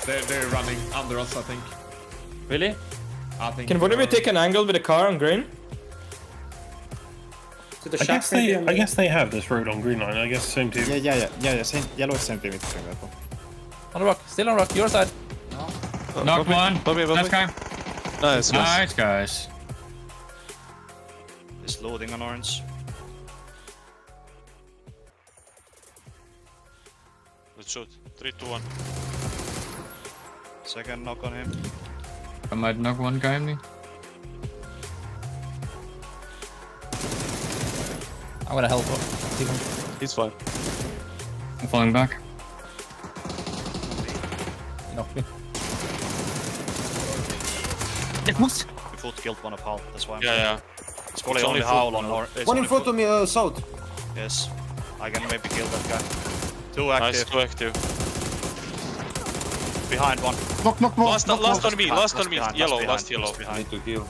They're running under us, I think. Really? I think. Can one of you take an angle with a car on green? the shack maybe? I guess they have this road on green line. I guess same team. Yeah. Same, yellow is same team. On the rock, still on rock, your side. Knock one. Last guy. Nice, Nice, guys. It's loading on orange. Let's shoot. 3, 2, 1. Second knock on him. I might knock one guy on me. I'm gonna help him. He's fine. I'm falling back. He knocked me. What? We thought killed one of Howl, that's why I'm Yeah. It's probably only Howl on or One in front of me, south. Yes. I can maybe kill that guy. 2 active. Nice, 2 active. Behind one. Knock. Last on me, last on me. Behind, Yellow, behind, last yellow. behind. Need to kill.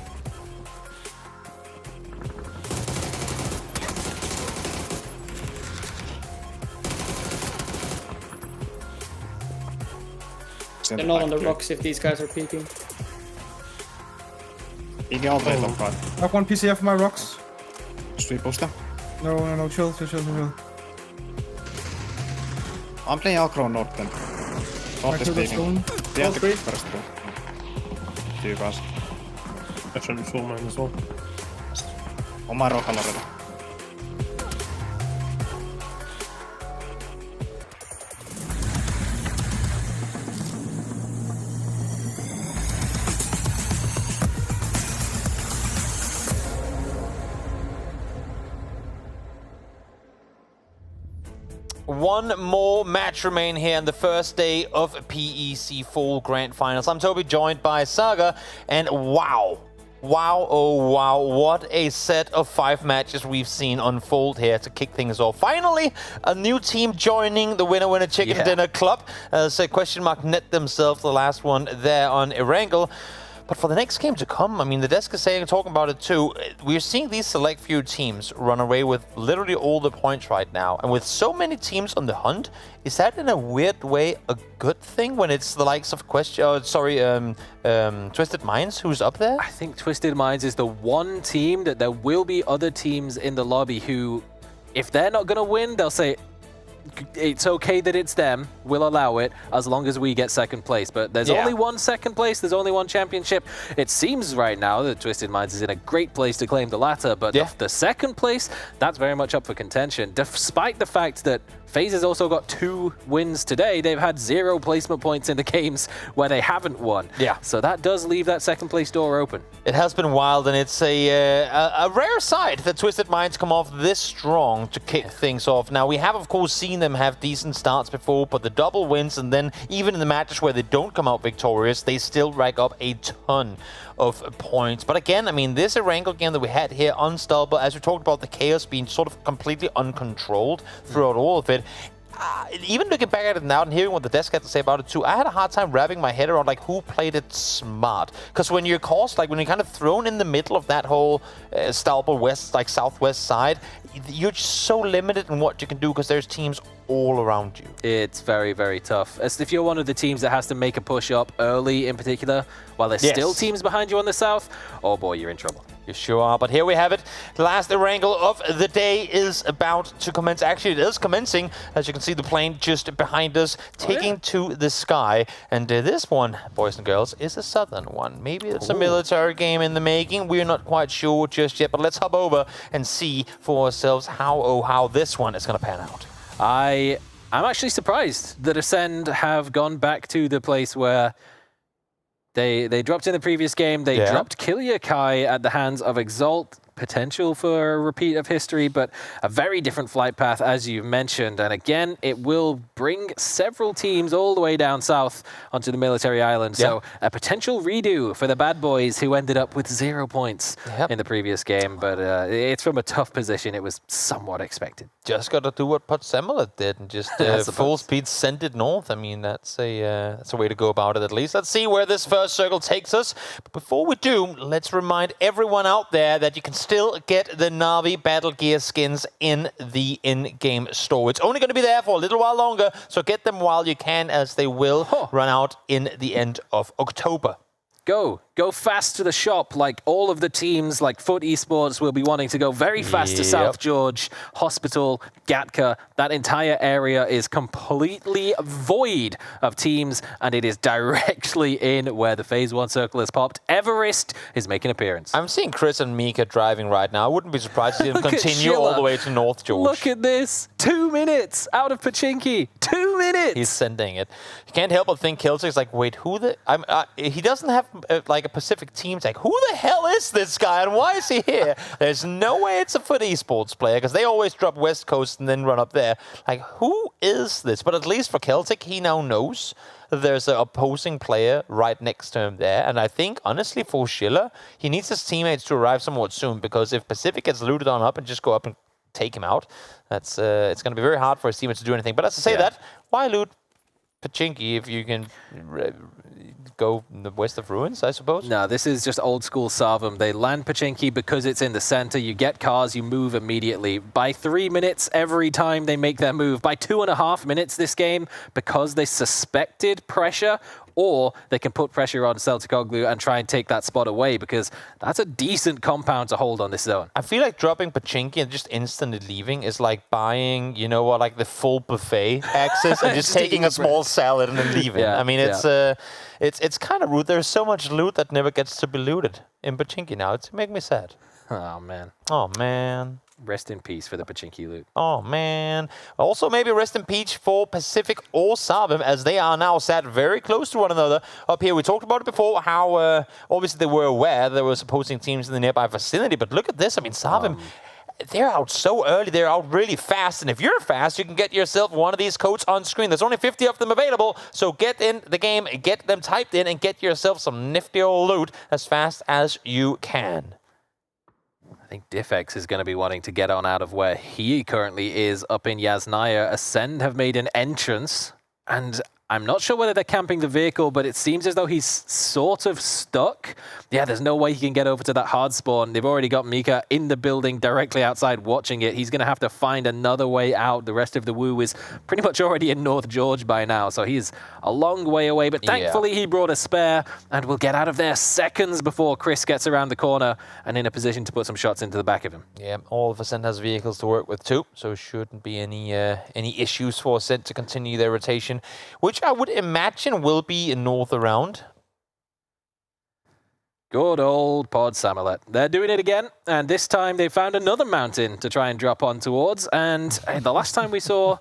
They're not on the rocks if these guys are peeking. Peeking all the way top right. Knock one PCF for my rocks. Street poster. No, chill. I'm playing Alcro North then. North is peeking. We have to three. first two. 2 guys. I shouldn't full mine as well. On my rock already. One more match remain here on the first day of PEC Fall Grand Finals. I'm Toby, joined by Saga, and wow, oh wow, what a set of 5 matches we've seen unfold here to kick things off. Finally, a new team joining the Winner Chicken Dinner Club. Question Mark net themselves the last one there on Erangel. But for the next game to come, I mean, the desk is talking about it too. We're seeing these select few teams run away with literally all the points right now. And with so many teams on the hunt, is that in a weird way a good thing when it's the likes of Twisted Minds who's up there? I think Twisted Minds is the one team that there will be other teams in the lobby who, if they're not going to win, they'll say, it's okay that it's them, we'll allow it as long as we get second place. But there's only one second place, there's only one championship. It seems right now that Twisted Minds is in a great place to claim the latter, but the second place, that's very much up for contention. Despite the fact that FaZe has also got 2 wins today, they've had 0 placement points in the games where they haven't won. Yeah. So that does leave that second place door open. It has been wild, and it's a rare sight that Twisted Minds come off this strong to kick things off. Now, we have, of course, seen them have decent starts before, but the double wins, and then even in the matches where they don't come out victorious, they still rack up a ton of points. But again, I mean, this Erangel game that we had here, unstoppable, as we talked about the chaos being sort of completely uncontrolled throughout all of it. Even looking back at it now and hearing what the desk had to say about it too, I had a hard time wrapping my head around like who played it smart. Because when you're caused, like when you're kind of thrown in the middle of that whole Stalber West, like southwest side, you're just so limited in what you can do because there's teams all around you. It's very, very tough. As if you're one of the teams that has to make a push up early in particular, while there's still teams behind you on the south, oh boy, you're in trouble. You sure are, but here we have it. The last Erangel of the day is about to commence. Actually, it is commencing. As you can see, the plane just behind us, taking to the sky. And this one, boys and girls, is a southern one. Maybe it's a military game in the making. We're not quite sure just yet, but let's hop over and see for ourselves how this one is going to pan out. I'm actually surprised that Ascend have gone back to the place where they dropped in the previous game. They dropped Killia Kai at the hands of Exalt. Potential for a repeat of history, but a very different flight path, as you mentioned. And again, it will bring several teams all the way down south onto the military island. So a potential redo for the bad boys who ended up with 0 points in the previous game. But it's from a tough position. It was somewhat expected. Just got to do what Potsemela did and just full speed send it north. I mean, that's a way to go about it at least. Let's see where this first circle takes us. But before we do, let's remind everyone out there that you can still get the Na'Vi Battle Gear skins in the in-game store. It's only going to be there for a little while longer, so get them while you can, as they will run out in the end of October. Go fast to the shop, like all of the teams, like Foot Esports will be wanting to go very fast to South George, Hospital, Gatka. That entire area is completely void of teams, and it is directly in where the Phase 1 circle is popped. Everest is making an appearance. I'm seeing Chris and Mika driving right now. I wouldn't be surprised to see them continue all the way to North George. Look at this. 2 minutes out of Pachinki. 2 minutes. He's sending it. You can't help but think Celtic's like, wait, who the... he doesn't have like a Pacific team. It's like, who the hell is this guy and why is he here? There's no way it's a Foot Esports player because they always drop West Coast and then run up there. Like, who is this? But at least for Celtic, he now knows that there's an opposing player right next to him there. And I think, honestly, for Schiller, he needs his teammates to arrive somewhat soon because if Pacific gets looted on up and just go up and take him out, that's it's going to be very hard for his teammates to do anything. But as I say that, why loot Pachinki if you can go in the west of ruins, I suppose? No, this is just old school Sarvum. They land Pachinki because it's in the center. You get cars, you move immediately. By 3 minutes every time they make their move. By 2.5 minutes this game, because they suspected pressure, or they can put pressure on Celticoglu and try and take that spot away, because that's a decent compound to hold on this zone. I feel like dropping Pachinki and just instantly leaving is like buying, you know what, like the full buffet access and just taking a small salad and then leaving. Yeah, I mean, it's kind of rude. There's so much loot that never gets to be looted in Pachinki now. It's making me sad. Oh, man. Oh, man. Rest in peace for the Pachinki loot. Oh, man. Also, maybe rest in peace for Pacific or Sabim, as they are now sat very close to one another up here. We talked about it before, how obviously they were aware there were opposing teams in the nearby vicinity, but look at this. I mean, Sabim, they're out so early. They're out really fast, and if you're fast, you can get yourself one of these codes on screen. There's only 50 of them available, so get in the game, get them typed in, and get yourself some nifty old loot as fast as you can. I think Diffex is going to be wanting to get on out of where he currently is up in Yasnaya. Ascend have made an entrance, and I'm not sure whether they're camping the vehicle, but it seems as though he's sort of stuck. Yeah, there's no way he can get over to that hard spawn. They've already got Mika in the building directly outside watching it. He's going to have to find another way out. The rest of the Woo is pretty much already in North George by now, so he's a long way away. But thankfully, he brought a spare, and will get out of there seconds before Chris gets around the corner and in a position to put some shots into the back of him. Yeah, all of Ascent has vehicles to work with too, so shouldn't be any issues for Ascent to continue their rotation, which I would imagine will be north around. Good old Pod Samolet. They're doing it again, and this time they found another mountain to try and drop on towards, and the last time we saw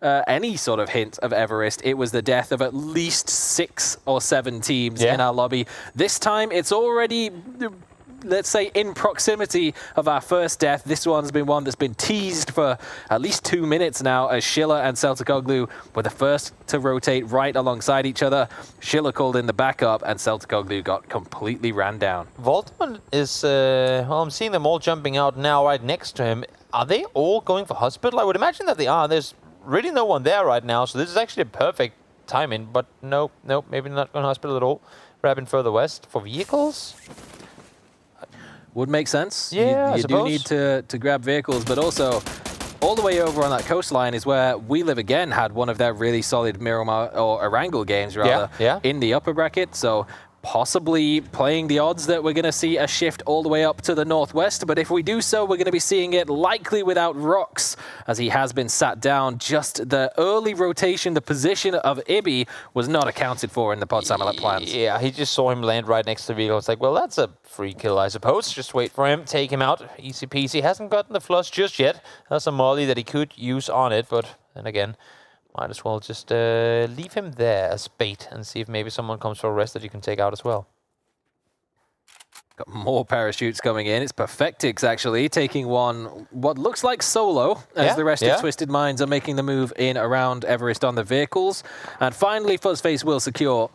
any sort of hint of Everest, it was the death of at least 6 or 7 teams in our lobby. This time it's already, let's say, in proximity of our first death. This one's been one that's been teased for at least 2 minutes now, as Schiller and Celticoglu were the first to rotate right alongside each other. Schiller called in the backup, and Celticoglu got completely ran down. Voltman is, well, I'm seeing them all jumping out now right next to him. Are they all going for hospital? I would imagine that they are. There's really no one there right now, so this is actually a perfect timing, but nope, maybe not going to hospital at all. Grabbing further west for vehicles. Would make sense. Yeah, you do need to grab vehicles, but also all the way over on that coastline is where We Live Again had one of their really solid Miramar or Erangel games, rather, in the upper bracket. So possibly playing the odds that we're going to see a shift all the way up to the northwest. But if we do so, we're going to be seeing it likely without Rox, as he has been sat down. Just the early rotation, the position of Ibi was not accounted for in the Pod Samolet plans. Yeah, he just saw him land right next to the vehicle. It's like, well, that's a free kill, I suppose. Just wait for him, take him out. Easy peasy. Hasn't gotten the flush just yet. That's a molly that he could use on it, but then again, might as well just leave him there as bait and see if maybe someone comes for a rest that you can take out as well. Got more parachutes coming in. It's Perfectix, actually, taking one, what looks like solo, as the rest of Twisted Minds are making the move in around Everest on the vehicles. And finally, Fuzzface will secure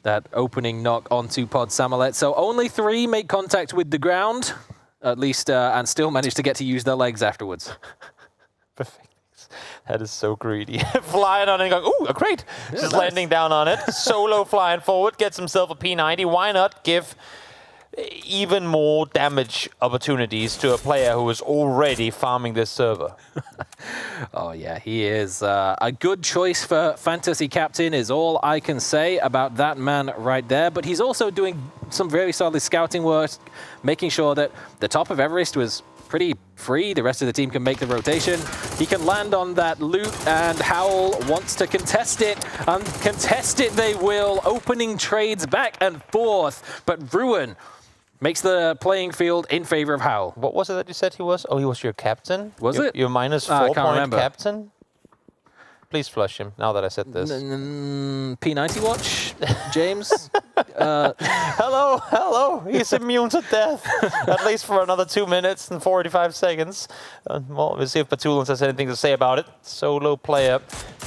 that opening knock onto Pod Samolet. So only 3 make contact with the ground, at least, and still manage to get to use their legs afterwards. Perfect. That is so greedy. Flying on it and going, ooh, a crate. Just landing down on it. Solo flying forward, gets himself a P90. Why not give even more damage opportunities to a player who is already farming this server. Oh yeah, he is a good choice for Fantasy Captain is all I can say about that man right there. But he's also doing some very solid scouting work, making sure that the top of Everest was pretty free. The rest of the team can make the rotation. He can land on that loot, and Howl wants to contest it, and contest it they will, opening trades back and forth. But Ruin makes the playing field in favor of Howl. What was it that you said he was? Oh, he was your captain? Was it? Your minus 4-point captain? Please flush him, now that I said this. P90 watch, James? Hello, he's immune to death. At least for another 2 minutes and 45 seconds. Well, we'll see if Batulans has anything to say about it. Solo player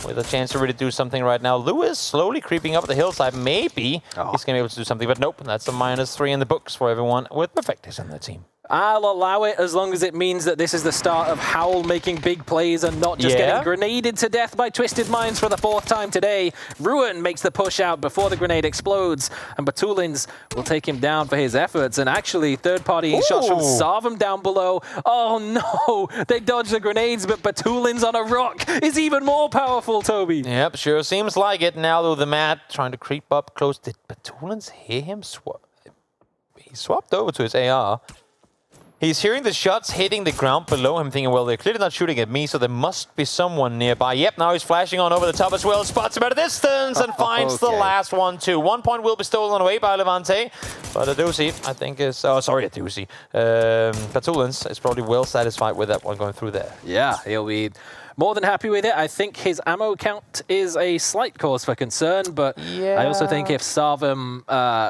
with a chance to really do something right now. Lewis slowly creeping up the hillside. Maybe he's going to be able to do something, but nope. That's a -3 in the books for everyone with Perfectus in their team. I'll allow it as long as it means that this is the start of Howl making big plays and not just getting grenaded to death by Twisted Minds for the 4th time today. Ruin makes the push out before the grenade explodes, and Batulins will take him down for his efforts. And actually, third-party shots from Sarvam down below. Oh no, they dodged the grenades, but Batulins on a rock is even more powerful, Toby. Yep, sure seems like it. Now though, the Matt trying to creep up close. Did Batulins hear him swap? He swapped over to his AR. He's hearing the shots hitting the ground below him, thinking, well, they're clearly not shooting at me, so there must be someone nearby. Yep, now he's flashing on over the top as well, spots him at a distance, and finds the last one, too. 1 point will be stolen away by Levante, but Adusi, I think, is... Oh, sorry, Adusi. Batulans is probably well satisfied with that one going through there. Yeah, he'll be more than happy with it. I think his ammo count is a slight cause for concern, but I also think if Sarvam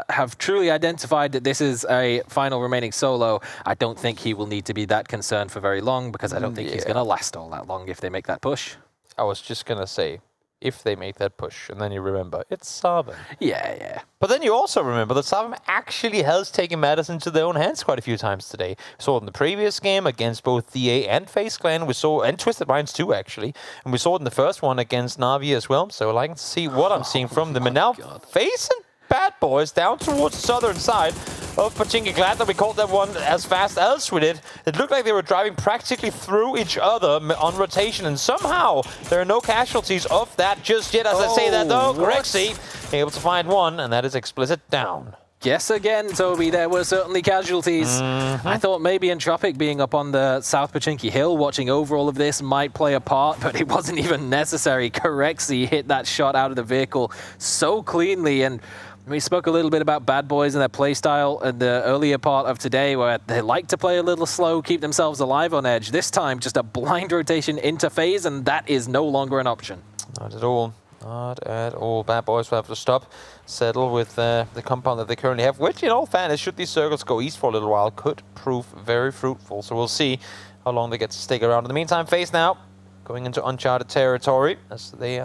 have truly identified that this is a final remaining solo, I don't think he will need to be that concerned for very long, because I don't think he's going to last all that long if they make that push. I was just going to say, if they make that push, and then you remember, it's Sarvam. Yeah. But then you also remember that Sarvam actually has taken matters into their own hands quite a few times today. We saw it in the previous game against both DA and FaZe Clan. We saw, and Twisted Minds too, actually. And we saw it in the first one against Na'Vi as well. So I like to see what I'm seeing from them. And now facing Bad Boys down towards the southern side of Pachinki. Glad that we called that one as fast as we did. It looked like they were driving practically through each other on rotation, and somehow there are no casualties of that just yet. As I say that though, Grexy able to find one, and that is explicit down. Yes, again, Toby, there were certainly casualties. I thought maybe Entropic being up on the South Pachinki Hill, watching over all of this, might play a part, but it wasn't even necessary. Corexy hit that shot out of the vehicle so cleanly, and we spoke a little bit about Bad Boys and their playstyle in the earlier part of today, where they like to play a little slow, keep themselves alive on edge. This time, just a blind rotation into FaZe, and that is no longer an option. Not at all. Not at all. Bad Boys will have to stop, settle with the compound that they currently have, which in all fairness, should these circles go east for a little while, could prove very fruitful. So we'll see how long they get to stick around. In the meantime, FaZe now going into uncharted territory as they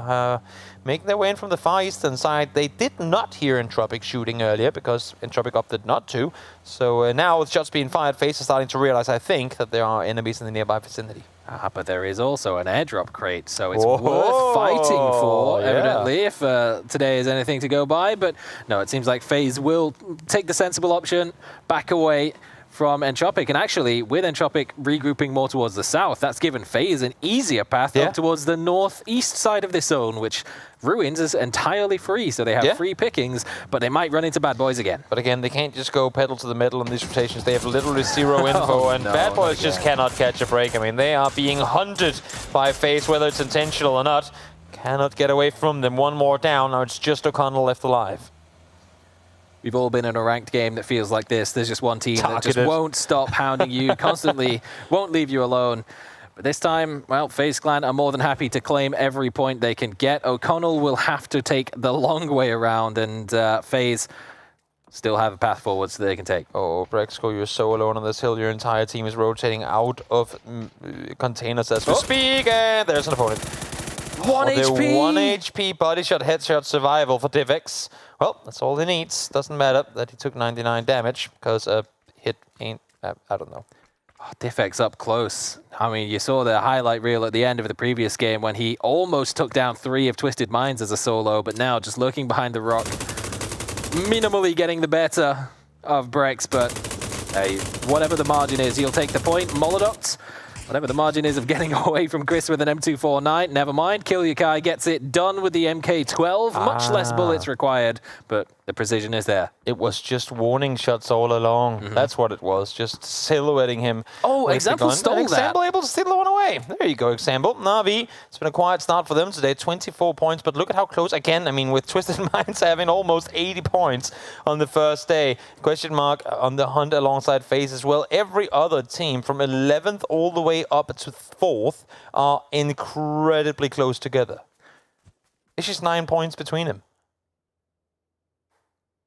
make their way in from the far eastern side. They did not hear Entropic shooting earlier because Entropic opted not to. So now with shots being fired, FaZe is starting to realize, I think, that there are enemies in the nearby vicinity. But there is also an airdrop crate, so it's worth fighting for, evidently, if today is anything to go by. But no, it seems like FaZe will take the sensible option, back away from Entropic. And actually, with Entropic regrouping more towards the south, that's given FaZe an easier path up towards the northeast side of this zone, which Ruins is entirely free, so they have free pickings, but they might run into Bad Boys again. But again, they can't just go pedal to the metal in these rotations. They have literally zero info, and Bad Boys just cannot catch a break. I mean, they are being hunted by FaZe, whether it's intentional or not. Cannot get away from them. One more down. Now it's just O'Connell left alive. We've all been in a ranked game that feels like this. There's just one team that just won't stop hounding you, constantly won't leave you alone. But this time, well, FaZe Clan are more than happy to claim every point they can get. O'Connell will have to take the long way around, and FaZe still have a path forward so they can take. Oh, Brexco, you're so alone on this hill. Your entire team is rotating out of containers as we speak, and there's an opponent. 1 HP! 1 HP, body shot, headshot, survival for Divex. Well, that's all he needs. Doesn't matter that he took 99 damage, because a hit ain't, I don't know. Oh, Diffex up close. I mean, you saw the highlight reel at the end of the previous game when he almost took down 3 of Twisted Minds as a solo, but now just lurking behind the rock, minimally getting the better of Brex, but hey, whatever the margin is, he'll take the point. Molodot, whatever the margin is of getting away from Chris with an M249, never mind. Kill-Yakai gets it done with the MK12. Much less bullets required, but the precision is there. It was just warning shots all along. That's what it was, just silhouetting him. Oh, with Example the gun. stole and that. Example able to steal the one away. There you go, Example. Na'Vi, it's been a quiet start for them today, 24 points, but look at how close, again, I mean, with Twisted Minds having almost 80 points on the first day. Question mark on the hunt alongside FaZe as well. Every other team from 11th all the way up to 4th are incredibly close together. It's just 9 points between them.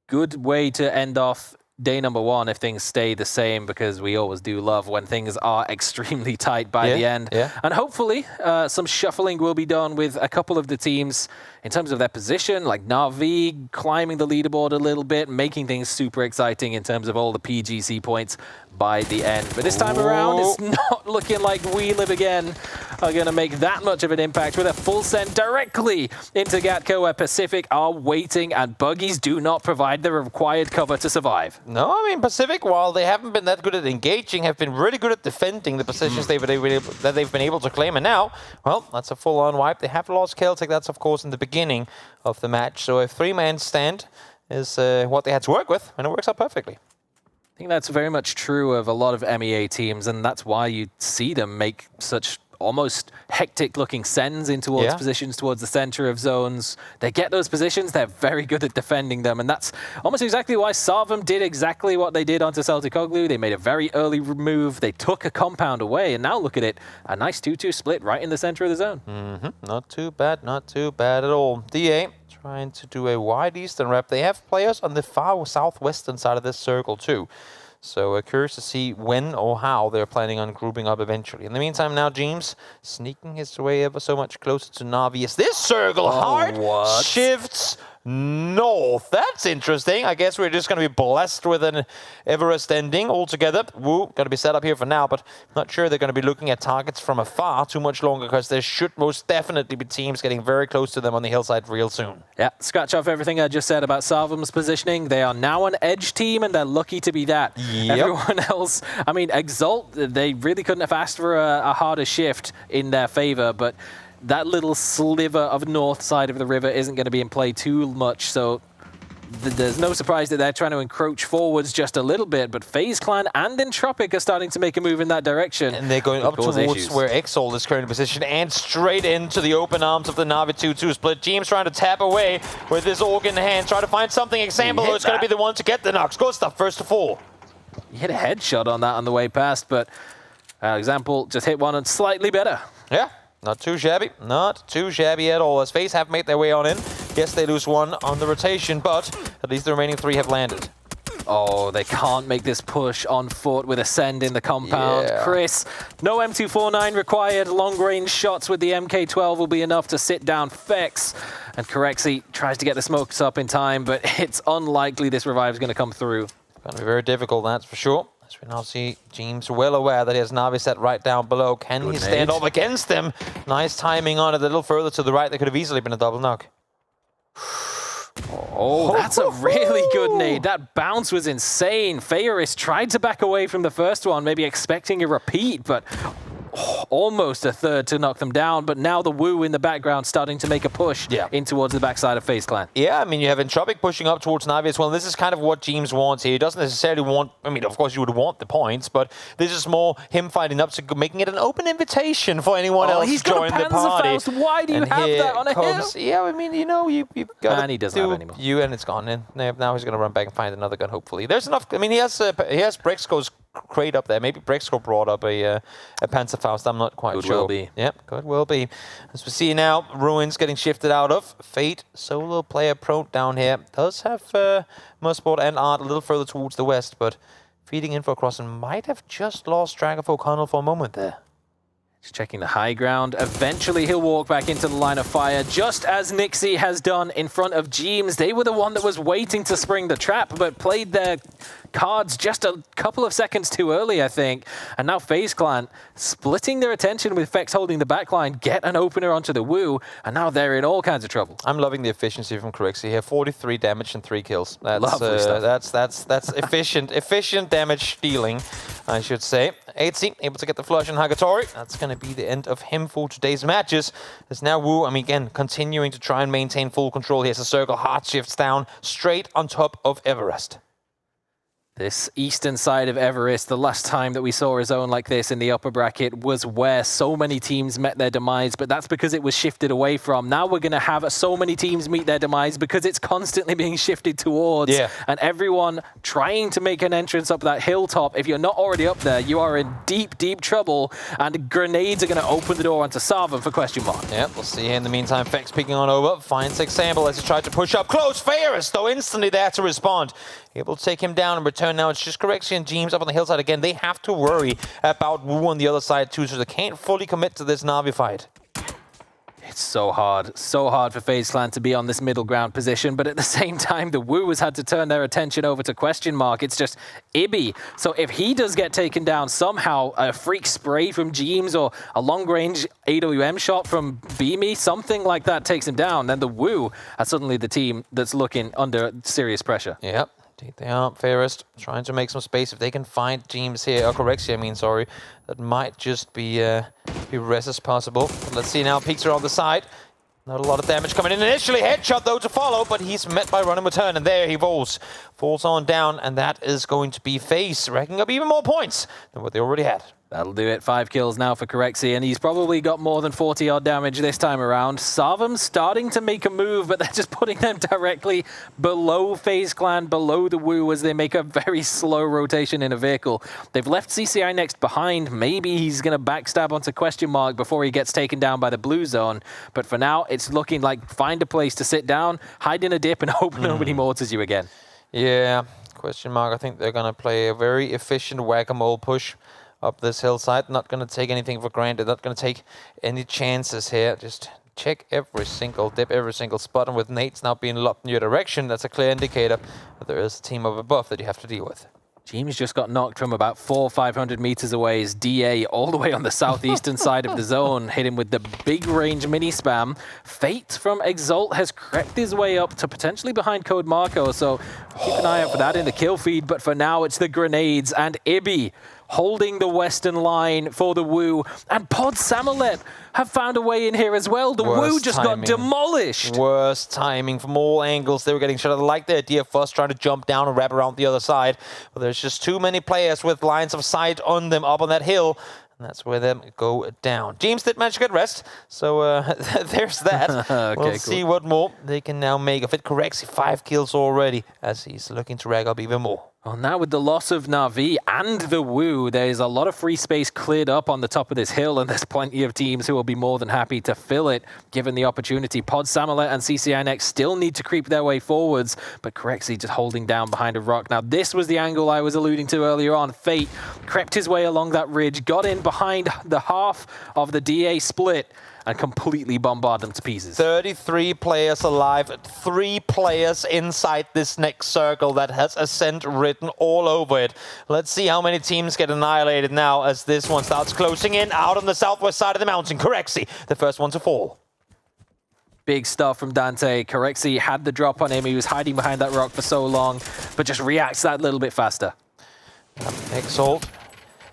Good way to end off day number 1 if things stay the same, because we always do love when things are extremely tight by the end. And hopefully some shuffling will be done with a couple of the teams in terms of their position, like Na'Vi climbing the leaderboard a little bit, making things super exciting in terms of all the PGC points by the end. But this time around, it's not looking like We Live Again are going to make that much of an impact with a full send directly into Gatco, where Pacific are waiting and Buggies do not provide the required cover to survive. No, I mean, Pacific, while they haven't been that good at engaging, have been really good at defending the positions they've been able to claim. And now, well, that's a full-on wipe. They have lost Celtic. That's, of course, in the beginning of the match. So a 3-man stand is what they had to work with, and it works out perfectly. I think that's very much true of a lot of MEA teams, and that's why you see them make such almost hectic-looking sends in towards positions towards the center of zones. They get those positions, they're very good at defending them, and that's almost exactly why Sarvum did exactly what they did onto Celticoglu. They made a very early move, they took a compound away, and now look at it, a nice 2-2 split right in the center of the zone. Not too bad at all. DA trying to do a wide eastern rep. They have players on the far southwestern side of this circle too. So curious to see when or how they're planning on grouping up eventually. In the meantime, now James sneaking his way ever so much closer to Na'Vi as this circle hard shifts north. That's interesting. I guess we're just going to be blessed with an Everest ending altogether. Woo, going to be set up here for now, but not sure they're going to be looking at targets from afar too much longer, because there should most definitely be teams getting very close to them on the hillside real soon. Yeah, scratch off everything I just said about Sarvum's positioning. They are now an edge team, and they're lucky to be that. Everyone else, I mean, Exalt, they really couldn't have asked for a harder shift in their favor, but that little sliver of north side of the river isn't going to be in play too much, so there's no surprise that they're trying to encroach forwards just a little bit, but FaZe Clan and Entropic are starting to make a move in that direction. And they're going up towards where Exalt is currently positioned, and straight into the open arms of the Na'Vi 2-2 split. James trying to tap away with his org in hand, try to find something. Example who's going to be the one to get the knocks. Gustav first to fall. He hit a headshot on that on the way past, but Example just hit one and slightly better. Yeah. Not too shabby. Not too shabby at all. As FaZe have made their way on in. Yes, they lose one on the rotation, but at least the remaining 3 have landed. Oh, they can't make this push on foot with a send in the compound. Chris, no M249 required. Long-range shots with the MK12 will be enough to sit down Fex. And Corexi tries to get the smokes up in time, but it's unlikely this revive is going to come through. Going to be very difficult, that's for sure. As we now see James well aware that he has Na'Vi set right down below. Can he stand off against them? Nice timing on it. A little further to the right. There could have easily been a double knock. Oh, that's a really good nade. That bounce was insane. Faoris tried to back away from the first one, maybe expecting a repeat, but almost a third to knock them down. But now the Woo in the background starting to make a push in towards the backside of FaZe Clan. Yeah, I mean, you have Entropic pushing up towards Na'Vi as well. And this is kind of what James wants here. He doesn't necessarily want, I mean, of course you would want the points, but this is more him fighting up to making it an open invitation for anyone else to join the party. Faust. Why do you have that on a hill? Yeah, I mean, you know, you've got and he doesn't have anymore. And it's gone. And now he's going to run back and find another gun, hopefully. There's enough, I mean, he has Brexco's crate up there. Maybe Brexco brought up a Panzerfaust. I'm not quite sure. Could well be. Yep, could well be. As we see now, Ruins getting shifted out of. Fate, solo player prone down here. Does have Mussport and Art a little further towards the west, but feeding info across and might have just lost track of O'Connell for a moment there. Just checking the high ground. Eventually he'll walk back into the line of fire, just as Nixie has done in front of James. They were the one that was waiting to spring the trap, but played their cards just a couple of seconds too early, I think. And now FaZe Clan splitting their attention with Fex holding the backline, get an opener onto the Wu, and now they're in all kinds of trouble. I'm loving the efficiency from Corexi here. 43 damage and 3 kills. That's Lovely stuff. That's efficient damage dealing, I should say. 18 able to get the flush on Hagatori. That's going to be the end of him for today's matches. There's now Wu, I mean, again, continuing to try and maintain full control. Here's a circle, hard shifts down, straight on top of Everest. This eastern side of Everest, the last time that we saw a zone like this in the upper bracket was where so many teams met their demise, but that's because it was shifted away from. Now we're going to have so many teams meet their demise because it's constantly being shifted towards. Yeah. And everyone trying to make an entrance up that hilltop. If you're not already up there, you are in deep, deep trouble. And grenades are going to open the door onto Sarvan for question mark. Yeah, we'll see here in the meantime. Fex picking on over, finds Example as he tried to push up close. Ferris, though, instantly there to respond. Able to take him down and return now. It's just Corexi and Jeems up on the hillside again. They have to worry about Wu on the other side too, so they can't fully commit to this Na'Vi fight. It's so hard for FaZe Clan to be on this middle ground position, but at the same time, the Wu has had to turn their attention over to question mark. It's just Ibby. So if he does get taken down somehow, a freak spray from Jeems or a long-range AWM shot from Beamy, something like that takes him down, then the Wu are suddenly the team that's looking under serious pressure. Yep. They are Fairest trying to make some space. If they can find Jeems here, or Corexi, I mean, sorry, that might just be res as possible. But let's see now, peeks are on the side. Not a lot of damage coming in initially. Headshot, though, to follow, but he's met by run and return, and there he falls. Falls on down, and that is going to be FaZe, racking up even more points than what they already had. That'll do it. 5 kills now for Corexi, and he's probably got more than 40-odd damage this time around. Sarvam's starting to make a move, but they're just putting them directly below FaZe Clan, below the Wu, as they make a very slow rotation in a vehicle. They've left CCI next behind. Maybe he's going to backstab onto question mark before he gets taken down by the blue zone. But for now, it's looking like find a place to sit down, hide in a dip, and hope nobody mortars you again. Yeah, question mark. I think they're going to play a very efficient whack-a-mole push up this hillside. Not going to take anything for granted. Not going to take any chances here. Just check every single dip, every single spot. And with nades now being locked in your direction, that's a clear indicator that there is a team up above that you have to deal with. Jeems just got knocked from about 400 or 500 meters away. His DA all the way on the southeastern side of the zone, hit him with the big range mini spam. Fate from Exalt has crept his way up to potentially behind Code Marco, so keep an eye out for that in the kill feed. But for now, it's the grenades and Ibby holding the western line for the Wu. And Pod Samolet have found a way in here as well. The Wu just got demolished. Worst timing from all angles. They were getting shot. I like the idea of first trying to jump down and wrap around the other side. But there's just too many players with lines of sight on them up on that hill. And that's where them go down. Jeems did manage to get rest, so there's that. Okay, we'll see what more they can now make of it. Corexi, 5 kills already, as he's looking to rag up even more. Well, now with the loss of Na'Vi and the Wu, there's a lot of free space cleared up on the top of this hill, and there's plenty of teams who will be more than happy to fill it, given the opportunity. Pod Samolet and CCI Next still need to creep their way forwards, but Corexi just holding down behind a rock. Now, this was the angle I was alluding to earlier on. Fate crept his way along that ridge, got in behind the half of the DA split, and completely bombard them to pieces. 33 players alive, 3 players inside this next circle that has Ascent written all over it. Let's see how many teams get annihilated now as this one starts closing in out on the southwest side of the mountain. Corexi, the first one to fall. Big stuff from Dante. Corexi had the drop on him. He was hiding behind that rock for so long, but just reacts that little bit faster. Exalt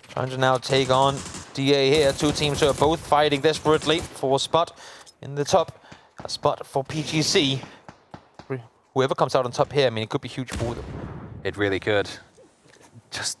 trying to now take on DA here. 2 teams who are both fighting desperately for a spot in the top. A spot for PGC. Whoever comes out on top here, I mean, it could be huge for them. It really could. Just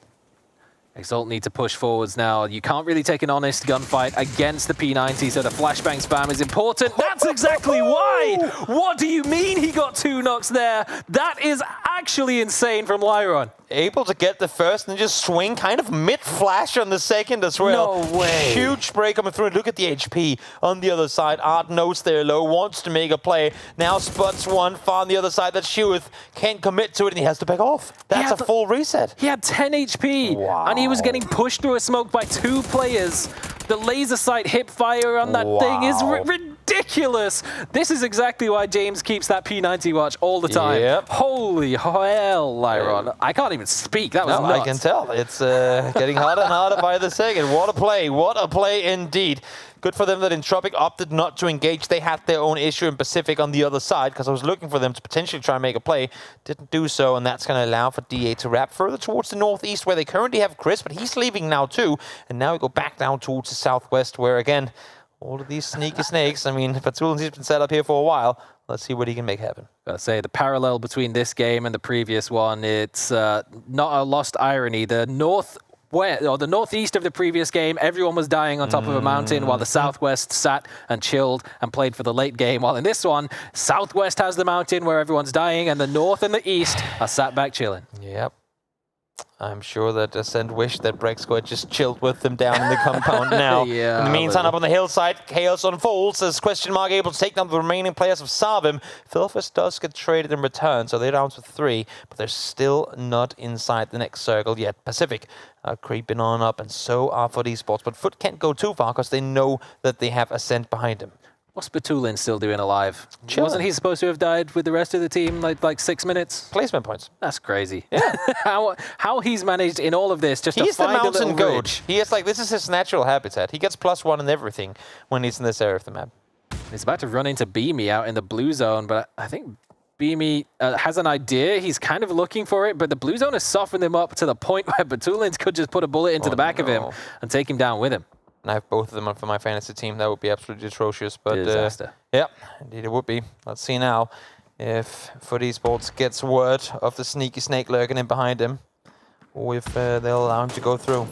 Exalt need to push forwards now. You can't really take an honest gunfight against the P90, so the flashbang spam is important. That's exactly why! What do you mean he got 2 knocks there? That is actually insane from Lyron. Able to get the first and just swing kind of mid-flash on the second as well. No way. Huge spray coming through. Look at the HP on the other side. Art knows they're low, wants to make a play. Now spots one far on the other side. That Shuith can't commit to it and he has to back off. That's a full reset. He had 10 HP. Wow. And he was getting pushed through a smoke by 2 players. The laser sight hip fire on that thing is ridiculous. ridiculous. This is exactly why James keeps that P90 watch all the time. Yep. Holy hell, Lyron. I can't even speak. That was nuts. I can tell. It's getting harder and harder by the second. What a play. What a play indeed. Good for them that Entropic opted not to engage. They had their own issue in Pacific on the other side because I was looking for them to potentially try and make a play. Didn't do so, and that's going to allow for DA to wrap further towards the northeast where they currently have Chris, but he's leaving now too. And now we go back down towards the southwest where, again, all of these sneaky snakes. I mean, Batulin's been set up here for a while. Let's see what he can make happen. I'd say the parallel between this game and the previous one, it's not a lost irony. The northeast of the previous game, everyone was dying on top of a mountain while the southwest sat and chilled and played for the late game. While in this one, southwest has the mountain where everyone's dying and the north and the east are sat back chilling. Yep. I'm sure that Ascent wished that Brexco had just chilled with them down in the compound now. Yeah, in the meantime, up on the hillside, chaos unfolds as Question Mark able to take down the remaining players of Sarvim. Philfus does get traded in return, so they're down to 3, but they're still not inside the next circle yet. Pacific are creeping on up, and so are FUT Esports, but Foot can't go too far because they know that they have Ascent behind him. What's Batulin still doing alive? Chilling. Wasn't he supposed to have died with the rest of the team like 6 minutes? Placement points. That's crazy. Yeah. how he's managed in all of this just He's to find the mountain a little goat. ridge. He is like, this is his natural habitat. He gets +1 in everything when he's in this area of the map. He's about to run into Beamy out in the blue zone, but I think Beamy has an idea. He's kind of looking for it, but the blue zone has softened him up to the point where Batulins could just put a bullet into the back of him and take him down with him. And I have both of them up for my fantasy team. That would be absolutely atrocious. But disaster. Yeah, indeed it would be. Let's see now if FUT Esports gets word of the sneaky snake lurking in behind him, or if they'll allow him to go through.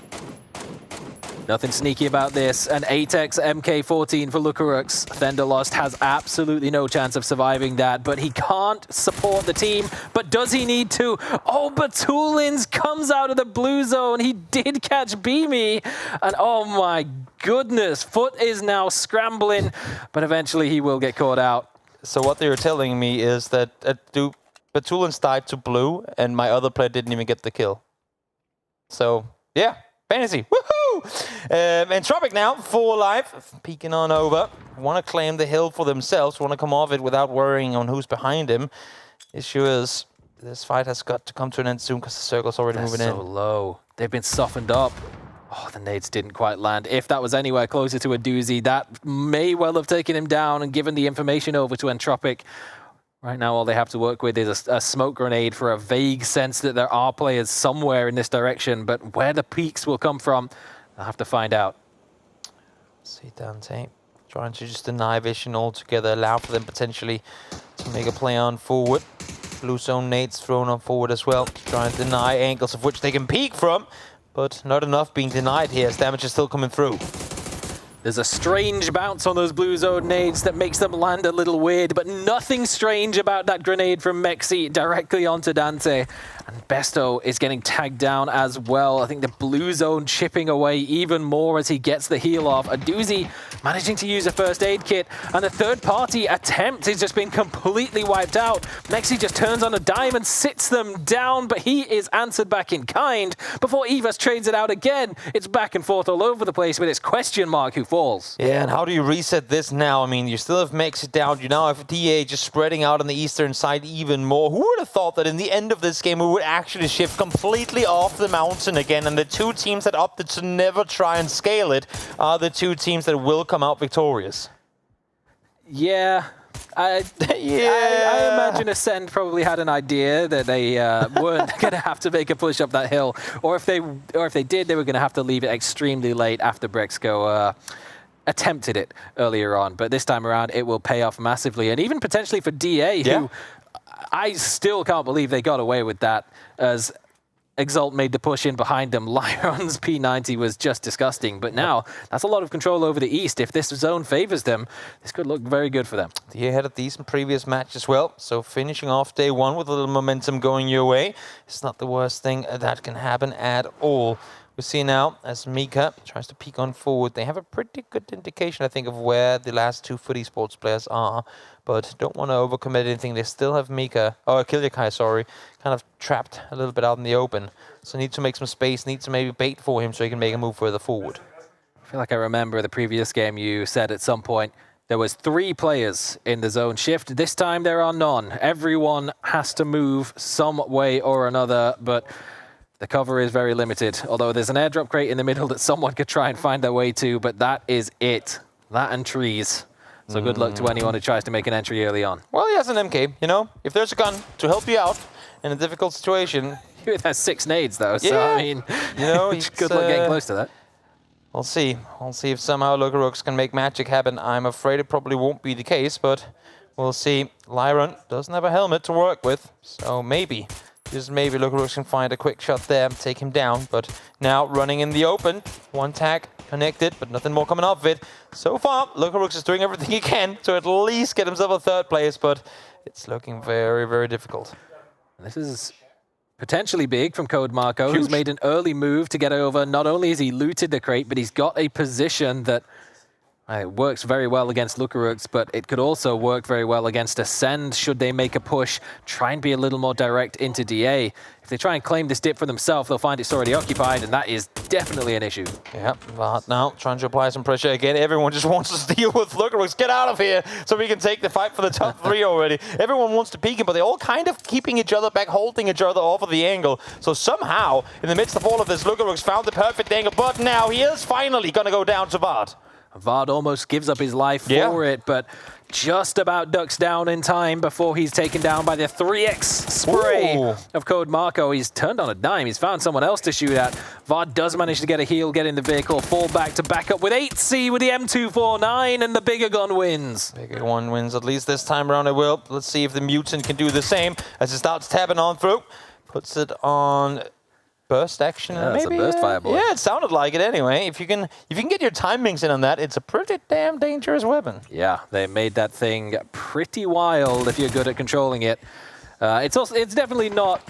Nothing sneaky about this. An 8x MK14 for Lucarux. Thunderlust has absolutely no chance of surviving that, but he can't support the team. But does he need to? Oh, Batulins comes out of the blue zone. He did catch Beamy. And oh my goodness, Foot is now scrambling, but eventually he will get caught out. So what they were telling me is that Batulins died to blue, and my other player didn't even get the kill. So, yeah. Fantasy, woohoo! Entropic now, 4 alive, peeking on over. Want to claim the hill for themselves, want to come off it without worrying on who's behind him. Issue is, this fight has got to come to an end soon because the circle's already moving in. They're so low. They've been softened up. Oh, the nades didn't quite land. If that was anywhere closer to a doozy, that may well have taken him down and given the information over to Entropic. Right now, all they have to work with is a smoke grenade for a vague sense that there are players somewhere in this direction, but where the peaks will come from, they'll have to find out. See Dante trying to just deny vision altogether, allow for them potentially to make a play on forward. Blue zone nades thrown on forward as well, trying to deny angles of which they can peek from, but not enough being denied here as damage is still coming through. There's a strange bounce on those blue zone nades that makes them land a little weird, but nothing strange about that grenade from Mexi directly onto Dante. And Besto is getting tagged down as well. I think the blue zone chipping away even more as he gets the heal off. A doozy managing to use a first aid kit, and the third party attempt has just been completely wiped out. Mexi just turns on a dime and sits them down, but he is answered back in kind before Evas trades it out again. It's back and forth all over the place, but it's Question Mark who falls. Yeah, and how do you reset this now? I mean, you still have Mexi down. You now have DA just spreading out on the eastern side even more. Who would have thought that in the end of this game we would actually shift completely off the mountain again, and the two teams that opted to never try and scale it are the two teams that will come out victorious. Yeah. I imagine Ascend probably had an idea that they weren't going to have to make a push up that hill, or if they did, they were going to have to leave it extremely late after Brexco attempted it earlier on. But this time around, it will pay off massively, and even potentially for DA, who I still can't believe they got away with that, as Exalt made the push in behind them. Lyron's P90 was just disgusting, but now that's a lot of control over the east. If this zone favors them, this could look very good for them. He had a decent previous match as well, so finishing off day one with a little momentum going your way, it's not the worst thing that can happen at all. We see now as Mika tries to peek on forward. They have a pretty good indication, I think, of where the last two FUT Esports players are, but don't want to overcommit anything. They still have Mika, or Kilyakai, sorry, kind of trapped a little bit out in the open. So need to make some space, need to maybe bait for him so he can make a move further forward. I feel like I remember the previous game you said at some point there was 3 players in the zone shift. This time there are none. Everyone has to move some way or another, but the cover is very limited. Although there's an airdrop crate in the middle that someone could try and find their way to, but that is it. That and trees. So good luck to anyone who tries to make an entry early on. Well, he has an MK, you know? If there's a gun to help you out in a difficult situation... He has 6 nades, though, so yeah. I mean... You know, good luck getting close to that. We'll see. We'll see if somehow Lucarooks can make magic happen. I'm afraid it probably won't be the case, but we'll see. Lyron doesn't have a helmet to work with, so maybe, just maybe Lucarooks can find a quick shot there and take him down. But now running in the open, 1 tag connected, but nothing more coming off of it. So far, Lucarooks is doing everything he can to at least get himself a 3rd place, but it's looking very, very difficult. This is potentially big from Code Marco, who's made an early move to get over. Not only has he looted the crate, but he's got a position that works very well against Lucarooks, but it could also work very well against Ascend should they make a push, try and be a little more direct into DA. If they try and claim this dip for themselves, they'll find it's already occupied, and that is definitely an issue. Yeah, but now trying to apply some pressure again. Everyone just wants to deal with Lucarooks. Get out of here so we can take the fight for the top 3 already. Everyone wants to peek him, but they're all kind of keeping each other back, holding each other off of the angle. So somehow, in the midst of all of this, Lucarooks found the perfect angle, but now he is finally going to go down to Vard. Vard almost gives up his life for it, but just about ducks down in time before he's taken down by the 3x spray of Code Marco. He's turned on a dime. He's found someone else to shoot at. Vard does manage to get a heal, get in the vehicle, fall back to back up with 8C with the M249, and the bigger gun wins. Bigger one wins, at least this time around it will. Let's see if the Mutant can do the same as it starts tapping on through. Puts it on... burst action, yeah, maybe. It's a burst fireball. Yeah, it sounded like it anyway. If you can get your timings in on that, it's a pretty damn dangerous weapon. Yeah, they made that thing pretty wild if you're good at controlling it. It's definitely not.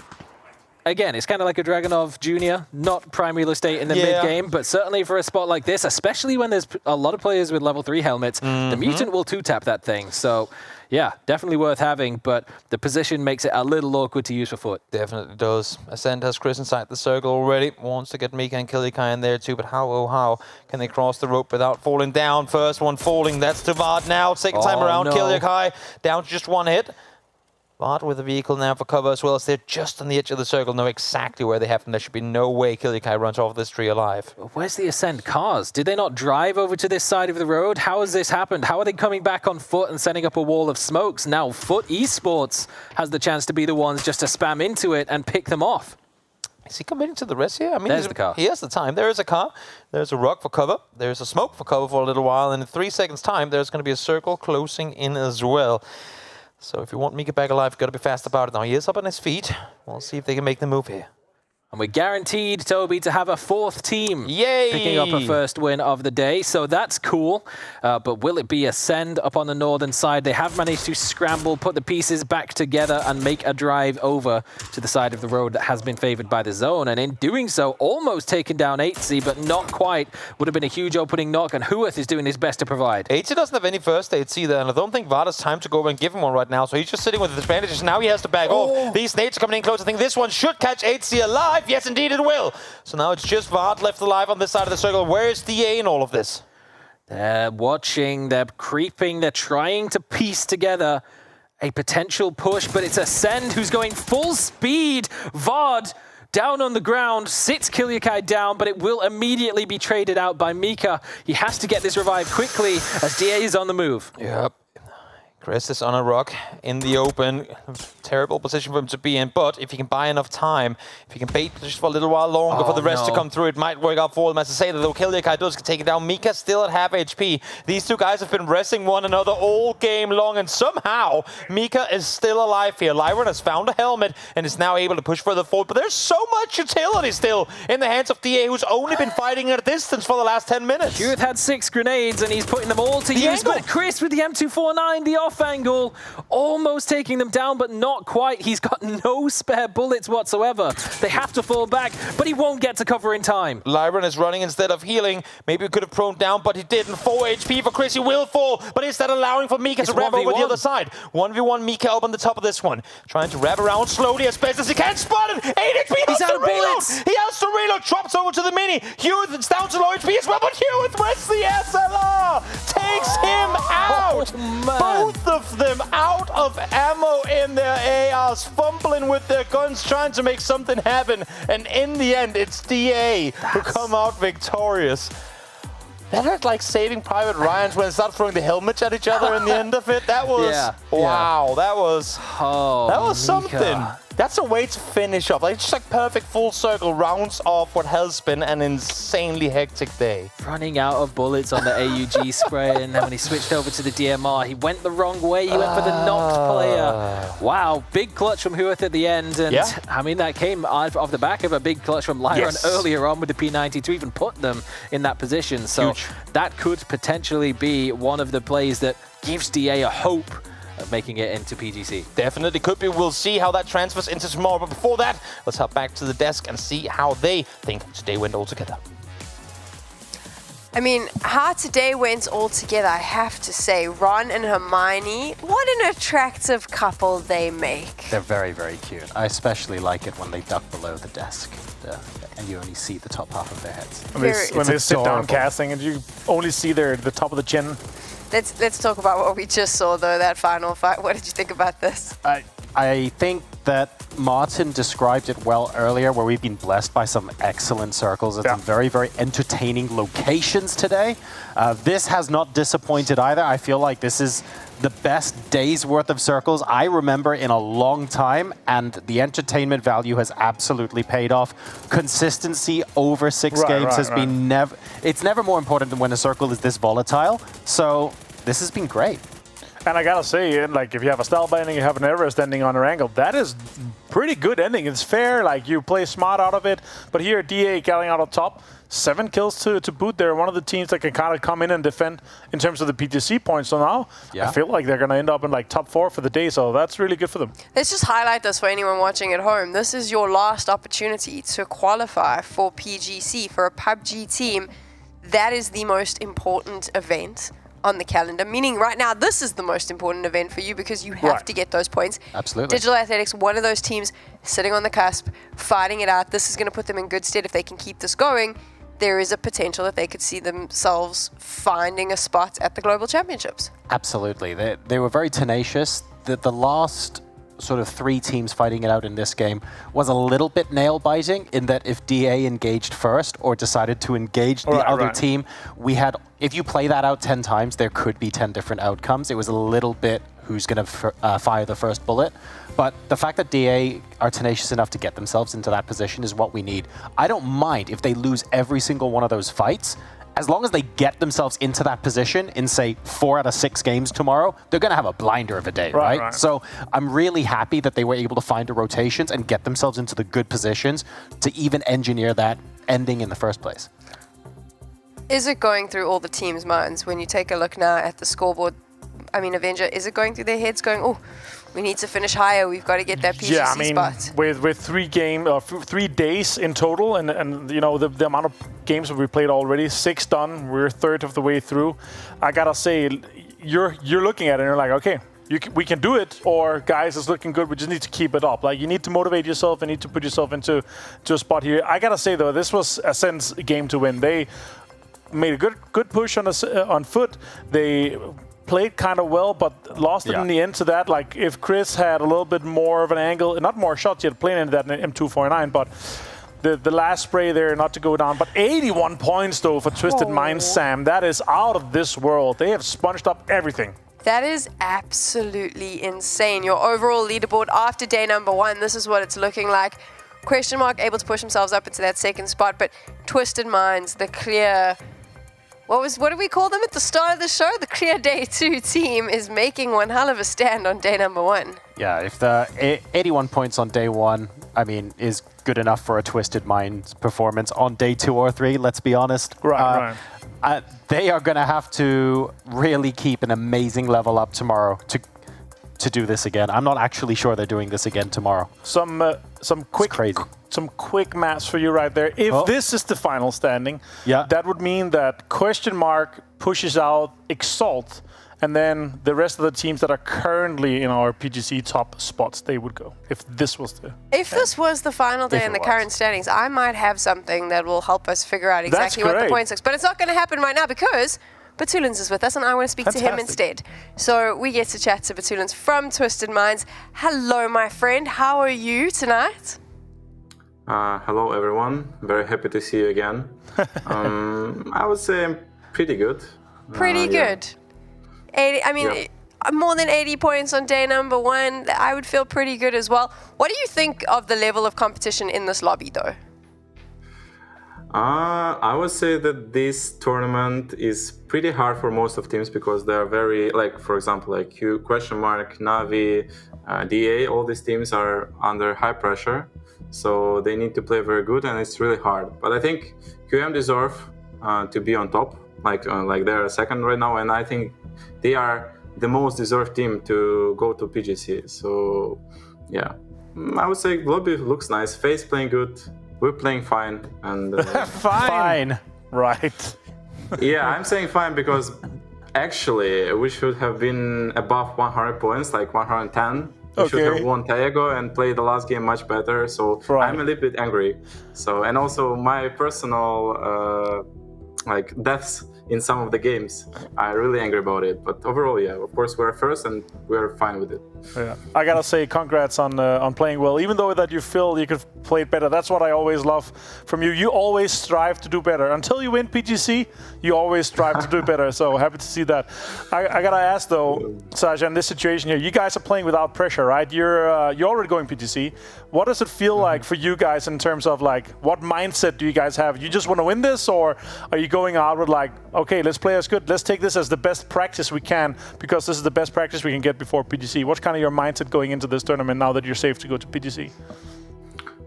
Again, it's kind of like a Dragunov Jr., not prime real estate in the mid-game, but certainly for a spot like this, especially when there's a lot of players with level 3 helmets, the Mutant will 2-tap that thing. So, yeah, definitely worth having, but the position makes it a little awkward to use for foot. Definitely does. Ascent has Chris inside the circle already. Wants to get Mika and Killikai in there too, but how can they cross the rope without falling down? First one falling, that's to Vard now. Second time around, no. Killikai down to just 1 hit. Vard with the vehicle now for cover as well, as they're just on the edge of the circle, know exactly where they have them. There should be no way Killikai runs off this tree alive. Where's the Ascend cars? Did they not drive over to this side of the road? How has this happened? How are they coming back on foot and setting up a wall of smokes? Now Foot Esports has the chance to be the ones just to spam into it and pick them off. Is he committing to the rest here? I mean, there's the car. He has the time. There is a car. There's a rock for cover. There's a smoke for cover for a little while. And in 3 seconds' time, there's going to be a circle closing in as well. So if you want Mika back alive, you've got to be fast about it. Now he is up on his feet. We'll see if they can make the move here. And we're guaranteed, Toby, to have a 4th team picking up a first win of the day. So that's cool. But will it be Ascend up on the northern side? They have managed to scramble, put the pieces back together, and make a drive over to the side of the road that has been favored by the zone. And in doing so, almost taken down 8C, but not quite. Would have been a huge opening knock, and Huath is doing his best to provide. 8C doesn't have any first 8C there, and I don't think Vard has time to go over and give him one right now. So he's just sitting with the advantages. Now he has to back off. These nades are coming in close. I think this one should catch 8C alive. Yes, indeed it will. So now it's just Vard left alive on this side of the circle. Where's DA in all of this? They're watching, they're creeping, they're trying to piece together a potential push, but it's Ascend who's going full speed. Vard down on the ground, sits Killikai down, but it will immediately be traded out by Mika. He has to get this revived quickly as DA is on the move. Yep. Chris is on a rock in the open. Terrible position for him to be in, but if he can buy enough time, if he can bait just for a little while longer for the rest to come through, it might work out for them. As I say, though, Killikai does take it down. Mika still at half HP. These two guys have been wrestling one another all game long, and somehow Mika is still alive here. Lyron has found a helmet and is now able to push further forward, but there's so much utility still in the hands of DA, who's only been fighting at a distance for the last 10 minutes. Huath had 6 grenades, and he's putting them all to use, but Chris with the M249, the off angle, almost taking them down, but not quite. He's got no spare bullets whatsoever. They have to fall back, but he won't get to cover in time. Lyron is running instead of healing. Maybe we could have prone down, but he didn't. 4 HP for Chris. He will fall, but is that allowing for Mika to wrap over the other side? 1v1 Mika up on the top of this one. Trying to wrap around slowly as best as he can. Spotted! 8 HP! He's out of bullets! He has to reload. Drops over to the mini. Hewitt is down to low HP as well, but Hewitt with the SLR takes him out. Both of them out of ammo in their ARs, fumbling with their guns, trying to make something happen. And in the end, it's DA who come out victorious. That looked like Saving Private Ryan's when they start throwing the helmets at each other in the end of it. That was wow. That was something. That's a way to finish off. Like, just like perfect full circle rounds off what has been an insanely hectic day. Running out of bullets on the AUG spray, and then when he switched over to the DMR, he went the wrong way. He went for the knocked player. Wow, big clutch from Hewitt at the end. And I mean, that came off the back of a big clutch from Lyron earlier on with the P90 to even put them in that position. So that could potentially be one of the plays that gives DA a hope of making it into PGC. Definitely could be. We'll see how that transfers into tomorrow. But before that, let's hop back to the desk and see how they think today went all together. I mean, how today went all together, I have to say. Ron and Hermione, what an attractive couple they make. They're very, very cute. I especially like it when they duck below the desk and you only see the top half of their heads. When they sit down casting and you only see the top of the chin. Let's talk about what we just saw, though, that final fight. What did you think about this? I think that Martin described it well earlier, where we've been blessed by some excellent circles at some very, very entertaining locations today. This has not disappointed either. I feel like this is the best day's worth of circles I remember in a long time, and the entertainment value has absolutely paid off. Consistency over 6 games has been it's never more important than when a circle is this volatile. So this has been great. And I gotta say, like, if you have a style ending, you have an Everest ending on an angle, that is pretty good ending. It's fair, like, you play smart out of it. But here, DA getting out on top, 7 kills to boot. They're one of the teams that can kind of come in and defend in terms of the PTC points. So now, I feel like they're gonna end up in, like, top 4 for the day. So that's really good for them. Let's just highlight this for anyone watching at home. This is your last opportunity to qualify for PGC, for a PUBG team. That is the most important event on the calendar, meaning right now this is the most important event for you because you have to get those points. Absolutely. Digital Athletics, one of those teams sitting on the cusp, fighting it out. This is going to put them in good stead if they can keep this going. There is a potential that they could see themselves finding a spot at the Global Championships. Absolutely. They were very tenacious. The last sort of 3 teams fighting it out in this game was a little bit nail-biting in that if DA engaged first or decided to engage the other team, we had, if you play that out 10 times, there could be 10 different outcomes. It was a little bit who's going to fire the first bullet. But the fact that DA are tenacious enough to get themselves into that position is what we need. I don't mind if they lose every single one of those fights. As long as they get themselves into that position in, say, 4 out of 6 games tomorrow, they're going to have a blinder of a day, right? So I'm really happy that they were able to find the rotations and get themselves into the good positions to even engineer that ending in the first place. Is it going through all the teams' minds when you take a look now at the scoreboard? I mean, Avenger, is it going through their heads going, oh, we need to finish higher, we've got to get that PGC spot? With 3 days in total, and you know, the amount of games that we played already, 6 done, we're 1/3 of the way through. I gotta say, you're looking at it and you're like, okay, we can do it, or guys, it's looking good, we just need to keep it up. Like, you need to motivate yourself and need to put yourself into a spot here. I gotta say though, this was a sense game to win. They made a good push on foot. They played kind of well, but lost it in the end to that. Like, if Chris had a little bit more of an angle, not more shots, he had played into that in M249, but the last spray there, not to go down. But 81 points, though, for Twisted Minds, Sam. That is out of this world. They have sponged up everything. That is absolutely insane. Your overall leaderboard after day number 1, this is what it's looking like. Question mark able to push themselves up into that 2nd spot, but Twisted Minds, the clear... What did we call them at the start of the show? The clear day 2 team is making one hell of a stand on day number 1. Yeah, if the 81 points on day 1, I mean, is good enough for a Twisted Minds performance on day 2 or 3, let's be honest. Right. They are going to have to really keep an amazing level up tomorrow to do this again. I'm not actually sure they're doing this again tomorrow. Some quick maths for you right there. If this is the final standing, that would mean that Question Mark pushes out Exalt, and then the rest of the teams that are currently in our PGC top spots, they would go. If this was the final day in the current standings, I might have something that will help us figure out exactly what the points are. But it's not going to happen right now because Batulins is with us, and I want to speak to him instead. So we get to chat to Batulins from Twisted Minds. Hello, my friend. How are you tonight? Hello, everyone. Very happy to see you again. I would say I'm pretty good. Pretty good. 80, I mean, more than 80 points on day number 1. I would feel pretty good as well. What do you think of the level of competition in this lobby, though? I would say that this tournament is pretty hard for most of teams because they are very, like, for example, like Q, Question Mark, Navi, DA, all these teams are under high pressure. So they need to play very good, and it's really hard. But I think QM deserve to be on top. Like they're second right now, and I think they are the most deserved team to go to PGC. So yeah, I would say lobby looks nice. FaZe playing good. We're playing fine. And fine, right? Yeah, I'm saying fine because actually we should have been above 100 points, like 110. We should have won Taego and played the last game much better. So I'm a little bit angry. So, and also my personal like deaths in some of the games, I'm really angry about it. But overall, yeah, of course we're first and we're fine with it. Yeah, I gotta say congrats on playing well. Even though that you feel you could play it better, that's what I always love from you. You always strive to do better. Until you win PGC, you always strive to do better. So happy to see that. I gotta ask though, Sasha, in this situation here, you guys are playing without pressure, right? You're already going PGC. What does it feel like for you guys in terms of like what mindset do you guys have? You just want to win this, or are you going out with like, okay, let's play as good. Let's take this as the best practice we can because this is the best practice we can get before PGC. What's kind of your mindset going into this tournament now that you're safe to go to PGC?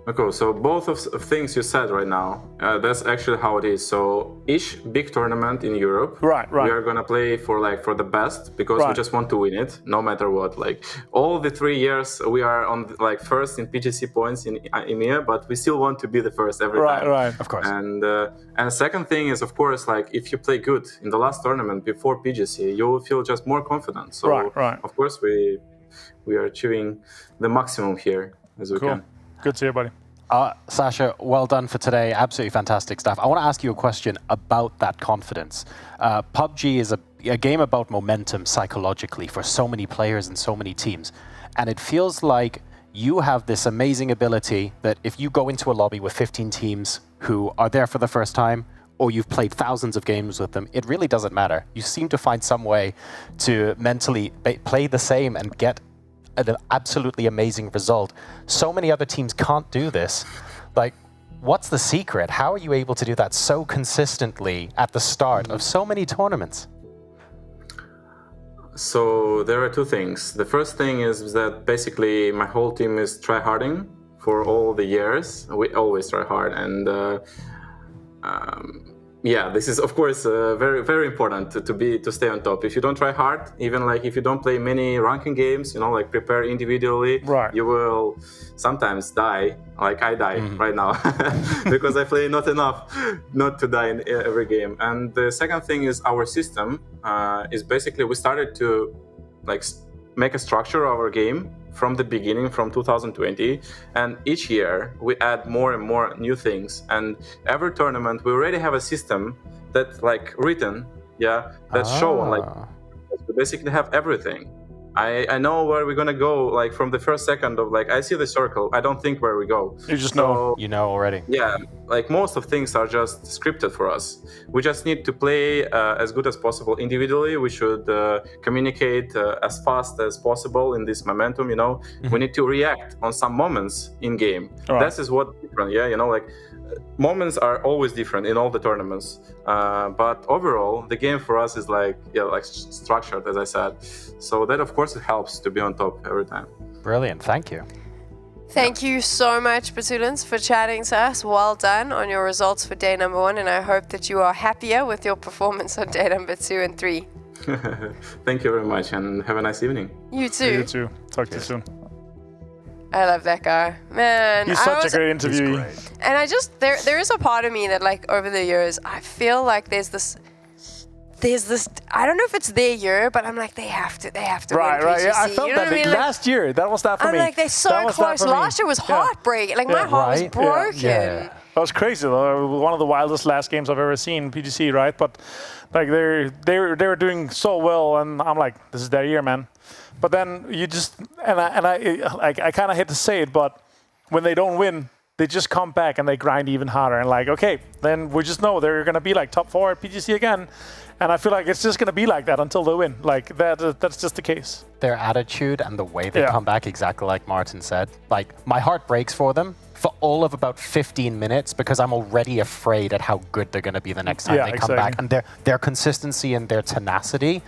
Okay, so both of things you said right now, that's actually how it is. So each big tournament in Europe, we are gonna play for the best because we just want to win it, no matter what. Like all the 3 years we are on like first in PGC points in EMEA, but we still want to be the first every time. Right, of course. And second thing is, of course, like if you play good in the last tournament before PGC, you will feel just more confident. So of course we are achieving the maximum here as we can. Good to see you, buddy. Sasha, well done for today. Absolutely fantastic stuff. I want to ask you a question about that confidence. PUBG is a game about momentum psychologically for so many players and so many teams. And it feels like you have this amazing ability that if you go into a lobby with 15 teams who are there for the first time, or you've played thousands of games with them, it really doesn't matter. You seem to find some way to mentally play the same and get an absolutely amazing result. So many other teams can't do this. Like, what's the secret? How are you able to do that so consistently at the start of so many tournaments? So there are two things. The first thing is that basically my whole team is tryharding for all the years. We always try hard, and yeah, this is of course very, very important to stay on top. If you don't try hard, even like if you don't play many ranking games, you know, like prepare individually, you will sometimes die. Like I die right now because I play not enough not to die in every game. And the second thing is our system is basically we started to like make a structure of our game from the beginning, from 2020, and each year we add more and more new things. And every tournament we already have a system that's like written, that's shown, like we basically have everything. I know where we're gonna go, like from the first second of like I see the circle, I don't think where we go. You just know. You know already. Yeah, like most of things are just scripted for us. We just need to play as good as possible individually. We should communicate as fast as possible in this momentum, you know. We need to react on some moments in game. This is what different, you know, like moments are always different in all the tournaments. But overall, the game for us is like, like structured, as I said. So that, of course, it helps to be on top every time. Brilliant, thank you. Thank you so much, Batulins, for chatting to us. Well done on your results for day number 1, and I hope that you are happier with your performance on day number 2 and 3. Thank you very much, and have a nice evening. You too. You too. Talk to you soon. I love that guy. Man, He's such a great interviewee. And I just, there is a part of me that, like, over the years, I feel like there's this, I don't know if it's their year, but I'm like, they have to Right, win right. PGC. Yeah, I felt You know that what I mean? last year. That was that for me. I'm like, they're so close. Last year was heartbreaking. Like, my heart was broken. Yeah. That was crazy though. One of the wildest last games I've ever seen, PGC, right? But like they were doing so well, and I'm like, this is their year, man. But then you just I kind of hate to say it, but when they don't win, they just come back and they grind even harder. And like, okay, then we just know they're gonna be like top 4 at PGC again. And I feel like it's just gonna be like that until they win. Like that's just the case. Their attitude and the way they come back, exactly like Martin said. Like, my heart breaks for them for all of about 15 minutes because I'm already afraid at how good they're gonna be the next time they come back. And their consistency and their tenacity,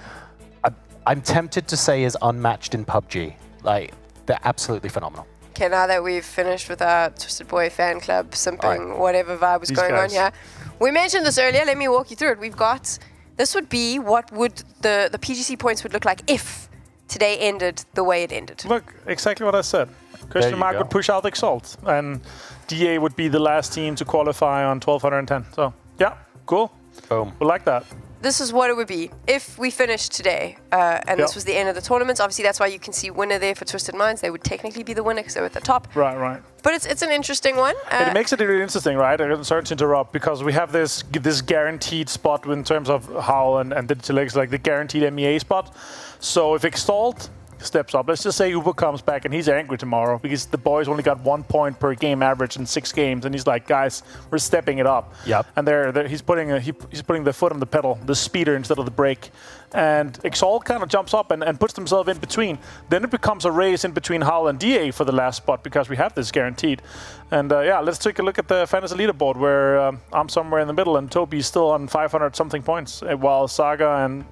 I'm tempted to say, is unmatched in PUBG. Like, they're absolutely phenomenal. Okay, now that we've finished with our Twisted Boy fan club, simping, whatever vibe was going on here. We mentioned this earlier, let me walk you through it. We've got, this would be what would the PGC points would look like if today ended the way it ended. Look, exactly what I said. Question Mark would push out Exalt, and DA would be the last team to qualify on 1210. So, yeah, cool. Boom. We like that. This is what it would be if we finished today, and this was the end of the tournament. Obviously, that's why you can see winner there for Twisted Minds. They would technically be the winner because they're at the top. Right, right. But it's an interesting one. It makes it really interesting, right? I'm sorry to interrupt, because we have this guaranteed spot in terms of HAL and Digital X, like the guaranteed EMEA spot. So if Exalt steps up, let's just say Uber comes back and he's angry tomorrow because the boys only got 1 point per game average in 6 games, and he's like, guys, we're stepping it up. Yep. And he's putting the foot on the pedal, the speeder instead of the brake. And Exalt kind of jumps up and puts himself in between. Then it becomes a race in between HAL and DA for the last spot because we have this guaranteed. And yeah, let's take a look at the fantasy leaderboard where I'm somewhere in the middle and Toby's still on 500 something points, while Saga and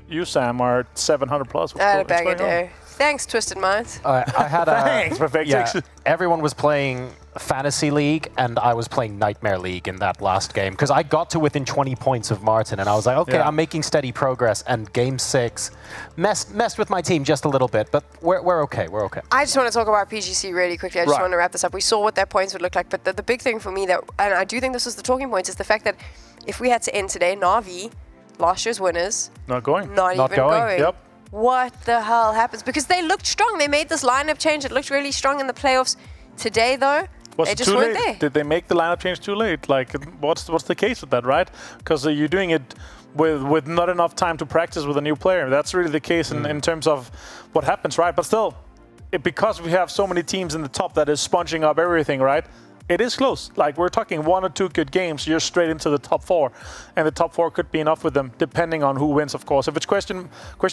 you, Sam, are 700 plus. I had a bag of day. Thanks, Twisted Minds. I had Thanks, perfect. Yeah, everyone was playing Fantasy League, and I was playing Nightmare League in that last game because I got to within 20 points of Martin, and I was like, okay, I'm making steady progress. And game 6 messed with my team just a little bit, but we're okay. We're okay. I just want to talk about PGC really quickly. I just want to wrap this up. We saw what their points would look like, but the big thing for me, and I do think this was the talking point, is the fact that if we had to end today, Na'Vi, last year's winners, not going. Not even going. Yep. What the hell happens? Because they looked strong. They made this lineup change. It looked really strong in the playoffs. Today, though, they just weren't there. Did they make the lineup change too late? Like, what's the case with that, right? Because you're doing it with not enough time to practice with a new player. That's really the case in terms of what happens, right? But still, because we have so many teams in the top that is sponging up everything, right? It is close. Like, we're talking 1 or 2 good games, you're straight into the top 4. And the top 4 could be enough with them, depending on who wins, of course. If it's question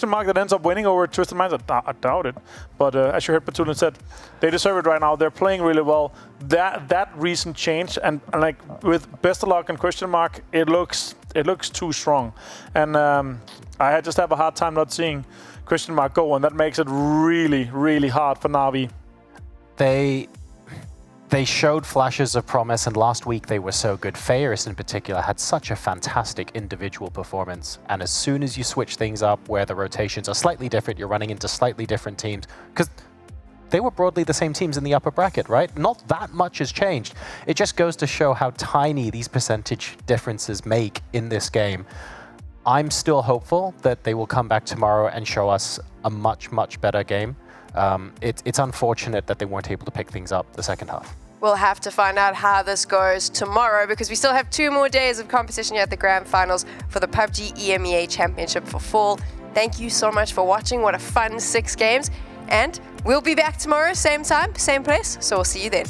mark that ends up winning over Twisted Minds, I doubt it. But as you heard Patulin said, they deserve it right now. They're playing really well. That recent change, and like with best of luck and question mark, it looks too strong. And I just have a hard time not seeing question mark go, and that makes it really, really hard for Na'Vi. They showed flashes of promise, and last week they were so good. Fairest in particular had such a fantastic individual performance, and as soon as you switch things up where the rotations are slightly different, you're running into slightly different teams, because they were broadly the same teams in the upper bracket, right? Not that much has changed. It just goes to show how tiny these percentage differences make in this game. I'm still hopeful that they will come back tomorrow and show us a much, much better game. It's unfortunate that they weren't able to pick things up the second half. We'll have to find out how this goes tomorrow because we still have 2 more days of competition here at the Grand Finals for the PUBG EMEA Championship for fall. Thank you so much for watching. What a fun 6 games. And we'll be back tomorrow, same time, same place. So we'll see you then.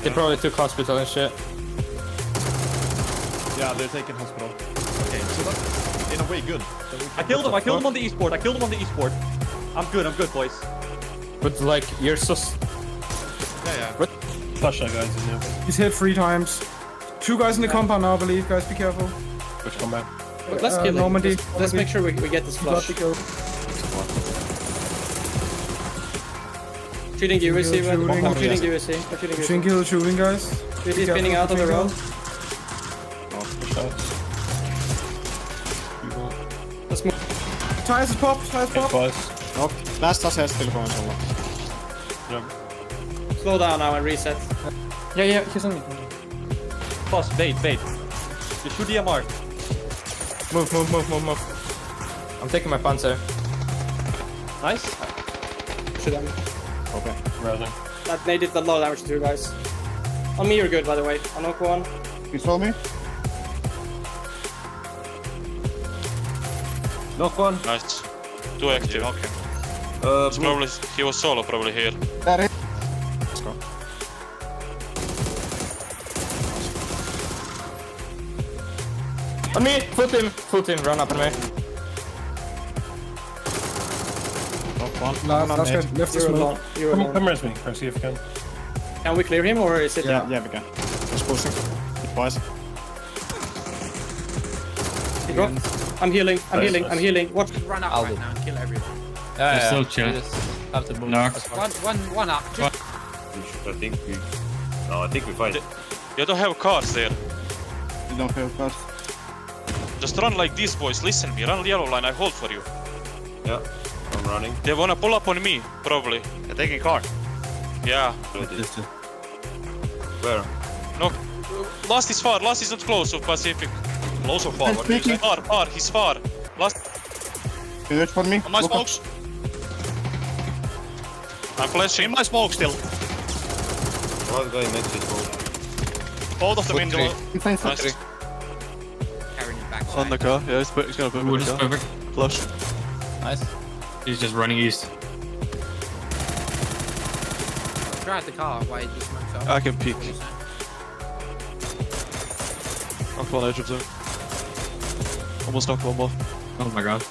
They probably took hospital and shit. Yeah, they're taking hospital. Okay, so that's in a way good. I killed him on the e-sport. I'm good, boys. But like, you're so... Yeah. Flash that guys in there. He's hit 3 times. 2 guys in the compound now, I believe. Guys, be careful. Which combat? But let's kill him. Normandy. Let's make sure we get this flush. Shooting UAC, man. I'm shooting UAC. Shooting, guys. He's spinning out on the road. Let's move. Tires is popped. Nope. Last touch has still going somewhere. Slow down now and reset. Yeah, he's on me. Boss, bait. You shoot the MR. Move. I'm taking my panzer. Nice. Shoot him. Okay. Rousing. That made it a lot of damage to you guys. On me, you're good, by the way. On Oak one. You saw me? Knock one. Nice. 2 active. Okay. It's probably, he was solo probably here. That is. Let's go. On me! Full team, run up on me. Last guy left the smoke. Come res me, see if you can. Can we clear him or is it? Yeah, we can. Just pushing. Boys. He dropped. I'm healing. Watch. Run up right now and kill everyone. Yeah, still chill. Just have to move. One up. Just... I think we fight. You don't have cards there. You don't have cards. Just run like these boys, listen me, run yellow line, I hold for you. Yeah, I'm running. They wanna pull up on me, probably. They're taking card. Yeah. Where? No. Last is far, last is not close of Pacific. Close or far? What do you say? Far, he's far. Last. Can you wait for me? On my smokes. I'm flashing. In my smoke still. One guy next to smoke. Both of them in the... Nice. On the car, yeah, he's gonna put Wood is perfect. Flush. Nice. He's just running east. Try the car while you smoke up. I can peek. Knocked one edge of zone. Almost knocked one more. Oh my god.